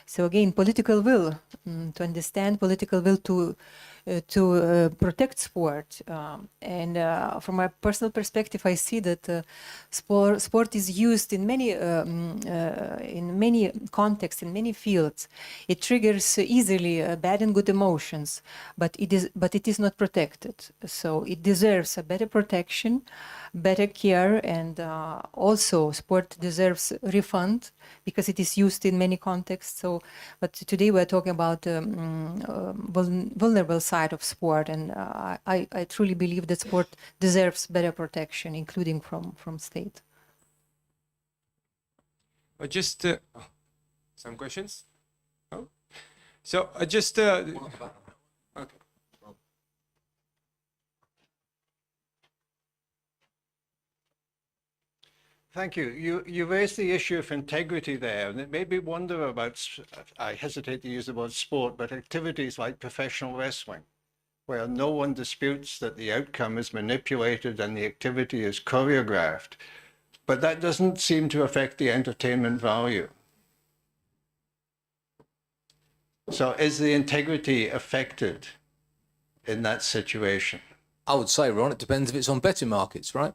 [SPEAKER 21] So again, political will to understand, political will to protect sport. And from my personal perspective, I see that sport is used in many contexts, in many fields. It triggers easily bad and good emotions, but it is not protected. So it deserves a better protection, better care, and also sport deserves refund because it is used in many contexts. So, but today we're talking about vulnerable side of sport, and I truly believe that sport deserves better protection, including from state.
[SPEAKER 14] Just some questions. Oh. So just okay.
[SPEAKER 16] Thank you. You raised the issue of integrity there, and it made me wonder about, I hesitate to use the word sport, but activities like professional wrestling, where no one disputes that the outcome is manipulated and the activity is choreographed, but that doesn't seem to affect the entertainment value. So is the integrity affected in that situation?
[SPEAKER 15] I would say, Ron, it depends if it's on betting markets, right?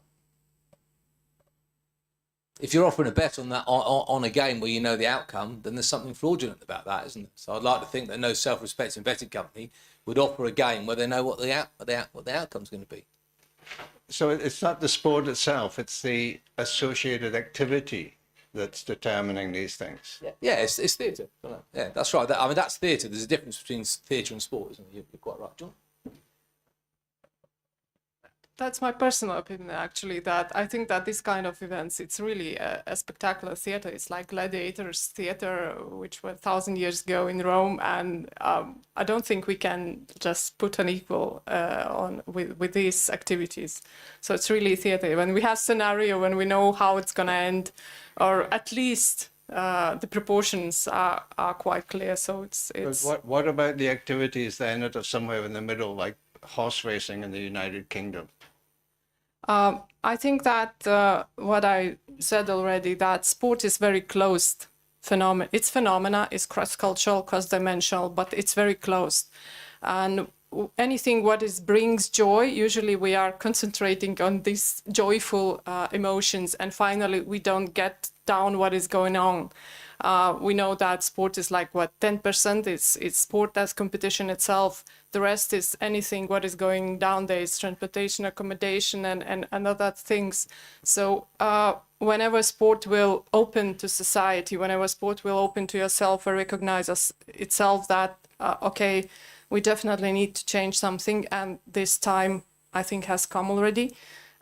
[SPEAKER 15] If you're offering a bet on that on a game where you know the outcome, then there's something fraudulent about that, isn't it? So I'd like to think that no self-respecting betting company would offer a game where they know what the outcome's going to be.
[SPEAKER 16] So it's not the sport itself; it's the associated activity that's determining these things.
[SPEAKER 15] Yeah, it's theatre. Yeah, that's right. I mean, that's theatre. There's a difference between theatre and sport, isn't there? You're quite right, John.
[SPEAKER 11] That's my personal opinion, actually, that I think that this kind of events, it's really a spectacular theater. It's like gladiators theater, which were 1,000 years ago in Rome. And I don't think we can just put an equal on with these activities. So it's really theater. When we have scenario, when we know how it's going to end, or at least the proportions are quite clear. So it's
[SPEAKER 16] what about the activities then that are somewhere in the middle, like horse racing in the United Kingdom?
[SPEAKER 11] I think that what I said already, that sport is very closed phenomenon. Its phenomena is cross-cultural, cross-dimensional, but it's very closed. And anything what brings joy, usually we are concentrating on these joyful emotions, and finally we don't get down what is going on. We know that sport is like 10%, it's sport as competition itself. The rest is anything what is going down there is transportation, accommodation, and other things. So whenever sport will open to society, whenever sport will open to yourself and recognize itself that, okay, we definitely need to change something, and this time I think has come already.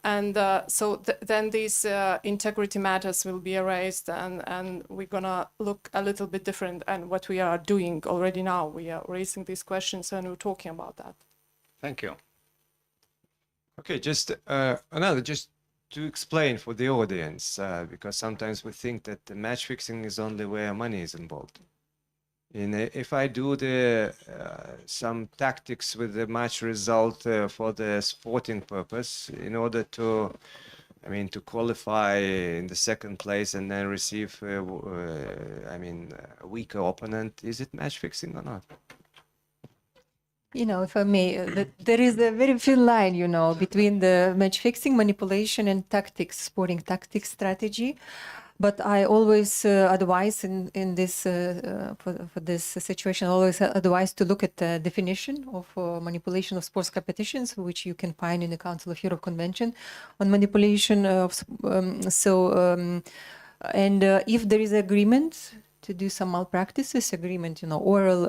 [SPEAKER 11] And so then these integrity matters will be erased, and we're gonna look a little bit different. And what we are doing already now, we are raising these questions and we're talking about that.
[SPEAKER 16] Thank you.
[SPEAKER 14] Okay, just just to explain for the audience, because sometimes we think that the match fixing is only where money is involved. If I do some tactics with the match result for the sporting purpose, in order to qualify in the second place and then receive, a weaker opponent, is it match fixing or not?
[SPEAKER 21] If I may, there is a very thin line, between the match fixing, manipulation, and tactics, sporting tactics strategy. But I always advise in this for this situation, I always advise to look at the definition of manipulation of sports competitions, which you can find in the Council of Europe Convention on manipulation of. And if there is agreement to do some malpractices, agreement, oral,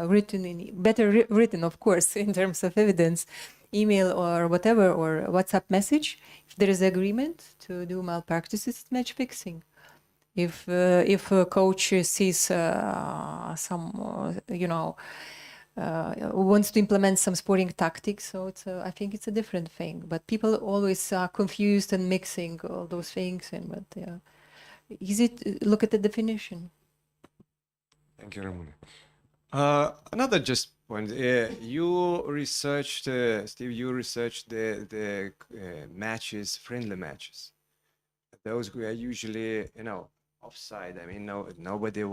[SPEAKER 21] written, better written, of course, in terms of evidence, email or whatever, or WhatsApp message. If there is agreement to do malpractices, it's match fixing. If a coach sees some, wants to implement some sporting tactics, so I think it's a different thing. But people always are confused and mixing all those things. Look at the definition.
[SPEAKER 14] Thank you, Ramona. Another just point. You researched, Steve. You researched the matches, friendly matches. Those were usually, offside. Nobody.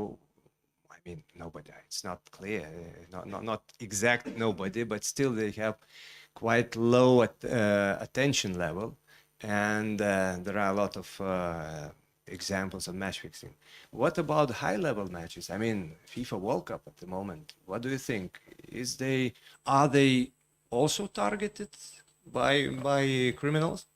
[SPEAKER 14] Nobody. It's not clear. Not exact nobody, but still they have quite low attention level, and there are a lot of examples of match fixing. What about high-level matches? FIFA World Cup at the moment. What do you think? Are they also targeted by criminals?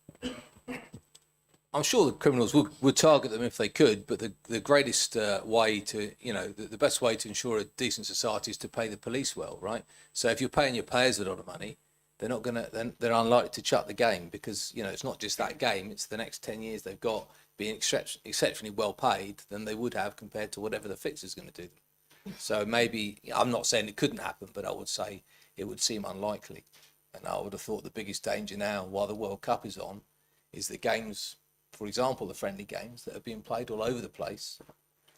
[SPEAKER 15] I'm sure the criminals would target them if they could, but the greatest way to, the best way to ensure a decent society is to pay the police well, right? So if you're paying your players a lot of money, they're unlikely to shut the game, because, it's not just that game, it's the next 10 years they've got being exceptionally well paid than they would have compared to whatever the fix is going to do them. So maybe, I'm not saying it couldn't happen, but I would say it would seem unlikely. And I would have thought the biggest danger now, while the World Cup is on, is the games, for example, the friendly games that are being played all over the place.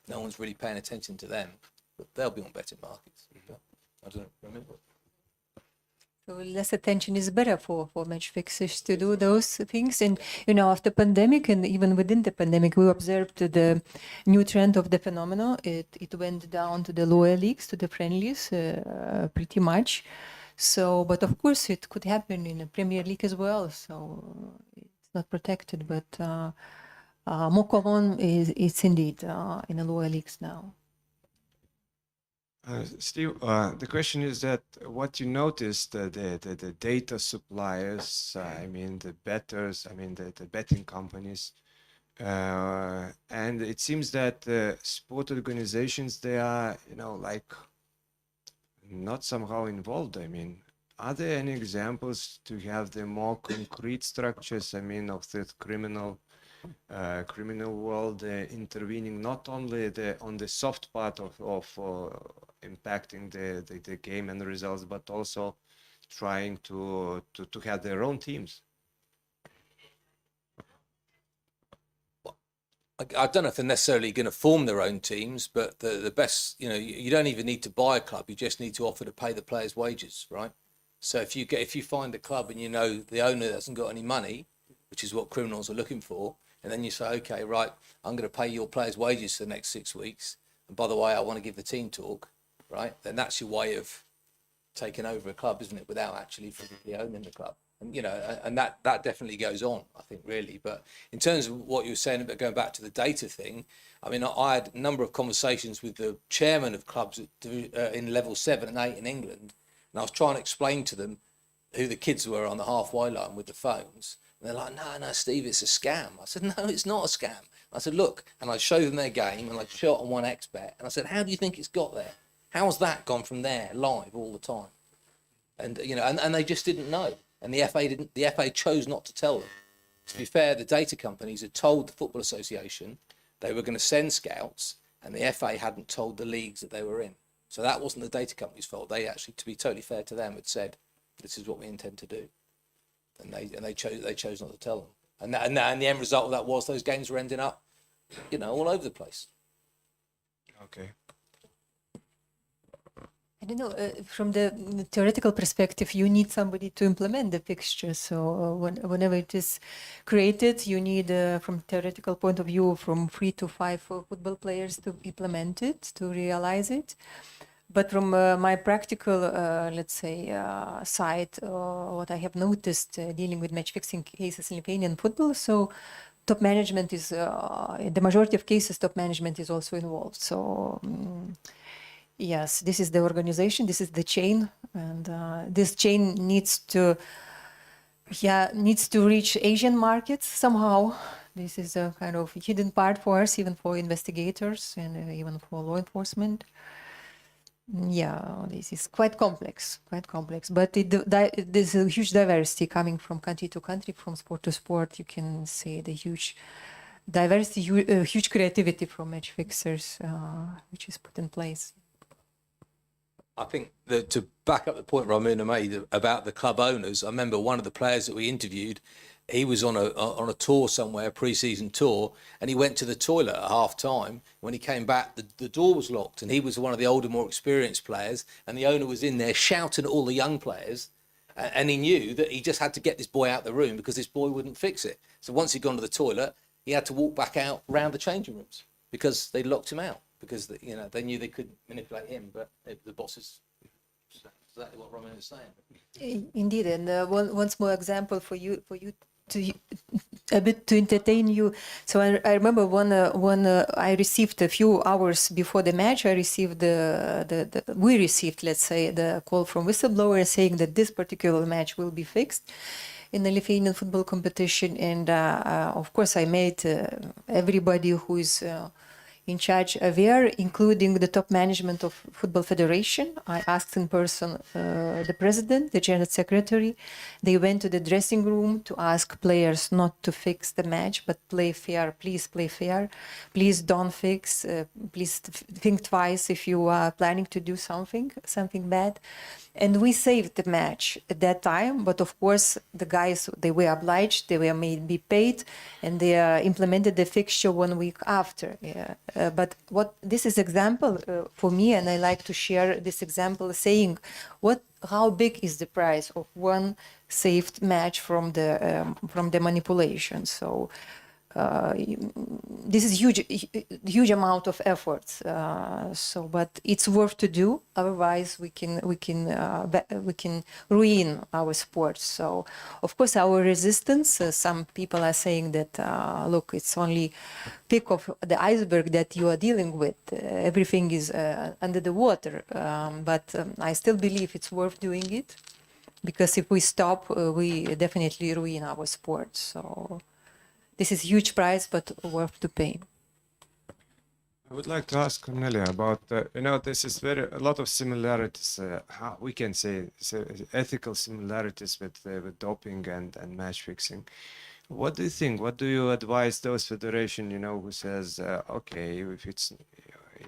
[SPEAKER 15] No one's really paying attention to them, but they'll be on betting markets. I don't remember.
[SPEAKER 21] So less attention is better for match fixers to do those things. And, after pandemic, and even within the pandemic, we observed the new trend of the phenomenon. It went down to the lower leagues, to the friendlies, pretty much. So, but of course it could happen in the Premier League as well. So it's not protected, but more common it's indeed in the lower leagues now.
[SPEAKER 14] Steve, the question is that what you noticed, the data suppliers, the bettors, the betting companies, and it seems that sport organizations, they are, not somehow involved. Are there any examples to have the more concrete structures, of the criminal world intervening not only on the soft part of impacting the game and the results, but also trying to have their own teams?
[SPEAKER 15] I don't know if they're necessarily going to form their own teams, but the best, you don't even need to buy a club. You just need to offer to pay the players' wages, right? So if you find a club and the owner hasn't got any money, which is what criminals are looking for, and then you say, okay, right, I'm going to pay your players' wages for the next 6 weeks, and by the way, I want to give the team talk, right? Then that's your way of taking over a club, isn't it, without actually physically owning the club. And, you know, and that definitely goes on, I think, really. But in terms of what you were saying about going back to the data thing, I mean, I had a number of conversations with the chairman of clubs in level 7 and 8 in England, and I was trying to explain to them who the kids were on the halfway line with the phones. And they're like, no, Steve, it's a scam. I said, no, it's not a scam. I said, look, and I showed them their game, and I shot on 1xBet, and I said, how do you think it's got there? How's that gone from there live all the time? And, you know, and they just didn't know. And the FA chose not to tell them. To be fair, the data companies had told the Football Association they were going to send scouts, and the FA hadn't told the leagues that they were in. So that wasn't the data company's fault. They actually, to be totally fair to them, had said, this is what we intend to do. And they chose not to tell them. And the end result of that was those games were ending up, you know, all over the place.
[SPEAKER 14] Okay.
[SPEAKER 21] I don't know, from the theoretical perspective, you need somebody to implement the fixture. So whenever it is created, you need, from theoretical point of view, from 3 to 5 football players to implement it, to realize it. But from my practical, let's say, side, what I have noticed dealing with match fixing cases in Lithuanian football, so top management is, in the majority of cases, top management is also involved. So yes, this is the organization, this is the chain, and this chain needs to reach Asian markets somehow. This is a kind of hidden part for us, even for investigators and even for law enforcement. Yeah, this is quite complex, but there's a huge diversity coming from country to country, from sport to sport. You can see the huge diversity, huge creativity from match fixers, which is put in place.
[SPEAKER 15] I think that to back up the point Ramona made about the club owners, I remember one of the players that we interviewed, he was on a tour somewhere, a pre-season tour, and he went to the toilet at half time. When he came back, the door was locked, and he was one of the older, more experienced players, and the owner was in there shouting at all the young players, and he knew that he just had to get this boy out of the room because this boy wouldn't fix it. So once he'd gone to the toilet, he had to walk back out round the changing rooms because they locked him out, because they knew they couldn't manipulate him, but the bosses. Exactly what Roman is saying.
[SPEAKER 21] Indeed, and one small example for you to a bit to entertain you. So I remember when I received a few hours before the match, we received, let's say, the call from whistleblower saying that this particular match will be fixed in the Lithuanian football competition, and of course I made everybody who is in charge aware, including the top management of Football Federation. I asked in person the president, the general secretary. They went to the dressing room to ask players not to fix the match, but play fair. Please play fair. Please don't fix. Please think twice if you are planning to do something bad. And we saved the match at that time, but of course the guys, they were obliged, they were made be paid, and they implemented the fixture 1 week after. But this is example for me, and I like to share this example, saying how big is the price of one saved match from the manipulation. So this is huge amount of efforts. But it's worth to do. Otherwise, we can ruin our sports. So, of course, our resistance. Some people are saying that look, it's only peak of the iceberg that you are dealing with. Everything is under the water. But I still believe it's worth doing it, because if we stop, we definitely ruin our sport. So. This is a huge price, but worth to pay.
[SPEAKER 14] I would like to ask Cornelia about, this is a lot of similarities, how we can say ethical similarities with doping and match fixing. What do you think? What do you advise those federation, who says, okay,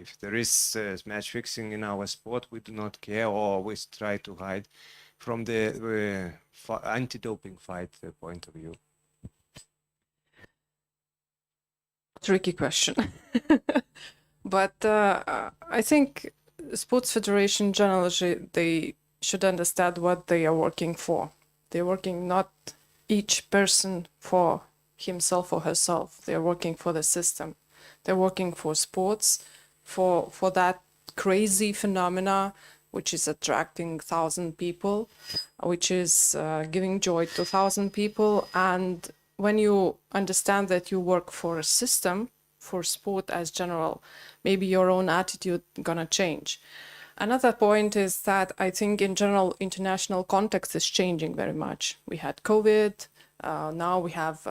[SPEAKER 14] if there is match fixing in our sport, we do not care, or we try to hide from the anti-doping fight point of view?
[SPEAKER 11] Tricky question. But I think sports federation generally, they should understand what they are working for. They're working not each person for himself or herself. They're working for the system. They're working for sports, for that crazy phenomena which is attracting 1,000 people, which is giving joy to 1,000 people. And when you understand that you work for a system, for sport as general, maybe your own attitude gonna change. Another point is that I think in general, international context is changing very much. We had COVID, now we have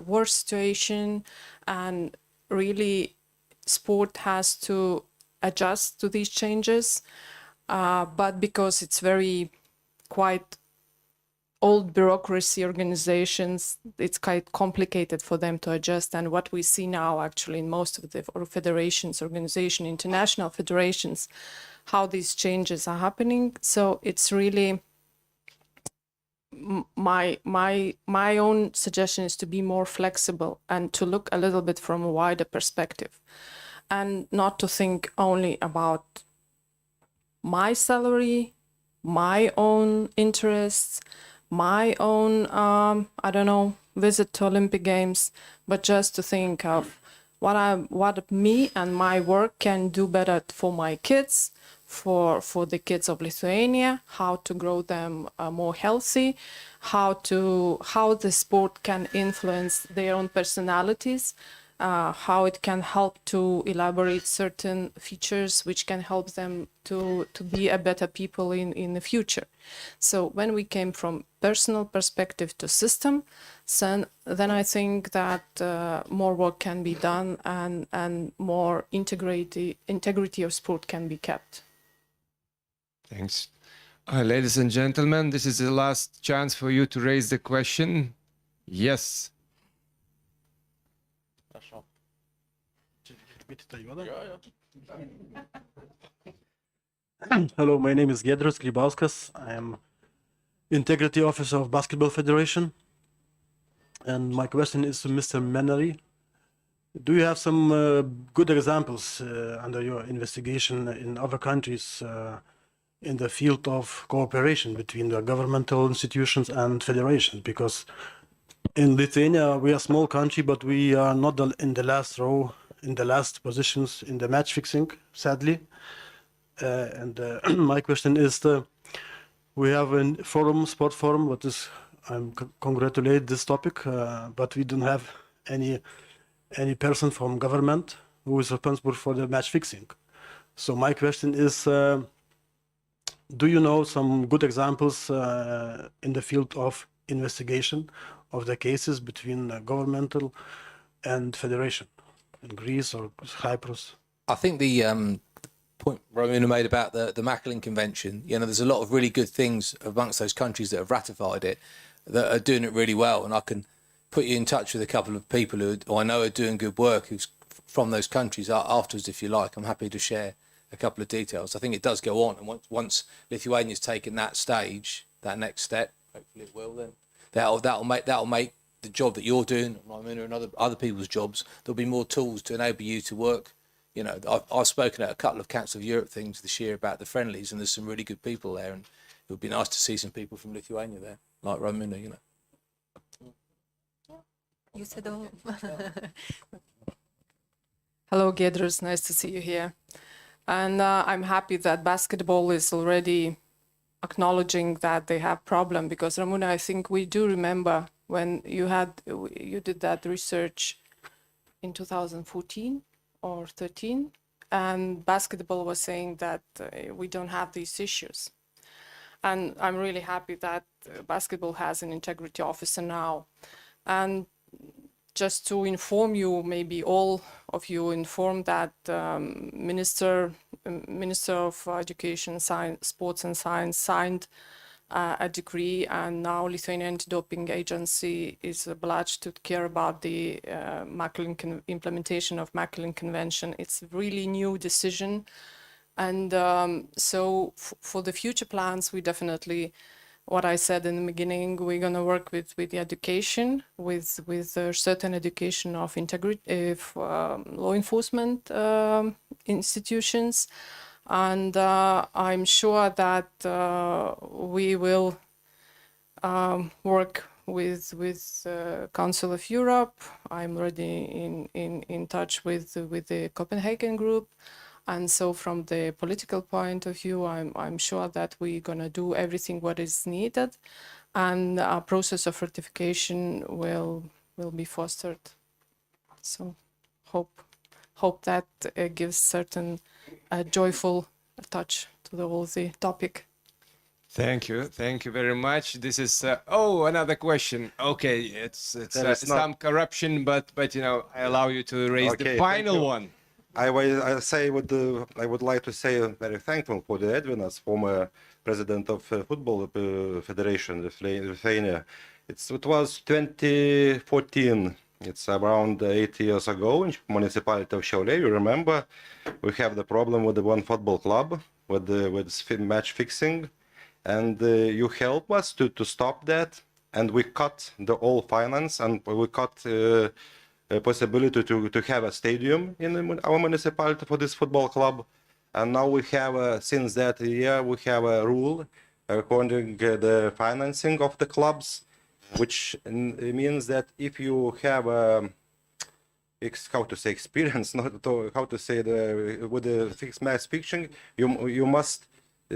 [SPEAKER 11] war situation, and really sport has to adjust to these changes. But because it's very quite old bureaucracy organizations, it's quite complicated for them to adjust. And what we see now actually in most of the federations, organization, international federations, how these changes are happening. So it's really my own suggestion is to be more flexible and to look a little bit from a wider perspective and not to think only about my salary, my own interests, my own, I don't know, visit to Olympic Games, but just to think of what me and my work can do better for my kids, for the kids of Lithuania, how to grow them more healthy, how the sport can influence their own personalities, how it can help to elaborate certain features which can help them to be a better people in the future. So when we came from personal perspective to system, then I think that more work can be done and more integrity of sport can be kept.
[SPEAKER 14] Thanks. Ladies and gentlemen, this is the last chance for you to raise the question. Yes.
[SPEAKER 9] Hello, my name is Giedrius Grybauskas. I am Integrity Officer of Basketball Federation. And my question is to Mr. Menery. Do you have some good examples under your investigation in other countries in the field of cooperation between the governmental institutions and federations? Because in Lithuania, we are a small country, but we are not in the last row, in the last positions in the match fixing, sadly. My question is, we have a forum, sport forum, what is, I'm congratulate this topic, but we don't have any person from government who is responsible for the match fixing. So my question is, do you know some good examples in the field of investigation of the cases between governmental and federation in Greece or Cyprus?
[SPEAKER 15] I think the point Romina made about the Macklin Convention, there's a lot of really good things amongst those countries that have ratified it that are doing it really well, and I can put you in touch with a couple of people who I know are doing good work who's from those countries afterwards, if you like. I'm happy to share a couple of details. I think it does go on, and once Lithuania's taken that stage, that next step, hopefully it will, then that'll make the job that you're doing, Romina, and other people's jobs. There'll be more tools to enable you to work. I've spoken at a couple of Council of Europe things this year about the friendlies, and there's some really good people there, and it would be nice to see some people from Lithuania there, like Romina,
[SPEAKER 11] You said all. Hello, Giedrius. Nice to see you here. And I'm happy that basketball is already acknowledging that they have problem, because Ramona, I think we do remember when you did that research in 2014 or 13, and basketball was saying that we don't have these issues. And I'm really happy that basketball has an integrity officer now. And just to inform you, maybe all of you informed that Minister of Education, Sports and Science signed a decree, and now Lithuanian Anti-Doping Agency is obliged to care about the implementation of Macklin Convention. It's a really new decision. And so for the future plans, we definitely, what I said in the beginning, we're going to work with the education, with certain education of integrity, law enforcement institutions. And I'm sure that we will work with Council of Europe. I'm already in touch with the Copenhagen group. And so from the political point of view, I'm sure that we're going to do everything what is needed, and a process of ratification will be fostered. So hope that gives certain joyful touch to the whole topic.
[SPEAKER 14] Thank you very much. This is another question. Okay, it's some corruption, but you know, I allow you to raise the final one.
[SPEAKER 12] I would like to say very thankful for the Edwin as former president of Football Federation Lithuania. It was 2014. It's around 8 years ago in municipality of Šiauliai. You remember, we have the problem with the one football club with match fixing, and you help us to stop that, and we cut the all finance, and we cut a possibility to have a stadium in our municipality for this football club. And now we have, since that year, we have a rule according the financing of the clubs, which means that if you have experience, with the fixed match fixing, you must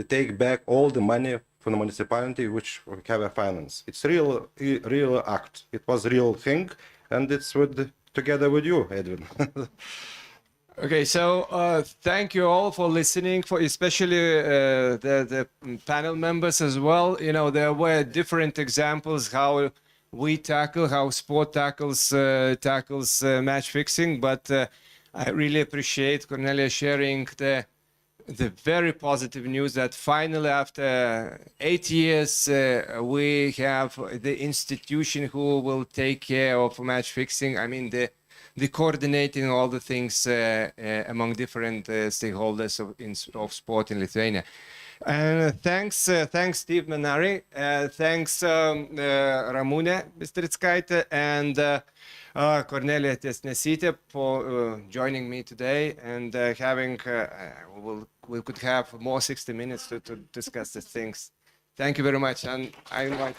[SPEAKER 12] take back all the money from the municipality which have a finance. It's real act. It was real thing, and it's together with you, Edwin.
[SPEAKER 14] Okay, so thank you all for listening, for especially the panel members as well. You know, there were different examples how sport tackles match fixing, but I really appreciate Cornelia sharing the very positive news that finally, after 8 years, we have the institution who will take care of match fixing. I mean, the coordinating all the things among different stakeholders of sport in Lithuania. And thanks Steve Menari, thanks Ramūnė Bistrickaitė and Cornelia Tiesnesytė for joining me today and having we could have more 60 minutes to discuss these things. Thank you very much, and I invite.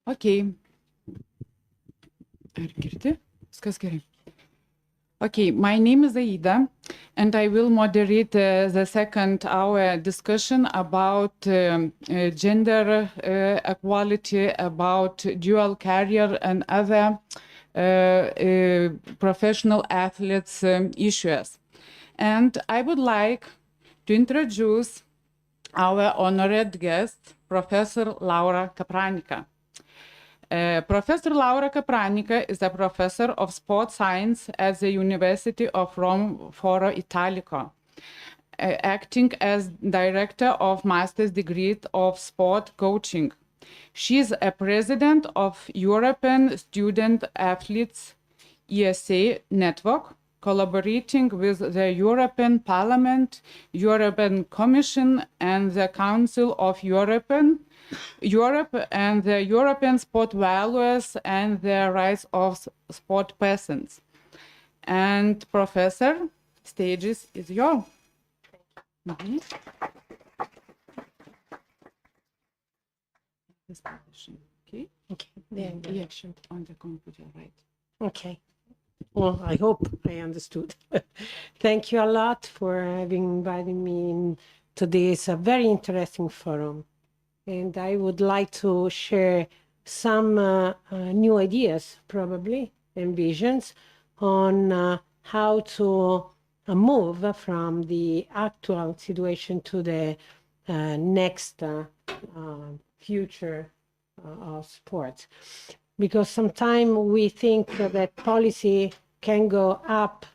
[SPEAKER 17] Okay. Ar girdi? Viskas gerai. Okay, my name is Aida, and I will moderate the second hour discussion about gender equality, about dual career and other professional athletes issues. And I would like to introduce our honored guest, Professor Laura Kapranica. Professor Laura Kapranica is a professor of sports science at the University of Rome Foro Italico, acting as director of master's degree of sport coaching. She is a president of European Student Athletes ESA Network, collaborating with the European Parliament, European Commission, and the Council of Europe and the European sport values and the rights of sport persons. And Professor, stage is yours. Mm-hmm. This position, okay?
[SPEAKER 18] Okay, then
[SPEAKER 17] the action on the computer, right?
[SPEAKER 18] Okay. Well, I hope I understood. Thank you a lot for having invited me to this very interesting forum. And I would like to share some new ideas, probably, and visions on how to move from the actual situation to the next future of sports. Because sometimes we think that policy can go up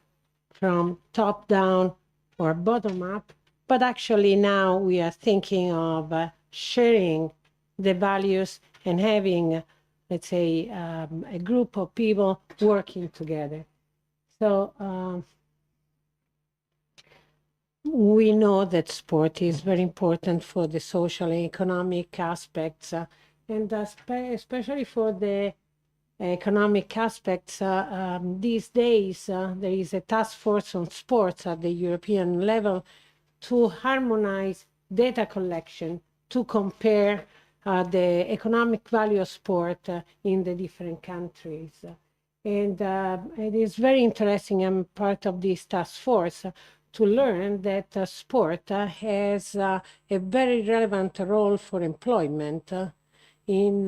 [SPEAKER 18] from top down or bottom up, but actually now we are thinking of sharing the values and having, let's say, a group of people working together. So we know that sport is very important for the social and economic aspects, and especially for the economic aspects. These days, there is a task force on sports at the European level to harmonize data collection, to compare the economic value of sport in the different countries. And it is very interesting, I'm part of this task force, to learn that sport has a very relevant role for employment in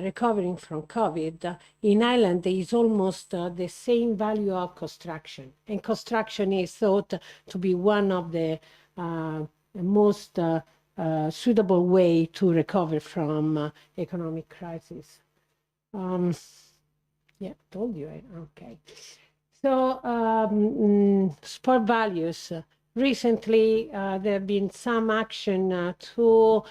[SPEAKER 18] recovering from COVID. In Ireland, there is almost the same value of construction. And construction is thought to be one of the most suitable way to recover from economic crisis. Yeah, told you, okay. So sport values. Recently, there have been some action to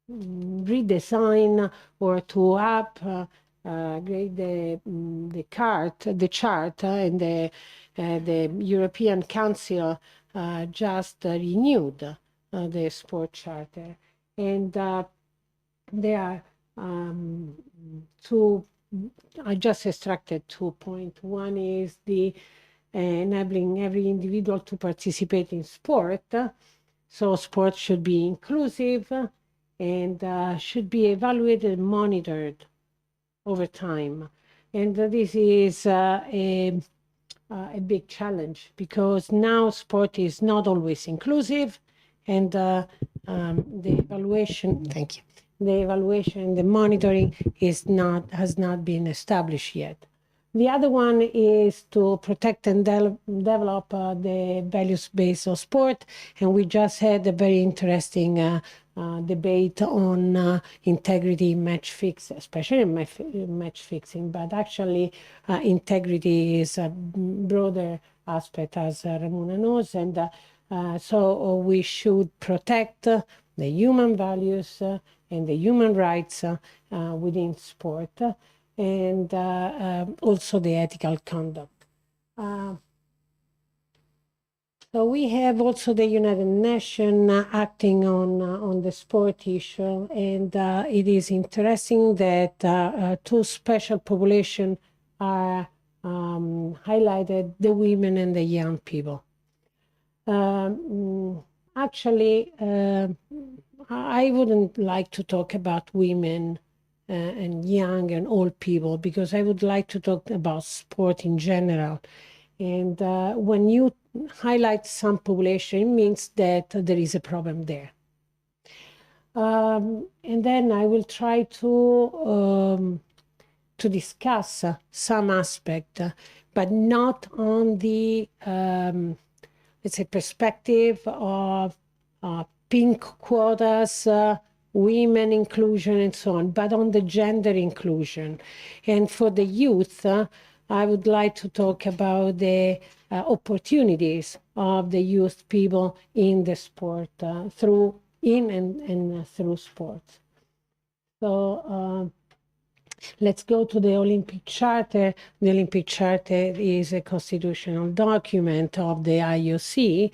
[SPEAKER 18] redesign or to upgrade the chart, and the European Council just renewed the sport charter, and there are two. I just extracted 2 points. One is the enabling every individual to participate in sport. So sport should be inclusive and should be evaluated and monitored over time. And this is a big challenge, because now sport is not always inclusive, and the evaluation, thank you, the evaluation and the monitoring has not been established yet. The other one is to protect and develop the values base of sport, and we just had a very interesting debate on integrity match fixing, especially match fixing, but actually integrity is a broader aspect, as Ramona knows, and so we should protect the human values and the human rights within sport, and also the ethical conduct. So we have also the United Nations acting on the sport issue, and it is interesting that two special populations are highlighted: the women and the young people. Actually, I wouldn't like to talk about women and young and old people, because I would like to talk about sport in general. And when you highlight some population, it means that there is a problem there. And then I will try to discuss some aspect, but not on the let's say perspective of pink quotas, women inclusion and so on, but on the gender inclusion. And for the youth, I would like to talk about the opportunities of the youth people in the sport, through sports. So let's go to the Olympic Charter. The Olympic Charter is a constitutional document of the IOC.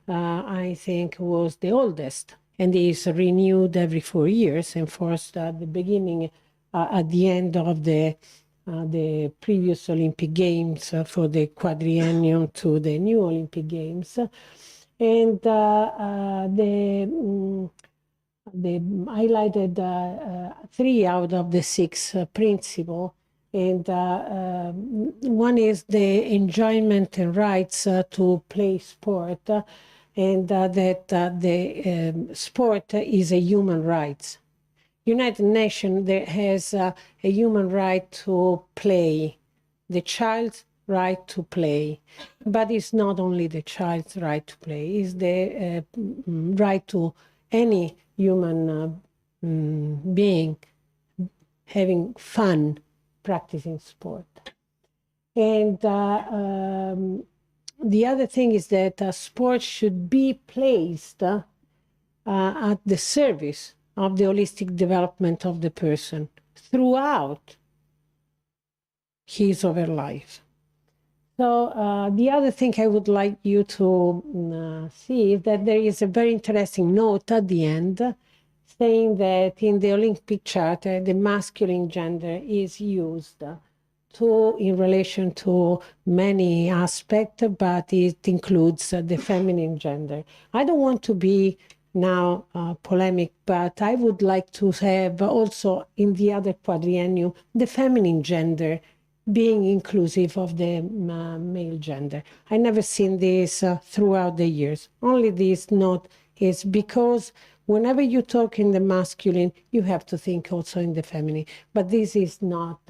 [SPEAKER 18] I think was the oldest, and is renewed every 4 years, enforced at the beginning, at the end of the previous Olympic Games, for the quadriennium to the new Olympic Games. And they highlighted 3 out of the 6 principles. And one is the enjoyment and rights to play sport, and that the sport is a human right. United Nations has a human right to play, the child's right to play, but it's not only the child's right to play, it's the right to any human being having fun practicing sport. And the other thing is that sports should be placed at the service of the holistic development of the person throughout his or her life. So the other thing I would like you to see is that there is a very interesting note at the end saying that in the Olympic Charter, the masculine gender is used in relation to many aspects, but it includes the feminine gender. I don't want to be now polemic, but I would like to have also in the other quadriennium the feminine gender being inclusive of the male gender. I never seen this throughout the years. Only this note is because whenever you talk in the masculine, you have to think also in the feminine. But this is not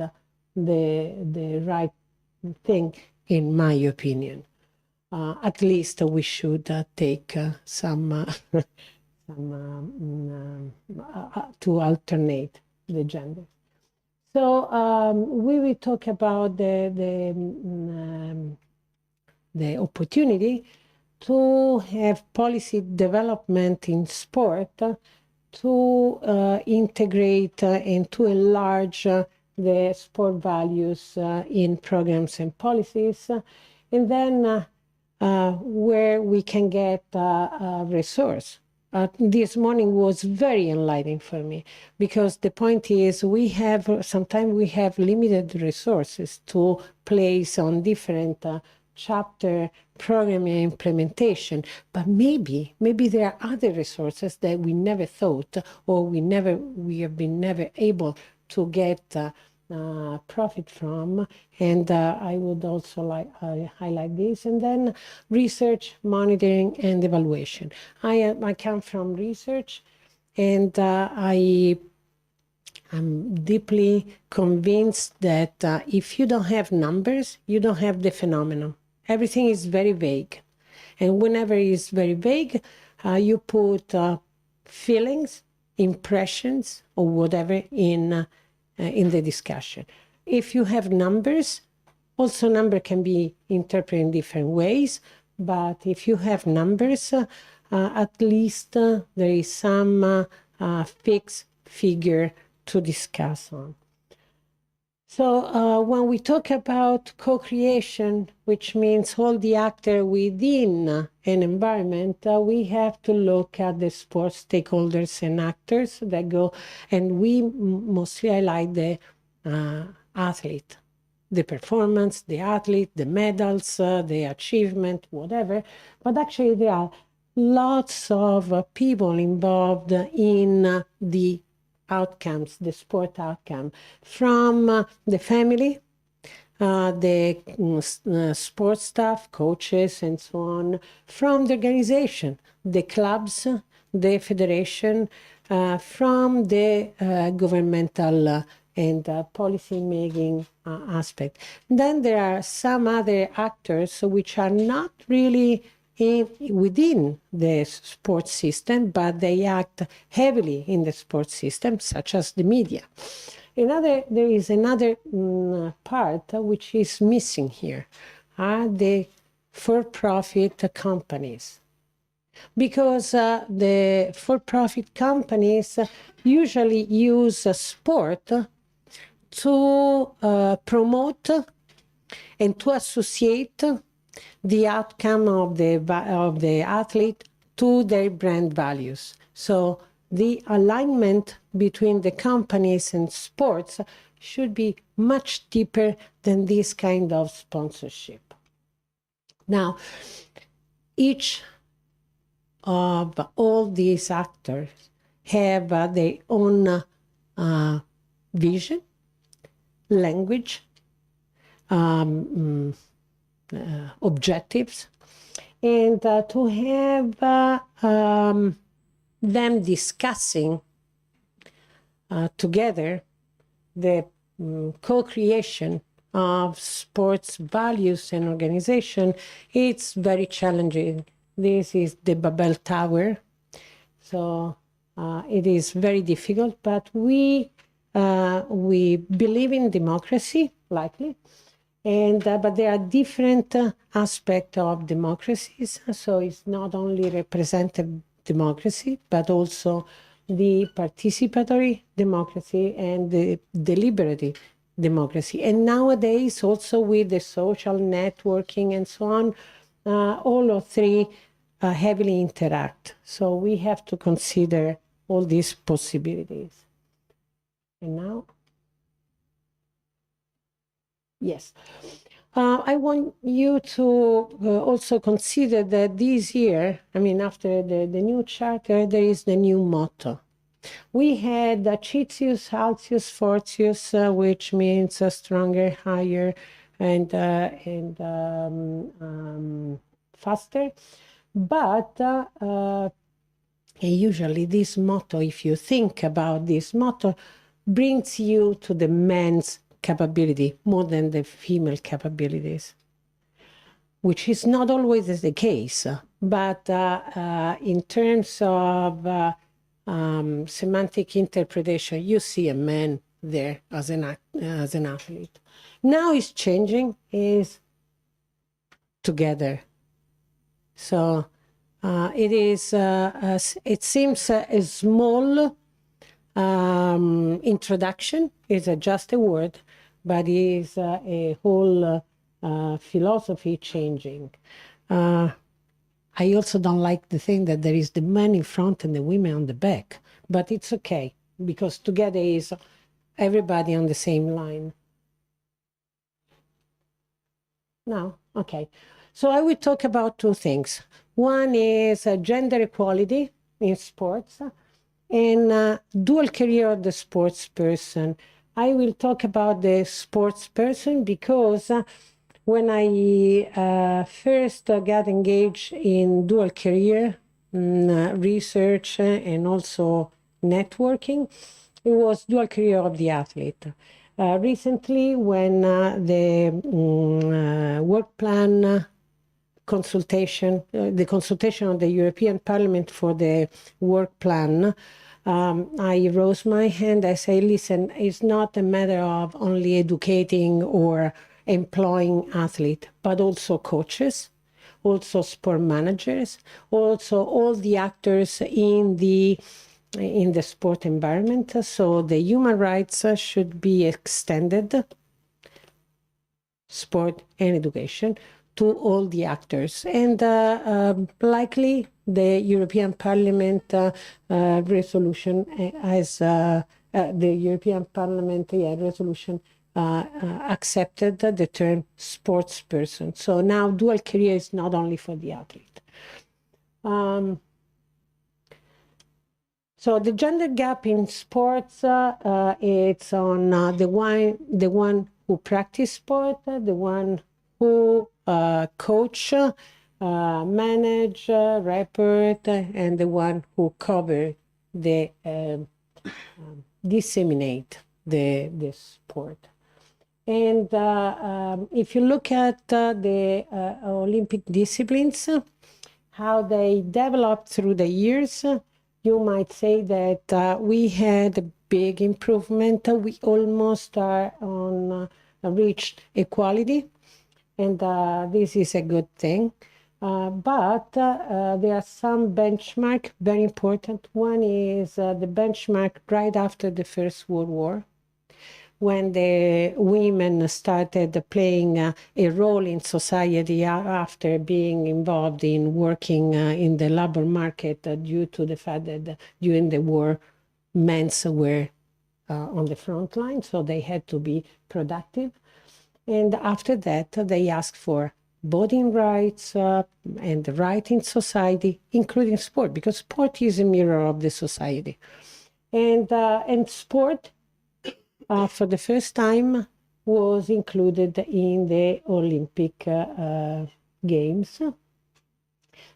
[SPEAKER 18] the right thing, in my opinion. At least we should take some to alternate the gender. So we will talk about the opportunity to have policy development in sport to integrate and to enlarge the sport values in programs and policies, and then where we can get a resource. This morning was very enlightening for me, because the point is sometimes we have limited resources to place on different chapter program and implementation, but maybe there are other resources that we never thought, or we have been never able to get profit from, and I would also like highlight this. And then research, monitoring, and evaluation. I come from research, and I am deeply convinced that if you don't have numbers, you don't have the phenomenon. Everything is very vague, and whenever it's very vague, you put feelings, impressions, or whatever in the discussion. If you have numbers, also number can be interpreted in different ways, but if you have numbers, at least there is some fixed figure to discuss on. So when we talk about co-creation, which means all the actors within an environment, we have to look at the sports stakeholders and actors that go, and we mostly highlight the athlete, the performance, the athlete, the medals, the achievement, whatever. But actually there are lots of people involved in the outcomes, the sport outcome, from the family, the sports staff, coaches, and so on, from the organization, the clubs, the federation, from the governmental and policy-making aspect. Then there are some other actors which are not really within the sports system, but they act heavily in the sports system, such as the media. There is another part which is missing here, are the for-profit companies. Because the for-profit companies usually use sport to promote and to associate the outcome of the athlete to their brand values. So the alignment between the companies and sports should be much deeper than this kind of sponsorship. Now, each of all these actors have their own vision, language, objectives, and to have them discussing together the co-creation of sports values and organization, it's very challenging. This is the Babel Tower, so it is very difficult, but we believe in democracy, likely, And, but there are different aspects of democracies. So it's not only representative democracy, but also the participatory democracy and the deliberative democracy. And nowadays, also with the social networking and so on, all of three heavily interact. So we have to consider all these possibilities. And now, yes. I want you to also consider that this year, I mean, after the new charter, there is the new motto. We had Citius, Altius, Fortius, which means stronger, higher, and faster. But usually this motto, if you think about this motto, brings you to the man's capability more than the female capabilities, which is not always the case. But in terms of semantic interpretation, you see a man there as an athlete. Now it's changing, is together. So it is. It seems a small introduction. It's just a word, but it is a whole philosophy changing. I also don't like the thing that there is the man in front and the women on the back, but it's okay, because together is everybody on the same line. Now, okay. So I will talk about two things. One is gender equality in sports and dual career of the sports person. I will talk about the sports person because when I first got engaged in dual career research and also networking, it was dual career of the athlete. Recently, when the work plan consultation, the consultation of the European Parliament for the work plan, I rose my hand. I say, listen, it's not a matter of only educating or employing athletes, but also coaches, also sport managers, also all the actors in the sport environment. So the human rights should be extended, sport and education, to all the actors. And likely the European Parliament resolution has the European Parliament resolution accepted the term sports person. So now dual career is not only for the athlete. So the gender gap in sports, it's on the one who practice sport, the one who coach, manage, report, and the one who cover the disseminate the sport. And if you look at the Olympic disciplines, how they developed through the years, you might say that we had a big improvement. We almost are on reached equality, and this is a good thing. But there are some benchmark, very important. One is the benchmark right after the First World War, when the women started playing a role in society after being involved in working in the labor market due to the fact that during the war, men were on the front line, so they had to be productive. And after that, they asked for voting rights and the right in society, including sport, because sport is a mirror of the society. And sport, for the first time, was included in the Olympic Games.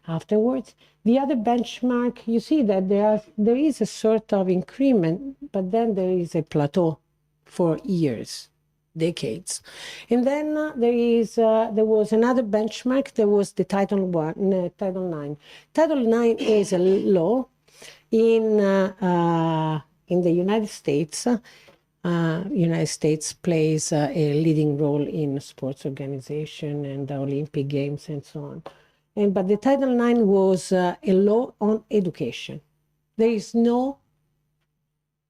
[SPEAKER 18] Afterwards, the other benchmark, you see that there is a sort of increment, but then there is a plateau for years, decades. And then there was another benchmark. There was the Title IX. Title IX is a law in the United States United States plays a leading role in sports organization and the Olympic Games and so on. But the Title IX was a law on education. There is no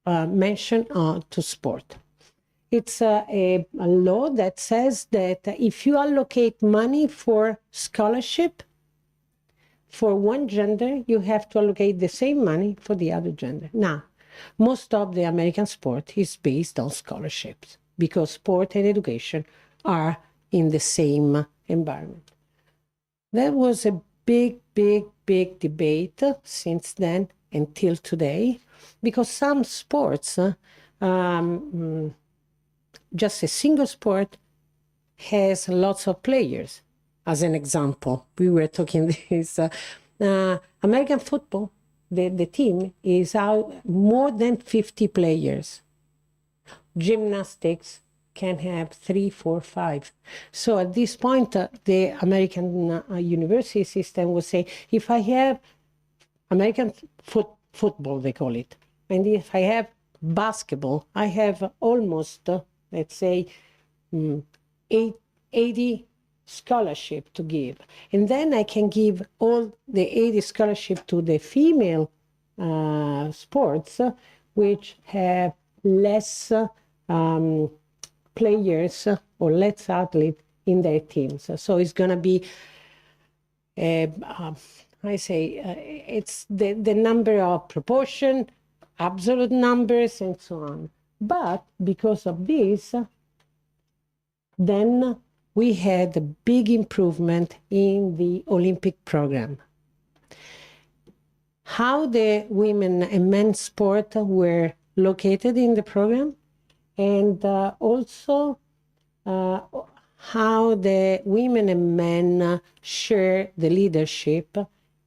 [SPEAKER 18] mention to sport. It's a law that says that if you allocate money for scholarship for one gender, you have to allocate the same money for the other gender. Now, most of the American sport is based on scholarships because sport and education are in the same environment. There was a big debate since then until today, because some sports, just a single sport, has lots of players. As an example, we were talking this, American football, the team is out more than 50 players. Gymnastics can have 3, 4, 5. So at this point, the American university system will say, if I have American football, they call it, and if I have basketball, I have almost, let's say, 80 scholarship to give. And then I can give all the 80 scholarship to the female sports, which have less players or less athletes in their teams. So it's going to be, it's the number of proportion, absolute numbers, and so on. But because of this, then we had a big improvement in the Olympic program. How the women and men's sport were located in the program, and also how the women and men share the leadership.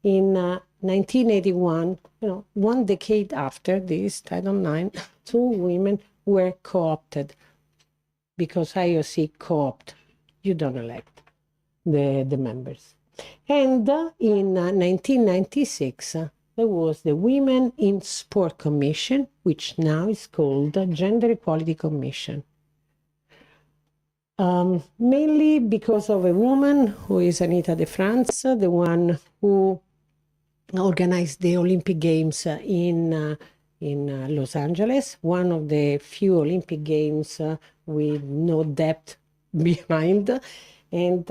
[SPEAKER 18] In 1981, one decade after this, Title IX, 2 women were co-opted, because IOC co-opt. You don't elect the members. And in 1996, there was the Women in Sport Commission, which now is called the Gender Equality Commission. Mainly because of a woman who is Anita de France, the one who organized the Olympic Games in Los Angeles, one of the few Olympic Games with no debt behind, and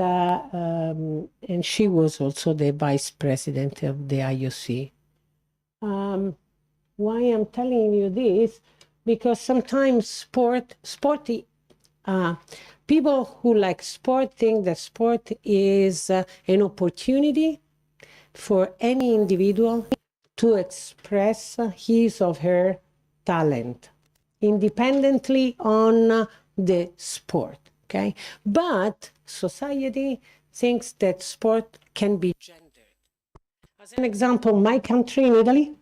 [SPEAKER 18] she was also the vice president of the IOC. Why I'm telling you this? Because sometimes people who like sport think that sport is an opportunity for any individual to express his or her talent independently on the sport. Okay? But society thinks that sport can be gendered. As an example, my country in Italy,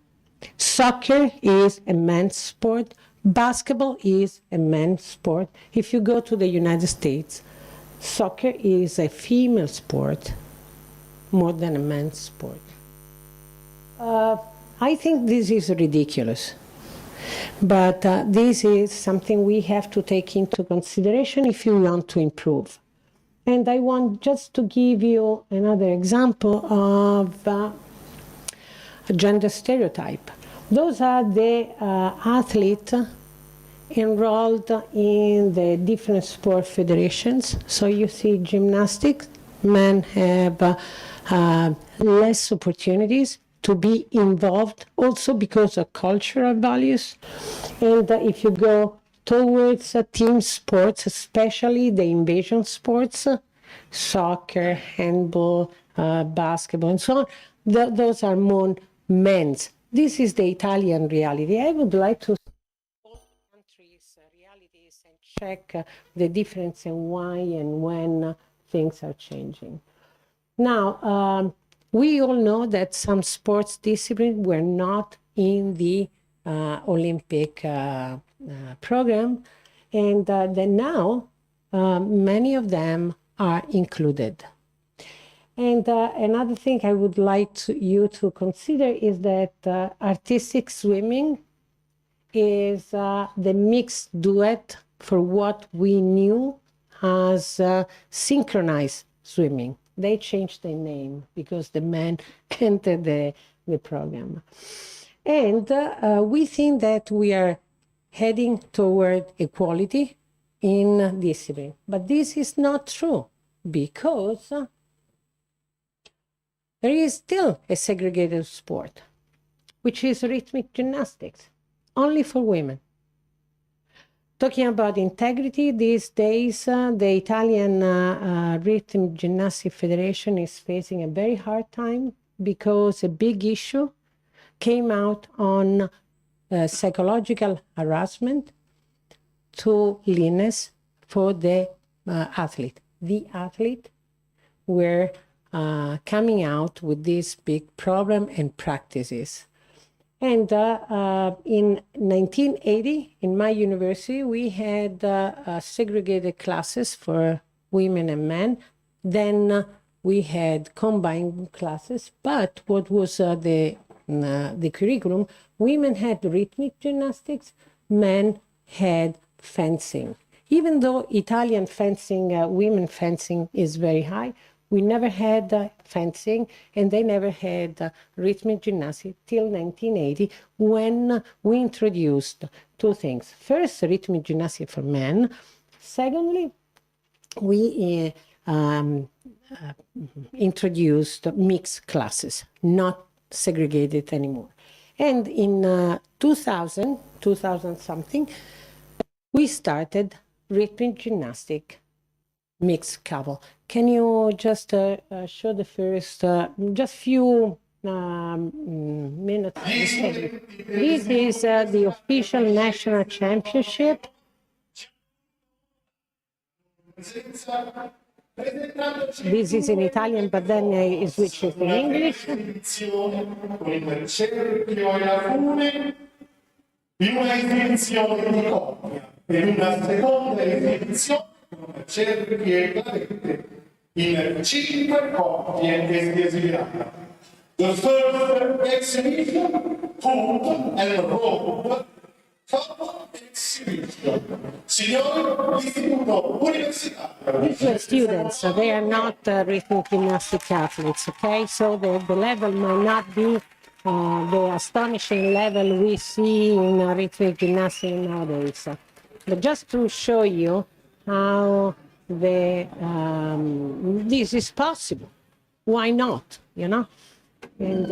[SPEAKER 18] soccer is a men's sport, basketball is a men's sport. If you go to the United States, soccer is a female sport more than a men's sport. I think this is ridiculous. But this is something we have to take into consideration if you want to improve. And I want just to give you another example of a gender stereotype. Those are the athletes enrolled in the different sport federations. So you see gymnastics, men have less opportunities to be involved, also because of cultural values. And if you go towards team sports, especially the invasion sports, soccer, handball, basketball, and so on, those are more men's. This is the Italian reality. I would like to see all countries' realities and check the difference and why and when things are changing. Now, we all know that some sports disciplines were not in the Olympic program, and then now many of them are included. And another thing I would like you to consider is that artistic swimming is the mixed duet for what we knew as synchronized swimming. They changed the name because the men entered the program. And we think that we are heading toward equality in discipline. But this is not true because there is still a segregated sport, which is rhythmic gymnastics, only for women. Talking about integrity, these days, the Italian Rhythm Gymnastics Federation is facing a very hard time because a big issue came out on psychological harassment to leanness for the athlete. The athlete were coming out with this big problem and practices. And in 1980, in my university, we had segregated classes for women and men. Then we had combined classes. But what was the curriculum? Women had rhythmic gymnastics, men had fencing. Even though Italian fencing, women fencing is very high, we never had fencing, and they never had rhythmic gymnastics till 1980, when we introduced two things. First, rhythmic gymnastics for men. Secondly, we introduced mixed classes, not segregated anymore. And in 2000 something, we started rhythmic gymnastic mixed couple. Can you just show the first, just few minutes? This is the official national championship. This is in Italian, but then it switches in English.
[SPEAKER 2] In una esibizione di coppia e una seconda esibizione cerchi e clavette in 5 coppie che si esibiranno. The first exhibition, foot and rope, couple exhibition. Signori, l'istituto universitario.
[SPEAKER 18] These were students, so they are not rhythmic gymnastic athletes, okay? So the level might not be the astonishing level we see in rhythmic gymnastics nowadays. But just to show you how this is possible. Why not, you know? And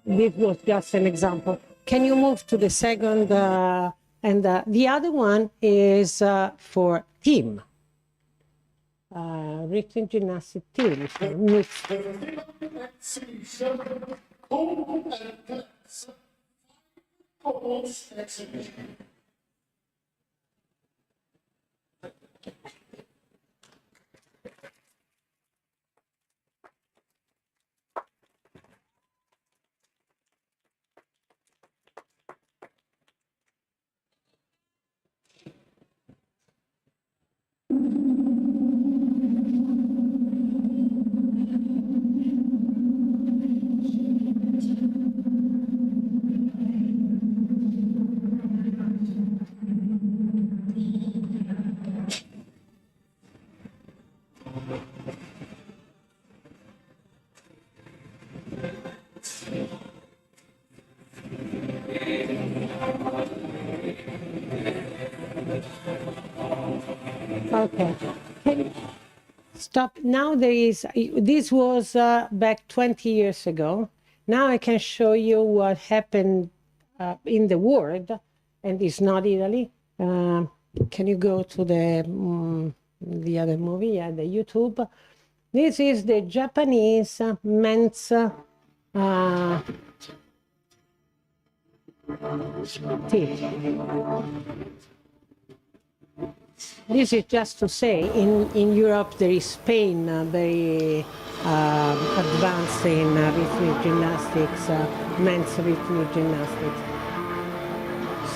[SPEAKER 18] this was just an example. Can you move to the second? And the other one is for team. Rhythmic gymnastic team. Mixed. Okay. Stop. Now there is, this was back 20 years ago. Now I can show you what happened in the world, and it's not Italy. Can you go to the other movie, yeah, the YouTube? This is the Japanese men's team. this is just to say, in Europe there is Spain very advanced in rhythmic gymnastics, men's rhythmic gymnastics.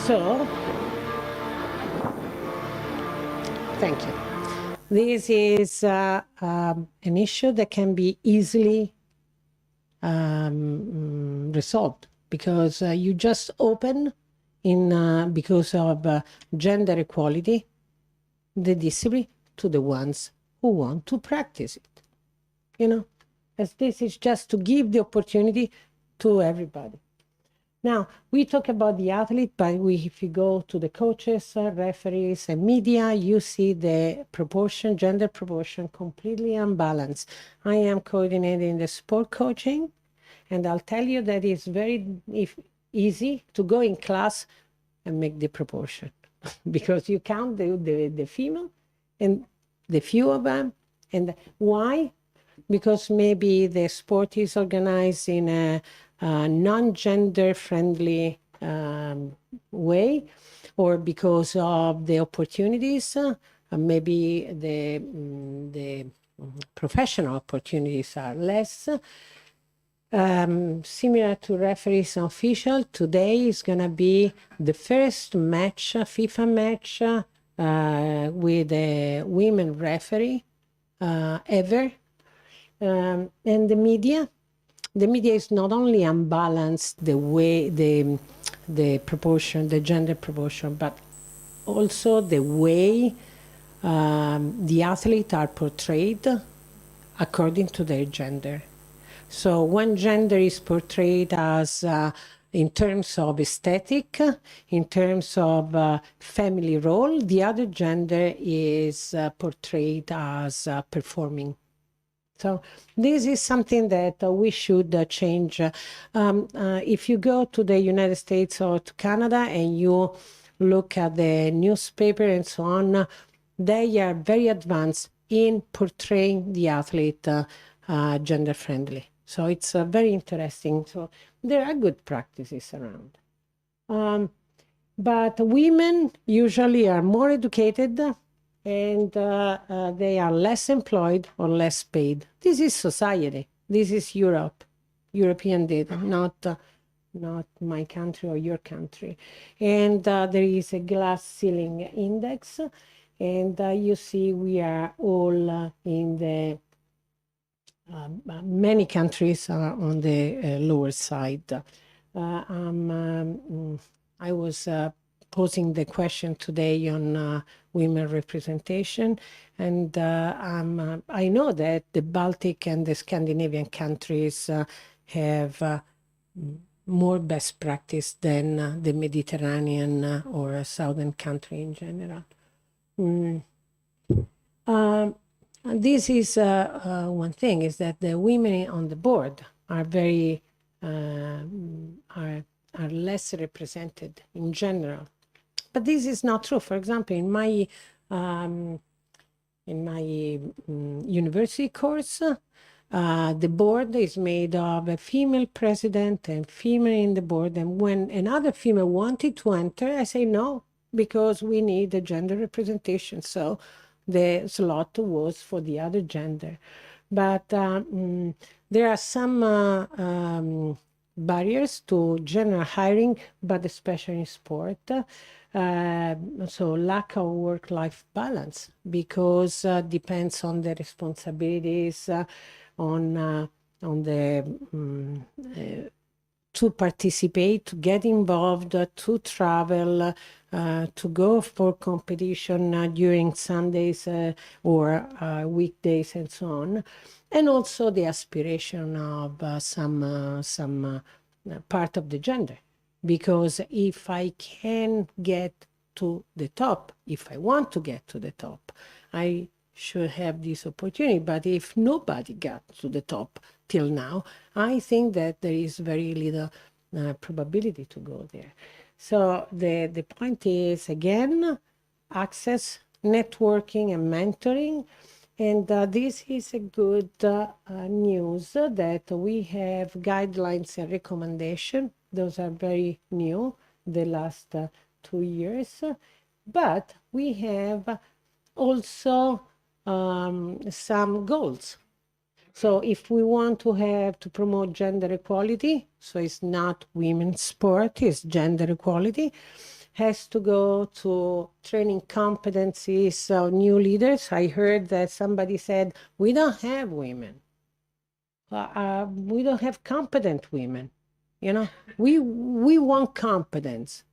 [SPEAKER 18] So, thank you. This is an issue that can be easily resolved because you just open because of gender equality the discipline to the ones who want to practice it. You know, as this is just to give the opportunity to everybody. Now, we talk about the athlete, but if you go to the coaches, referees, and media, you see the proportion, gender proportion, completely unbalanced. I am coordinating the sport coaching, and I'll tell you that it's very easy to go in class and make the proportion. Because you count the female and the few of them. And why? Because maybe the sport is organized in a non-gender friendly way, or because of the opportunities, maybe the professional opportunities are less. Similar to referees and official, today is going to be the first match, FIFA match, with a women referee ever. And the media is not only unbalanced the way the proportion, the gender proportion, but also the way the athletes are portrayed according to their gender. So one gender is portrayed as, in terms of aesthetic, in terms of family role, the other gender is portrayed as performing. So this is something that we should change. If you go to the United States or to Canada and you look at the newspaper and so on, they are very advanced in portraying the athlete gender friendly. So it's very interesting. So there are good practices around. But women usually are more educated and they are less employed or less paid. This is society. This is Europe, European data, not my country or your country. And there is a glass ceiling index, and you see we are all in the many countries are on the lower side. I was posing the question today on women representation, and I know that the Baltic and the Scandinavian countries have more best practice than the Mediterranean or southern country in general. This is one thing, is that the women on the board are very are less represented in general. But this is not true. For example, in my university course, the board is made of a female president and female in the board. And when another female wanted to enter, I say no, because we need a gender representation. So the slot was for the other gender. But there are some barriers to general hiring, but especially in sport. So lack of work-life balance, because depends on the responsibilities, on the to participate, to get involved, to travel, to go for competition during Sundays or weekdays and so on, and also the aspiration of some part of the gender. Because if I can get to the top, if I want to get to the top, I should have this opportunity. But if nobody got to the top till now, I think that there is very little probability to go there. So the point is, again, access, networking, and mentoring. And this is a good news that we have guidelines and recommendations. Those are very new, the last 2 years. But we have also some goals. So if we want to promote gender equality, so it's not women's sport, it's gender equality, has to go to training competencies of new leaders. I heard that somebody said, we don't have women. We don't have competent women. You know, we want competence.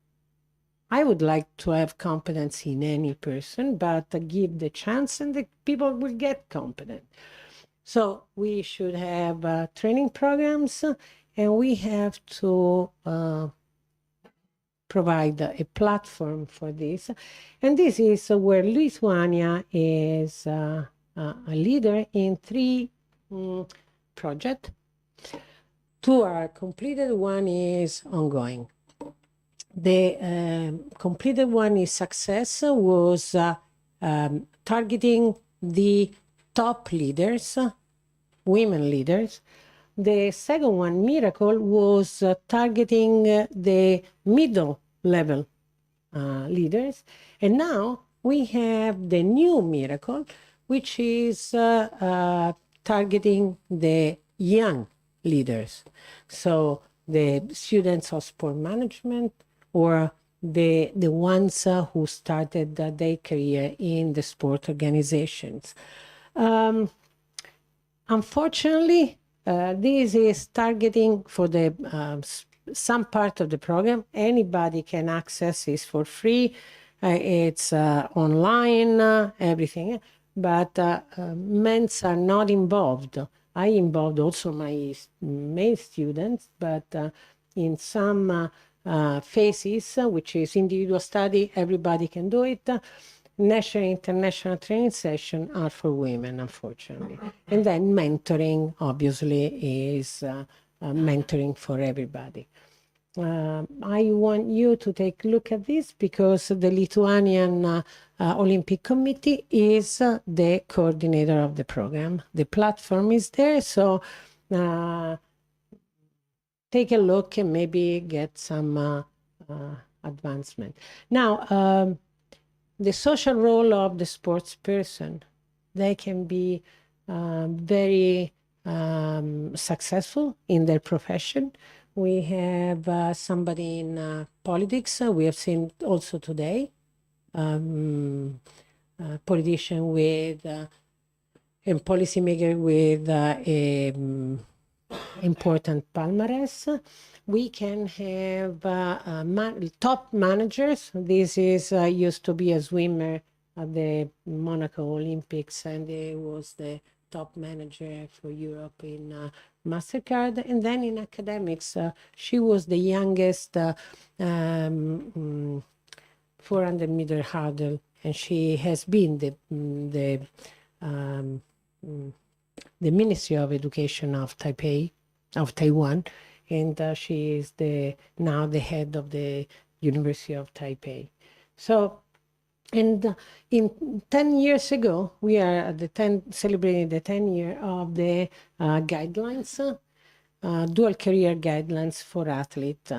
[SPEAKER 18] I would like to have competence in any person, but give the chance and the people will get competent. So we should have training programs, and we have to provide a platform for this. And this is where Lithuania is a leader in 3 projects. 2 are completed, 1 is ongoing. The completed one is success, was targeting the top leaders, women leaders. The second one, Miracle, was targeting the middle level leaders. And now we have the new Miracle, which is targeting the young leaders. So the students of sport management, or the ones who started their career in the sport organizations. Unfortunately, this is targeting for the some part of the program. Anybody can access it for free. It's online, everything. But men's are not involved. I involved also my male students, but in some phases, which is individual study, everybody can do it. National international training sessions are for women, unfortunately. And then mentoring, obviously, is mentoring for everybody. I want you to take a look at this because the Lithuanian Olympic Committee is the coordinator of the program. The platform is there, so take a look and maybe get some advancement. Now, the social role of the sports person, they can be very successful in their profession. We have somebody in politics, we have seen also today, politician with and policymaker with important palmarès. We can have top managers. This is used to be a swimmer at the Monaco Olympics, and he was the top manager for Europe in MasterCard. And then in academics, she was the youngest 400-meter hurdle, and she has been the Ministry of Education of Taiwan, and she is now the head of the University of Taipei. So, and in 10 years ago, we are at celebrating the 10 year of the guidelines, dual career guidelines for athletes.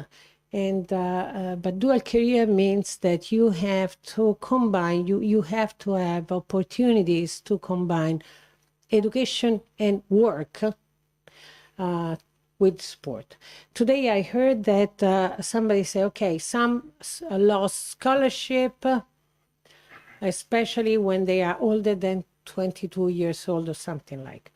[SPEAKER 18] And but dual career means that you have to combine, you have to have opportunities to combine education and work with sport. Today I heard that somebody say, okay, some lost scholarship, especially when they are older than 22 years old or something like.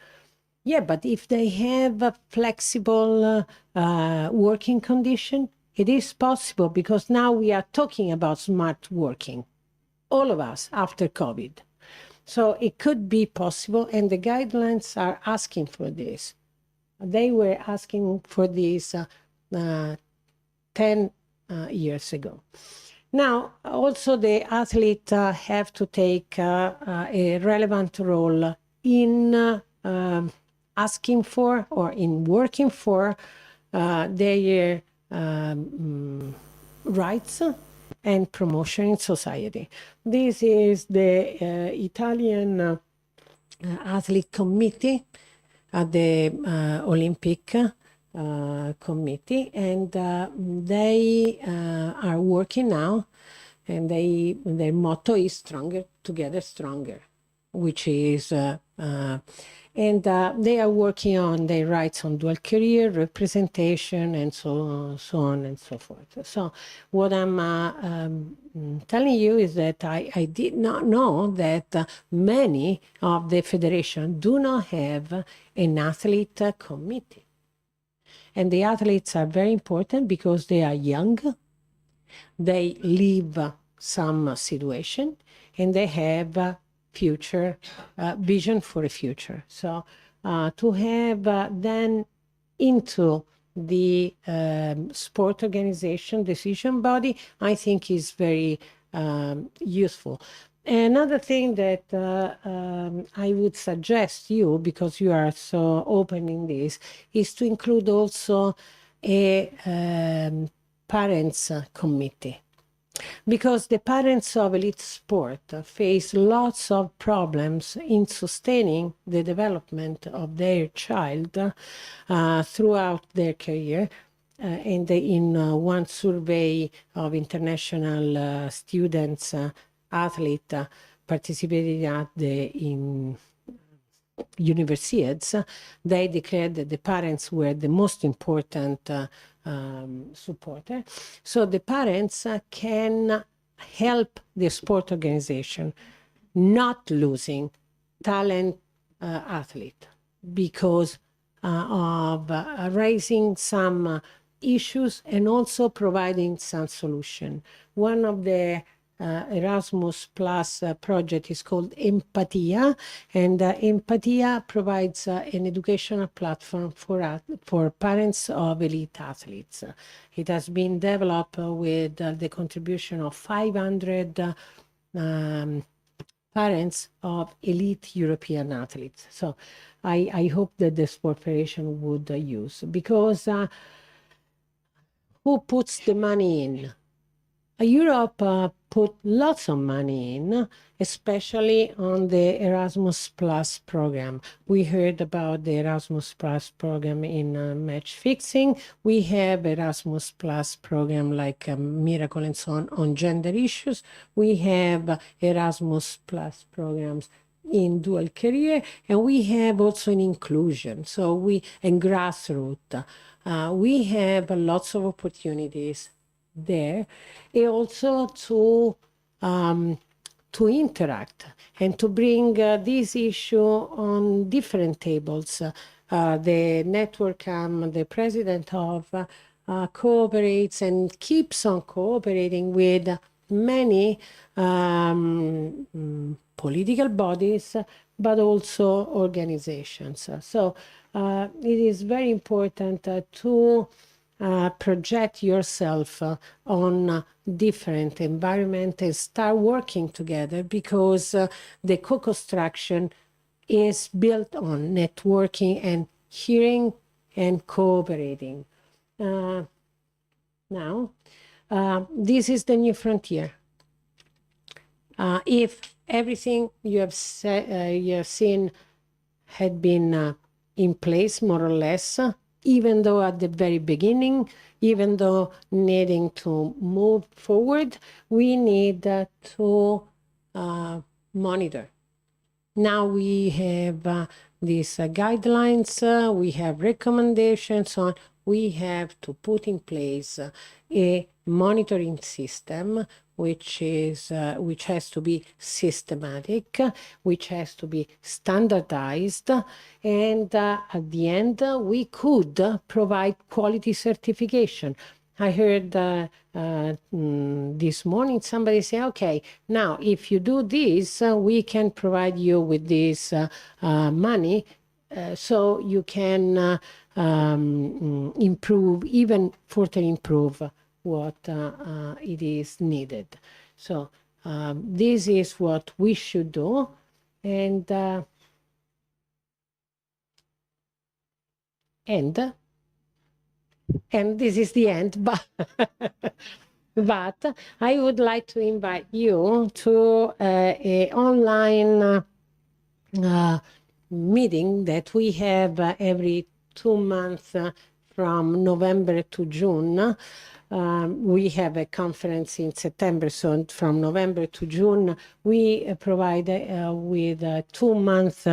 [SPEAKER 18] Yeah, but if they have a flexible working condition, it is possible, because now we are talking about smart working, all of us, after COVID. So it could be possible, and the guidelines are asking for this. They were asking for this 10 years ago. Now, also the athlete have to take a relevant role in asking for or in working for their rights and promotion in society. This is the Italian Athlete Committee at the Olympic Committee, and they are working now and their motto is "Stronger Together, Stronger," which is and they are working on their rights on dual career, representation, and so on and so forth. So what I'm telling you is that I did not know that many of the federation do not have an athlete committee. And the athletes are very important because they are young, they live some situation, and they have future vision for the future. So to have then into the sport organization decision body, I think is very useful. Another thing that I would suggest you, because you are so open in this, is to include also a parents committee. Because the parents of elite sport face lots of problems in sustaining the development of their child throughout their career. And in one survey of international students, athletes participating at the universities, they declared that the parents were the most important supporter. So the parents can help the sport organization not losing talent athlete because of raising some issues and also providing some solution. One of the Erasmus Plus project is called Empatia, and Empatia provides an educational platform for parents of elite athletes. It has been developed with the contribution of 500 parents of elite European athletes. So I hope that the Sport Federation would use, because who puts the money in? Europe put lots of money in, especially on the Erasmus Plus program. We heard about the Erasmus Plus program in match fixing. We have Erasmus Plus program like Miracle and so on gender issues. We have Erasmus Plus programs in dual career, and we have also in inclusion. So and grassroots. We have lots of opportunities there, and also to interact and to bring this issue on different tables. The network I'm the president of cooperates and keeps on cooperating with many political bodies, but also organizations. So it is very important to project yourself on different environment and start working together, because the co-construction is built on networking and hearing and cooperating. Now, this is the new frontier. If everything you have seen had been in place more or less, even though at the very beginning, even though needing to move forward, we need to monitor. Now we have these guidelines, we have recommendations on. We have to put in place a monitoring system which has to be systematic, which has to be standardized, and at the end we could provide quality certification. I heard this morning somebody say, okay, now if you do this, we can provide you with this money, so you can improve, even further improve what it is needed. So this is what we should do, and this is the end, but I would like to invite you to an online meeting that we have every 2 months from November to June. We have a conference in September, so from November to June, we provide with a 2-month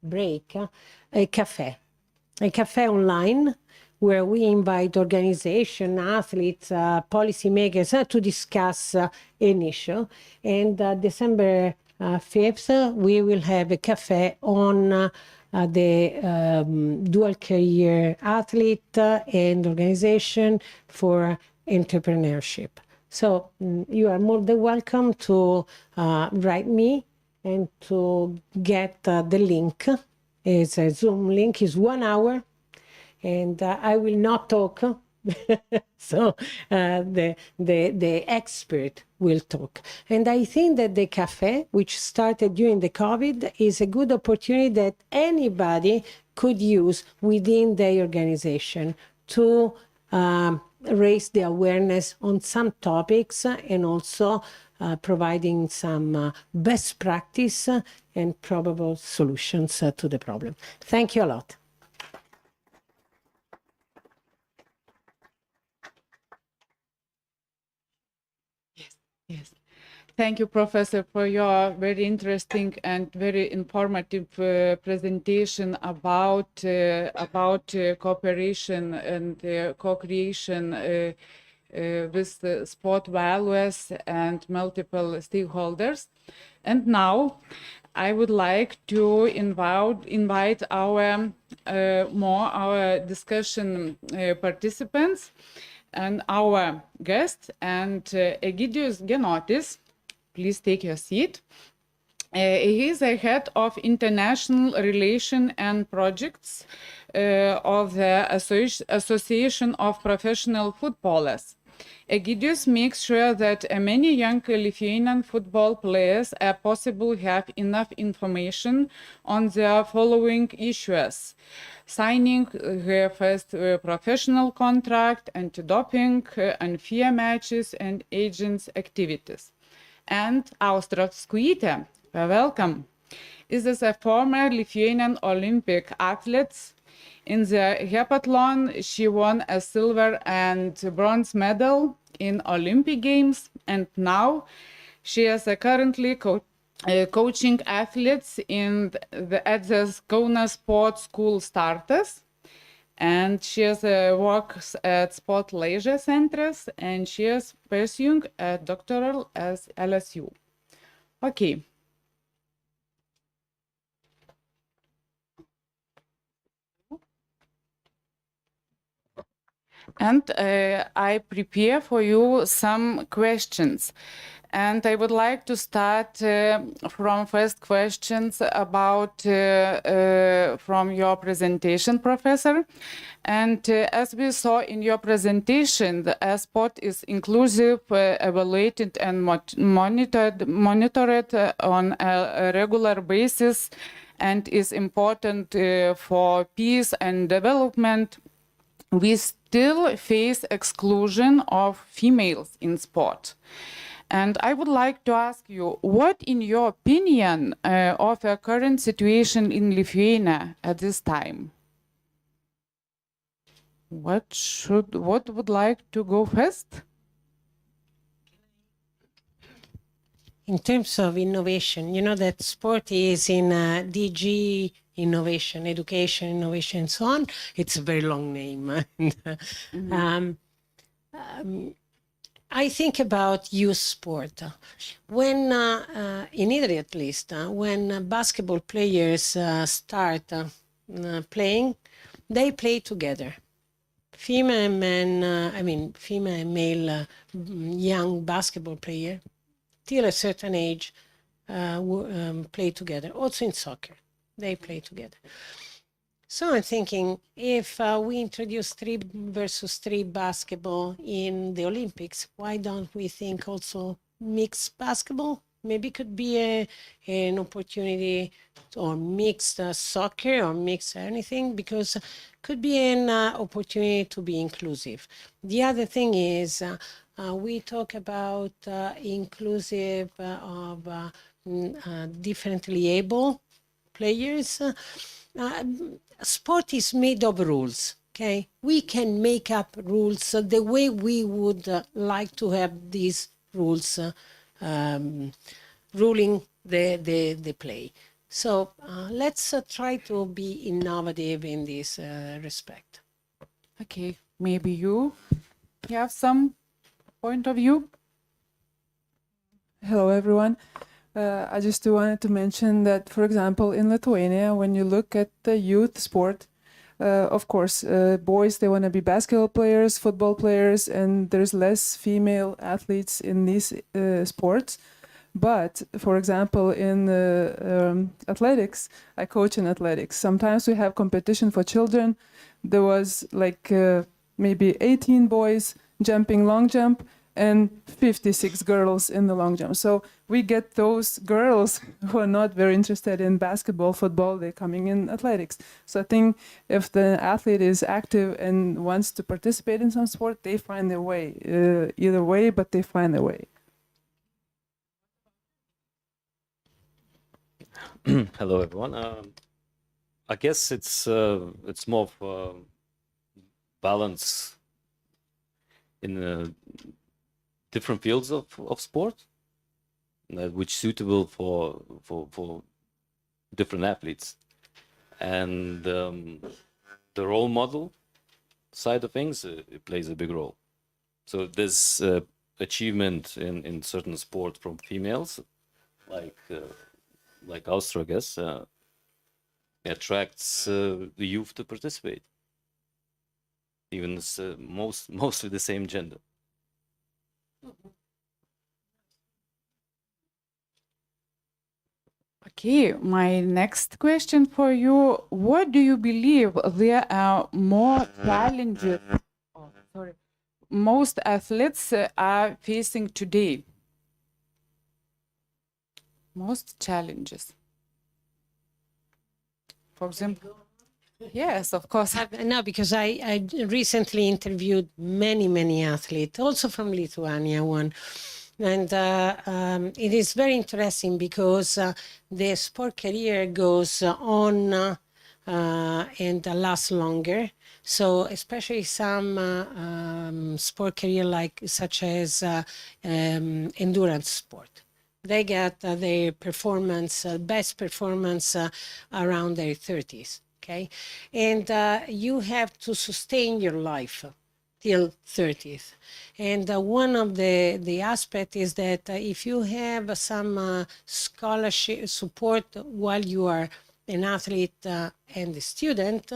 [SPEAKER 18] break, a cafe online, where we invite organization, athletes, policymakers to discuss an issue. And December 5th, we will have a cafe on the dual career athlete and organization for entrepreneurship. So you are more than welcome to write me and to get the link. It's a Zoom link, it's 1 hour, and I will not talk. So the expert will talk. And I think that the cafe, which started during the COVID, is a good opportunity that anybody could use within their organization to raise the awareness on some topics and also providing some best practice and probable solutions to the problem. Thank you a lot.
[SPEAKER 17] Yes. Thank you, Professor, for your very interesting and very informative presentation about cooperation and co-creation with the sport values and multiple stakeholders. And now I would like to invite our discussion participants and our guest, and Egidijus Genotis. Please take your seat. He is a head of international relation and projects of the Association of Professional Footballers. Egidijus makes sure that many young Lithuanian football players are possible have enough information on their following issues: signing her first professional contract, anti-doping, unfair matches, and agents' activities. And Austra Skuite, welcome, is a former Lithuanian Olympic athlete. In the heptathlon, she won a silver and bronze medal in Olympic Games, and now she is currently coaching athletes at the Kaunas Sports School Startas, and she works at sport leisure centers, and she is pursuing a doctoral at LSU. Okay. And I prepare for you some questions. And I would like to start from first questions about from your presentation, Professor. And as we saw in your presentation, the sport is inclusive, evaluated and monitored on a regular basis, and is important for peace and development. We still face exclusion of females in sport. And I would like to ask you, what, in your opinion, of the current situation in Lithuania at this time? What would like to go first?
[SPEAKER 18] In terms of innovation, you know that sport is in DG innovation, education, innovation, and so on. It's a very long name. I think about youth sport. When, in Italy at least, when basketball players start playing, they play together. Female and men, female and male young basketball player, till a certain age, play together. Also in soccer, they play together. So I'm thinking, if we introduce 3 versus 3 basketball in the Olympics, why don't we think also mixed basketball? Maybe could be an opportunity, or mixed soccer, or mixed anything, because could be an opportunity to be inclusive. The other thing is, we talk about inclusive of differently able players. sport is made of rules. Okay, we can make up rules the way we would like to have these rules ruling the play. So let's try to be innovative in this respect.
[SPEAKER 17] Okay, maybe you have some point of view?
[SPEAKER 5] Hello, everyone. I just wanted to mention that, for example, in Lithuania, when you look at the youth sport, of course, boys, they want to be basketball players, football players, and there's less female athletes in these sports. But, for example, in athletics, I coach in athletics. Sometimes we have competition for children. There was like maybe 18 boys jumping long jump and 56 girls in the long jump. So we get those girls who are not very interested in basketball, football, they're coming in athletics. So I think if the athlete is active and wants to participate in some sport, they find their way. Either way, but they find their way.
[SPEAKER 6] Hello, everyone. I guess it's more of balance in different fields of sport, which suitable for different athletes, and the role model side of things it plays a big role. So this achievement in certain sport from females, like Austria, I guess, attracts the youth to participate. Even it's mostly the same gender.
[SPEAKER 17] Okay, my next question for you: what do you believe there are more challenges? Most athletes are facing today? Most challenges. For example, yes, of course.
[SPEAKER 18] No, because I recently interviewed many athletes, also from Lithuania, one. And it is very interesting because the sport career goes on and lasts longer. So especially some sport career such as endurance sport. They get their performance, best performance around their 30s, okay? And you have to sustain your life till 30th. And one of the aspect is that if you have some scholarship support while you are an athlete and a student,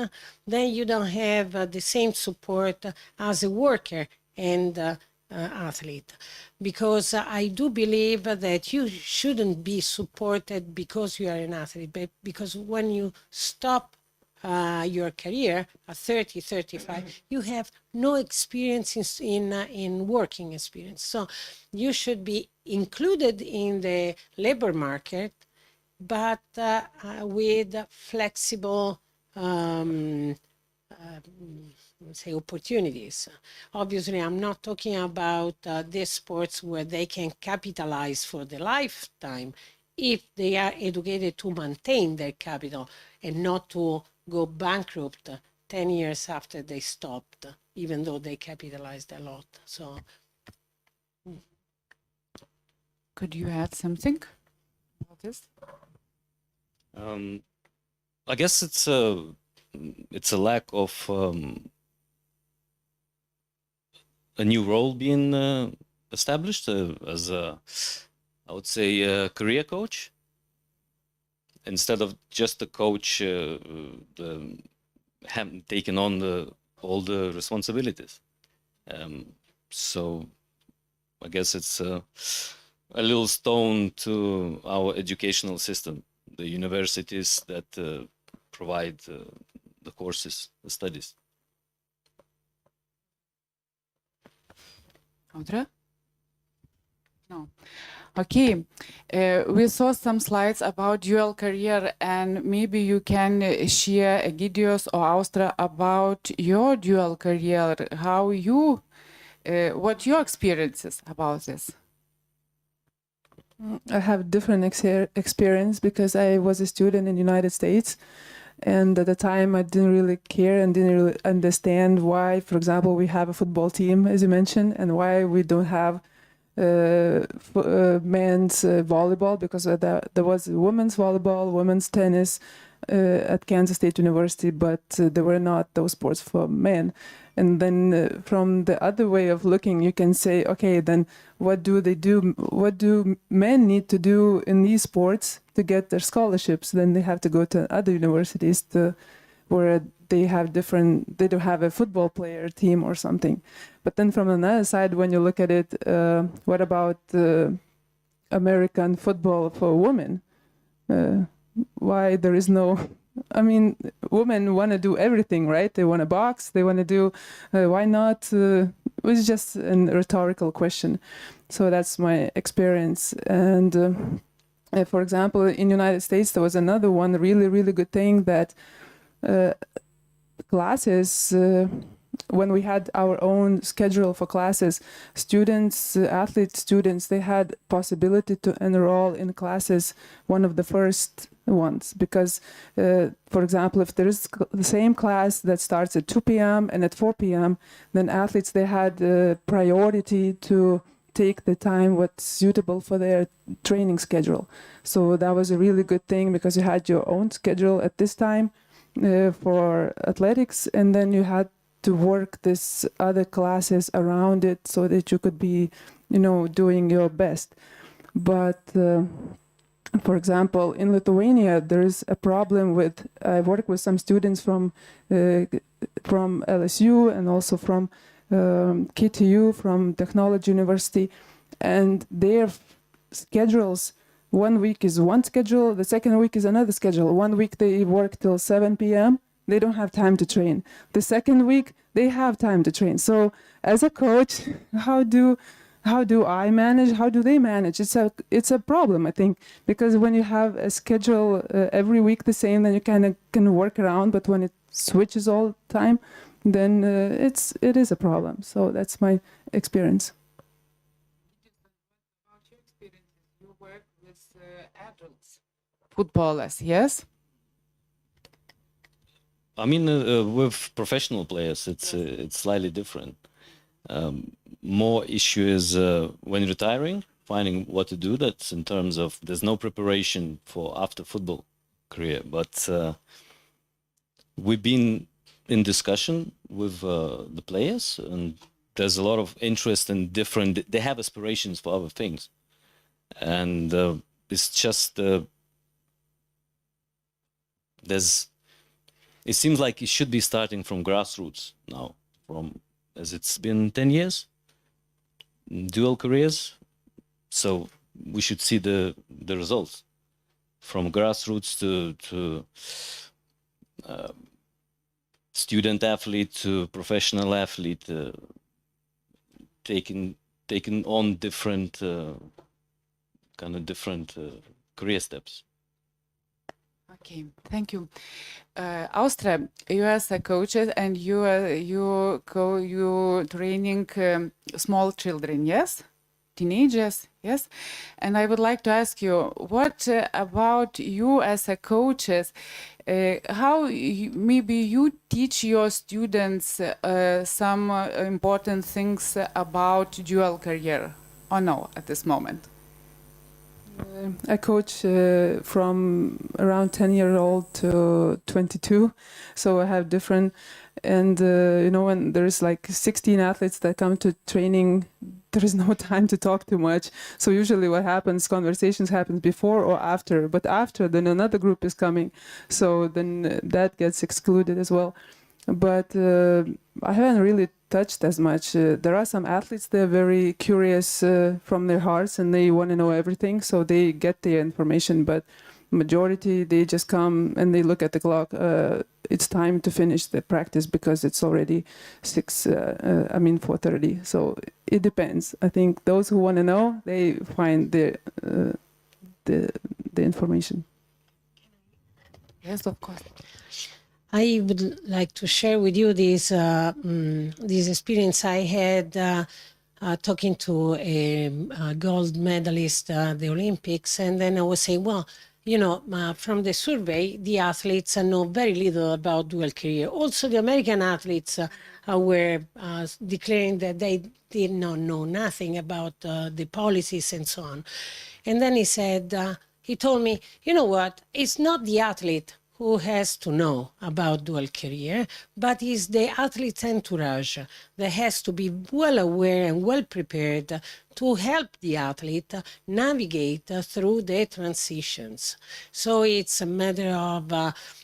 [SPEAKER 18] then you don't have the same support as a worker and athlete. Because I do believe that you shouldn't be supported because you are an athlete, but because when you stop your career at 30, 35, you have no experience in working experience. So you should be included in the labor market, but with flexible say opportunities. Obviously, I'm not talking about these sports where they can capitalize for the lifetime if they are educated to maintain their capital and not to go bankrupt 10 years after they stopped, even though they capitalized a lot. So,
[SPEAKER 17] could you add something about this?
[SPEAKER 6] I guess it's a lack of a new role being established as a, I would say, a career coach, instead of just a coach taking on all the responsibilities. So I guess it's a little stone to our educational system, the universities that provide the courses, the studies.
[SPEAKER 17] Audra? No. Okay, we saw some slides about dual career, and maybe you can share, Egidius or Austra, about your dual career, how you, what your experiences about this?
[SPEAKER 5] I have different experience because I was a student in the United States, And at the time, I didn't really care and didn't really understand why, for example, we have a football team, as you mentioned, and why we don't have men's volleyball, because there was women's volleyball, women's tennis at Kansas State University, but there were not those sports for men. And then from the other way of looking, you can say, okay, then what do they do? What do men need to do in these sports to get their scholarships? Then they have to go to other universities where they don't have a football player team or something. But then from another side, when you look at it, what about American football for women? Why there is no... I mean, women want to do everything, right? They want to box, they want to do... why not? It's just a rhetorical question. So that's my experience. And for example, in the United States, there was another one really, really good thing that classes... when we had our own schedule for classes, athlete students, they had possibility to enroll in classes, one of the first ones, because, for example, if there is the same class that starts at 2 p.m. and at 4 p.m., then athletes, they had priority to take the time what's suitable for their training schedule. So that was a really good thing, because you had your own schedule at this time for athletics, and then you had to work this other classes around it so that you could be, doing your best. But for example, in Lithuania, there is a problem with, I work with some students from LSU and also from KTU, from Technology University, and their schedules, 1 week is one schedule, the second week is another schedule. 1 week they work till 7 p.m., they don't have time to train. The second week, they have time to train. So as a coach, how do I manage? How do they manage? It's a problem, I think, because when you have a schedule every week the same, then you kind of can work around. But when it switches all the time, then it is a problem. So that's my experience.
[SPEAKER 17] About your experiences, you work with adults, footballers, yes?
[SPEAKER 6] I mean, with professional players, it's slightly different. More issue is when retiring, finding what to do. That's in terms of there's no preparation for after football career. But we've been in discussion with the players, and there's a lot of interest in different. They have aspirations for other things, and it's just there's. It seems like it should be starting from grassroots now, as it's been 10 years, dual careers. So we should see the results from grassroots to student athlete to professional athlete, taking on different career steps.
[SPEAKER 17] Okay, thank you. Austra, you as a coach and you training small children, yes? Teenagers, yes? And I would like to ask you, what about you as a coaches, how maybe you teach your students some important things about dual career, or no, at this moment?
[SPEAKER 5] I coach from around 10-year-old to 22, so I have different, and when there's like 16 athletes that come to training, there is no time to talk too much. So usually what happens, conversations happen before or after, but after then another group is coming, so then that gets excluded as well. But I haven't really touched as much. There are some athletes, they're very curious from their hearts and they want to know everything, so they get the information, but majority, they just come and they look at the clock. It's time to finish the practice because it's already 4:30. So it depends. I think those who want to know, they find the information.
[SPEAKER 17] Yes, of course.
[SPEAKER 18] I would like to share with you this experience I had talking to a gold medalist at the Olympics, and then I was saying, well, from the survey, the athletes know very little about dual career. Also, the American athletes were declaring that they did not know nothing about the policies and so on. And then he told me, you know what, it's not the athlete who has to know about dual career, but it's the athlete's entourage that has to be well aware and well prepared to help the athlete navigate through the transitions. So it's a matter of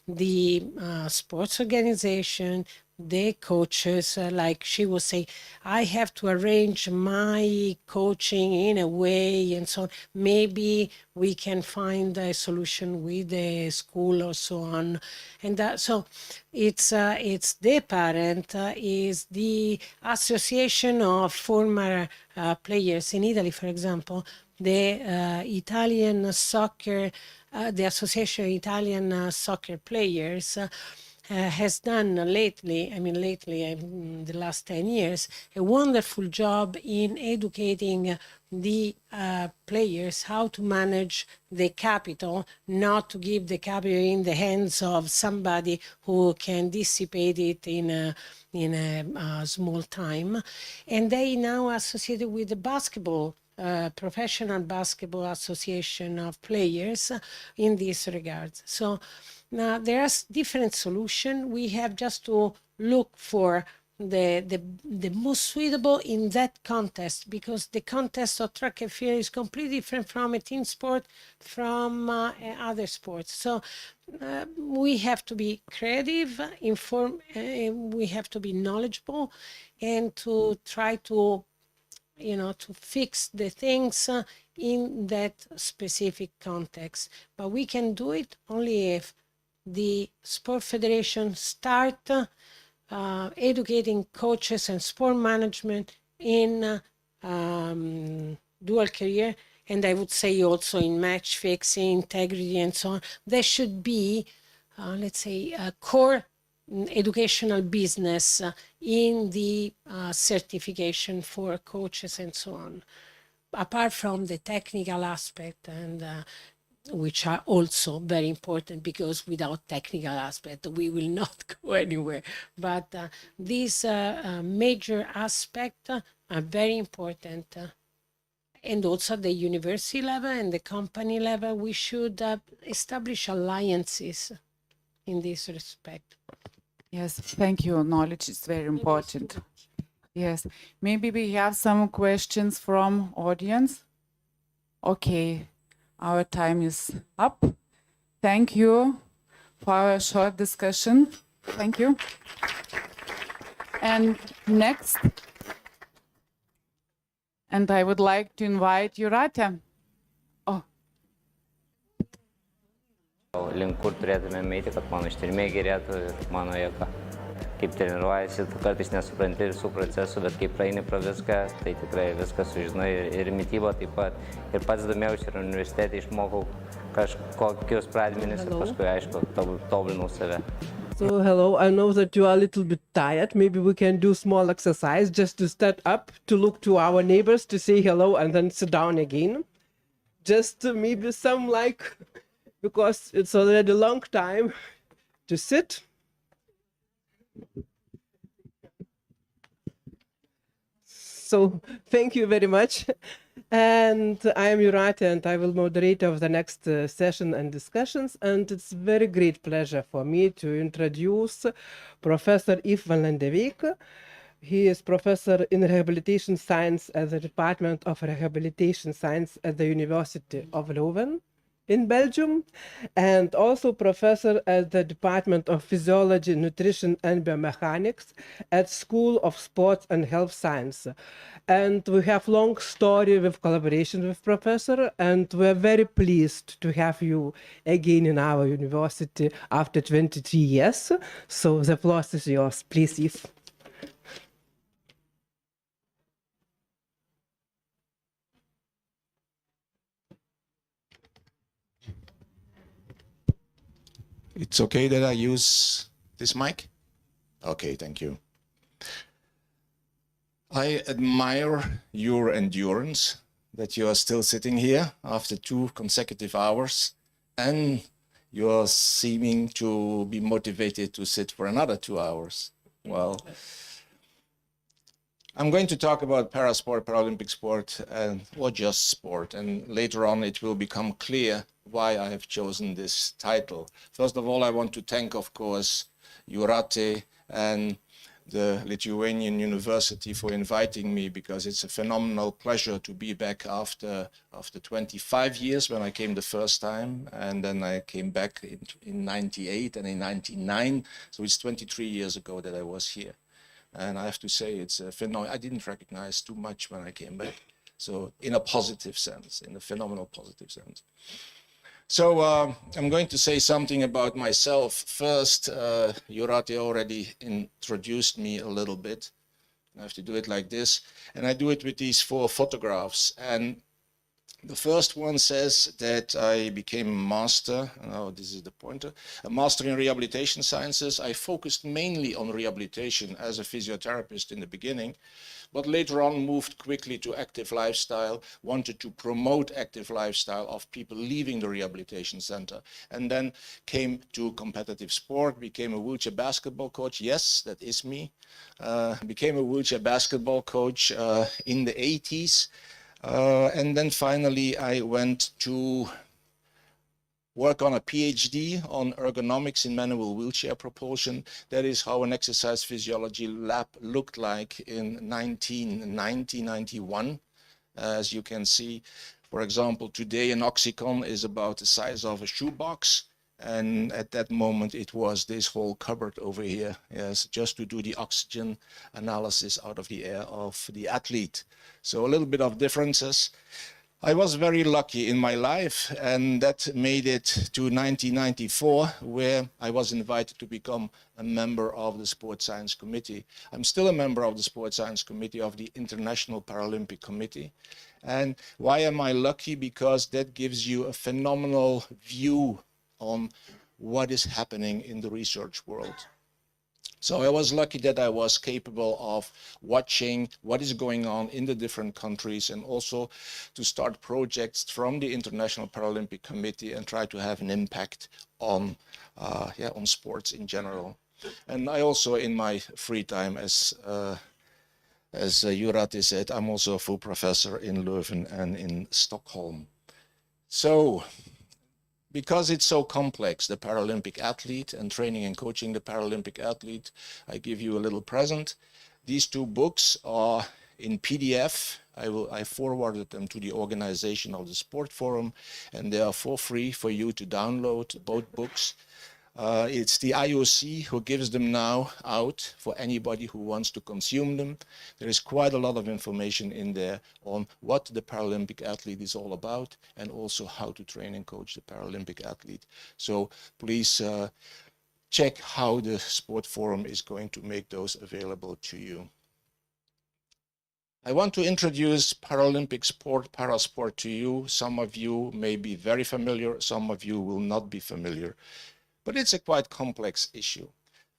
[SPEAKER 18] the sports organization, the coaches, like she was saying, I have to arrange my coaching in a way and so on. Maybe we can find a solution with the school or so on. And so it's the parent, is the association of former players in Italy, for example, the Italian soccer, the Association of Italian Soccer Players, has done lately, the last 10 years, a wonderful job in educating the players how to manage the capital, not to give the capital in the hands of somebody who can dissipate it in a small time. And they now associated with the basketball, Professional Basketball Association of Players in this regard. So now there are different solutions. We have just to look for the most suitable in that context, because the context of track and field is completely different from a team sport, from other sports. So we have to be creative, informed, we have to be knowledgeable, and to try to to fix the things in that specific context. But we can do it only if the sport federation start educating coaches and sport management in dual career, and I would say also in match fixing, integrity, and so on. There should be, let's say, a core educational business in the certification for coaches and so on, apart from the technical aspect, and which are also very important, because without technical aspect we will not go anywhere. But these major aspects are very important. And also at the university level and the company level, we should establish alliances in this respect.
[SPEAKER 17] Yes, thank you. Knowledge is very important. Yes, maybe we have some questions from audience. Okay, our time is up. Thank you for our short discussion. Thank you. And next, and I would like to invite Jūratė.
[SPEAKER 19] Link kur turėtume eiti, kad mano ištvermė gerėtų ir mano jėga. Kaip treniruojasi, tu kartais nesupranti visų procesų, bet kai praeini pro viską, tai tikrai viską sužinai, ir mityba taip pat. Ir pats domėjausi ir universitete išmokau kažkokius pradmenis ir paskui, aišku, tobulinau save.
[SPEAKER 20] So, hello, I know that you are a little bit tired. Maybe we can do small exercise just to stand up, to look to our neighbors, to say hello, and then sit down again. Just maybe some because it's already a long time to sit. So thank you very much. And I am Jūratė, and I will moderate of the next session and discussions. And it's a very great pleasure for me to introduce Professor Yves van Landewyk. He is professor in rehabilitation science at the Department of Rehabilitation Science at the University of Leuven in Belgium, and also professor at the Department of Physiology, Nutrition and Biomechanics at School of Sports and Health Science. And we have long story with collaboration with professor, and we're very pleased to have you again in our university after 23 years. So the floor is yours. Please, Yves.
[SPEAKER 22] It's okay that I use this mic? Okay, thank you. I admire your endurance, that you are still sitting here after 2 consecutive hours and you're seeming to be motivated to sit for another 2 hours. Well, I'm going to talk about parasport, Paralympic sport, or just sport, and later on it will become clear why I have chosen this title. First of all, I want to thank, of course, Jūratė and the Lithuanian University for inviting me, because it's a phenomenal pleasure to be back after 25 years when I came the first time, and then I came back in 98 and in 99, so it's 23 years ago that I was here. And I have to say, it's a phenomenal. I didn't recognize too much when I came back, so in a positive sense, in a phenomenal positive sense. So I'm going to say something about myself. First, Jūratė already introduced me a little bit. I have to do it like this. And I do it with these 4 photographs. And the first one says that I became a master. Oh, this is the pointer. A master in rehabilitation sciences. I focused mainly on rehabilitation as a physiotherapist in the beginning, but later on moved quickly to active lifestyle, wanted to promote active lifestyle of people leaving the rehabilitation center, and then came to competitive sport, became a wheelchair basketball coach. Yes, that is me. Became a wheelchair basketball coach in the 80s. And then finally I went to work on a PhD on ergonomics in manual wheelchair propulsion. That is how an exercise physiology lab looked like in 1990-91. As you can see, for example, today an oxycon is about the size of a shoebox. And at that moment, it was this whole cupboard over here, yes, just to do the oxygen analysis out of the air of the athlete. So a little bit of differences. I was very lucky in my life, and that made it to 1994, where I was invited to become a member of the Sports Science Committee. I'm still a member of the Sports Science Committee of the International Paralympic Committee. And why am I lucky? Because that gives you a phenomenal view on what is happening in the research world. So I was lucky that I was capable of watching what is going on in the different countries, and also to start projects from the International Paralympic Committee and try to have an impact on sports in general. And I also, in my free time, as Jūratė said, I'm also a full professor in Leuven and in Stockholm. So, because it's so complex, the Paralympic athlete, and training and coaching the Paralympic athlete, I give you a little present. These 2 books are in PDF. I forwarded them to the organization of the Sport Forum, and they are for free for you to download, both books. It's the IOC who gives them now out for anybody who wants to consume them. There is quite a lot of information in there on what the Paralympic athlete is all about, and also how to train and coach the Paralympic athlete. So please check how the Sport Forum is going to make those available to you. I want to introduce Paralympic sport, parasport to you. Some of you may be very familiar, some of you will not be familiar. But it's a quite complex issue.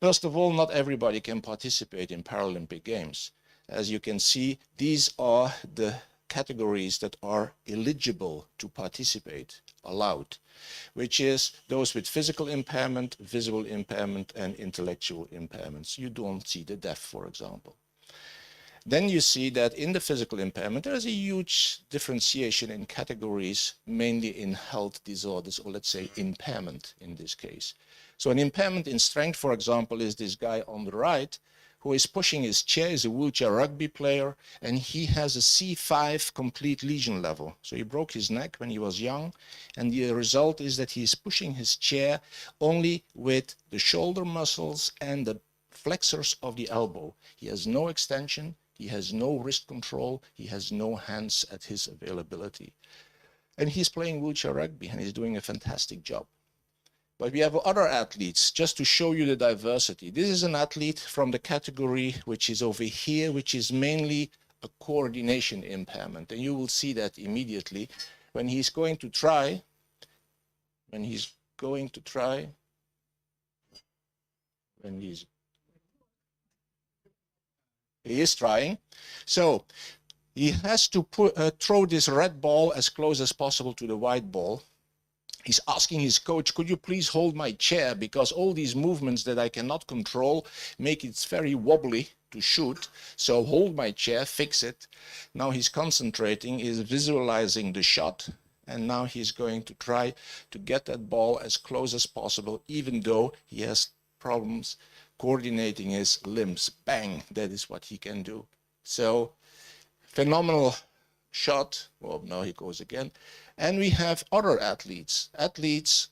[SPEAKER 22] First of all, not everybody can participate in Paralympic Games. As you can see, these are the categories that are eligible to participate, allowed, which is those with physical impairment, visual impairment, and intellectual impairments. You don't see the deaf, for example. Then you see that in the physical impairment, there is a huge differentiation in categories, mainly in health disorders, or let's say impairment in this case. So an impairment in strength, for example, is this guy on the right who is pushing his chair, is a wheelchair rugby player, and he has a C5 complete lesion level. So he broke his neck when he was young, and the result is that he is pushing his chair only with the shoulder muscles and the flexors of the elbow. He has no extension. He has no wrist control. He has no hands at his availability. And he's playing wheelchair rugby, and he's doing a fantastic job. But we have other athletes, just to show you the diversity. This is an athlete from the category which is over here, which is mainly a coordination impairment. And you will see that immediately when he's going to try, he is trying. So he has to throw this red ball as close as possible to the white ball. He's asking his coach, could you please hold my chair, because all these movements that I cannot control make it very wobbly to shoot. So hold my chair, fix it. Now he's concentrating, he's visualizing the shot, and now he's going to try to get that ball as close as possible, even though he has problems coordinating his limbs. Bang, that is what he can do. So phenomenal shot. Well, now he goes again. And we have other athletes,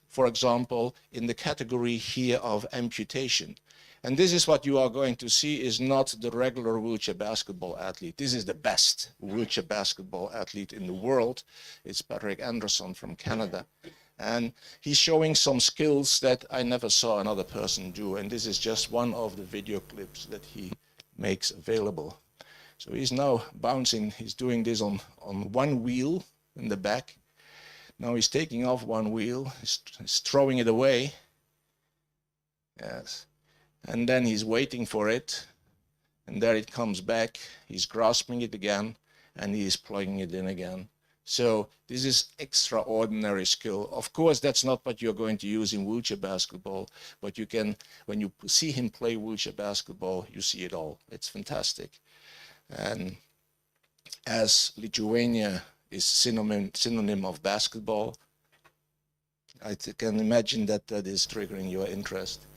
[SPEAKER 22] for example, in the category here of amputation. And this is what you are going to see is not the regular wheelchair basketball athlete. This is the best wheelchair basketball athlete in the world. It's Patrick Anderson from Canada. And he's showing some skills that I never saw another person do. And this is just one of the video clips that he makes available. So he's now bouncing, he's doing this on one wheel in the back. Now he's taking off one wheel, he's throwing it away. Yes. And then he's waiting for it. And there it comes back. He's grasping it again, and he's plugging it in again. So this is extraordinary skill. Of course, that's not what you're going to use in wheelchair basketball, but you can, when you see him play wheelchair basketball, you see it all. It's fantastic. And as Lithuania is synonym of basketball, I can imagine that that is triggering your interest.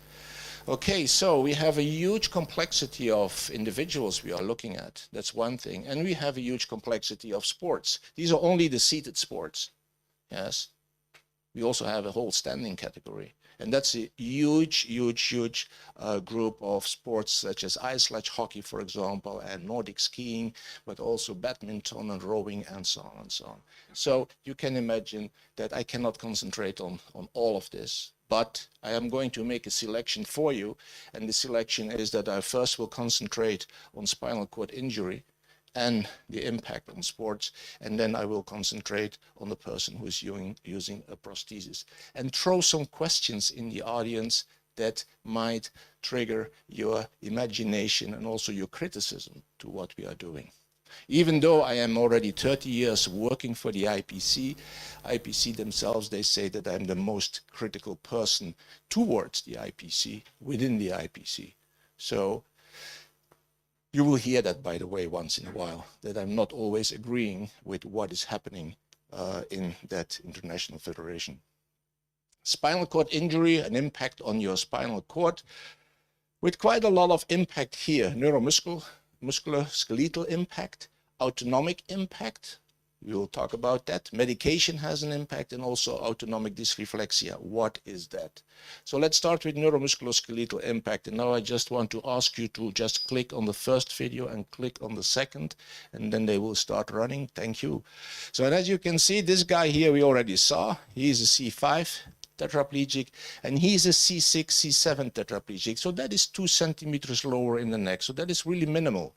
[SPEAKER 22] Okay, so we have a huge complexity of individuals we are looking at. That's one thing. And we have a huge complexity of sports. These are only the seated sports. Yes. We also have a whole standing category. And that's a huge group of sports such as ice sledge hockey, for example, and Nordic skiing, but also badminton and rowing and so on and so on. So you can imagine that I cannot concentrate on all of this. But I am going to make a selection for you, and the selection is that I first will concentrate on spinal cord injury and the impact on sports, and then I will concentrate on the person who is using a prosthesis, and throw some questions in the audience that might trigger your imagination and also your criticism to what we are doing. Even though I am already 30 years working for the IPC themselves, they say that I'm the most critical person towards the IPC, within the IPC. So you will hear that, by the way, once in a while, that I'm not always agreeing with what is happening in that international federation. Spinal cord injury, an impact on your spinal cord, with quite a lot of impact here, musculoskeletal impact, autonomic impact, we will talk about that. Medication has an impact, and also autonomic dysreflexia. What is that? So let's start with neuromusculoskeletal impact. And now I just want to ask you to just click on the first video and click on the second, and then they will start running. Thank you. So, and as you can see, this guy here we already saw. He is a C5 tetraplegic, and he's a C6, C7 tetraplegic. So that is 2 centimeters lower in the neck. So that is really minimal.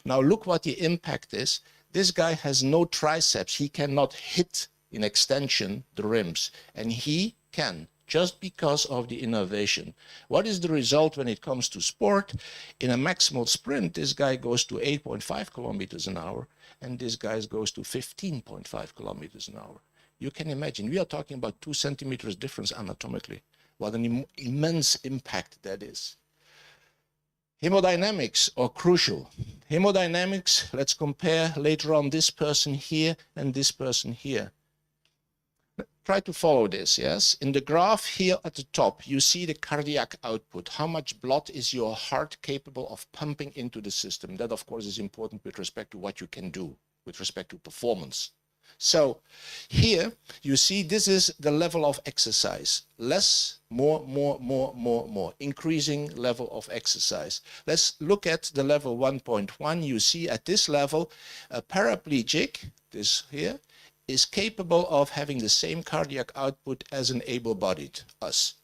[SPEAKER 22] Now look what the impact is. This guy has no triceps. He cannot hit in extension the rims, and he can, just because of the innovation. What is the result when it comes to sport? In a maximal sprint, this guy goes to 8.5 kilometers an hour, and this guy goes to 15.5 kilometers an hour. You can imagine, we are talking about 2 centimeters difference anatomically. What an immense impact that is. Hemodynamics are crucial. Hemodynamics, let's compare later on this person here and this person here. Try to follow this, yes? In the graph here at the top, you see the cardiac output. How much blood is your heart capable of pumping into the system? That, of course, is important with respect to what you can do, with respect to performance. So here you see this is the level of exercise. Less, more, increasing level of exercise. Let's look at the level 1.1. You see at this level, a paraplegic, this here, is capable of having the same cardiac output as an able-bodied, us.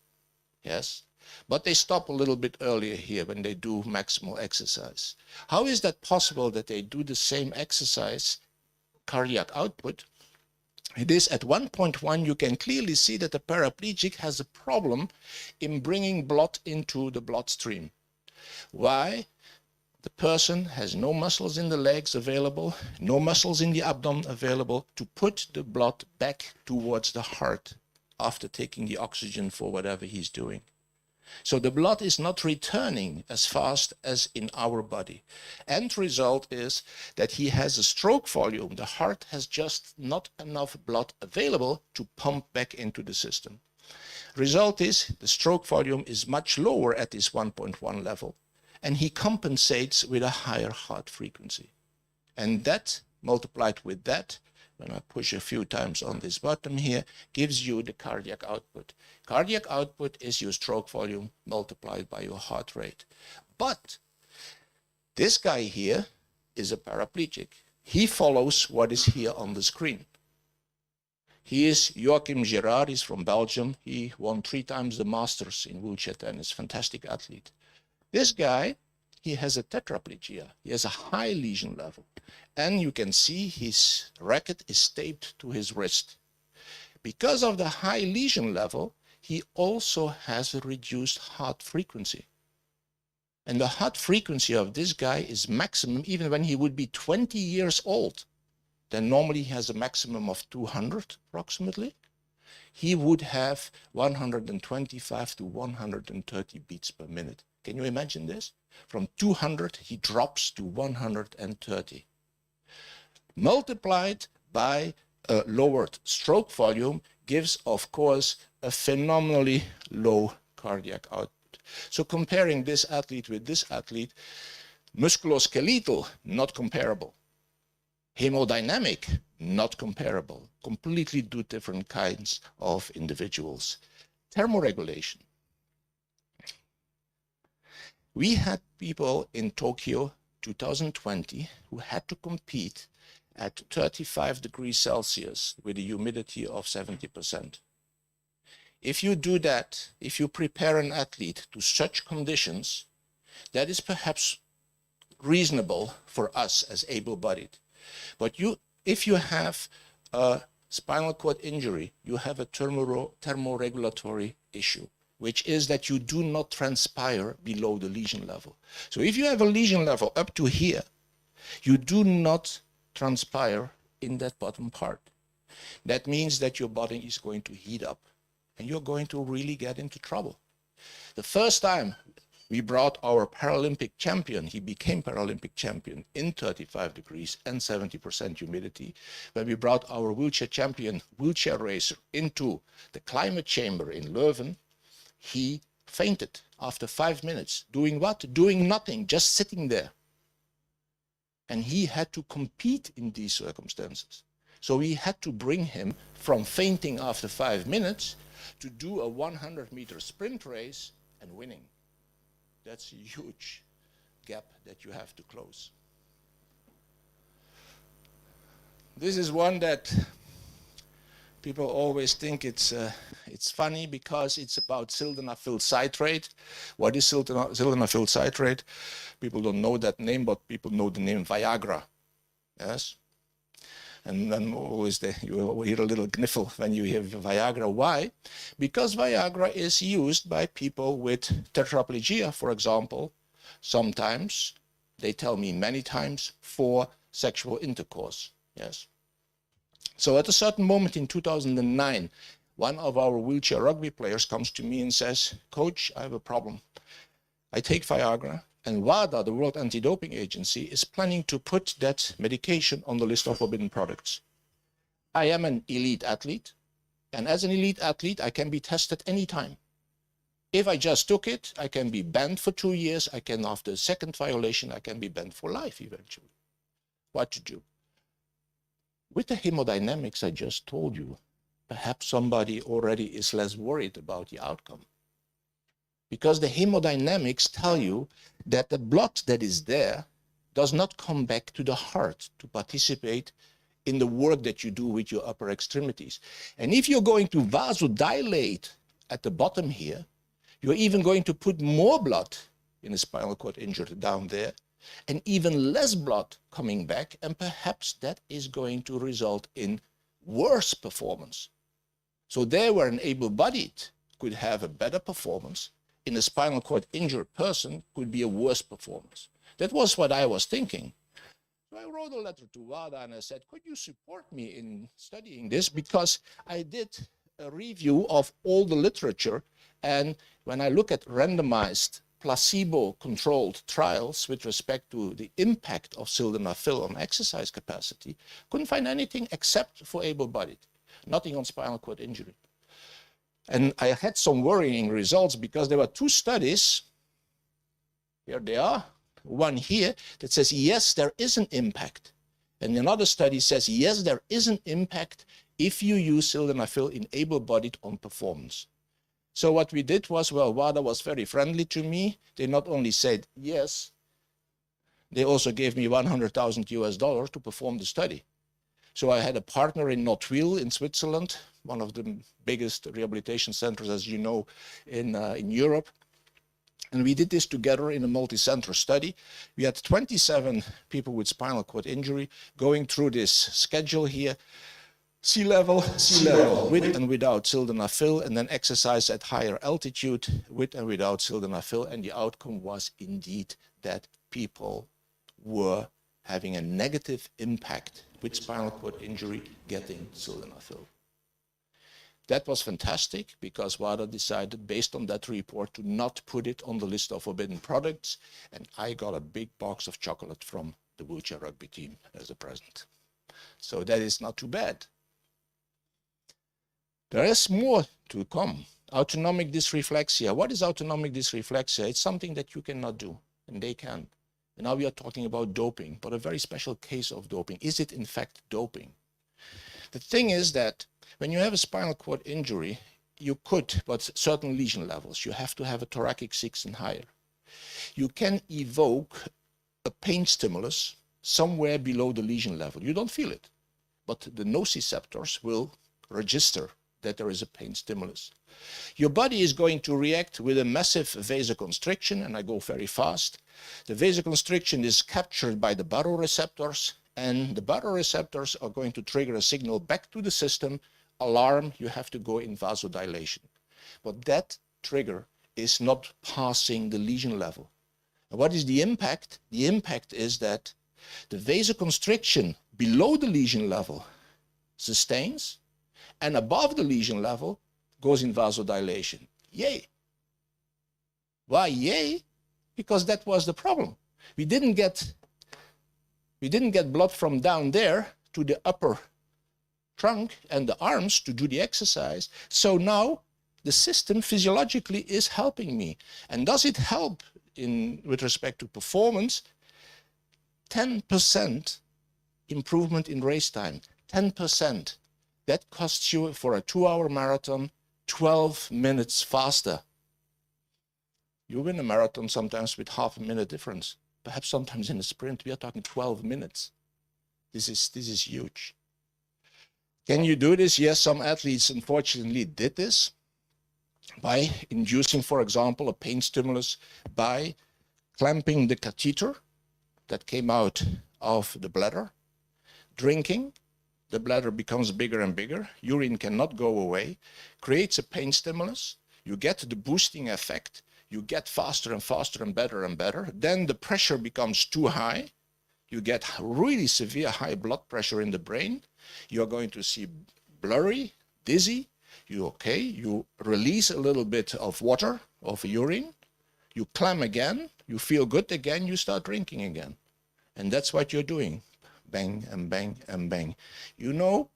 [SPEAKER 22] Yes? But they stop a little bit earlier here when they do maximal exercise. How is that possible that they do the same exercise cardiac output? It is at 1.1 you can clearly see that the paraplegic has a problem in bringing blood into the bloodstream. Why? The person has no muscles in the legs available, no muscles in the abdomen available to put the blood back towards the heart after taking the oxygen for whatever he's doing. So the blood is not returning as fast as in our body. End result is that he has a stroke volume. The heart has just not enough blood available to pump back into the system. Result is the stroke volume is much lower at this 1.1 level, and he compensates with a higher heart frequency. And that, multiplied with that, when I push a few times on this button here, gives you the cardiac output. Cardiac output is your stroke volume multiplied by your heart rate. But this guy here is a paraplegic. He follows what is here on the screen. He is Joachim Girard. He's from Belgium. He won 3 times the Masters in wheelchair tennis. Fantastic athlete. This guy, he has a tetraplegia. He has a high lesion level. And you can see his racket is taped to his wrist. Because of the high lesion level, he also has a reduced heart frequency. And the heart frequency of this guy is maximum, even when he would be 20 years old. Then normally he has a maximum of 200 approximately. He would have 125 to 130 beats per minute. Can you imagine this? From 200, he drops to 130. Multiplied by a lowered stroke volume gives, of course, a phenomenally low cardiac output. So comparing this athlete with this athlete, musculoskeletal, not comparable. Hemodynamic, not comparable. Completely two different kinds of individuals. Thermoregulation. We had people in Tokyo 2020 who had to compete at 35 degrees Celsius with a humidity of 70%. If you do that, if you prepare an athlete to such conditions, that is perhaps reasonable for us as able-bodied. But if you have a spinal cord injury, you have a thermoregulatory issue, which is that you do not transpire below the lesion level. So if you have a lesion level up to here, you do not transpire in that bottom part. That means that your body is going to heat up and you're going to really get into trouble. The first time we brought our Paralympic champion, he became Paralympic champion in 35 degrees and 70% humidity. When we brought our wheelchair champion, wheelchair racer, into the climate chamber in Leuven, he fainted after 5 minutes. Doing what? Doing nothing, just sitting there. And he had to compete in these circumstances. So we had to bring him from fainting after 5 minutes to do a 100-meter sprint race and winning. That's a huge gap that you have to close. This is one that people always think it's funny because it's about sildenafil citrate. What is sildenafil citrate? People don't know that name, but people know the name Viagra. Yes? And then always you hear a little gniffle when you hear Viagra. Why? Because Viagra is used by people with tetraplegia, for example. Sometimes, they tell me many times, for sexual intercourse. Yes. So at a certain moment in 2009, one of our wheelchair rugby players comes to me and says, "Coach, I have a problem. I take Viagra, and WADA, the World Anti-Doping Agency, is planning to put that medication on the list of forbidden products. I am an elite athlete, and as an elite athlete, I can be tested anytime. If I just took it, I can be banned for 2 years. I can, after a second violation, I can be banned for life eventually. What to do?" With the hemodynamics I just told you, perhaps somebody already is less worried about the outcome. Because the hemodynamics tell you that the blood that is there does not come back to the heart to participate in the work that you do with your upper extremities. And if you're going to vasodilate at the bottom here, you're even going to put more blood in a spinal cord injury down there, and even less blood coming back, and perhaps that is going to result in worse performance. So there where an able-bodied could have a better performance, in a spinal cord injured person could be a worse performance. That was what I was thinking. So I wrote a letter to WADA and I said, could you support me in studying this? Because I did a review of all the literature, and when I look at randomized placebo-controlled trials with respect to the impact of sildenafil on exercise capacity, couldn't find anything except for able-bodied, nothing on spinal cord injury. And I had some worrying results because there were two studies, here they are, one here that says, yes, there is an impact. And another study says, yes, there is an impact if you use sildenafil in able-bodied on performance. So what we did was, well, WADA was very friendly to me. They not only said yes, they also gave me $100,000 to perform the study. So I had a partner in Nottwil in Switzerland, one of the biggest rehabilitation centers, as you know, in Europe. And we did this together in a multi-center study. We had 27 people with spinal cord injury going through this schedule here. Sea level, with and without sildenafil, and then exercise at higher altitude with and without sildenafil. And the outcome was indeed that people were having a negative impact with spinal cord injury getting sildenafil. That was fantastic because WADA decided, based on that report, to not put it on the list of forbidden products. And I got a big box of chocolate from the wheelchair rugby team as a present. So that is not too bad. There is more to come. Autonomic dysreflexia. What is autonomic dysreflexia? It's something that you cannot do, and they can. And now we are talking about doping, but a very special case of doping. Is it in fact doping? The thing is that when you have a spinal cord injury, you could, but certain lesion levels, you have to have a thoracic 6 and higher. You can evoke a pain stimulus somewhere below the lesion level. You don't feel it, but the nociceptors will register that there is a pain stimulus. Your body is going to react with a massive vasoconstriction, and I go very fast. The vasoconstriction is captured by the baroreceptors, and the baroreceptors are going to trigger a signal back to the system, alarm, you have to go in vasodilation. But that trigger is not passing the lesion level. And what is the impact? The impact is that the vasoconstriction below the lesion level sustains, and above the lesion level goes in vasodilation. Yay! Why yay? Because that was the problem. We didn't get blood from down there to the upper trunk and the arms to do the exercise. So now the system physiologically is helping me. And does it help with respect to performance? 10% improvement in race time. 10%. That costs you, for a 2-hour marathon, 12 minutes faster. You win a marathon sometimes with half a minute difference. Perhaps sometimes in a sprint, we are talking 12 minutes. This is huge. Can you do this? Yes, some athletes unfortunately did this by inducing, for example, a pain stimulus by clamping the catheter that came out of the bladder, drinking. The bladder becomes bigger and bigger, urine cannot go away, creates a pain stimulus, you get the boosting effect, you get faster and faster and better, then the pressure becomes too high, you get really severe high blood pressure in the brain, you're going to see blurry, dizzy, you release a little bit of water, of urine, you clam again, you feel good again, you start drinking again. And that's what you're doing. Bang and bang and bang. You know,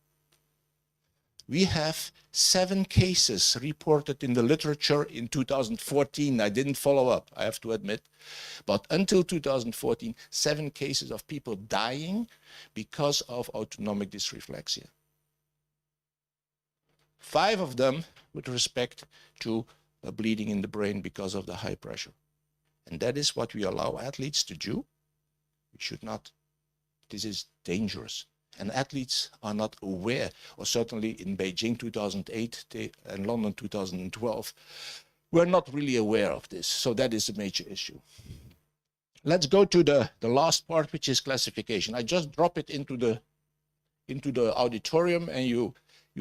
[SPEAKER 22] we have 7 cases reported in the literature in 2014. I didn't follow up, I have to admit. But until 2014, 7 cases of people dying because of autonomic dysreflexia. 5 of them with respect to bleeding in the brain because of the high pressure. And that is what we allow athletes to do. We should not. This is dangerous. And athletes are not aware, or certainly in Beijing 2008 and London 2012, we're not really aware of this. So that is a major issue. Let's go to the last part, which is classification. I just drop it into the auditorium and you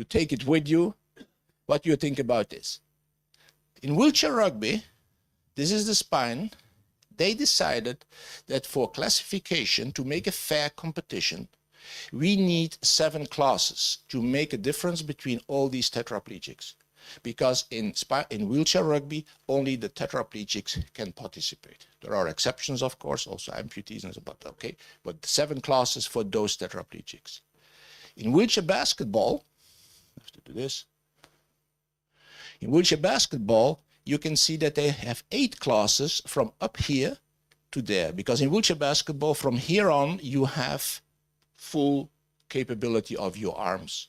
[SPEAKER 22] take it with you. What do you think about this? In wheelchair rugby, this is the spine. They decided that for classification, to make a fair competition, We need 7 classes to make a difference between all these tetraplegics. Because in wheelchair rugby, only the tetraplegics can participate. There are exceptions, of course, also amputees and so, but okay. But 7 classes for those tetraplegics. In wheelchair basketball, I have to do this. In wheelchair basketball, you can see that they have 8 classes from up here to there. Because in wheelchair basketball, from here on, you have full capability of your arms.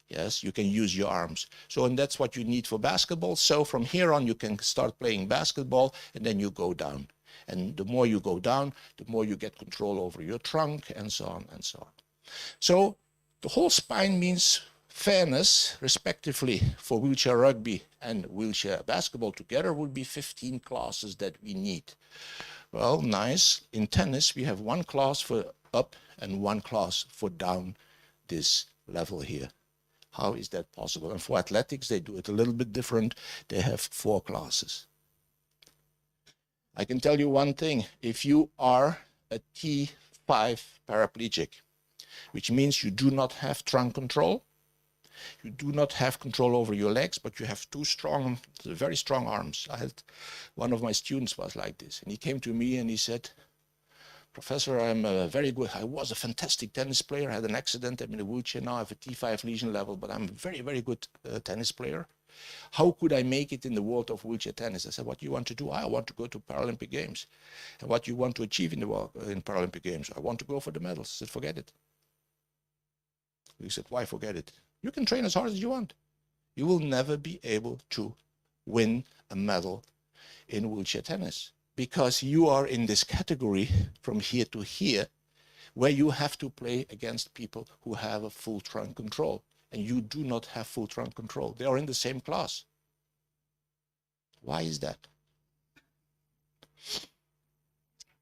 [SPEAKER 22] Yes, you can use your arms. So, and that's what you need for basketball. So from here on, you can start playing basketball, and then you go down. And the more you go down, the more you get control over your trunk, and so on and so on. So the whole spine means fairness, respectively, for wheelchair rugby and wheelchair basketball together would be 15 classes that we need. Well, nice. In tennis, we have 1 class for up and 1 class for down this level here. How is that possible? And for athletics, they do it a little bit different. They have 4 classes. I can tell you one thing. If you are a T5 paraplegic, which means you do not have trunk control, you do not have control over your legs, but you have 2 strong, very strong arms. I had one of my students was like this, and he came to me and he said, Professor, I was a fantastic tennis player. I had an accident. I'm in a wheelchair now. I have a T5 lesion level, but I'm a very, very good tennis player. How could I make it in the world of wheelchair tennis? I said, what do you want to do? I want to go to Paralympic Games. And what do you want to achieve in Paralympic Games? I want to go for the medals. I said, forget it. He said, why forget it? You can train as hard as you want. You will never be able to win a medal in wheelchair tennis, because you are in this category from here to here where you have to play against people who have a full trunk control, and you do not have full trunk control. They are in the same class. Why is that?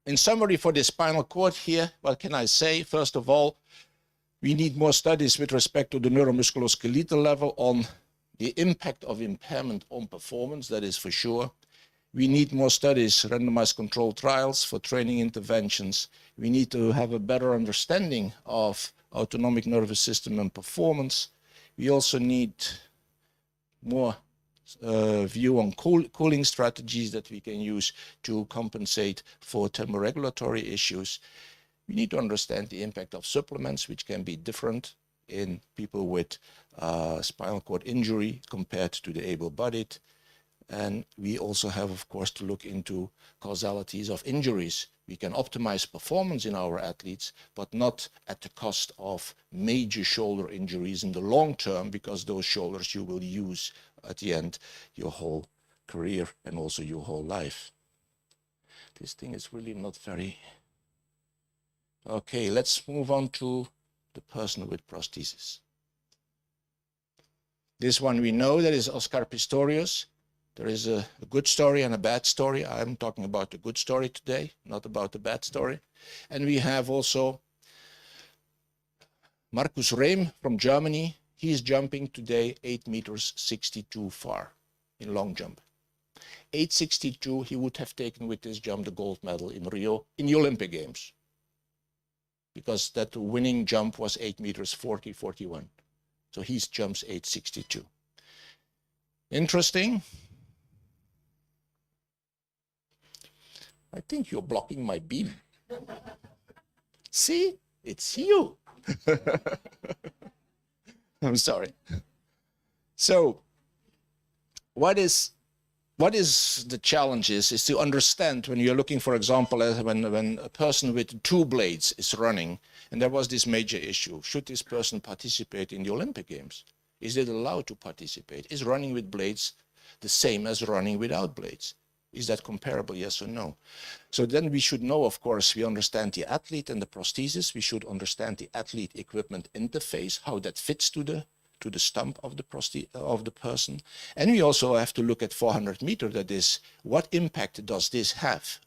[SPEAKER 22] In summary for this spinal cord here, what can I say? First of all, we need more studies with respect to the neuromusculoskeletal level on the impact of impairment on performance, that is for sure. We need more studies, randomized controlled trials for training interventions. We need to have a better understanding of autonomic nervous system and performance. We also need more view on cooling strategies that we can use to compensate for thermoregulatory issues. We need to understand the impact of supplements, which can be different in people with spinal cord injury compared to the able-bodied. And we also have, of course, to look into causalities of injuries. We can optimize performance in our athletes, but not at the cost of major shoulder injuries in the long term, because those shoulders you will use at the end your whole career and also your whole life. This thing is really not very... Okay, let's move on to the person with prosthesis. This one we know, that is Oscar Pistorius. There is a good story and a bad story. I'm talking about the good story today, not about the bad story. And we have also Markus Rehm from Germany. He is jumping today 8 meters 62 far in long jump. 8.62, he would have taken with this jump the gold medal in Rio in the Olympic Games, because that winning jump was 8 meters 40-41. So he jumps 8.62. Interesting. I think you're blocking my beam. See, it's you. I'm sorry. So what is the challenge is to understand when you're looking, for example, when a person with 2 blades is running, and there was this major issue. Should this person participate in the Olympic Games? Is it allowed to participate? Is running with blades the same as running without blades? Is that comparable, yes or no? So then we should know, of course, we understand the athlete and the prosthesis. We should understand the athlete equipment interface, how that fits to the stump of the person. And we also have to look at 400 meter, that is, what impact does this have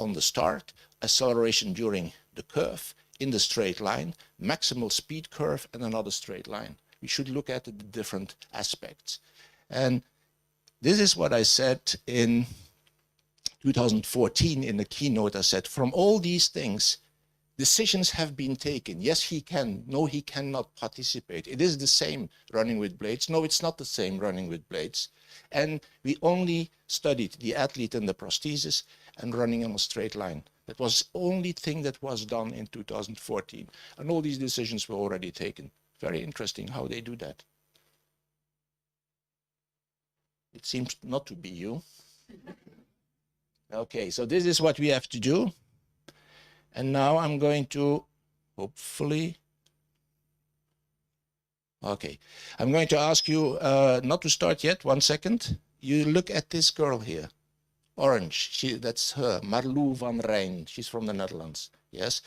[SPEAKER 22] on the start, acceleration during the curve, in the straight line, maximal speed curve, and another straight line. We should look at the different aspects. And this is what I said in 2014 in the keynote. I said, from all these things, decisions have been taken. Yes, he can. No, he cannot participate. It is the same running with blades. No, it's not the same running with blades. And we only studied the athlete and the prosthesis and running on a straight line. That was the only thing that was done in 2014. And all these decisions were already taken. Very interesting how they do that. It seems not to be you. Okay, so this is what we have to do. And now I'm going to, hopefully, okay. I'm going to ask you not to start yet, 1 second. You look at this girl here, orange, that's her, Marlou van Rijn. She's from the Netherlands, yes?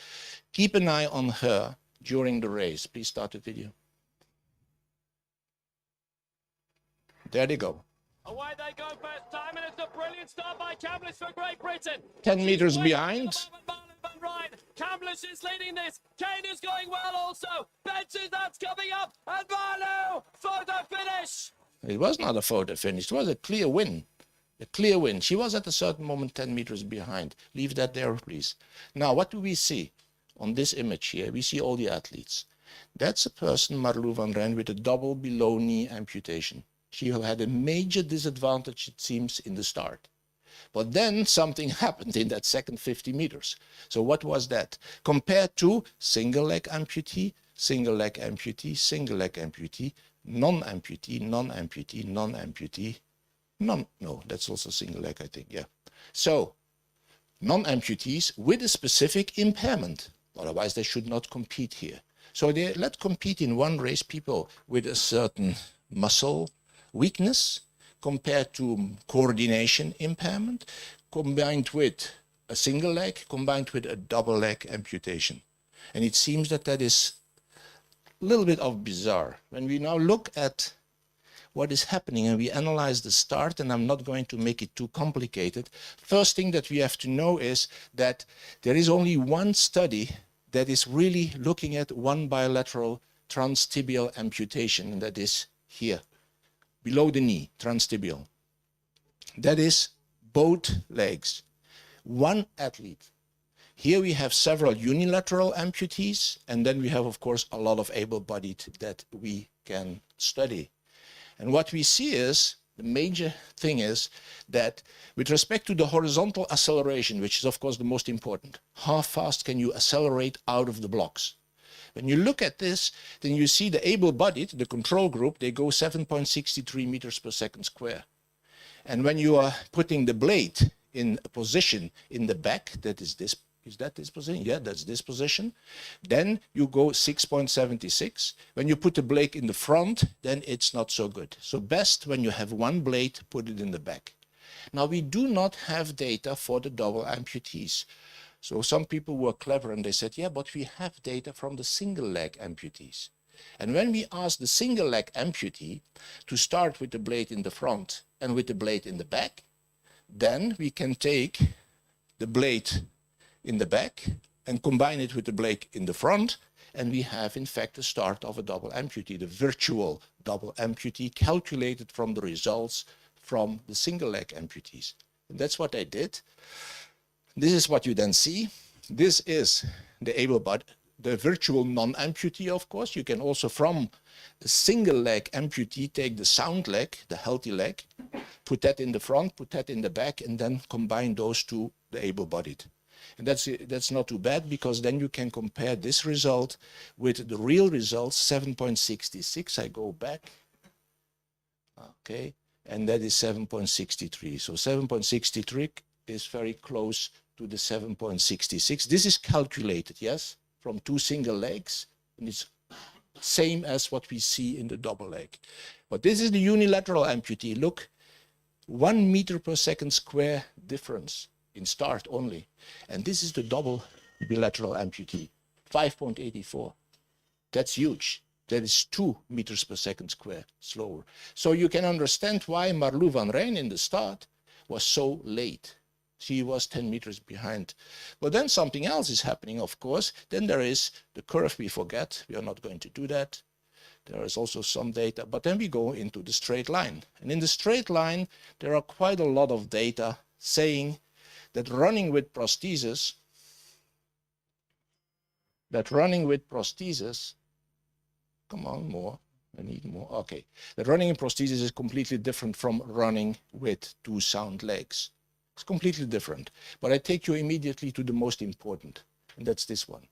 [SPEAKER 22] Keep an eye on her during the race. Please start the video. There they go.
[SPEAKER 1] Away they go first time, and it's a brilliant start by Camlish for Great Britain.
[SPEAKER 22] 10 meters behind.
[SPEAKER 1] Camlish is leading this. Kane is going well also. Benson, that's coming up. And Marlow, photo finish.
[SPEAKER 22] It was not a photo finish. It was a clear win. A clear win. She was at a certain moment 10 meters behind. Leave that there, please. Now, what do we see on this image here? We see all the athletes. That's a person, Marlou van Rijn, with a double below knee amputation. She had a major disadvantage, it seems, in the start. But then something happened in that second 50 meters. So what was that? Compared to single leg amputee, single leg amputee, single leg amputee, non-amputee, non-amputee, non-amputee, no, that's also single leg, I think, yeah. So non-amputees with a specific impairment. Otherwise, they should not compete here. So let's compete in one race people with a certain muscle weakness compared to coordination impairment, combined with a single leg, combined with a double leg amputation. And it seems that that is a little bit of bizarre. When we now look at what is happening and we analyze the start, and I'm not going to make it too complicated, first thing that we have to know is that there is only one study that is really looking at one bilateral transtibial amputation, and that is here, below the knee, transtibial. That is both legs. One athlete. Here we have several unilateral amputees, and then we have, of course, a lot of able-bodied that we can study. And what we see is, the major thing is that with respect to the horizontal acceleration, which is, of course, the most important, how fast can you accelerate out of the blocks? When you look at this, then you see the able-bodied, the control group, they go 7.63 meters per second square. And when you are putting the blade in a position in the back, that is this, is that this position? Yeah, that's this position. Then you go 6.76. When you put the blade in the front, then it's not so good. So best when you have one blade, put it in the back. Now we do not have data for the double amputees. So some people were clever and they said, yeah, but we have data from the single leg amputees. And when we ask the single leg amputee to start with the blade in the front and with the blade in the back, then we can take the blade in the back and combine it with the blade in the front, and we have in fact the start of a double amputee, the virtual double amputee calculated from the results from the single leg amputees. And that's what I did. This is what you then see. This is the able-bodied, the virtual non-amputee, of course. You can also from a single leg amputee take the sound leg, the healthy leg, put that in the front, put that in the back, and then combine those two, the able-bodied. And that's not too bad, because then you can compare this result with the real results, 7.66. I go back, okay, and that is 7.63. So 7.63 is very close to the 7.66. This is calculated, yes, from two single legs, and it's same as what we see in the double leg. But this is the unilateral amputee. Look, 1 meter per second square difference in start only. And this is the double bilateral amputee, 5.84. That's huge. That is 2 meters per second square slower. So you can understand why Marlou van Rijn in the start was so late. She was 10 meters behind. But then something else is happening, of course. Then there is the curve we forget. We are not going to do that. There is also some data, but then we go into the straight line. And in the straight line, there are quite a lot of data saying that running with prosthesis that running with prosthesis, come on, more, I need more, okay. That running in prosthesis is completely different from running with two sound legs. It's completely different. But I take you immediately to the most important, and that's this one.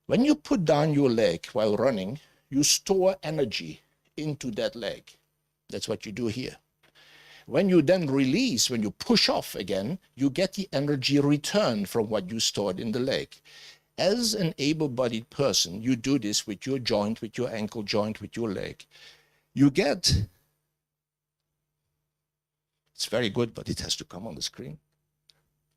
[SPEAKER 22] When you put down your leg while running, you store energy into that leg. That's what you do here. When you then release, when you push off again, you get the energy return from what you stored in the leg. As an able-bodied person, you do this with your joint, with your ankle joint, with your leg. You get, it's very good, but it has to come on the screen.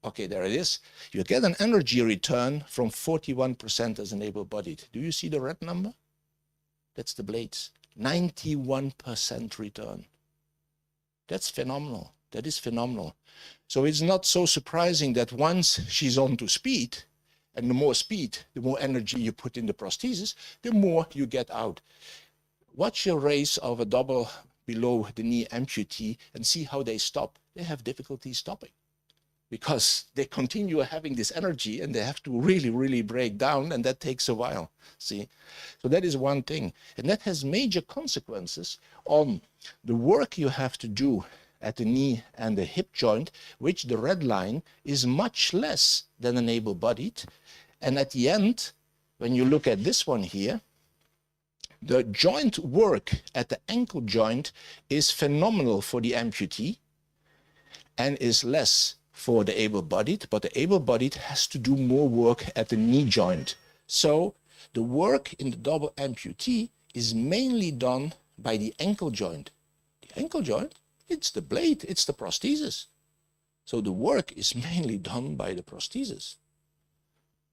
[SPEAKER 22] Okay, there it is. You get an energy return from 41% as an able-bodied. Do you see the red number? That's the blades. 91% return. That's phenomenal. That is phenomenal. So it's not so surprising that once she's on to speed, and the more speed, the more energy you put in the prosthesis, the more you get out. Watch a race of a double below the knee amputee and see how they stop. They have difficulty stopping because they continue having this energy and they have to really, really break down, and that takes a while, see? So that is one thing. And that has major consequences on the work you have to do at the knee and the hip joint, which the red line is much less than an able-bodied. And at the end, when you look at this one here, the joint work at the ankle joint is phenomenal for the amputee and is less for the able-bodied, but the able-bodied has to do more work at the knee joint. So the work in the double amputee is mainly done by the ankle joint. The ankle joint, it's the blade, it's the prosthesis. So the work is mainly done by the prosthesis.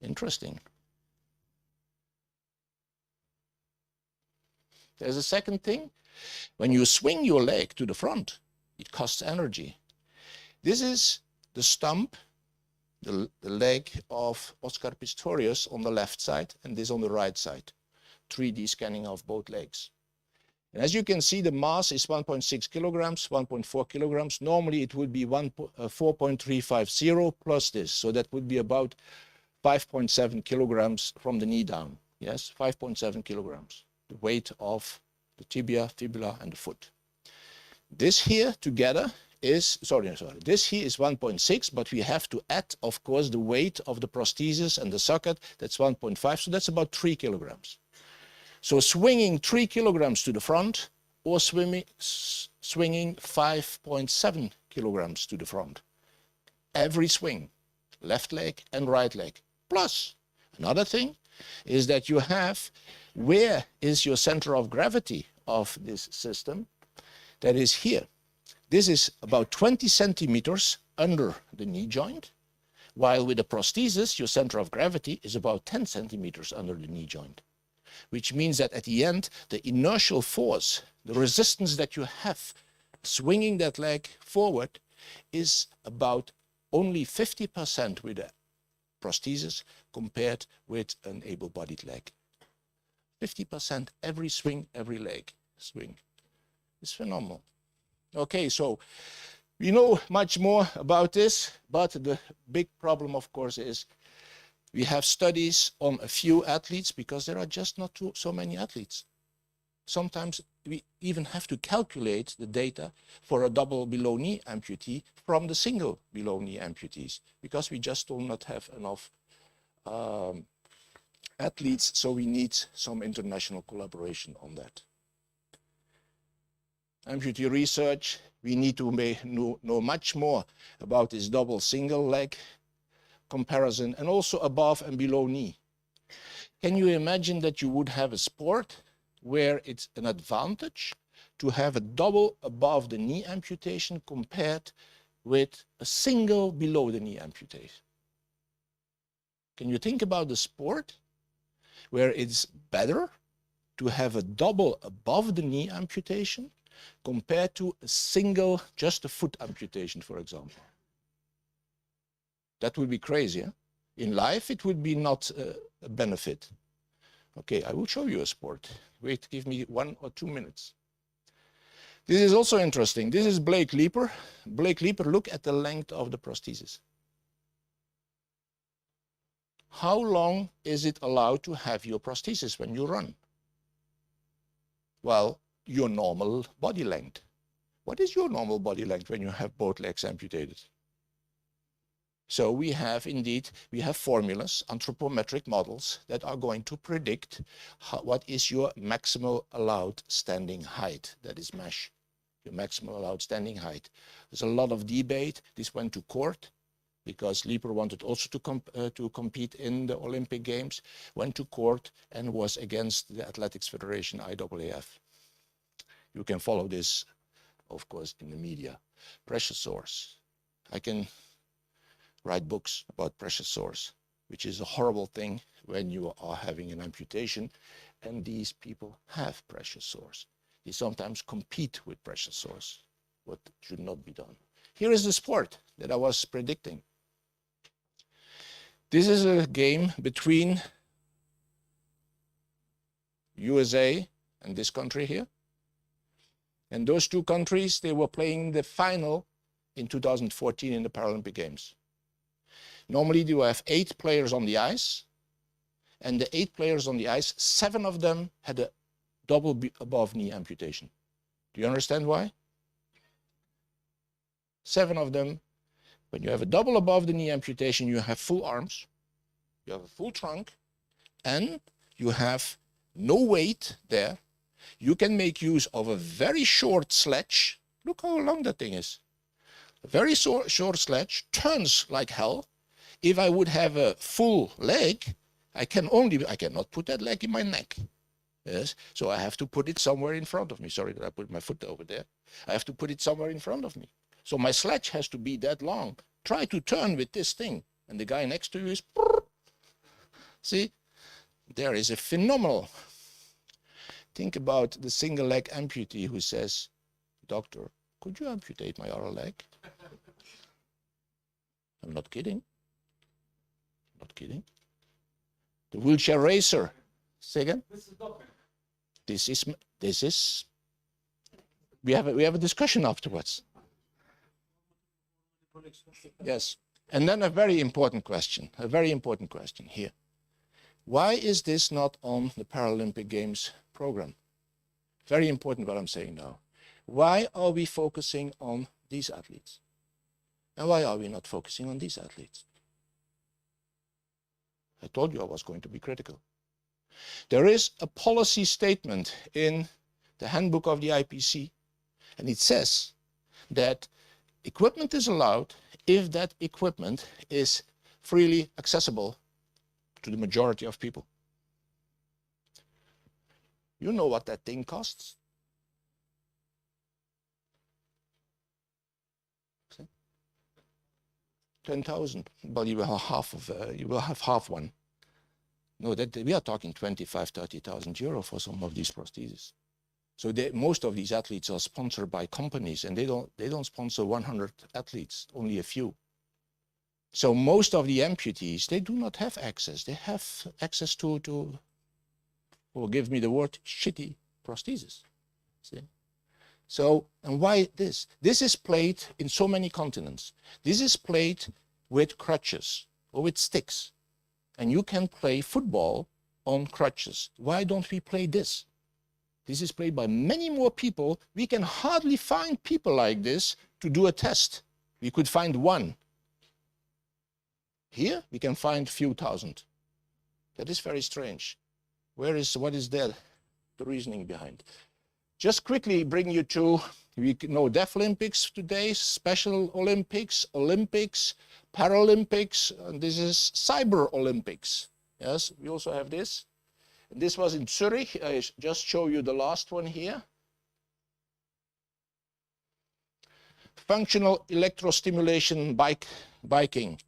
[SPEAKER 22] Interesting. There's a second thing. When you swing your leg to the front, it costs energy. This is the stump, the leg of Oscar Pistorius on the left side, and this on the right side. 3D scanning of both legs. And as you can see, the mass is 1.6 kilograms, 1.4 kilograms. Normally it would be 4.350 plus this. So that would be about 5.7 kilograms from the knee down. Yes, 5.7 kilograms. The weight of the tibia, fibula, and the foot. This here together is, this here is 1.6, but we have to add, of course, the weight of the prosthesis and the socket. That's 1.5, so that's about 3 kilograms. So swinging 3 kilograms to the front or swinging 5.7 kilograms to the front. Every swing, left leg and right leg. Plus, another thing is that you have, where is your center of gravity of this system? That is here. This is about 20 centimeters under the knee joint, while with the prosthesis, your center of gravity is about 10 centimeters under the knee joint. Which means that at the end, the inertial force, the resistance that you have swinging that leg forward is about only 50% with a prosthesis compared with an able-bodied leg. 50% every swing, every leg swing. It's phenomenal. Okay, so we know much more about this, but the big problem, of course, is we have studies on a few athletes because there are just not so many athletes. Sometimes we even have to calculate the data for a double below knee amputee from the single below knee amputees because we just do not have enough athletes, so we need some international collaboration on that. Amputee research, we need to know much more about this double single leg comparison and also above and below knee. Can you imagine that you would have a sport where it's an advantage to have a double above the knee amputation compared with a single below the knee amputation? Can you think about the sport where it's better to have a double above the knee amputation compared to a single, just a foot amputation, for example? That would be crazy. Huh? In life, it would be not a benefit. Okay, I will show you a sport. Wait, give me 1 or 2 minutes. This is also interesting. This is Blake Leaper. Blake Leaper, look at the length of the prosthesis. how long is it allowed to have your prosthesis when you run? Well, your normal body length. What is your normal body length when you have both legs amputated? So we have formulas, anthropometric models that are going to predict what is your maximal allowed standing height. That is MASH, your maximal allowed standing height. There's a lot of debate. This went to court because Lieper wanted also to compete in the Olympic Games, went to court and was against the Athletics Federation, IAAF. You can follow this, of course, in the media. Pressure sores. I can write books about pressure sores, which is a horrible thing when you are having an amputation, and these people have pressure sores. They sometimes compete with pressure sores, what should not be done. Here is the sport that I was predicting. This is a game between USA and this country here. And those two countries, they were playing the final in 2014 in the Paralympic Games. Normally you have 8 players on the ice, and the 8 players on the ice, 7 of them had a double above knee amputation. Do you understand why? 7 of them, when you have a double above the knee amputation, you have full arms, you have a full trunk, and you have no weight there. You can make use of a very short sledge. Look how long that thing is. A very short sledge, turns like hell. If I would have a full leg, I cannot put that leg in my neck. Yes, so I have to put it somewhere in front of me. Sorry that I put my foot over there. I have to put it somewhere in front of me. So my sledge has to be that long. Try to turn with this thing. And the guy next to you is... See, there is a phenomenal... Think about the single leg amputee who says, "Doctor, could you amputate my other leg?" I'm not kidding. Not kidding. The wheelchair racer. Say again? This is. We have a discussion afterwards. Yes. And then a very important question here. Why is this not on the Paralympic Games program? Very important what I'm saying now. Why are we focusing on these athletes? And why are we not focusing on these athletes? I told you I was going to be critical. There is a policy statement in the handbook of the IPC, and it says that equipment is allowed if that equipment is freely accessible to the majority of people. You know what that thing costs? See? 10,000. But you will have half one. No, we are talking 25, 30,000 euro for some of these prostheses. So most of these athletes are sponsored by companies, and they don't sponsor 100 athletes, only a few. So most of the amputees, they do not have access. They have access to forgive me the word, shitty prosthesis. See? So, and why this? This is played in so many continents. This is played with crutches or with sticks. And you can play football on crutches. Why don't we play this? This is played by many more people. We can hardly find people like this to do a test. We could find one. Here, we can find a few thousand. That is very strange. What is there? The reasoning behind. Just quickly bring you to, we know Deaf Olympics today, Special Olympics, Olympics, Paralympics, and this is Cyber Olympics. Yes, we also have this. And this was in Zurich. I just show you the last one here. Functional electrostimulation biking.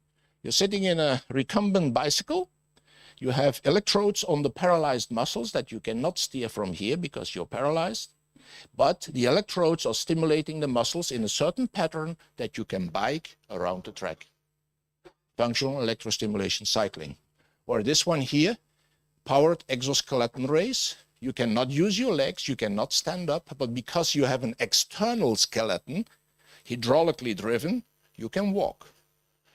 [SPEAKER 22] You're sitting in a recumbent bicycle. You have electrodes on the paralyzed muscles that you cannot steer from here because you're paralyzed. But the electrodes are stimulating the muscles in a certain pattern that you can bike around the track. Functional electrostimulation cycling. Or this one here, powered exoskeleton race. You cannot use your legs, you cannot stand up, but because you have an external skeleton, hydraulically driven, you can walk.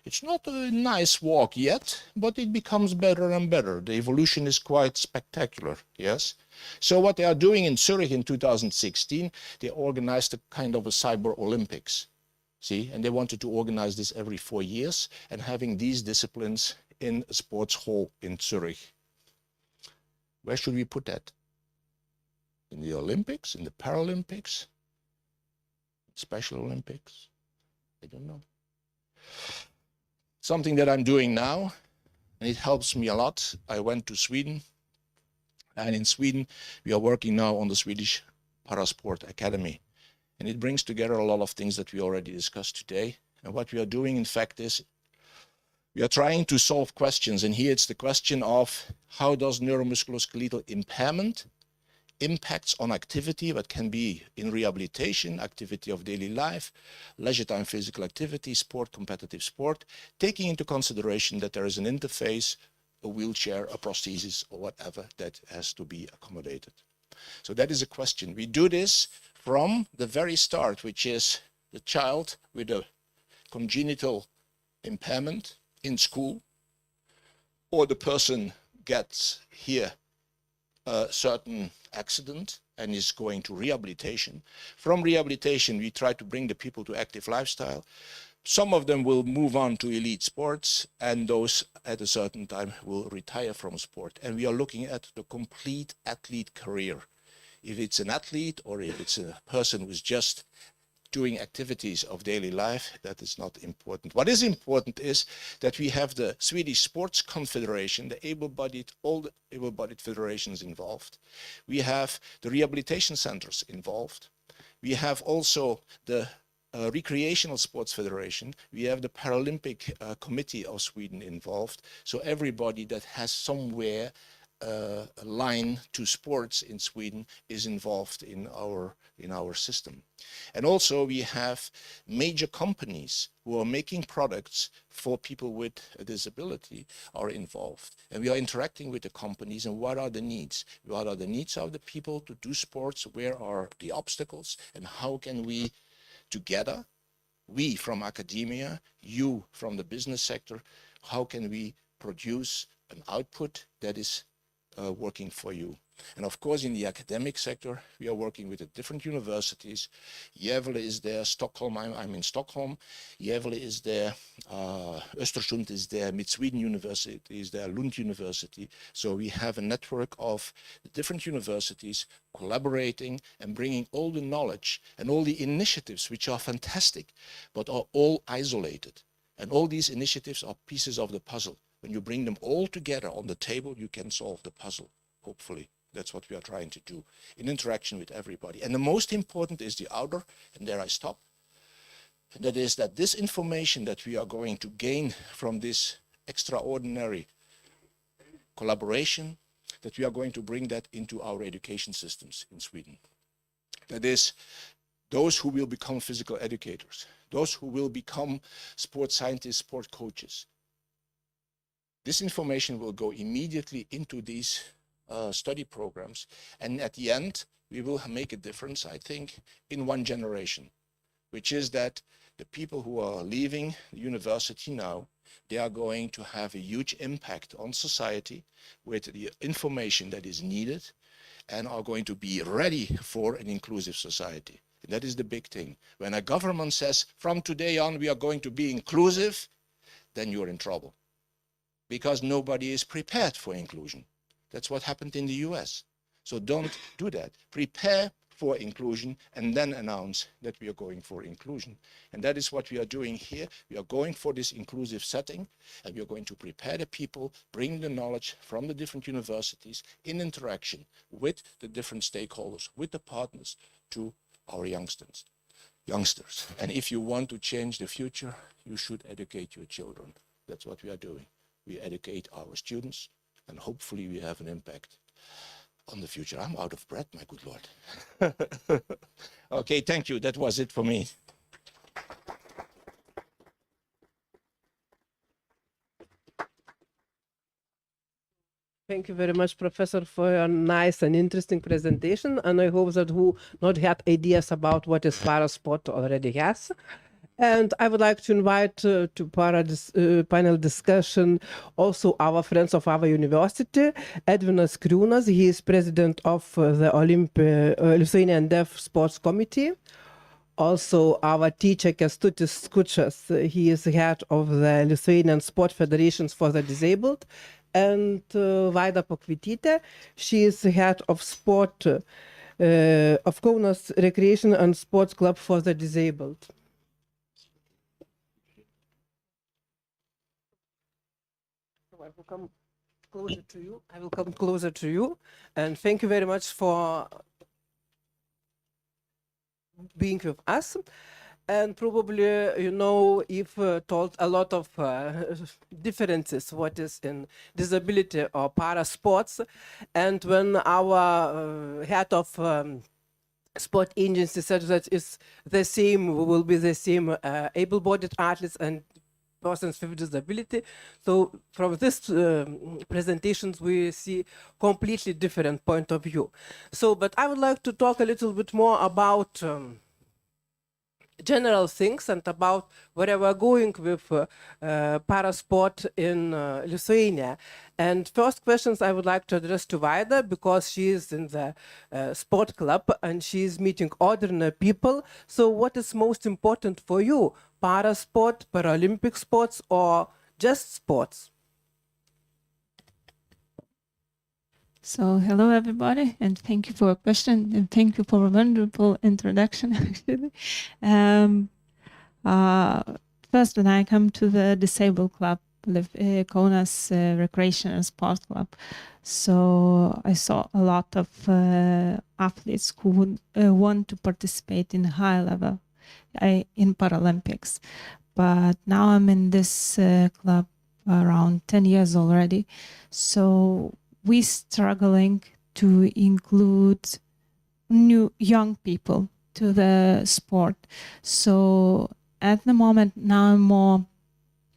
[SPEAKER 22] It's not a nice walk yet, but it becomes better and better. The evolution is quite spectacular, yes? So what they are doing in Zurich in 2016, they organized a kind of a cyber Olympics, see? And they wanted to organize this every 4 years and having these disciplines in a sports hall in Zurich. Where should we put that? In the Olympics, in the Paralympics, Special Olympics? I don't know. Something that I'm doing now, and it helps me a lot. I went to Sweden, and in Sweden, we are working now on the Swedish Parasport Academy. And it brings together a lot of things that we already discussed today. And what we are doing, in fact, is we are trying to solve questions. And here it's the question of how does neuromusculoskeletal impairment impacts on activity that can be in rehabilitation, activity of daily life, leisure time physical activity, sport, competitive sport, taking into consideration that there is an interface, a wheelchair, a prosthesis, or whatever that has to be accommodated. So that is a question. We do this from the very start, which is the child with a congenital impairment in school, or the person gets here a certain accident and is going to rehabilitation. From rehabilitation, we try to bring the people to active lifestyle. Some of them will move on to elite sports, and those at a certain time will retire from sport. And we are looking at the complete athlete career. If it's an athlete or if it's a person who's just doing activities of daily life, that is not important. What is important is that we have the Swedish Sports Confederation, the able-bodied, all the able-bodied federations involved. We have the rehabilitation centers involved. We have also the Recreational Sports Federation. We have the Paralympic Committee of Sweden involved. So everybody that has somewhere a line to sports in Sweden is involved in our system. And also we have major companies who are making products for people with a disability are involved. And we are interacting with the companies and what are the needs? What are the needs of the people to do sports? Where are the obstacles? And how can we together, we from academia, you from the business sector, how can we produce an output that is working for you? And of course, in the academic sector, we are working with the different universities. Gävle is there, Stockholm, I'm in Stockholm. Gävle is there, Östersund is there, Mid Sweden University is there, Lund University. So we have a network of the different universities collaborating and bringing all the knowledge and all the initiatives, which are fantastic, but are all isolated. And all these initiatives are pieces of the puzzle. When you bring them all together on the table, you can solve the puzzle, hopefully. That's what we are trying to do in interaction with everybody. And the most important is the outer, and there I stop. And that is that this information that we are going to gain from this extraordinary collaboration, that we are going to bring that into our education systems in Sweden. That is, those who will become physical educators, those who will become sport scientists, sport coaches. This information will go immediately into these study programs. And at the end, we will make a difference, I think, in one generation, which is that the people who are leaving the university now, they are going to have a huge impact on society with the information that is needed and are going to be ready for an inclusive society. And that is the big thing. When a government says, from today on, we are going to be inclusive, then you're in trouble, because nobody is prepared for inclusion. That's what happened in the US. So don't do that. Prepare for inclusion and then announce that we are going for inclusion. And that is what we are doing here. We are going for this inclusive setting, and we are going to prepare the people, bring the knowledge from the different universities in interaction with the different stakeholders, with the partners, to our youngsters. And if you want to change the future, you should educate your children. That's what we are doing. We educate our students, and hopefully we have an impact on the future. I'm out of breath, my good Lord. Okay, thank you. That was it for me.
[SPEAKER 20] Thank you very much, Professor, for your nice and interesting presentation. And I hope that who not had ideas about what is parasport already has. And I would like to invite to panel discussion also our friends of our university, Edvinas Kriūnas. He is president of the Lithuanian Deaf Sports Committee. Also, our teacher Kęstutis Skučas, he is head of the Lithuanian Sport Federations for the Disabled. And Vaida Pokvitytė, she is head of sport of Kaunas Recreation and Sports Club for the Disabled. I will come closer to you. I will come closer to you. And thank you very much for being with us. And probably, you know, if told a lot of differences, what is in disability or para sports. And when our head of sport agency said that it's the same, will be the same able-bodied athletes and persons with disability. So from this presentations, we see completely different point of view. So, but I would like to talk a little bit more about general things and about where we're going with parasport in Lithuania. And first questions I would like to address to Vaida, because she is in the sport club and she is meeting ordinary people. So what is most important for you? Parasport, Paralympic sports, or just sports?
[SPEAKER 4] So hello everybody, and thank you for a question, and thank you for a wonderful introduction actually. First, when I come to the disabled club, Kaunas Recreation and Sports Club, so I saw a lot of athletes who would want to participate in high level in Paralympics. But now I'm in this club around 10 years already, so we're struggling to include new young people to the sport. So at the moment now I'm more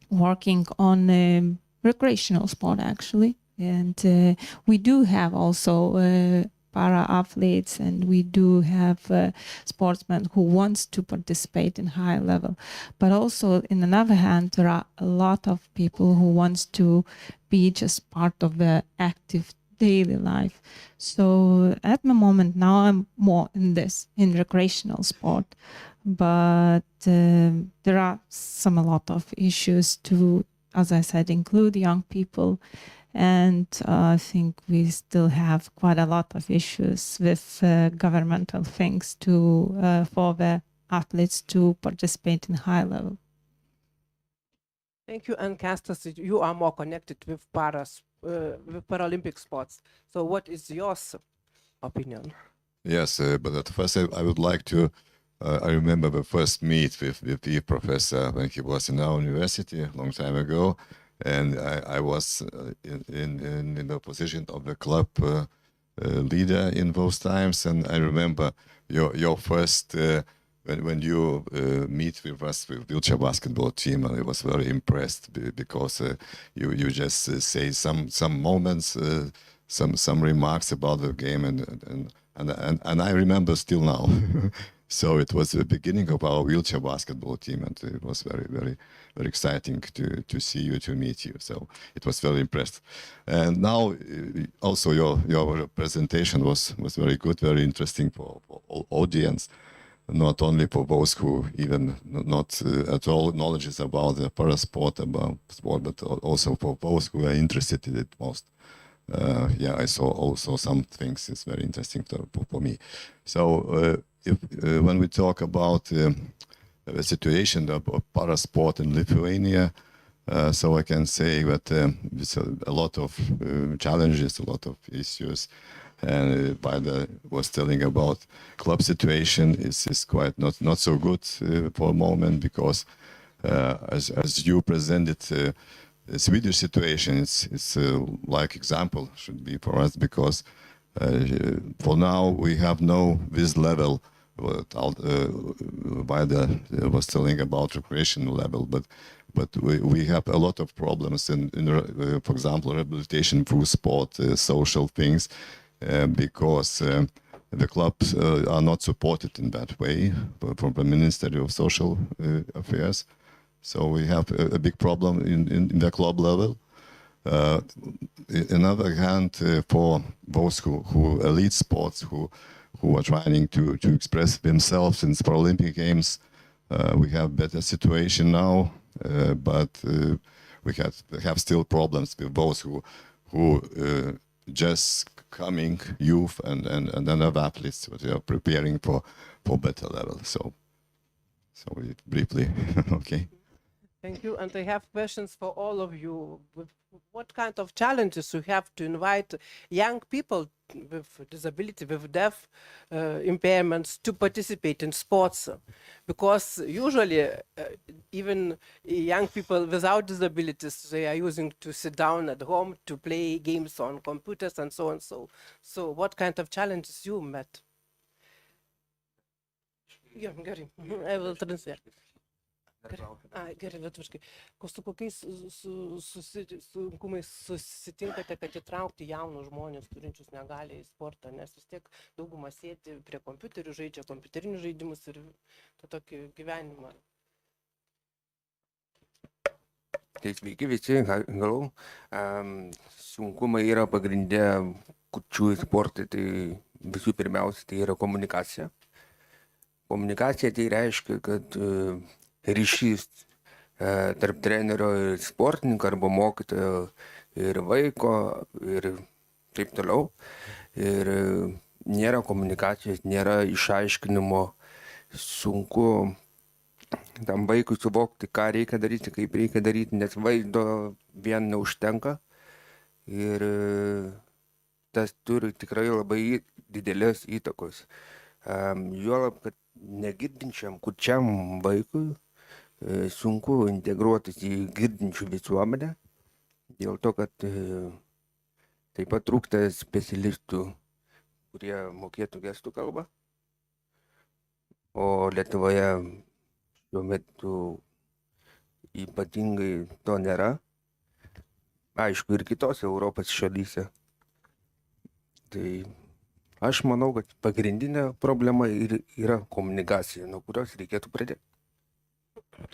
[SPEAKER 4] working on recreational sport actually, and we do have also para athletes, and we do have sportsmen who wants to participate in high level. But also in another hand, there are a lot of people who wants to be just part of the active daily life. So at the moment now I'm more in recreational sport, but there are a lot of issues to, as I said, include young people. And I think we still have quite a lot of issues with governmental things for the athletes to participate in high level.
[SPEAKER 20] Thank you. And Kęstutis, you are more connected with with Paralympic sports. So what is your opinion?
[SPEAKER 8] Yes, but at first I would like to, I remember the first meet with the professor when he was in our university a long time ago. And I was in the position of the club leader in those times. And I remember your first, when you meet with us with wheelchair basketball team, and I was very impressed because you just say some moments, some remarks about the game, and I remember still now. So it was the beginning of our wheelchair basketball team, and it was very, very, very exciting to see you, to meet you. So it was very impressed. And now also your presentation was very good, very interesting for all audience, not only for those who even not at all knowledge about the parasport, about sport, but also for those who are interested in it most. Yeah, I saw also some things. It's very interesting for me. So when we talk about the situation of parasport in Lithuania, so I can say that there's a lot of challenges, a lot of issues. And Vaida was telling about club situation is quite not so good for a moment, because as you presented the Swedish situation, it's like example should be for us, because for now we have no this level. Vaida was telling about recreational level, but we have a lot of problems in for example, rehabilitation through sport, social things, because the clubs are not supported in that way from the Ministry of Social Affairs. So we have a big problem in the club level. On other hand, for those who elite sports, who are trying to express themselves in Paralympic Games, we have better situation now, but we have still problems with those who just coming youth and other athletes who are preparing for better level. So briefly, okay.
[SPEAKER 20] Thank you. And I have questions for all of you. What kind of challenges you have to invite young people with disability, with deaf impairments to participate in sports? Because usually even young people without disabilities, they are using to sit down at home to play games on computers and so on. So what kind of challenges you met? Yeah, Gary, I will translate. Gerai, lietuviškai. Su kokiais sunkumais susitinkate, kad įtraukti jaunus žmonės turinčius negalią į sportą, nes vis tiek dauguma sėdi prie kompiuterių, žaidžia kompiuterinius žaidimus ir tą tokį gyvenimą.
[SPEAKER 7] Tai sveiki visi, galau. Sunkumai yra pagrindė kurčiųjų sportai, tai visų pirmiausia, tai yra komunikacija. Komunikacija tai reiškia, kad ryšys tarp trenerio ir sportininko arba mokytojo ir vaiko ir taip toliau. Ir nėra komunikacijos, nėra išaiškinimo, sunku tam vaikui suvokti, ką reikia daryti, kaip reikia daryti, nes vaizdo vien neužtenka. Ir tas turi tikrai labai didelės įtakos. Juolab, kad negirdinčiam, kurčiam vaikui sunku integruotis į girdinčių visuomenę, dėl to, kad taip pat trūksta specialistų, kurie mokėtų gestų kalbą. O Lietuvoje šiuo metu ypatingai to nėra. Aišku, ir kitose Europos šalyse. Tai aš manau, kad pagrindinė problema yra komunikacija, nuo kurios reikėtų pradėti.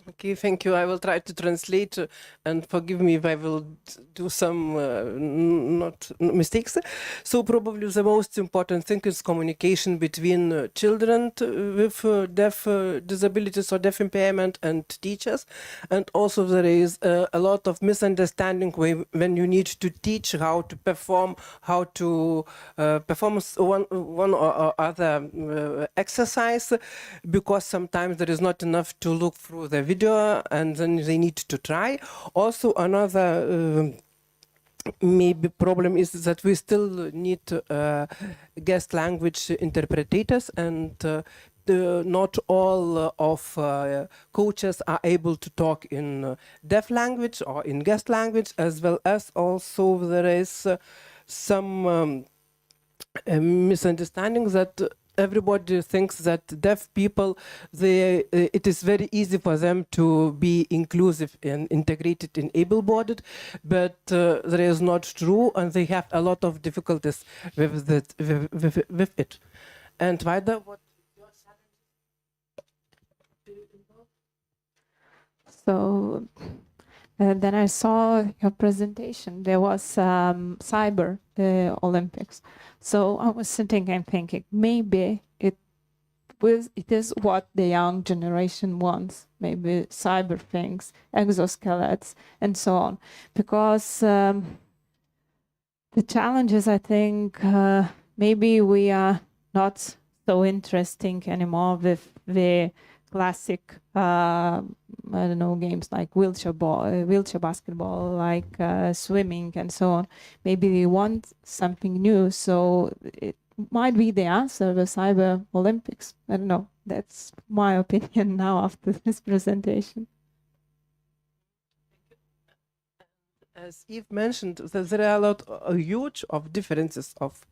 [SPEAKER 20] Okay, thank you. I will try to translate and forgive me if I will do some not mistakes. So probably the most important thing is communication between children with deaf disabilities or deaf impairment and teachers. And also there is a lot of misunderstanding when you need to teach how to perform, how to perform one or other exercise, because sometimes there is not enough to look through the video and then they need to try. Also another maybe problem is that we still need guest language interpreters, and not all of coaches are able to talk in deaf language or in guest language, as well as also there is some misunderstandings that everybody thinks that deaf people, it is very easy for them to be inclusive and integrated in able-bodied, but that is not true, and they have a lot of difficulties with it. And Vaida, what your challenge?
[SPEAKER 4] So then I saw your presentation. There was cyber Olympics. So I was sitting and thinking, maybe it is what the young generation wants, maybe cyber things, exoskeletons, and so on. Because the challenge is, I think, maybe we are not so interesting anymore with the classic, I don't know, games like wheelchair basketball, like swimming and so on. Maybe we want something new, so it might be the answer, the Cyber Olympics. I don't know. That's my opinion now after this presentation.
[SPEAKER 20] As Eve mentioned, there are a huge of differences of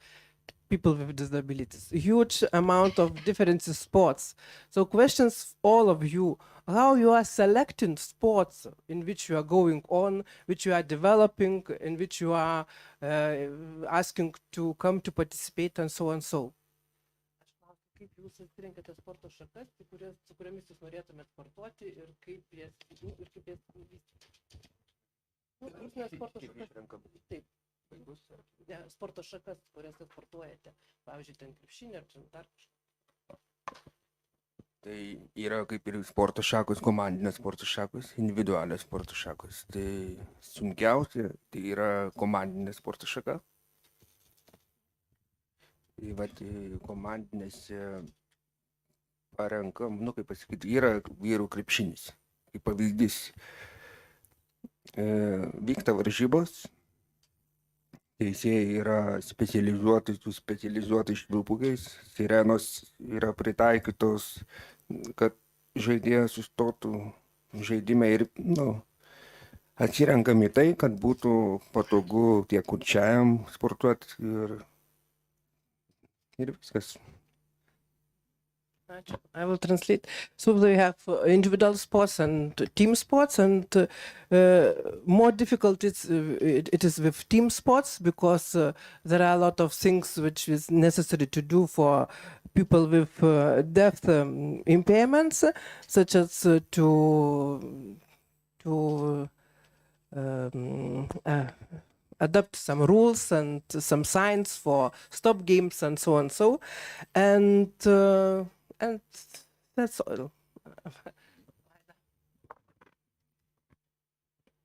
[SPEAKER 20] people with disabilities, a huge amount of different sports. So questions all of you, how you are selecting sports in which you are going on, which you are developing, in which you are asking to come to participate, and so on. So kaip jūs atsirinkate sporto šakas, su kuriomis jūs norėtumėte sportuoti ir kaip jas vystyti? Sporto šakas. Taip. Ne, sporto šakas, kurias jūs sportuojate. Pavyzdžiui, ten krepšinį ar dar kažką.
[SPEAKER 7] Tai yra kaip ir sporto šakos, komandinės sporto šakos, individualios sporto šakos. Tai sunkiausia, tai yra komandinė sporto šaka. Tai vat komandinėse parenkam, kaip pasakyti, yra vyrų krepšinis. Kaip pavyzdys, vyksta varžybos, teisėjai yra specializuoti su specializuotais švilpukais, sirenos yra pritaikytos, kad žaidėjas sustotų žaidime ir atsirenkami tai, kad būtų patogu tiek kurčiajam sportuoti ir viskas.
[SPEAKER 20] I will translate. So we have individual sports and team sports, and more difficult it is with team sports because there are a lot of things which is necessary to do for people with deaf impairments, such as to adopt some rules and some signs for stop games and so on. And that's all.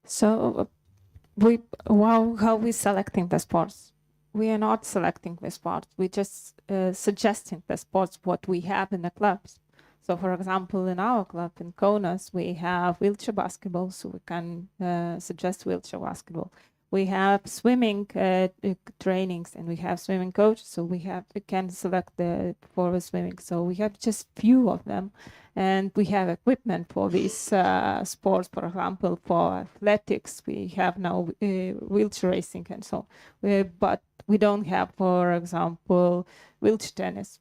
[SPEAKER 4] So, how we selecting the sports? We are not selecting the sports. We just suggesting the sports what we have in the clubs. So, for example, in our club in Kaunas, we have wheelchair basketball, so we can suggest wheelchair basketball. We have swimming trainings and we have swimming coaches, so we can select for the swimming. So we have just few of them, and we have equipment for these sports. For example, for athletics, we have now wheelchair racing and so. But we don't have, for example, wheelchair tennis.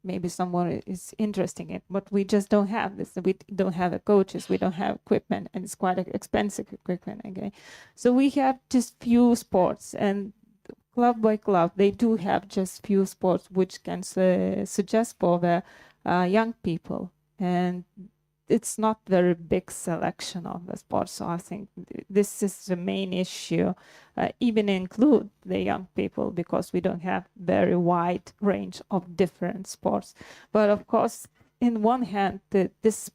[SPEAKER 4] Maybe someone is interested in it, but we just don't have this. We don't have coaches, we don't have equipment, and it's quite expensive equipment again. So we have just few sports, and club by club, they do have just few sports which can suggest for the young people. And it's not very big selection of the sports. So I think this is the main issue, even include the young people, because we don't have very wide range of different sports. But of course, in one hand, this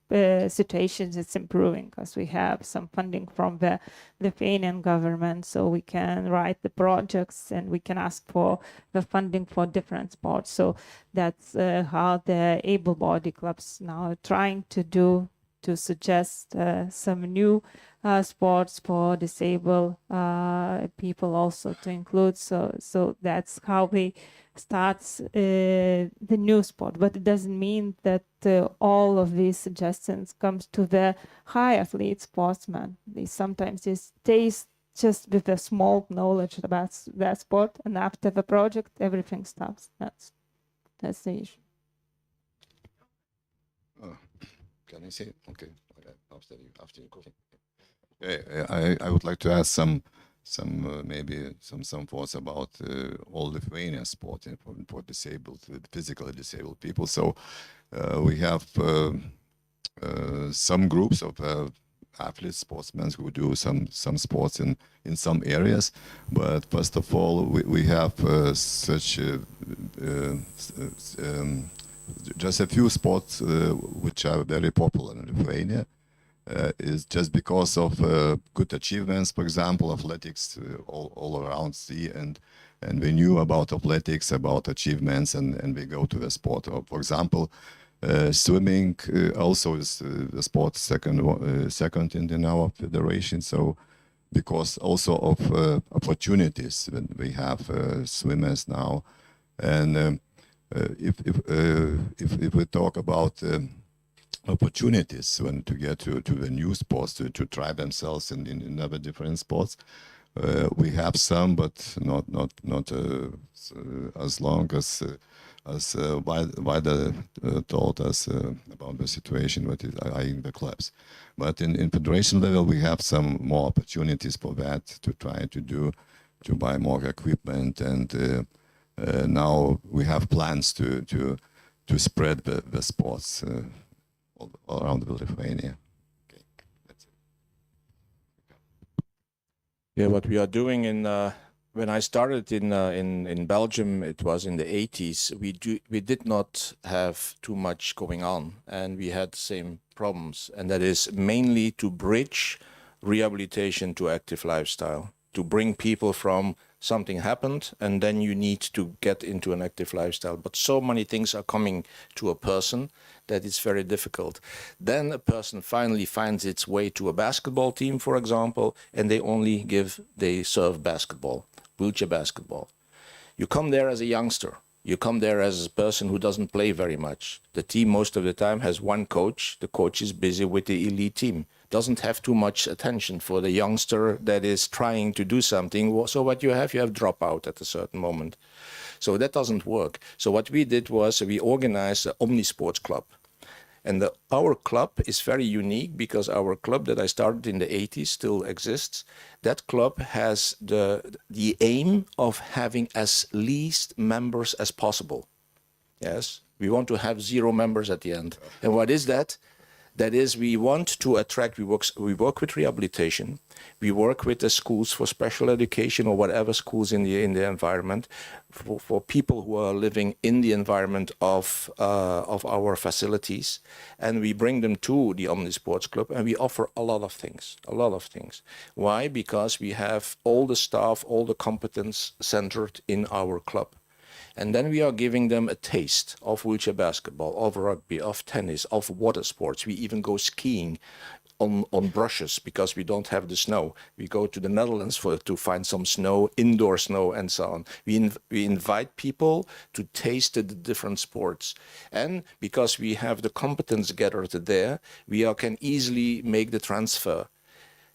[SPEAKER 4] situation is improving because we have some funding from the Lithuanian government, so we can write the projects and we can ask for the funding for different sports. So that's how the able-bodied clubs now are trying to do, to suggest some new sports for disabled people also to include. So that's how we start the new sport. But it doesn't mean that all of these suggestions comes to the high athlete sportsmen. They sometimes just stays just with a small knowledge about that sport, and after the project, everything stops. That's the issue.
[SPEAKER 8] Can I say? Okay, after you go. I would like to ask some thoughts about all Lithuanian sport for disabled, physically disabled people. So we have some groups of athletes, sportsmen who do some sports in some areas. But first of all, we have just a few sports which are very popular in Lithuania. Is just because of good achievements, for example, athletics all around sea, and we knew about athletics, about achievements, and we go to the sport. For example, swimming also is the sport second in our federation. So because also of opportunities, we have swimmers now, and if we talk about opportunities when to get to the new sports, to try themselves in other different sports, we have some, but not as long as Vaida told us about the situation that is in the clubs. But in federation level, we have some more opportunities for that, to try to buy more equipment, and now we have plans to to spread the sports all around Lithuania. Okay, that's it.
[SPEAKER 22] Yeah, what we are doing when I started in Belgium, it was in the 80s. We did not have too much going on, and we had the same problems, and that is mainly to bridge rehabilitation to active lifestyle, to bring people from something happened and then you need to get into an active lifestyle. But so many things are coming to a person that it's very difficult. Then a person finally finds its way to a basketball team, for example, and they serve basketball, wheelchair basketball. You come there as a youngster. You come there as a person who doesn't play very much. The team most of the time has one coach. The coach is busy with the elite team. Doesn't have too much attention for the youngster that is trying to do something. So what you have dropout at a certain moment. So that doesn't work. So what we did was we organized the Omnisports Club. And our club is very unique because our club that I started in the 80s still exists. That club has the aim of having as least members as possible. Yes, we want to have 0 members at the end. And what is that? That is, we want to attract, we work with rehabilitation, we work with the schools for special education or whatever schools in the environment, for people who are living in the environment of our facilities, and we bring them to the Omnisports Club and we offer a lot of things. Why? Because we have all the staff, all the competence centered in our club. And then we are giving them a taste of wheelchair basketball, of rugby, of tennis, of water sports. We even go skiing on brushes because we don't have the snow. We go to the Netherlands to find some snow, indoor snow, and so on. We invite people to taste the different sports. And because we have the competence gathered there, we can easily make the transfer.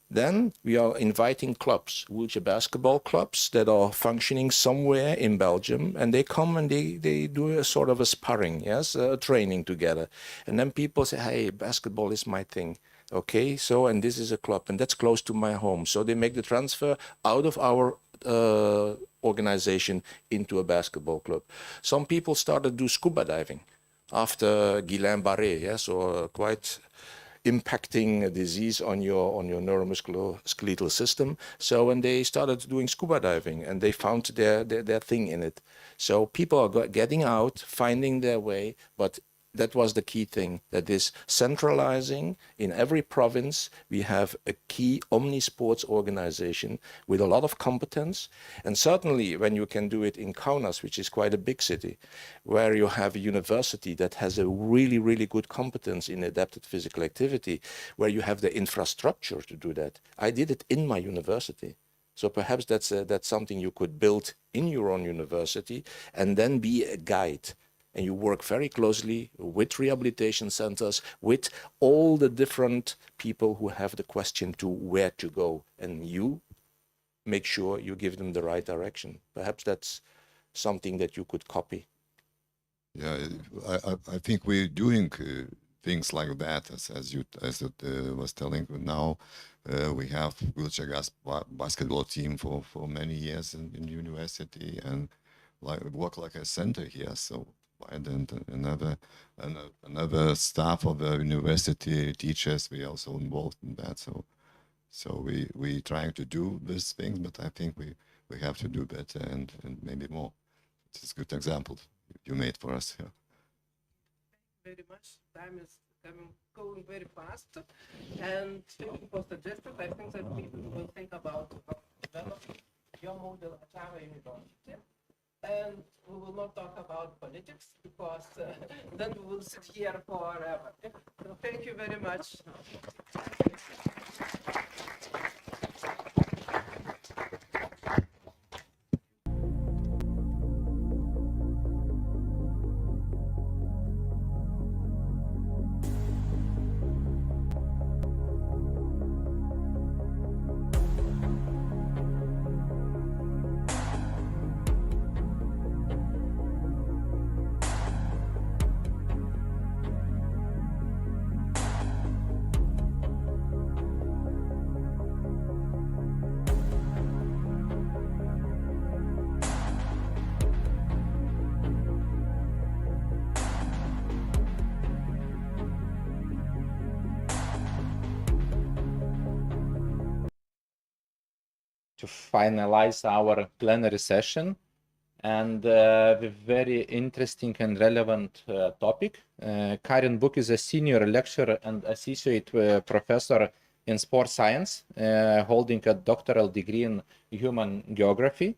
[SPEAKER 22] Then we are inviting clubs, wheelchair basketball clubs that are functioning somewhere in Belgium, and they come and they do a sort of a sparring, yes, a training together. And then people say, hey, basketball is my thing. Okay, so, and this is a club, and that's close to my home. So they make the transfer out of our organization into a basketball club. Some people started to do scuba diving after Guillain-Barré, yes, or quite impacting a disease on your neuromusculoskeletal system. So when they started doing scuba diving and they found their thing in it. So people are getting out, finding their way, but that was the key thing, that is centralizing in every province. We have a key Omnisports organization with a lot of competence. And certainly when you can do it in Kaunas, which is quite a big city, where you have a university that has a really, really good competence in adapted physical activity, where you have the infrastructure to do that. I did it in my university. So perhaps that's something you could build in your own university and then be a guide. And you work very closely with rehabilitation centers, with all the different people who have the question to where to go. And you make sure you give them the right direction. Perhaps that's something that you could copy.
[SPEAKER 8] Yeah, I think we're doing things like that, as it was telling now. We have wheelchair basketball team for many years in university and work like a center here. So. And another staff of the university teachers, we also involved in that. So we trying to do these things, but I think we have to do better and maybe more. It's a good example you made for us here.
[SPEAKER 20] Thank you very much. Time is going very fast, and thank you for suggestions. I think that people will think about developing your model at our university. And we will not talk about politics because then we will sit here forever. So thank you very much.
[SPEAKER 10] finalize our plenary session and with very interesting and relevant topic. Karin Buk is a senior lecturer and associate professor in sports science, holding a doctoral degree in human geography.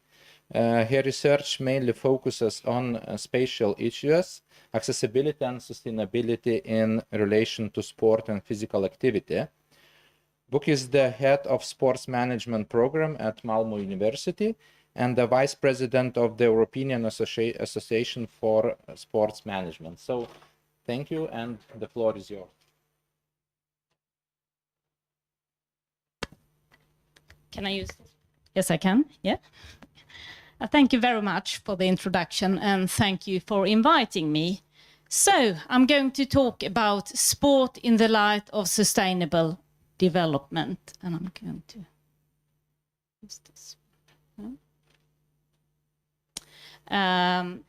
[SPEAKER 10] Her research mainly focuses on spatial issues, accessibility and sustainability in relation to sport and physical activity. Buk is the head of sports management program at Malmö University and the vice president of the European Association for Sports Management. So thank you, and the floor is yours.
[SPEAKER 13] Can I use this? Yes, I can. Yeah. Thank you very much for the introduction, and thank you for inviting me. So I'm going to talk about sport in the light of sustainable development, and I'm going to use this. Am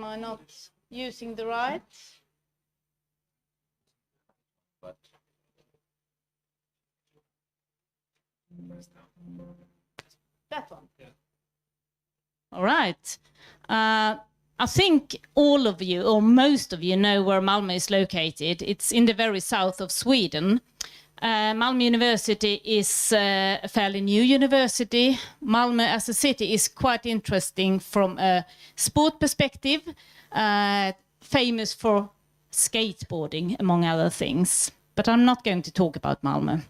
[SPEAKER 13] I not using the right? That one. All right. I think all of you, or most of you, know where Malmö is located. It's in the very south of Sweden. Malmö University is a fairly new university. Malmö as a city is quite interesting from a sport perspective, famous for skateboarding, among other things. But I'm not going to talk about Malmö.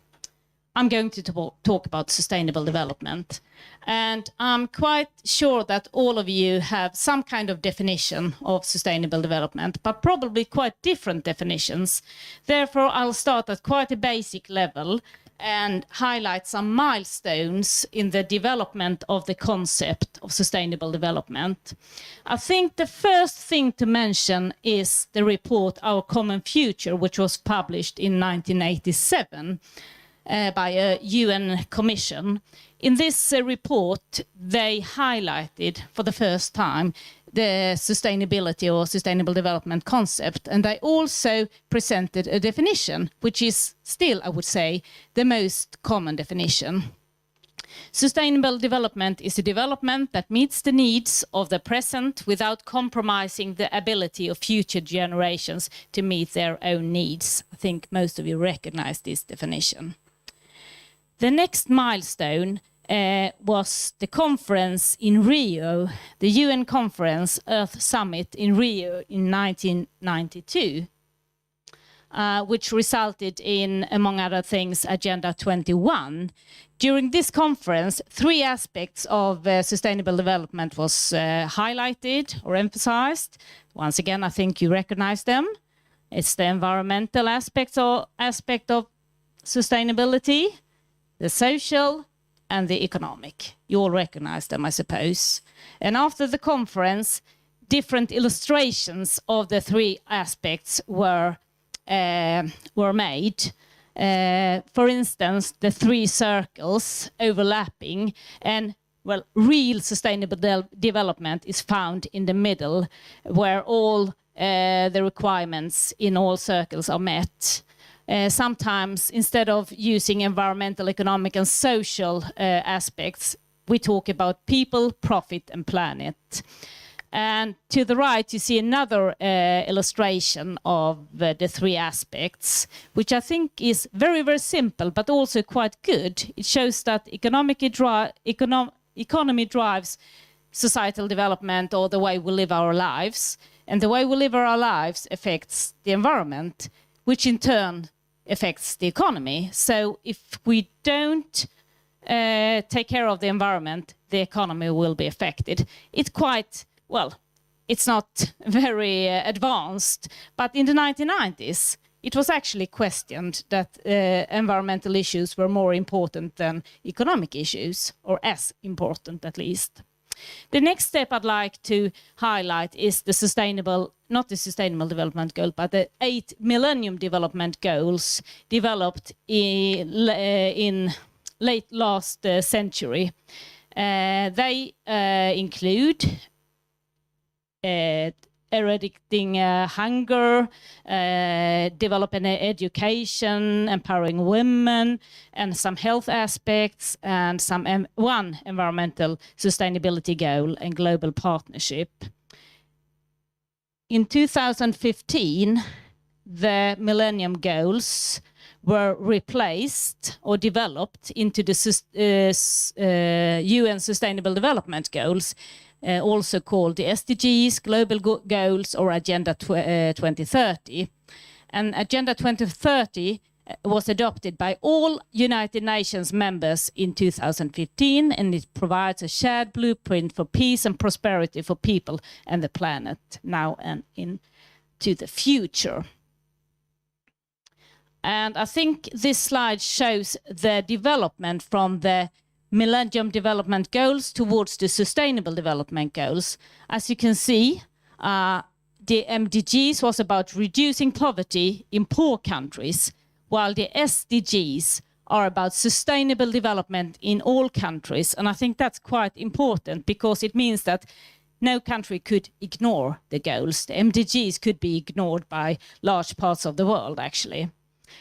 [SPEAKER 13] I'm going to talk about sustainable development. And I'm quite sure that all of you have some kind of definition of sustainable development, but probably quite different definitions. Therefore, I'll start at quite a basic level and highlight some milestones in the development of the concept of sustainable development. I think the first thing to mention is the report Our Common Future, which was published in 1987. By a UN commission. In this report, they highlighted for the first time the sustainability or sustainable development concept, and they also presented a definition, which is still, I would say, the most common definition. Sustainable development is a development that meets the needs of the present without compromising the ability of future generations to meet their own needs. I think most of you recognize this definition. The next milestone was the conference in Rio, the UN conference, Earth Summit in Rio in 1992, which resulted in, among other things, Agenda 21. During this conference, 3 aspects of sustainable development was highlighted or emphasized. Once again, I think you recognize them. It's the environmental aspect of sustainability, the social, and the economic. You all recognize them, I suppose. And after the conference, different illustrations of the 3 aspects were made. For instance, the 3 circles overlapping, and well, real sustainable development is found in the middle, where all the requirements in all circles are met. Sometimes, instead of using environmental, economic, and social aspects, we talk about people, profit, and planet. And to the right, you see another illustration of the 3 aspects, which I think is very, very simple, but also quite good. It shows that economy drives societal development, or the way we live our lives. And the way we live our lives affects the environment, which in turn affects the economy. So if we don't take care of the environment, the economy will be affected. It's quite, well, it's not very advanced, but in the 1990s, it was actually questioned that environmental issues were more important than economic issues, or as important at least. The next step I'd like to highlight is the not the Sustainable Development Goal, but the 8 Millennium Development Goals developed in late last century. They include eradicating hunger, developing education, empowering women, and some health aspects, and one environmental sustainability goal and global partnership. In 2015, the Millennium Goals were replaced or developed into the UN Sustainable Development Goals, also called the SDGs, Global Goals, or Agenda 2030. And Agenda 2030 was adopted by all United Nations members in 2015, and it provides a shared blueprint for peace and prosperity for people and the planet now and into the future. And I think this slide shows the development from the Millennium Development Goals towards the Sustainable Development Goals. As you can see, the MDGs was about reducing poverty in poor countries, while the SDGs are about sustainable development in all countries. And I think that's quite important because it means that no country could ignore the goals. The MDGs could be ignored by large parts of the world, actually.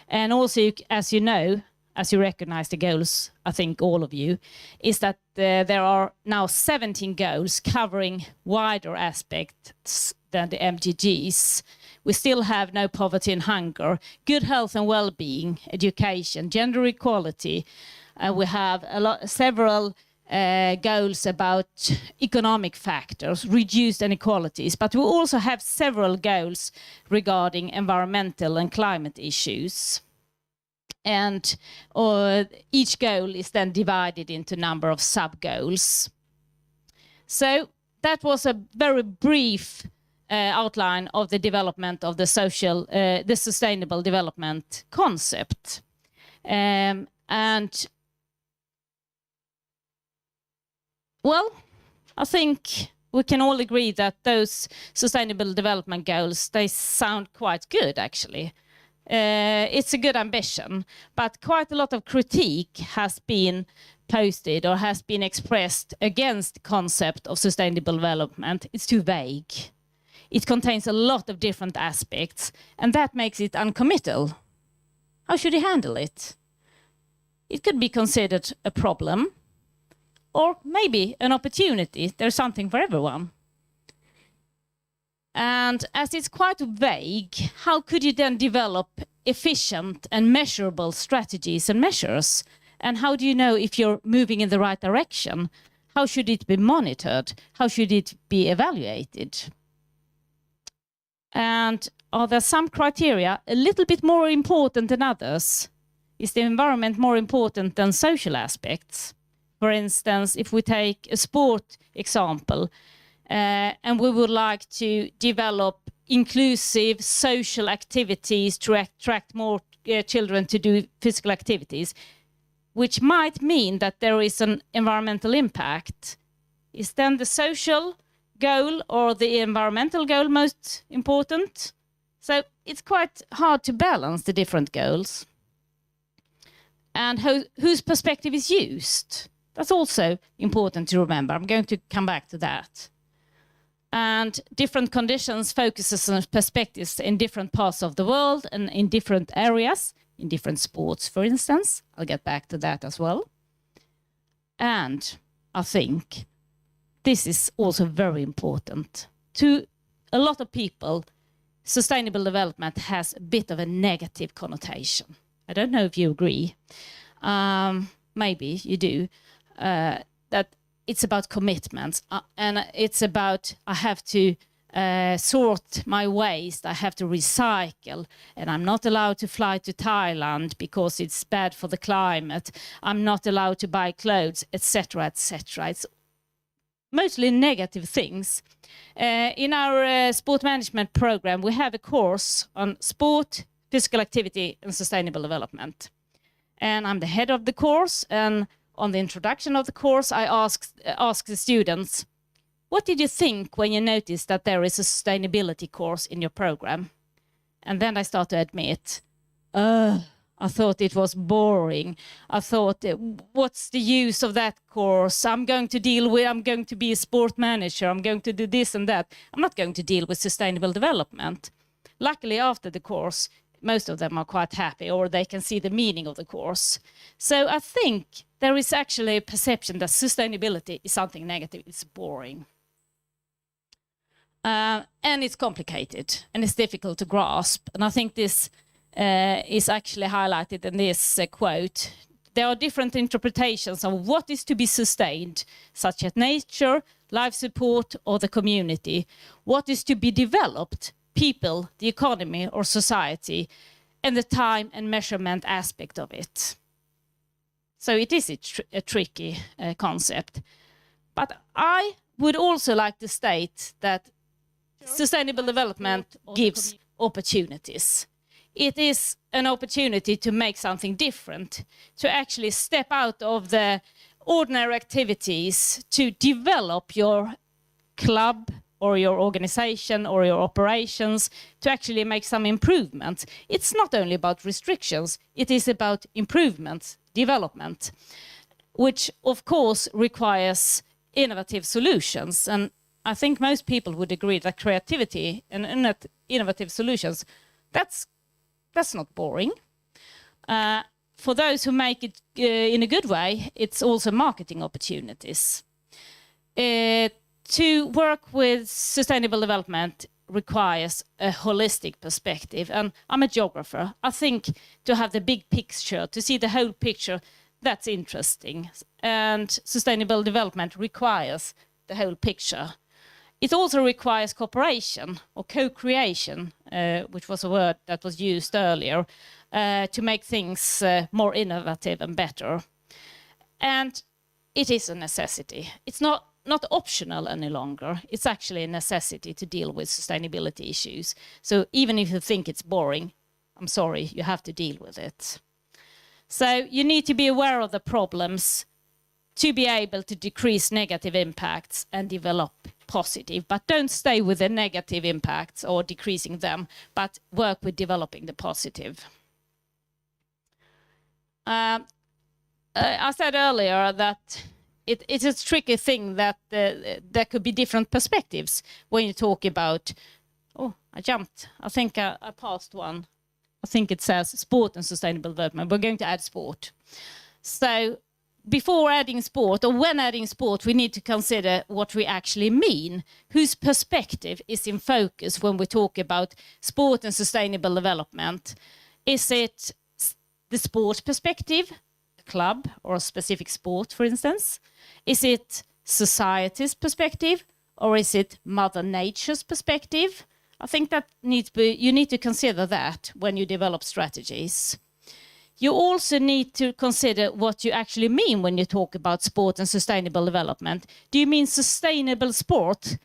[SPEAKER 13] And also, as you know, as you recognize the goals, I think all of you, is that there are now 17 goals covering wider aspects than the MDGs. We still have no poverty and hunger, good health and well-being, education, gender equality. We have several goals about economic factors, reduced inequalities, but we also have several goals regarding environmental and climate issues. And each goal is then divided into a number of sub-goals. So that was a very brief outline of the development of the sustainable development concept. And well, I think we can all agree that those sustainable development goals, they sound quite good, actually. It's a good ambition, but quite a lot of critique has been posted or has been expressed against the concept of sustainable development. It's too vague. It contains a lot of different aspects, and that makes it uncommittal. How should you handle it? It could be considered a problem, or maybe an opportunity. There's something for everyone. And as it's quite vague, how could you then develop efficient and measurable strategies and measures? And how do you know if you're moving in the right direction? How should it be monitored? How should it be evaluated? And are there some criteria a little bit more important than others? Is the environment more important than social aspects? For instance, if we take a sport example, and we would like to develop inclusive social activities to attract more children to do physical activities, which might mean that there is an environmental impact. Is then the social goal or the environmental goal most important? So it's quite hard to balance the different goals. And whose perspective is used? That's also important to remember. I'm going to come back to that. And different conditions, focuses and perspectives in different parts of the world and in different areas, in different sports, for instance. I'll get back to that as well. And I think this is also very important. To a lot of people, sustainable development has a bit of a negative connotation. I don't know if you agree. Maybe you do. That it's about commitments, and it's about I have to sort my waste, I have to recycle, and I'm not allowed to fly to Thailand because it's bad for the climate. I'm not allowed to buy clothes, etc., etc. It's mostly negative things. In our sport management program, we have a course on sport, physical activity, and sustainable development. And I'm the head of the course, and on the introduction of the course, I ask the students, what did you think when you noticed that there is a sustainability course in your program? And then I start to admit, I thought it was boring. I thought, what's the use of that course? I'm going to be a sport manager. I'm going to do this and that. I'm not going to deal with sustainable development. Luckily, after the course, most of them are quite happy, or they can see the meaning of the course. So I think there is actually a perception that sustainability is something negative. It's boring. And it's complicated, and it's difficult to grasp. And I think this is actually highlighted in this quote. There are different interpretations of what is to be sustained, such as nature, life support, or the community. What is to be developed, people, the economy, or society, and the time and measurement aspect of it. So it is a tricky concept. But I would also like to state that sustainable development gives opportunities. It is an opportunity to make something different, to actually step out of the ordinary activities, to develop your club or your organization or your operations, to actually make some improvements. It's not only about restrictions, it is about improvements, development, which of course requires innovative solutions. And I think most people would agree that creativity and innovative solutions, that's not boring. For those who make it in a good way, it's also marketing opportunities. To work with sustainable development requires a holistic perspective. And I'm a geographer. I think to have the big picture, to see the whole picture, that's interesting. And sustainable development requires the whole picture. It also requires cooperation or co-creation, which was a word that was used earlier, to make things more innovative and better. And it is a necessity. It's not optional any longer. It's actually a necessity to deal with sustainability issues. So even if you think it's boring, I'm sorry, you have to deal with it. So you need to be aware of the problems to be able to decrease negative impacts and develop positive. But don't stay with the negative impacts or decreasing them, but work with developing the positive. I said earlier that it's a tricky thing that there could be different perspectives when you talk about, oh, I jumped. I think I passed one. I think it says sport and sustainable development. We're going to add sport. So before adding sport, or when adding sport, we need to consider what we actually mean. Whose perspective is in focus when we talk about sport and sustainable development? Is it the sport perspective, a club or a specific sport, for instance? Is it society's perspective, or is it Mother Nature's perspective? I think that you need to consider that when you develop strategies. You also need to consider what you actually mean when you talk about sport and sustainable development. Do you mean sustainable sport,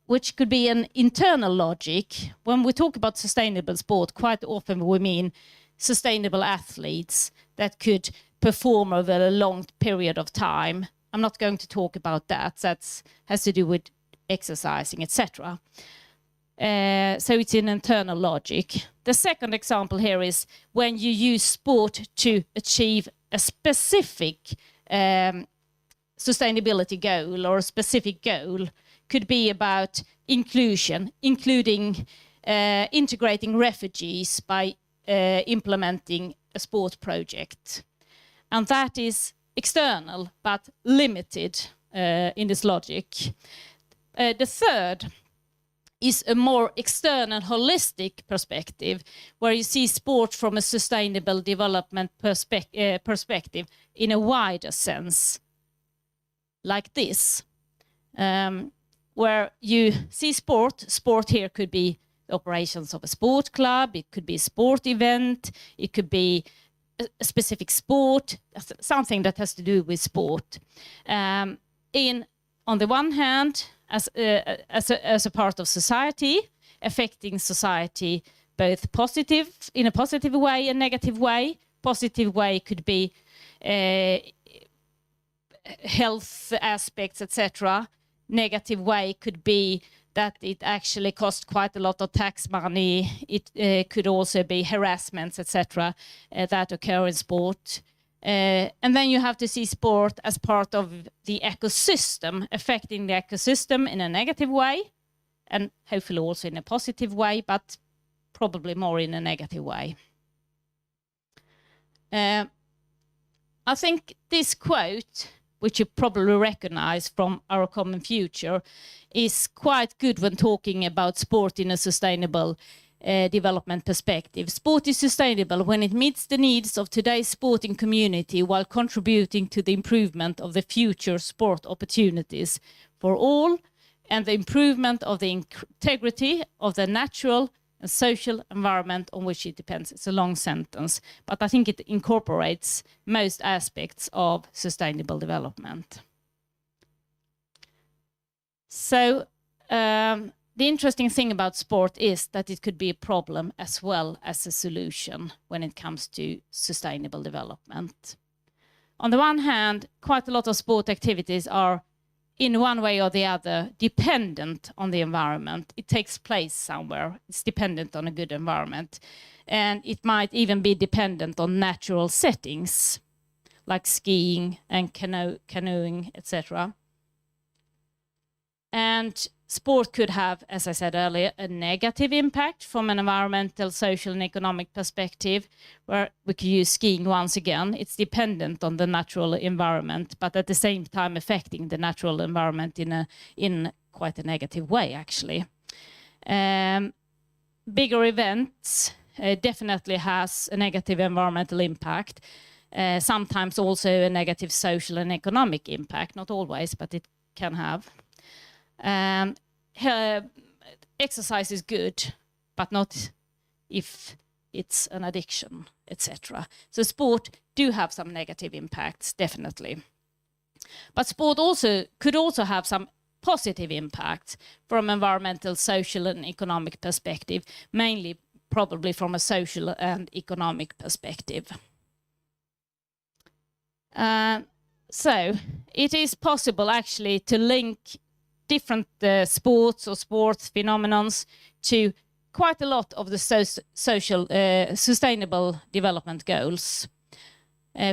[SPEAKER 13] which could be an internal logic? When we talk about sustainable sport, quite often we mean sustainable athletes that could perform over a long period of time. I'm not going to talk about that. That has to do with exercising, etc. So it's an internal logic. The second example here is when you use sport to achieve a specific sustainability goal, or a specific goal. Could be about inclusion, including integrating refugees by implementing a sport project. And that is external but limited in this logic. The third is a more external, holistic perspective, where you see sport from a sustainable development perspective in a wider sense, like this, where you see sport. Sport here could be the operations of a sport club, it could be a sport event, it could be a specific sport, something that has to do with sport. On the one hand, as a part of society, affecting society both in a positive way and negative way. Positive way could be health aspects, etc. Negative way could be that it actually costs quite a lot of tax money. It could also be harassments, etc., that occur in sport. And then you have to see sport as part of the ecosystem, affecting the ecosystem in a negative way, and hopefully also in a positive way, but probably more in a negative way. I think this quote, which you probably recognize from Our Common Future, is quite good when talking about sport in a sustainable development perspective. Sport is sustainable when it meets the needs of today's sporting community while contributing to the improvement of the future sport opportunities for all and the improvement of the integrity of the natural and social environment on which it depends. It's a long sentence, but I think it incorporates most aspects of sustainable development. So the interesting thing about sport is that it could be a problem as well as a solution when it comes to sustainable development. On the one hand, quite a lot of sport activities are in one way or the other dependent on the environment. It takes place somewhere. It's dependent on a good environment. And it might even be dependent on natural settings, like skiing and canoeing, etc. And sport could have, as I said earlier, a negative impact from an environmental, social, and economic perspective, where we could use skiing once again. It's dependent on the natural environment, but at the same time affecting the natural environment in quite a negative way, actually. Bigger events definitely has a negative environmental impact, sometimes also a negative social and economic impact, not always, but it can have. Exercise is good, but not if it's an addiction, etc. So sport do have some negative impacts, definitely. But sport could also have some positive impacts from environmental, social, and economic perspective, mainly probably from a social and economic perspective. So it is possible actually to link different sports or sports phenomenons to quite a lot of the social sustainable development goals.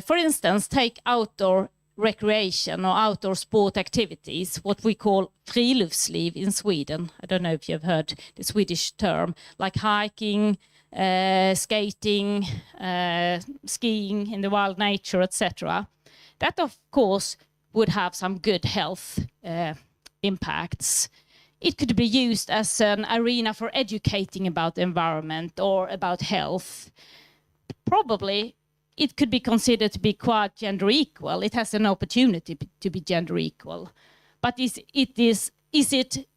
[SPEAKER 13] For instance, take outdoor recreation or outdoor sport activities, what we call friluftsliv in Sweden. I don't know if you've heard the Swedish term, like hiking, skating, skiing in the wild nature, etc. That, of course, would have some good health impacts. It could be used as an arena for educating about the environment or about health. Probably it could be considered to be quite gender equal. It has an opportunity to be gender equal. But is it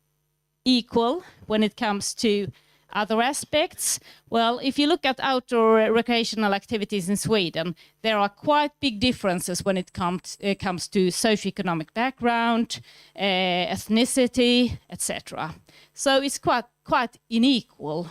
[SPEAKER 13] equal when it comes to other aspects? Well, if you look at outdoor recreational activities in Sweden, there are quite big differences when it comes to socioeconomic background, ethnicity, etc. So it's quite unequal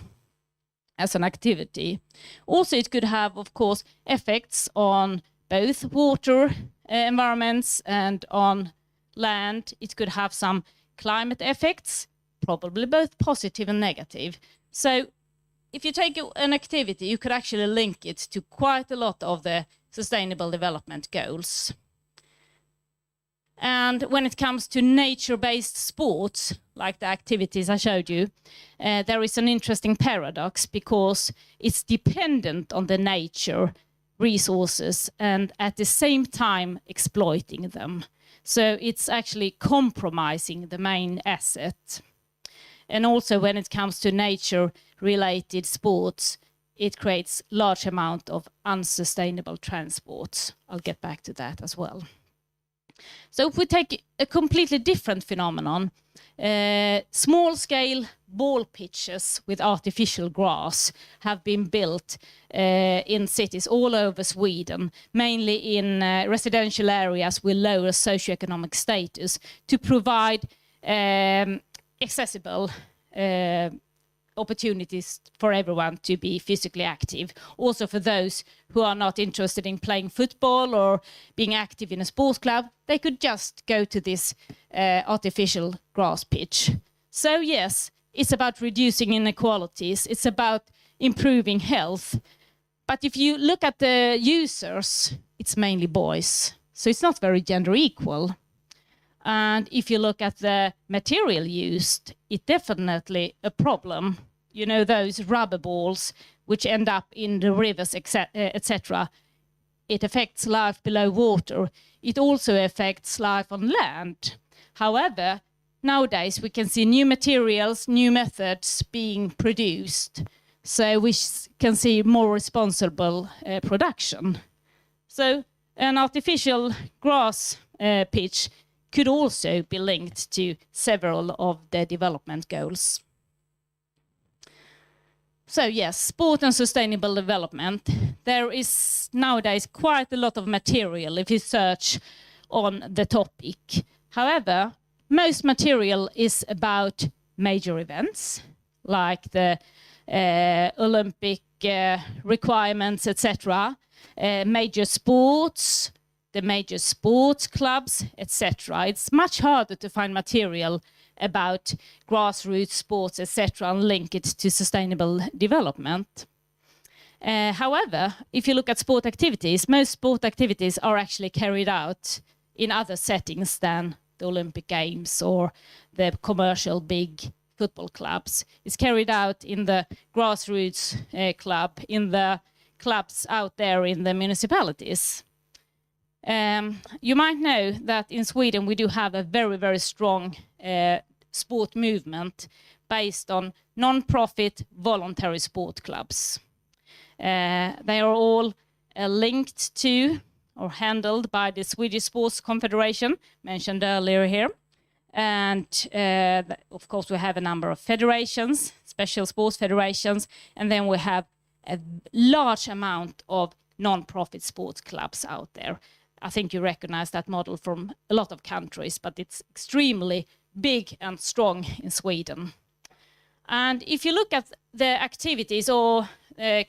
[SPEAKER 13] as an activity. Also, it could have, of course, effects on both water environments and on land. It could have some climate effects, probably both positive and negative. So if you take an activity, you could actually link it to quite a lot of the sustainable development goals. And when it comes to nature-based sports, like the activities I showed you, there is an interesting paradox because it's dependent on the nature resources and at the same time exploiting them. So it's actually compromising the main asset. And also when it comes to nature-related sports, it creates large amount of unsustainable transports. I'll get back to that as well. So if we take a completely different phenomenon, small-scale ball pitches with artificial grass have been built in cities all over Sweden, mainly in residential areas with lower socioeconomic status, to provide accessible opportunities for everyone to be physically active. Also for those who are not interested in playing football or being active in a sports club, they could just go to this artificial grass pitch. So yes, it's about reducing inequalities. It's about improving health. But if you look at the users, it's mainly boys. So it's not very gender equal. And if you look at the material used, it's definitely a problem. You know, those rubber balls which end up in the rivers, etc. It affects life below water. It also affects life on land. However, nowadays we can see new materials, new methods being produced. So we can see more responsible production. So an artificial grass pitch could also be linked to several of the development goals. So yes, sport and sustainable development. There is nowadays quite a lot of material if you search on the topic. However, most material is about major events like the Olympic requirements, etc. Major sports, the major sports clubs, etc. It's much harder to find material about grassroots sports, etc., and link it to sustainable development. However, if you look at sport activities, most sport activities are actually carried out in other settings than the Olympic Games or the commercial big football clubs. It's carried out in the grassroots club, in the clubs out there in the municipalities. You might know that in Sweden we do have a very, very strong sport movement based on non-profit voluntary sport clubs. They are all linked to or handled by the Swedish Sports Confederation, mentioned earlier here. And of course we have a number of federations, special sports federations, and then we have a large amount of non-profit sports clubs out there. I think you recognize that model from a lot of countries, but it's extremely big and strong in Sweden. And if you look at the activities or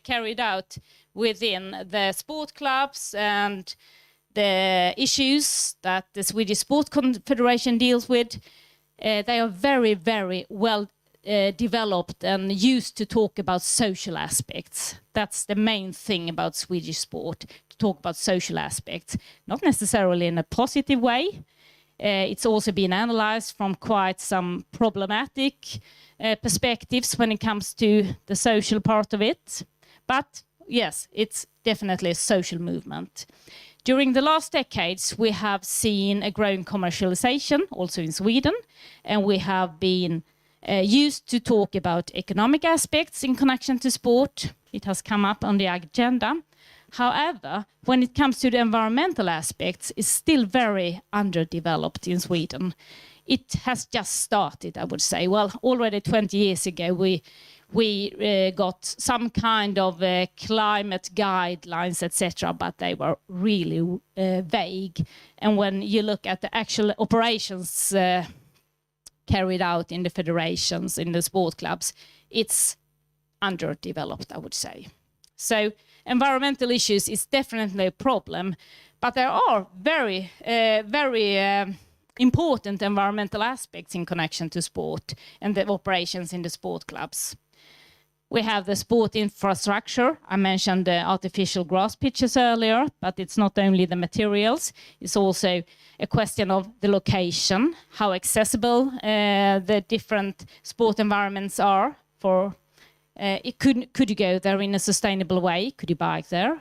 [SPEAKER 13] carried out within the sport clubs and the issues that the Swedish Sports Confederation deals with, they are very, very well developed and used to talk about social aspects. That's the main thing about Swedish sport, to talk about social aspects, not necessarily in a positive way. It's also been analyzed from quite some problematic perspectives when it comes to the social part of it. But yes, it's definitely a social movement. During the last decades, we have seen a growing commercialization also in Sweden, and we have been used to talk about economic aspects in connection to sport. It has come up on the agenda. However, when it comes to the environmental aspects, it's still very underdeveloped in Sweden. It has just started, I would say. Well, already 20 years ago, we got some kind of climate guidelines, etc., but they were really vague. And when you look at the actual operations carried out in the federations, in the sport clubs, it's underdeveloped, I would say. So environmental issues is definitely a problem, but there are very important environmental aspects in connection to sport and the operations in the sport clubs. We have the sport infrastructure. I mentioned the artificial grass pitches earlier, but it's not only the materials. It's also a question of the location, how accessible the different sport environments are. Could you go there in a sustainable way? Could you bike there?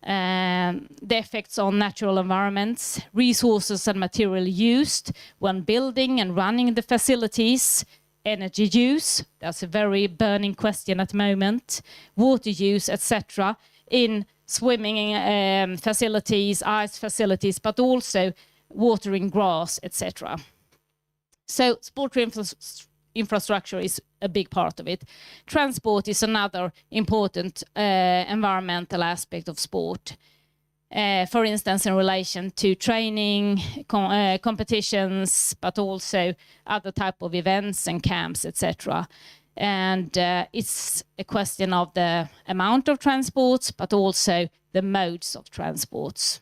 [SPEAKER 13] The effects on natural environments, resources and material used when building and running the facilities, energy use, that's a very burning question at the moment, water use, etc., in swimming facilities, ice facilities, but also watering grass, etc. So sport infrastructure is a big part of it. Transport is another important environmental aspect of sport. For instance, in relation to training, competitions, but also other type of events and camps, etc. And it's a question of the amount of transports, but also the modes of transports.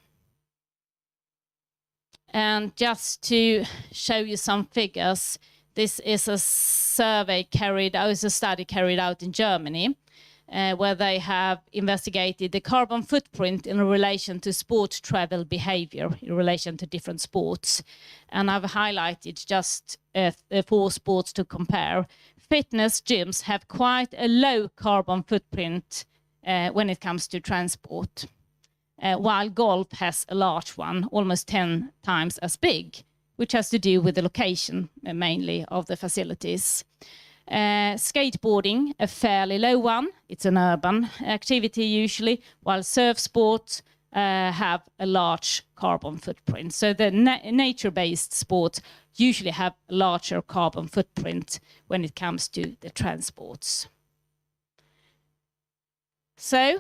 [SPEAKER 13] And just to show you some figures, This is a study carried out in Germany, where they have investigated the carbon footprint in relation to sport travel behavior in relation to different sports. And I've highlighted just 4 sports to compare. Fitness gyms have quite a low carbon footprint when it comes to transport, while golf has a large one, almost 10 times as big, which has to do with the location mainly of the facilities. Skateboarding, a fairly low one. It's an urban activity usually, while surf sports have a large carbon footprint. So the nature-based sports usually have a larger carbon footprint when it comes to the transports. So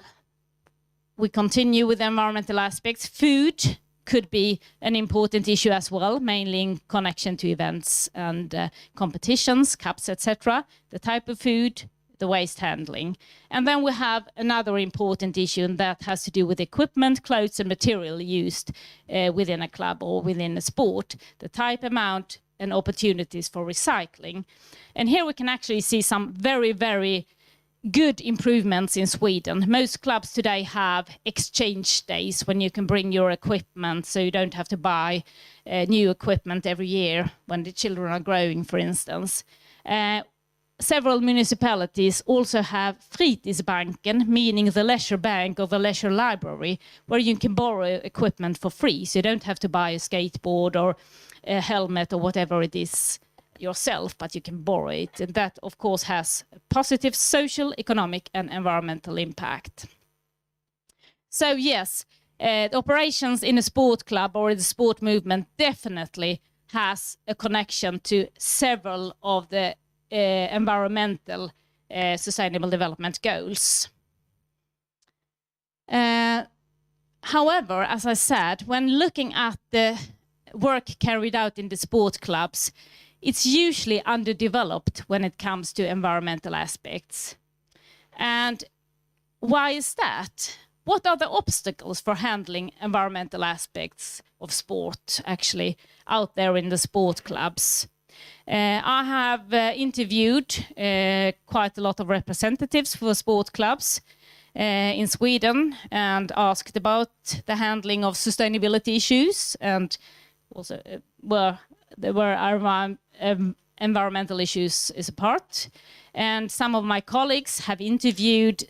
[SPEAKER 13] we continue with the environmental aspects. Food could be an important issue as well, mainly in connection to events and competitions, cups, etc. The type of food, the waste handling. And then we have another important issue, and that has to do with equipment, clothes and material used within a club or within a sport, the type, amount and opportunities for recycling. And here we can actually see some very, very good improvements in Sweden. Most clubs today have exchange days when you can bring your equipment, so you don't have to buy new equipment every year when the children are growing, for instance. Several municipalities also have fritidsbanken, meaning the leisure bank or the leisure library, where you can borrow equipment for free, so you don't have to buy a skateboard or a helmet or whatever it is yourself, but you can borrow it. And that, of course, has a positive social, economic and environmental impact. So yes, the operations in a sport club or the sport movement definitely has a connection to several of the environmental sustainable development goals. However, as I said, when looking at the work carried out in the sport clubs, it's usually underdeveloped when it comes to environmental aspects. And why is that? What are the obstacles for handling environmental aspects of sport actually out there in the sport clubs? I have interviewed quite a lot of representatives for sport clubs in Sweden and asked about the handling of sustainability issues, and also where environmental issues is a part. And some of my colleagues have interviewed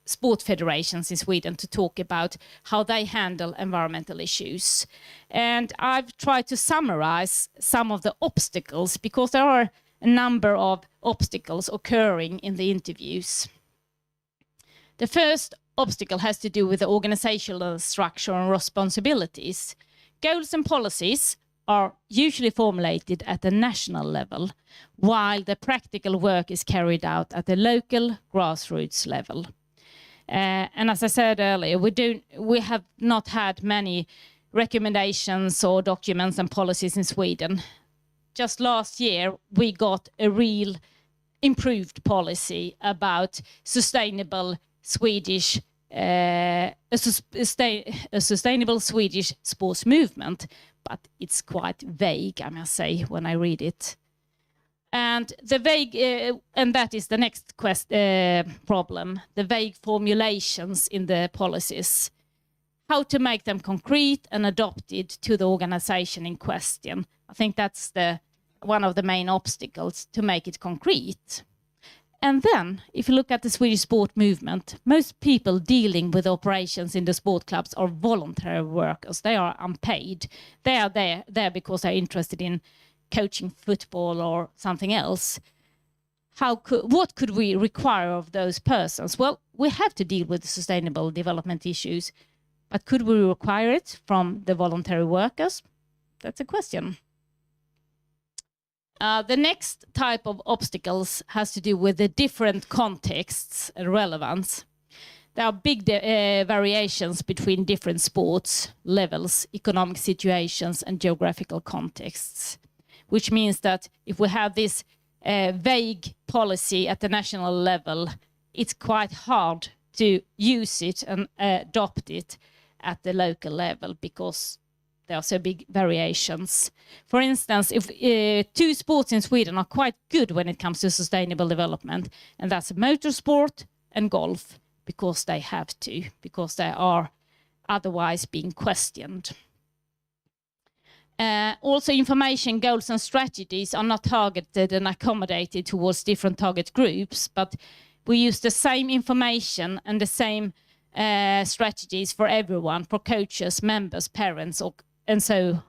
[SPEAKER 13] sport federations in Sweden to talk about how they handle environmental issues. And I've tried to summarize some of the obstacles, because there are a number of obstacles occurring in the interviews. The first obstacle has to do with the organizational structure and responsibilities. Goals and policies are usually formulated at the national level, while the practical work is carried out at the local grassroots level. And as I said earlier, we have not had many recommendations or documents and policies in Sweden. Just last year, we got a real improved policy about sustainable Swedish, a sustainable Swedish sports movement, but it's quite vague, I must say, when I read it. And the vague, and that is the next problem, the vague formulations in the policies. How to make them concrete and adopted to the organization in question. I think that's one of the main obstacles, to make it concrete. And then, if you look at the Swedish sport movement, most people dealing with operations in the sport clubs are voluntary workers. They are unpaid. They are there because they're interested in coaching football or something else. What could we require of those persons? Well, we have to deal with sustainable development issues, but could we require it from the voluntary workers? That's a question. The next type of obstacles has to do with the different contexts and relevance. There are big variations between different sports levels, economic situations and geographical contexts, which means that if we have this vague policy at the national level, it's quite hard to use it and adopt it at the local level, because there are so big variations. For instance, if 2 sports in Sweden are quite good when it comes to sustainable development, and that's motorsport and golf, because they have to, because they are otherwise being questioned. Also, information, goals and strategies are not targeted and accommodated towards different target groups, but we use the same information and the same strategies for everyone, for coaches, members, parents, and so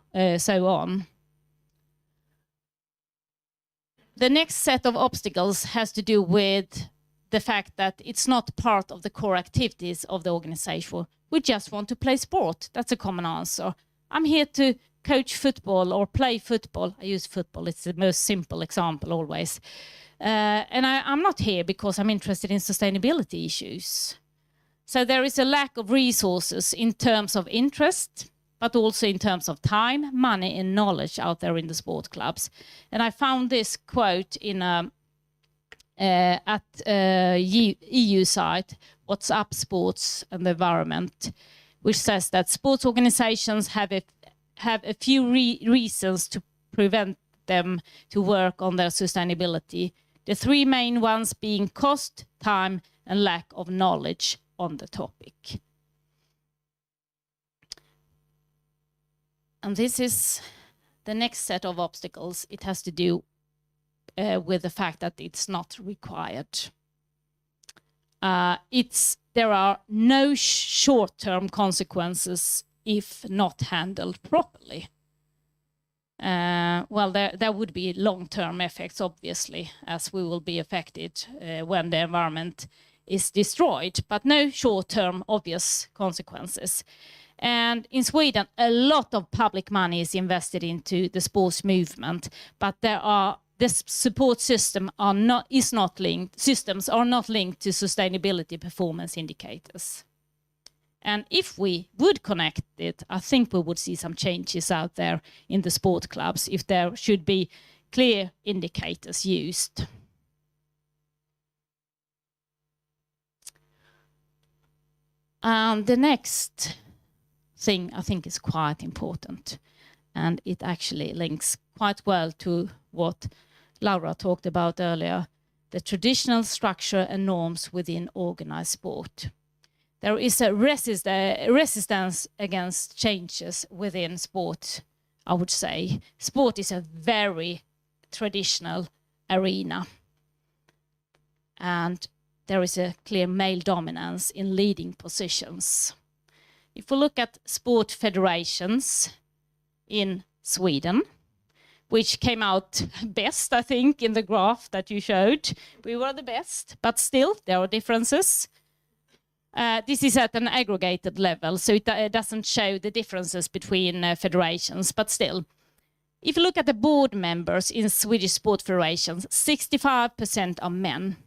[SPEAKER 13] on. The next set of obstacles has to do with the fact that it's not part of the core activities of the organization. We just want to play sport. That's a common answer. I'm here to coach football or play football. I use football, it's the most simple example always. And I'm not here because I'm interested in sustainability issues. So there is a lack of resources in terms of interest, but also in terms of time, money and knowledge out there in the sport clubs. And I found this quote in at EU site, What's Up Sports and the Environment, which says that sports organizations have a few reasons to prevent them to work on their sustainability. The 3 main ones being cost, time, and lack of knowledge on the topic. And this is the next set of obstacles. It has to do with the fact that it's not required. There are no short-term consequences if not handled properly. Well, there would be long-term effects, obviously, as we will be affected when the environment is destroyed, but no short-term obvious consequences. And in Sweden, a lot of public money is invested into the sports movement, but the support system systems are not linked to sustainability performance indicators. And if we would connect it, I think we would see some changes out there in the sport clubs if there should be clear indicators used. And the next thing I think is quite important, and it actually links quite well to what Laura talked about earlier, the traditional structure and norms within organized sport. There is a resistance against changes within sport, I would say. Sport is a very traditional arena. And there is a clear male dominance in leading positions. If we look at sport federations in Sweden, which came out best, I think, in the graph that you showed. We were the best, but still there are differences. This is at an aggregated level, so it doesn't show the differences between federations, but still. If you look at the board members in Swedish sport federations, 65% are men.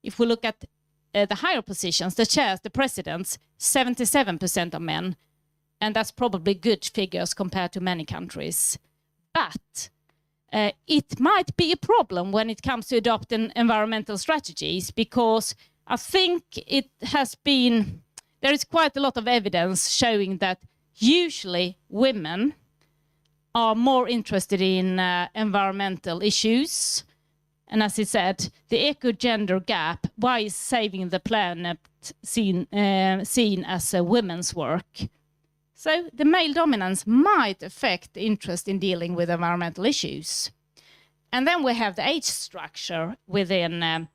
[SPEAKER 13] If we look at the higher positions, the chairs, the presidents, 77% are men. And that's probably good figures compared to many countries. But it might be a problem when it comes to adopting environmental strategies, because I think there is quite a lot of evidence showing that usually women are more interested in environmental issues. And as I said, the eco-gender gap, why is saving the planet seen as a women's work? So the male dominance might affect the interest in dealing with environmental issues. And then we have the age structure within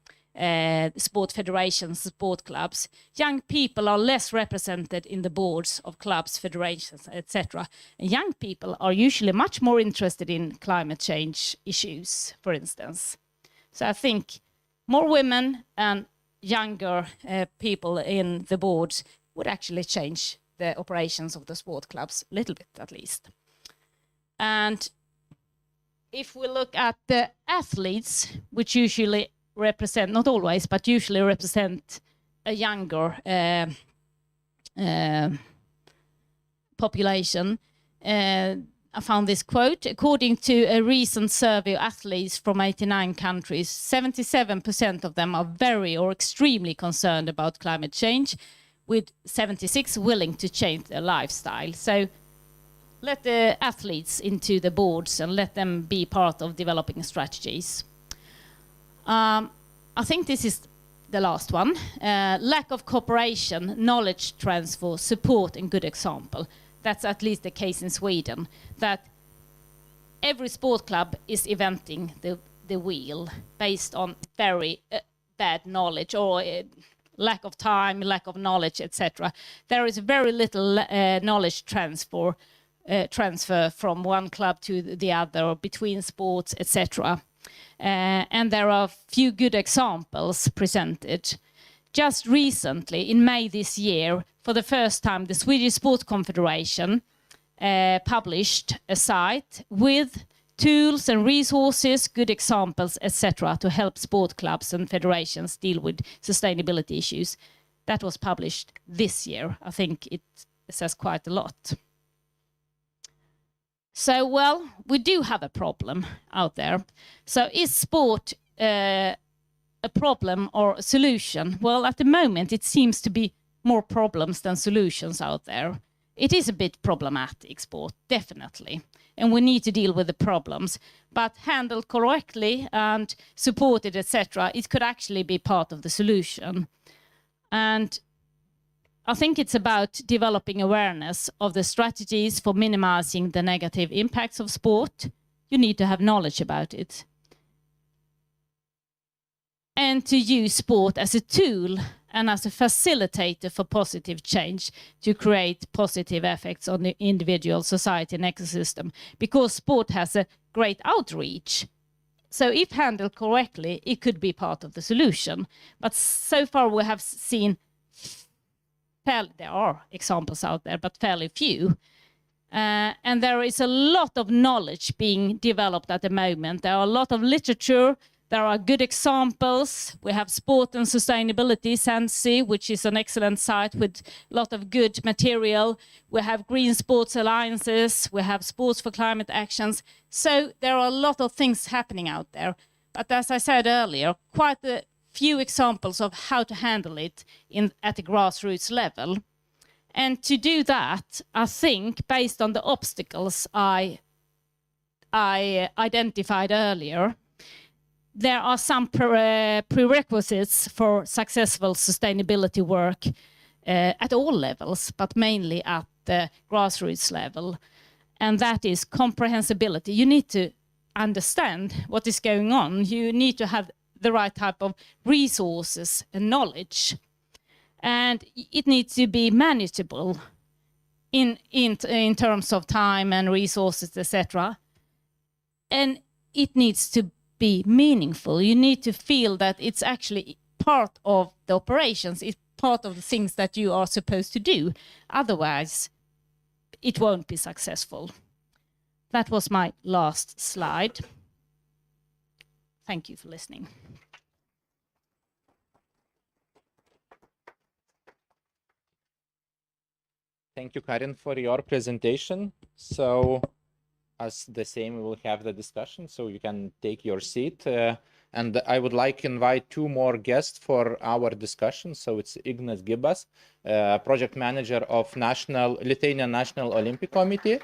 [SPEAKER 13] sport federations, sport clubs. Young people are less represented in the boards of clubs, federations, etc. And young people are usually much more interested in climate change issues, for instance. So I think more women and younger people in the boards would actually change the operations of the sport clubs a little bit, at least. And if we look at the athletes, which usually represent, not always, but usually represent a younger population, I found this quote. According to a recent survey of athletes from 89 countries, 77% of them are very or extremely concerned about climate change, with 76 willing to change their lifestyle. So let the athletes into the boards and let them be part of developing strategies. I think this is the last one. Lack of cooperation, knowledge transfer, support, and good example. That's at least the case in Sweden, that every sport club is inventing the wheel based on very bad knowledge or lack of time, lack of knowledge, etc. There is very little knowledge transfer from one club to the other, or between sports, etc. And there are few good examples presented. Just recently, in May this year, for the first time, the Swedish Sports Confederation published a site with tools and resources, good examples, etc., to help sport clubs and federations deal with sustainability issues. That was published this year. I think it says quite a lot. So, well, we do have a problem out there. So is sport a problem or a solution? Well, at the moment, it seems to be more problems than solutions out there. It is a bit problematic, sport, definitely. And we need to deal with the problems. But handled correctly and supported, etc., it could actually be part of the solution. And I think it's about developing awareness of the strategies for minimizing the negative impacts of sport. You need to have knowledge about it. And to use sport as a tool and as a facilitator for positive change to create positive effects on the individual, society and ecosystem, because sport has a great outreach. So if handled correctly, it could be part of the solution. But so far we have seen, there are examples out there, but fairly few. And there is a lot of knowledge being developed at the moment. There are a lot of literature. There are good examples. We have Sport and Sustainability, Sensi, which is an excellent site with a lot of good material. We have Green Sports Alliances. We have Sports for Climate Actions. So there are a lot of things happening out there. But as I said earlier, quite a few examples of how to handle it at the grassroots level. And to do that, I think, based on the obstacles I identified earlier, there are some prerequisites for successful sustainability work at all levels, but mainly at the grassroots level. And that is comprehensibility. You need to understand what is going on. You need to have the right type of resources and knowledge. And it needs to be manageable in terms of time and resources, etc. And it needs to be meaningful. You need to feel that it's actually part of the operations, it's part of the things that you are supposed to do. Otherwise, it won't be successful. That was my last slide. Thank you for listening.
[SPEAKER 10] Thank you, Karin, for your presentation. So, as the same, we will have the discussion, so you can take your seat. And I would like to invite two more guests for our discussion. So it's Ignas Gibas, project manager of Lithuanian National Olympic Committee,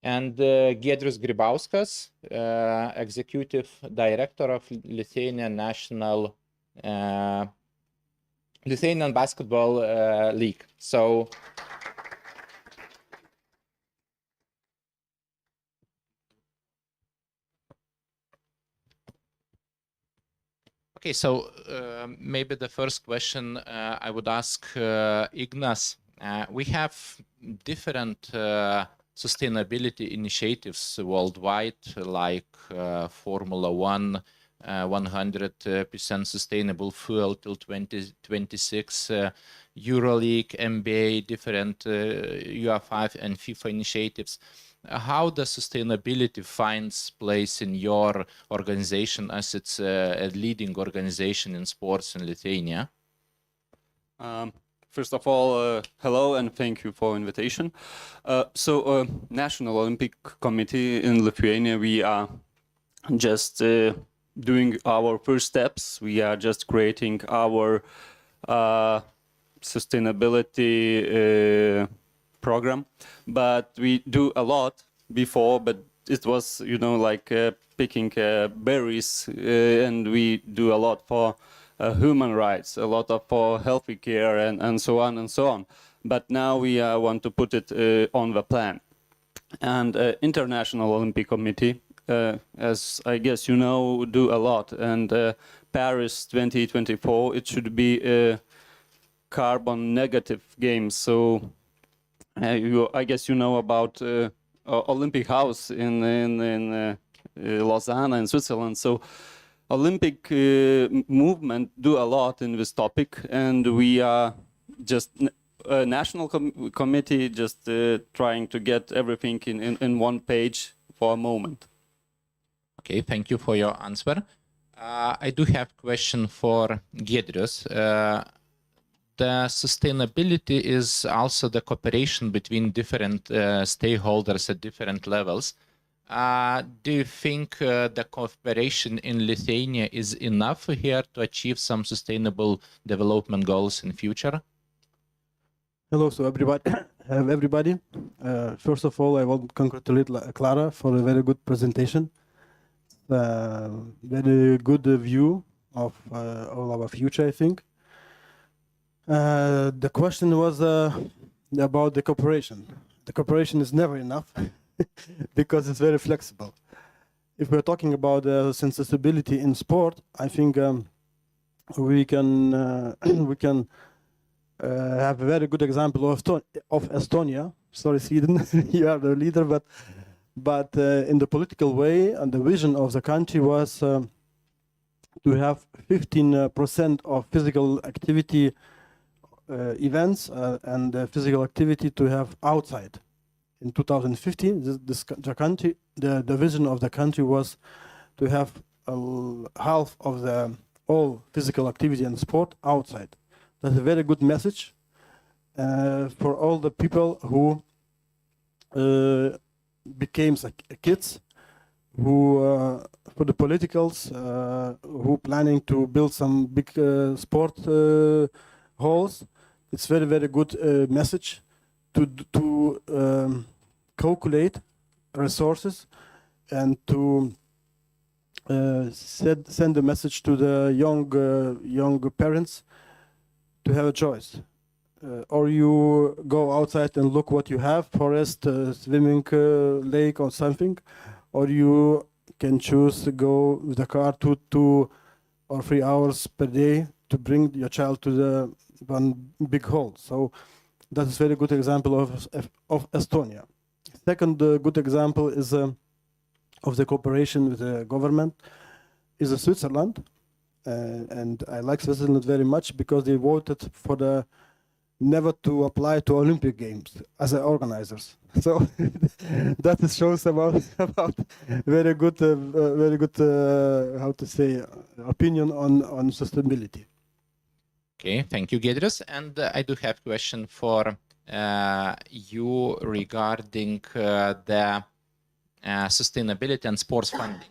[SPEAKER 10] and Giedrius Grybauskas, executive director of Lithuanian Basketball League. So. Okay, so maybe the first question I would ask Ignas. We have different sustainability initiatives worldwide, like Formula One, 100% sustainable fuel till 2026, EuroLeague, NBA, different UEFA and FIFA initiatives. How does sustainability finds place in your organization, as it's a leading organization in sports in Lithuania?
[SPEAKER 3] First of all, hello and thank you for invitation. So, National Olympic Committee in Lithuania, we are just doing our first steps. We are just creating our sustainability program, but we do a lot before, but it was, you know, like picking berries, and we do a lot for human rights, a lot of for healthy care, and so on and so on. But now we want to put it on the plan. And International Olympic Committee, as I guess you know, do a lot. And Paris 2024, it should be a carbon negative games. So I guess you know about Olympic House in Lausanne in Switzerland. So Olympic movement do a lot in this topic, and we are just a national committee just trying to get everything in one page for a moment.
[SPEAKER 10] Okay, thank you for your answer. I do have a question for Giedrius. The sustainability is also the cooperation between different stakeholders at different levels. Do you think the cooperation in Lithuania is enough here to achieve some sustainable development goals in future?
[SPEAKER 9] Hello, so everybody. First of all, I want to congratulate Clara for a very good presentation. Very good view of all our future, I think. The question was about the cooperation. The cooperation is never enough because it's very flexible. If we're talking about sensibility in sport, I think we can have a very good example of Estonia. Sorry, Sweden, you are the leader, but in the political way, and the vision of the country was to have 15% of physical activity events and physical activity to have outside. In 2015, the vision of the country was to have half of the all physical activity and sport outside. That's a very good message for all the people who became kids, who for the politicals, who planning to build some big sport halls. It's very, very good message to calculate resources and to send a message to the young parents to have a choice. Or you go outside and look what you have, forest, swimming lake or something, or you can choose to go with the car 2 or 3 hours per day to bring your child to the one big hall. So that's a very good example of Estonia. Second good example is of the cooperation with the government is Switzerland. And I like Switzerland very much because they voted for the never to apply to Olympic Games as organizers. So that shows about very good how to say opinion on sustainability.
[SPEAKER 10] Okay, thank you, Giedrius. And I do have a question for you regarding the sustainability and sports funding.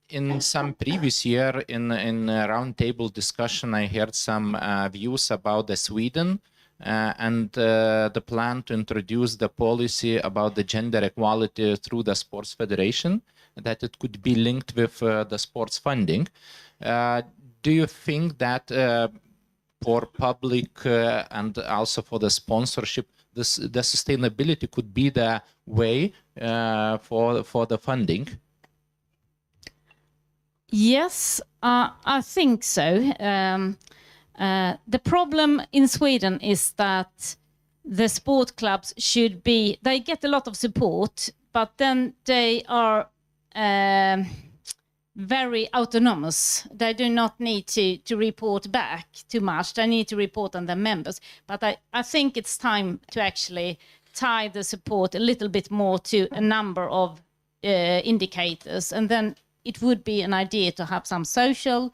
[SPEAKER 10] In some previous year, in a roundtable discussion, I heard some views about the Sweden and the plan to introduce the policy about the gender equality through the sports federation, that it could be linked with the sports funding. Do you think that for public and also for the sponsorship, the sustainability could be the way for the funding?
[SPEAKER 13] Yes, I think so. The problem in Sweden is that the sport clubs they get a lot of support, but then they are very autonomous. They do not need to report back too much. They need to report on their members. But I think it's time to actually tie the support a little bit more to a number of indicators, and then it would be an idea to have some social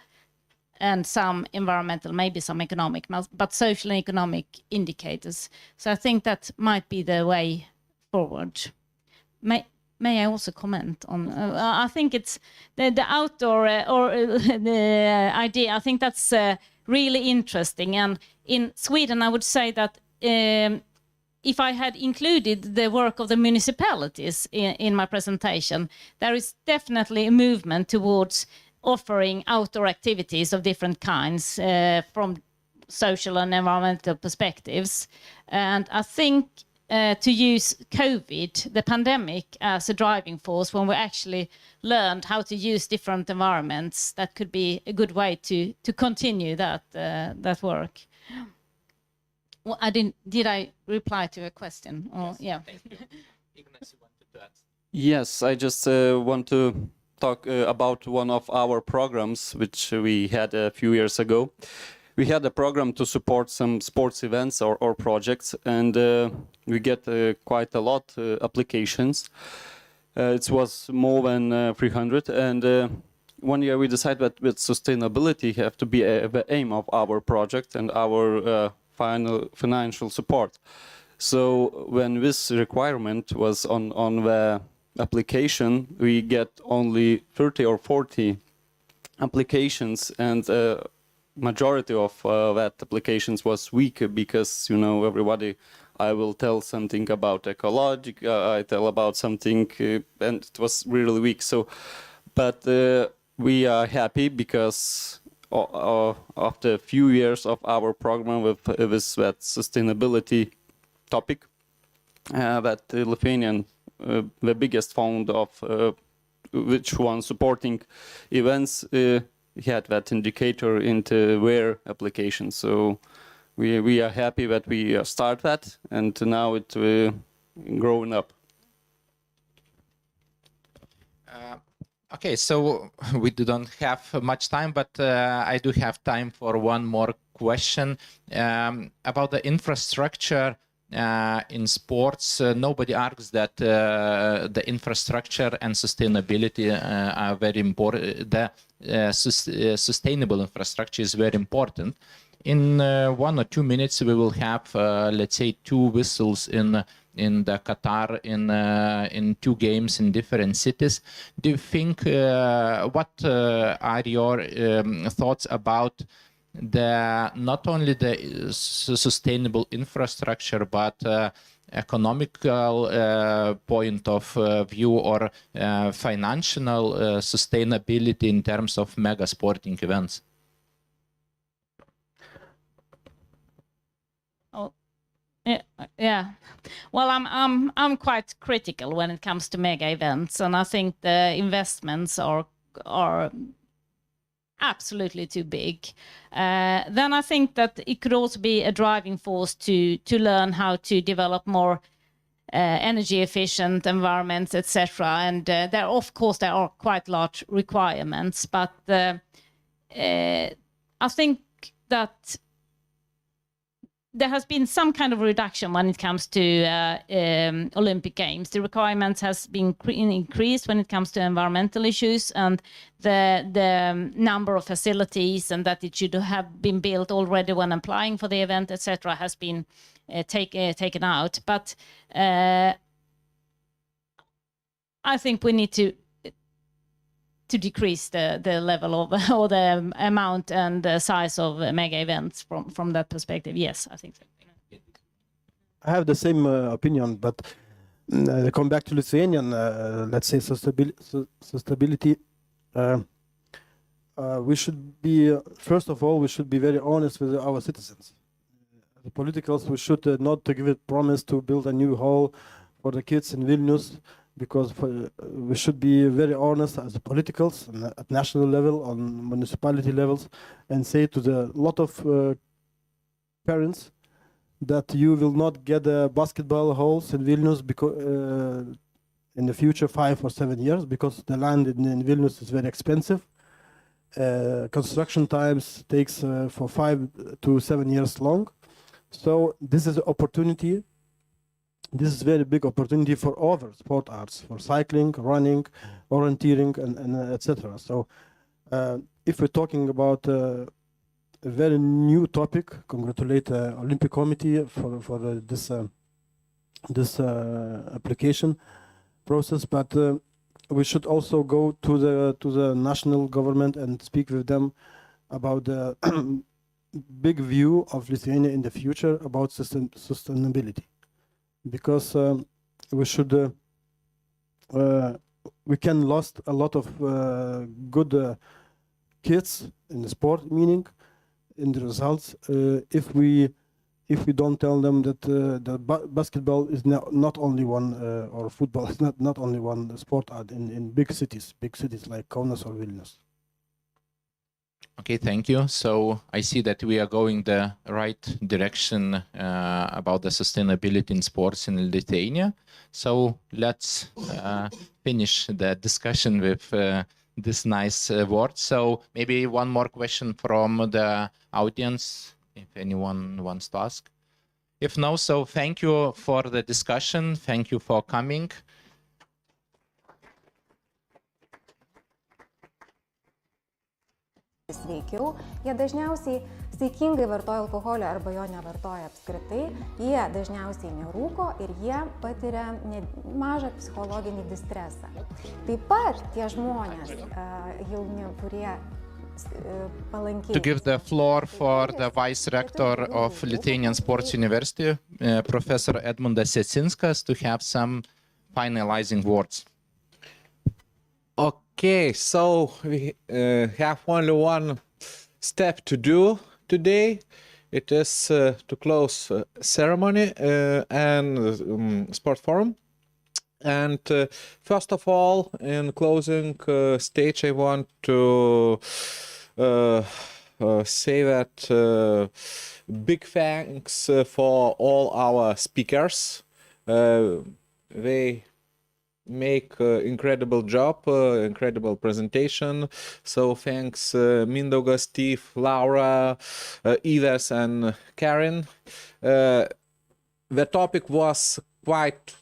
[SPEAKER 13] and some environmental, maybe some economic, but social and economic indicators. So I think that might be the way forward. May I also comment on? I think it's the outdoor the idea. I think that's really interesting. And in Sweden, I would say that if I had included the work of the municipalities in my presentation, there is definitely a movement towards offering outdoor activities of different kinds from social and environmental perspectives. And I think to use COVID, the pandemic, as a driving force, when we actually learned how to use different environments, that could be a good way to continue that work. Well, did I reply to a question? Or, yeah.
[SPEAKER 3] Yes, I just want to talk about one of our programs which we had a few years ago. We had a program to support some sports events or projects, and we get quite a lot applications. It was more than 300, and one year we decided that with sustainability have to be the aim of our project and our financial support. So when this requirement was on the application, we get only 30 or 40 applications, and majority of that applications was weak because, you know, everybody, I will tell something about ecology, I tell about something, and it was really weak. So, but we are happy because after a few years of our program with that sustainability topic, that Lithuanian, the biggest fund of which one supporting events, had that indicator into their application. So we are happy that we start that, and now it growing up.
[SPEAKER 10] Okay, so we don't have much time, but I do have time for one more question about the infrastructure in sports. Nobody argues that the infrastructure and sustainability are very important. The sustainable infrastructure is very important. In 1 or 2 minutes, we will have, let's say, 2 whistles in the Qatar in 2 games in different cities. Do you think what are your thoughts about not only the sustainable infrastructure, but economical point of view or financial sustainability in terms of mega sporting events?
[SPEAKER 13] Oh, yeah. Well, I'm quite critical when it comes to mega events, and I think the investments are absolutely too big. Then I think that it could also be a driving force to learn how to develop more energy efficient environments, etc. And there, of course, there are quite large requirements, but I think that there has been some kind of reduction when it comes to Olympic Games. The requirements has been increased when it comes to environmental issues, and the number of facilities, and that it should have been built already when applying for the event, etc., has been taken out. But I think we need to decrease the level of or the amount and the size of mega events from that perspective. Yes, I think so.
[SPEAKER 9] I have the same opinion, but come back to Lithuanian, let's say sustainability. We should be, first of all, we should be very honest with our citizens. The politicals, we should not give it promise to build a new hall for the kids in Vilnius, because we should be very honest as politicals at national level, on municipality levels, and say to the lot of parents that you will not get basketball halls in Vilnius because in the future 5 or 7 years, because the land in Vilnius is very expensive. Construction times takes for 5 to 7 years long. So this is an opportunity. This is a very big opportunity for other sport arts, for cycling, running, orienteering, and etc. So if we're talking about a very new topic, congratulate the Olympic Committee for this application process. But we should also go to the national government and speak with them about the big view of Lithuania in the future about sustainability. because we should we can lost a lot of good kids in the sport, meaning in the results, if we don't tell them that basketball is not only one or football is not only one sport in big cities like Kaunas or Vilnius.
[SPEAKER 10] Okay, thank you. So I see that we are going the right direction about the sustainability in sports in Lithuania. So let's finish the discussion with this nice word. So maybe one more question from the audience, if anyone wants to ask. If no, so thank you for the discussion. Thank you for coming.
[SPEAKER 16] Sveikiau, jie dažniausiai saikingai vartoja alkoholio arba jo nevartoja apskritai, jie dažniausiai nerūko ir jie patiria mažą psichologinį distresą. Taip pat tie žmonės jauni, kurie palankiai...
[SPEAKER 10] To give the floor for the Vice Rector of Lithuanian Sports University, Professor Edmundas Jasinskas, to have some finalizing words.
[SPEAKER 21] Okay, so we have only one step to do today. It is to close ceremony and sport forum. And first of all, in closing stage, I want to say that big thanks for all our speakers. They make incredible job, incredible presentation. So thanks Mindaugas, Steve, Laura, Ives and Karen. The topic was quite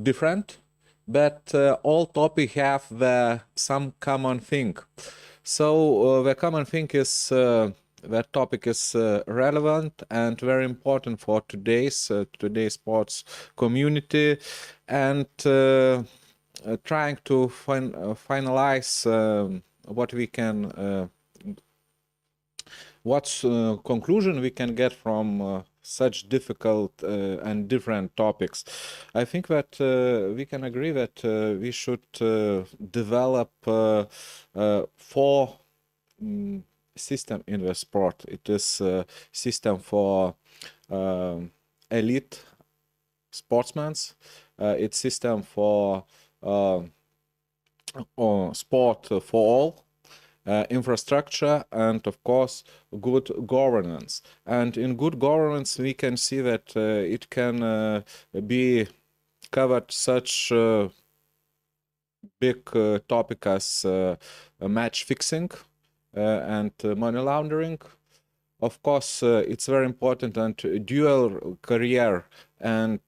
[SPEAKER 21] different, but all topics have some common thing. So the common thing is that topic is relevant and very important for today's sports community, and trying to finalize what we can, what conclusion we can get from such difficult and different topics. I think that we can agree that we should develop 4 system in the sport. It is a system for elite sportsmen. It's system for sport for all, infrastructure, and of course good governance. And in good governance we can see that it can be covered such big topic as match fixing and money laundering. Of course, it's very important, and dual career and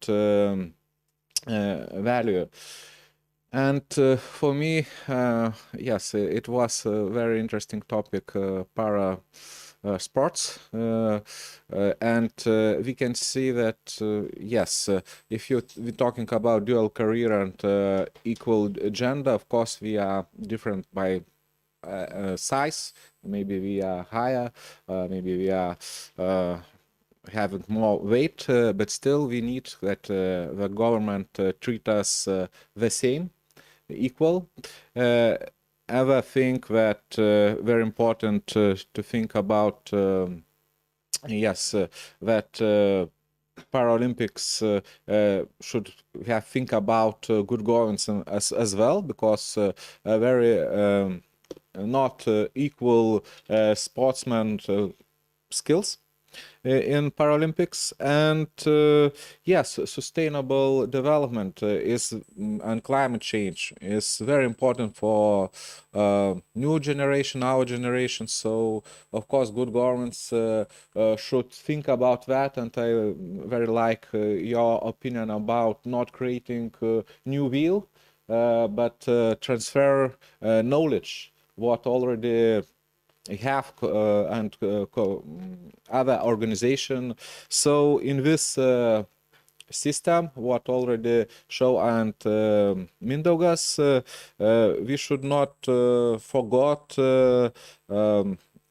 [SPEAKER 21] value. And for me, yes, it was a very interesting topic, para sports, and we can see that yes, if we're talking about dual career and equal gender, of course we are different by size. Maybe we are higher, maybe we are having more weight, but still we need that the government treat us the same, equal. I think that very important to think about, yes, that Paralympics should think about good governance as well, because very not equal sportsman skills in Paralympics. And yes, sustainable development is and climate change is very important for new generation, our generation. So of course good governments should think about that, and I very like your opinion about not creating new wheel, but transfer knowledge what already have and other organization. So in this system, what already show and Mindaugas, we should not forget a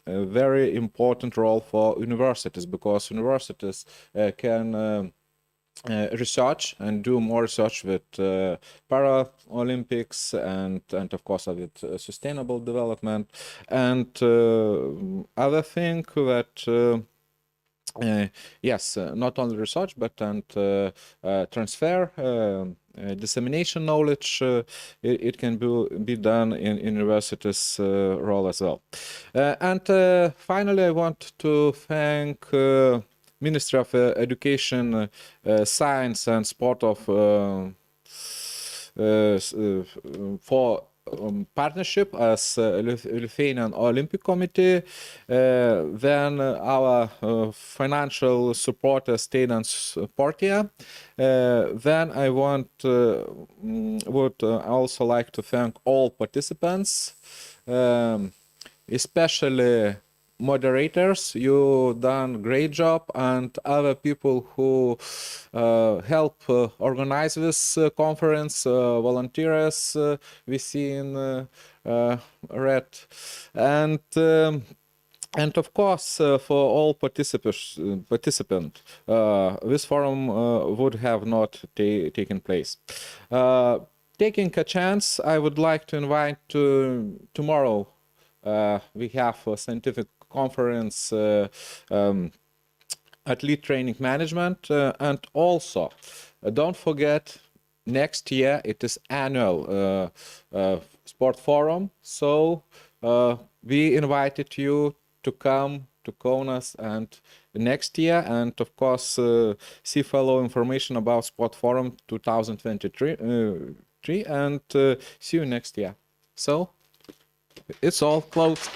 [SPEAKER 21] very important role for universities, because universities can research and do more research with Paralympics and of course with sustainable development. And other thing that yes, not only research but transfer, dissemination knowledge. It can be done in universities' role as well. And finally, I want to thank Ministry of Education, Science and Sport for partnership as Lithuanian Olympic Committee, then our financial support as state and Portia. Then I would also like to thank all participants, especially moderators. You done great job, and other people who help organize this conference, volunteers we see in red, and of course for all participants, this forum would have not taken place. Taking a chance, I would like to invite tomorrow. We have a scientific conference, athlete training management, and also don't forget next year it is annual sport forum. So we invited you to come to Kaunas and next year, and of course see fellow information about sport forum 2023 and see you next year. So it's all closed.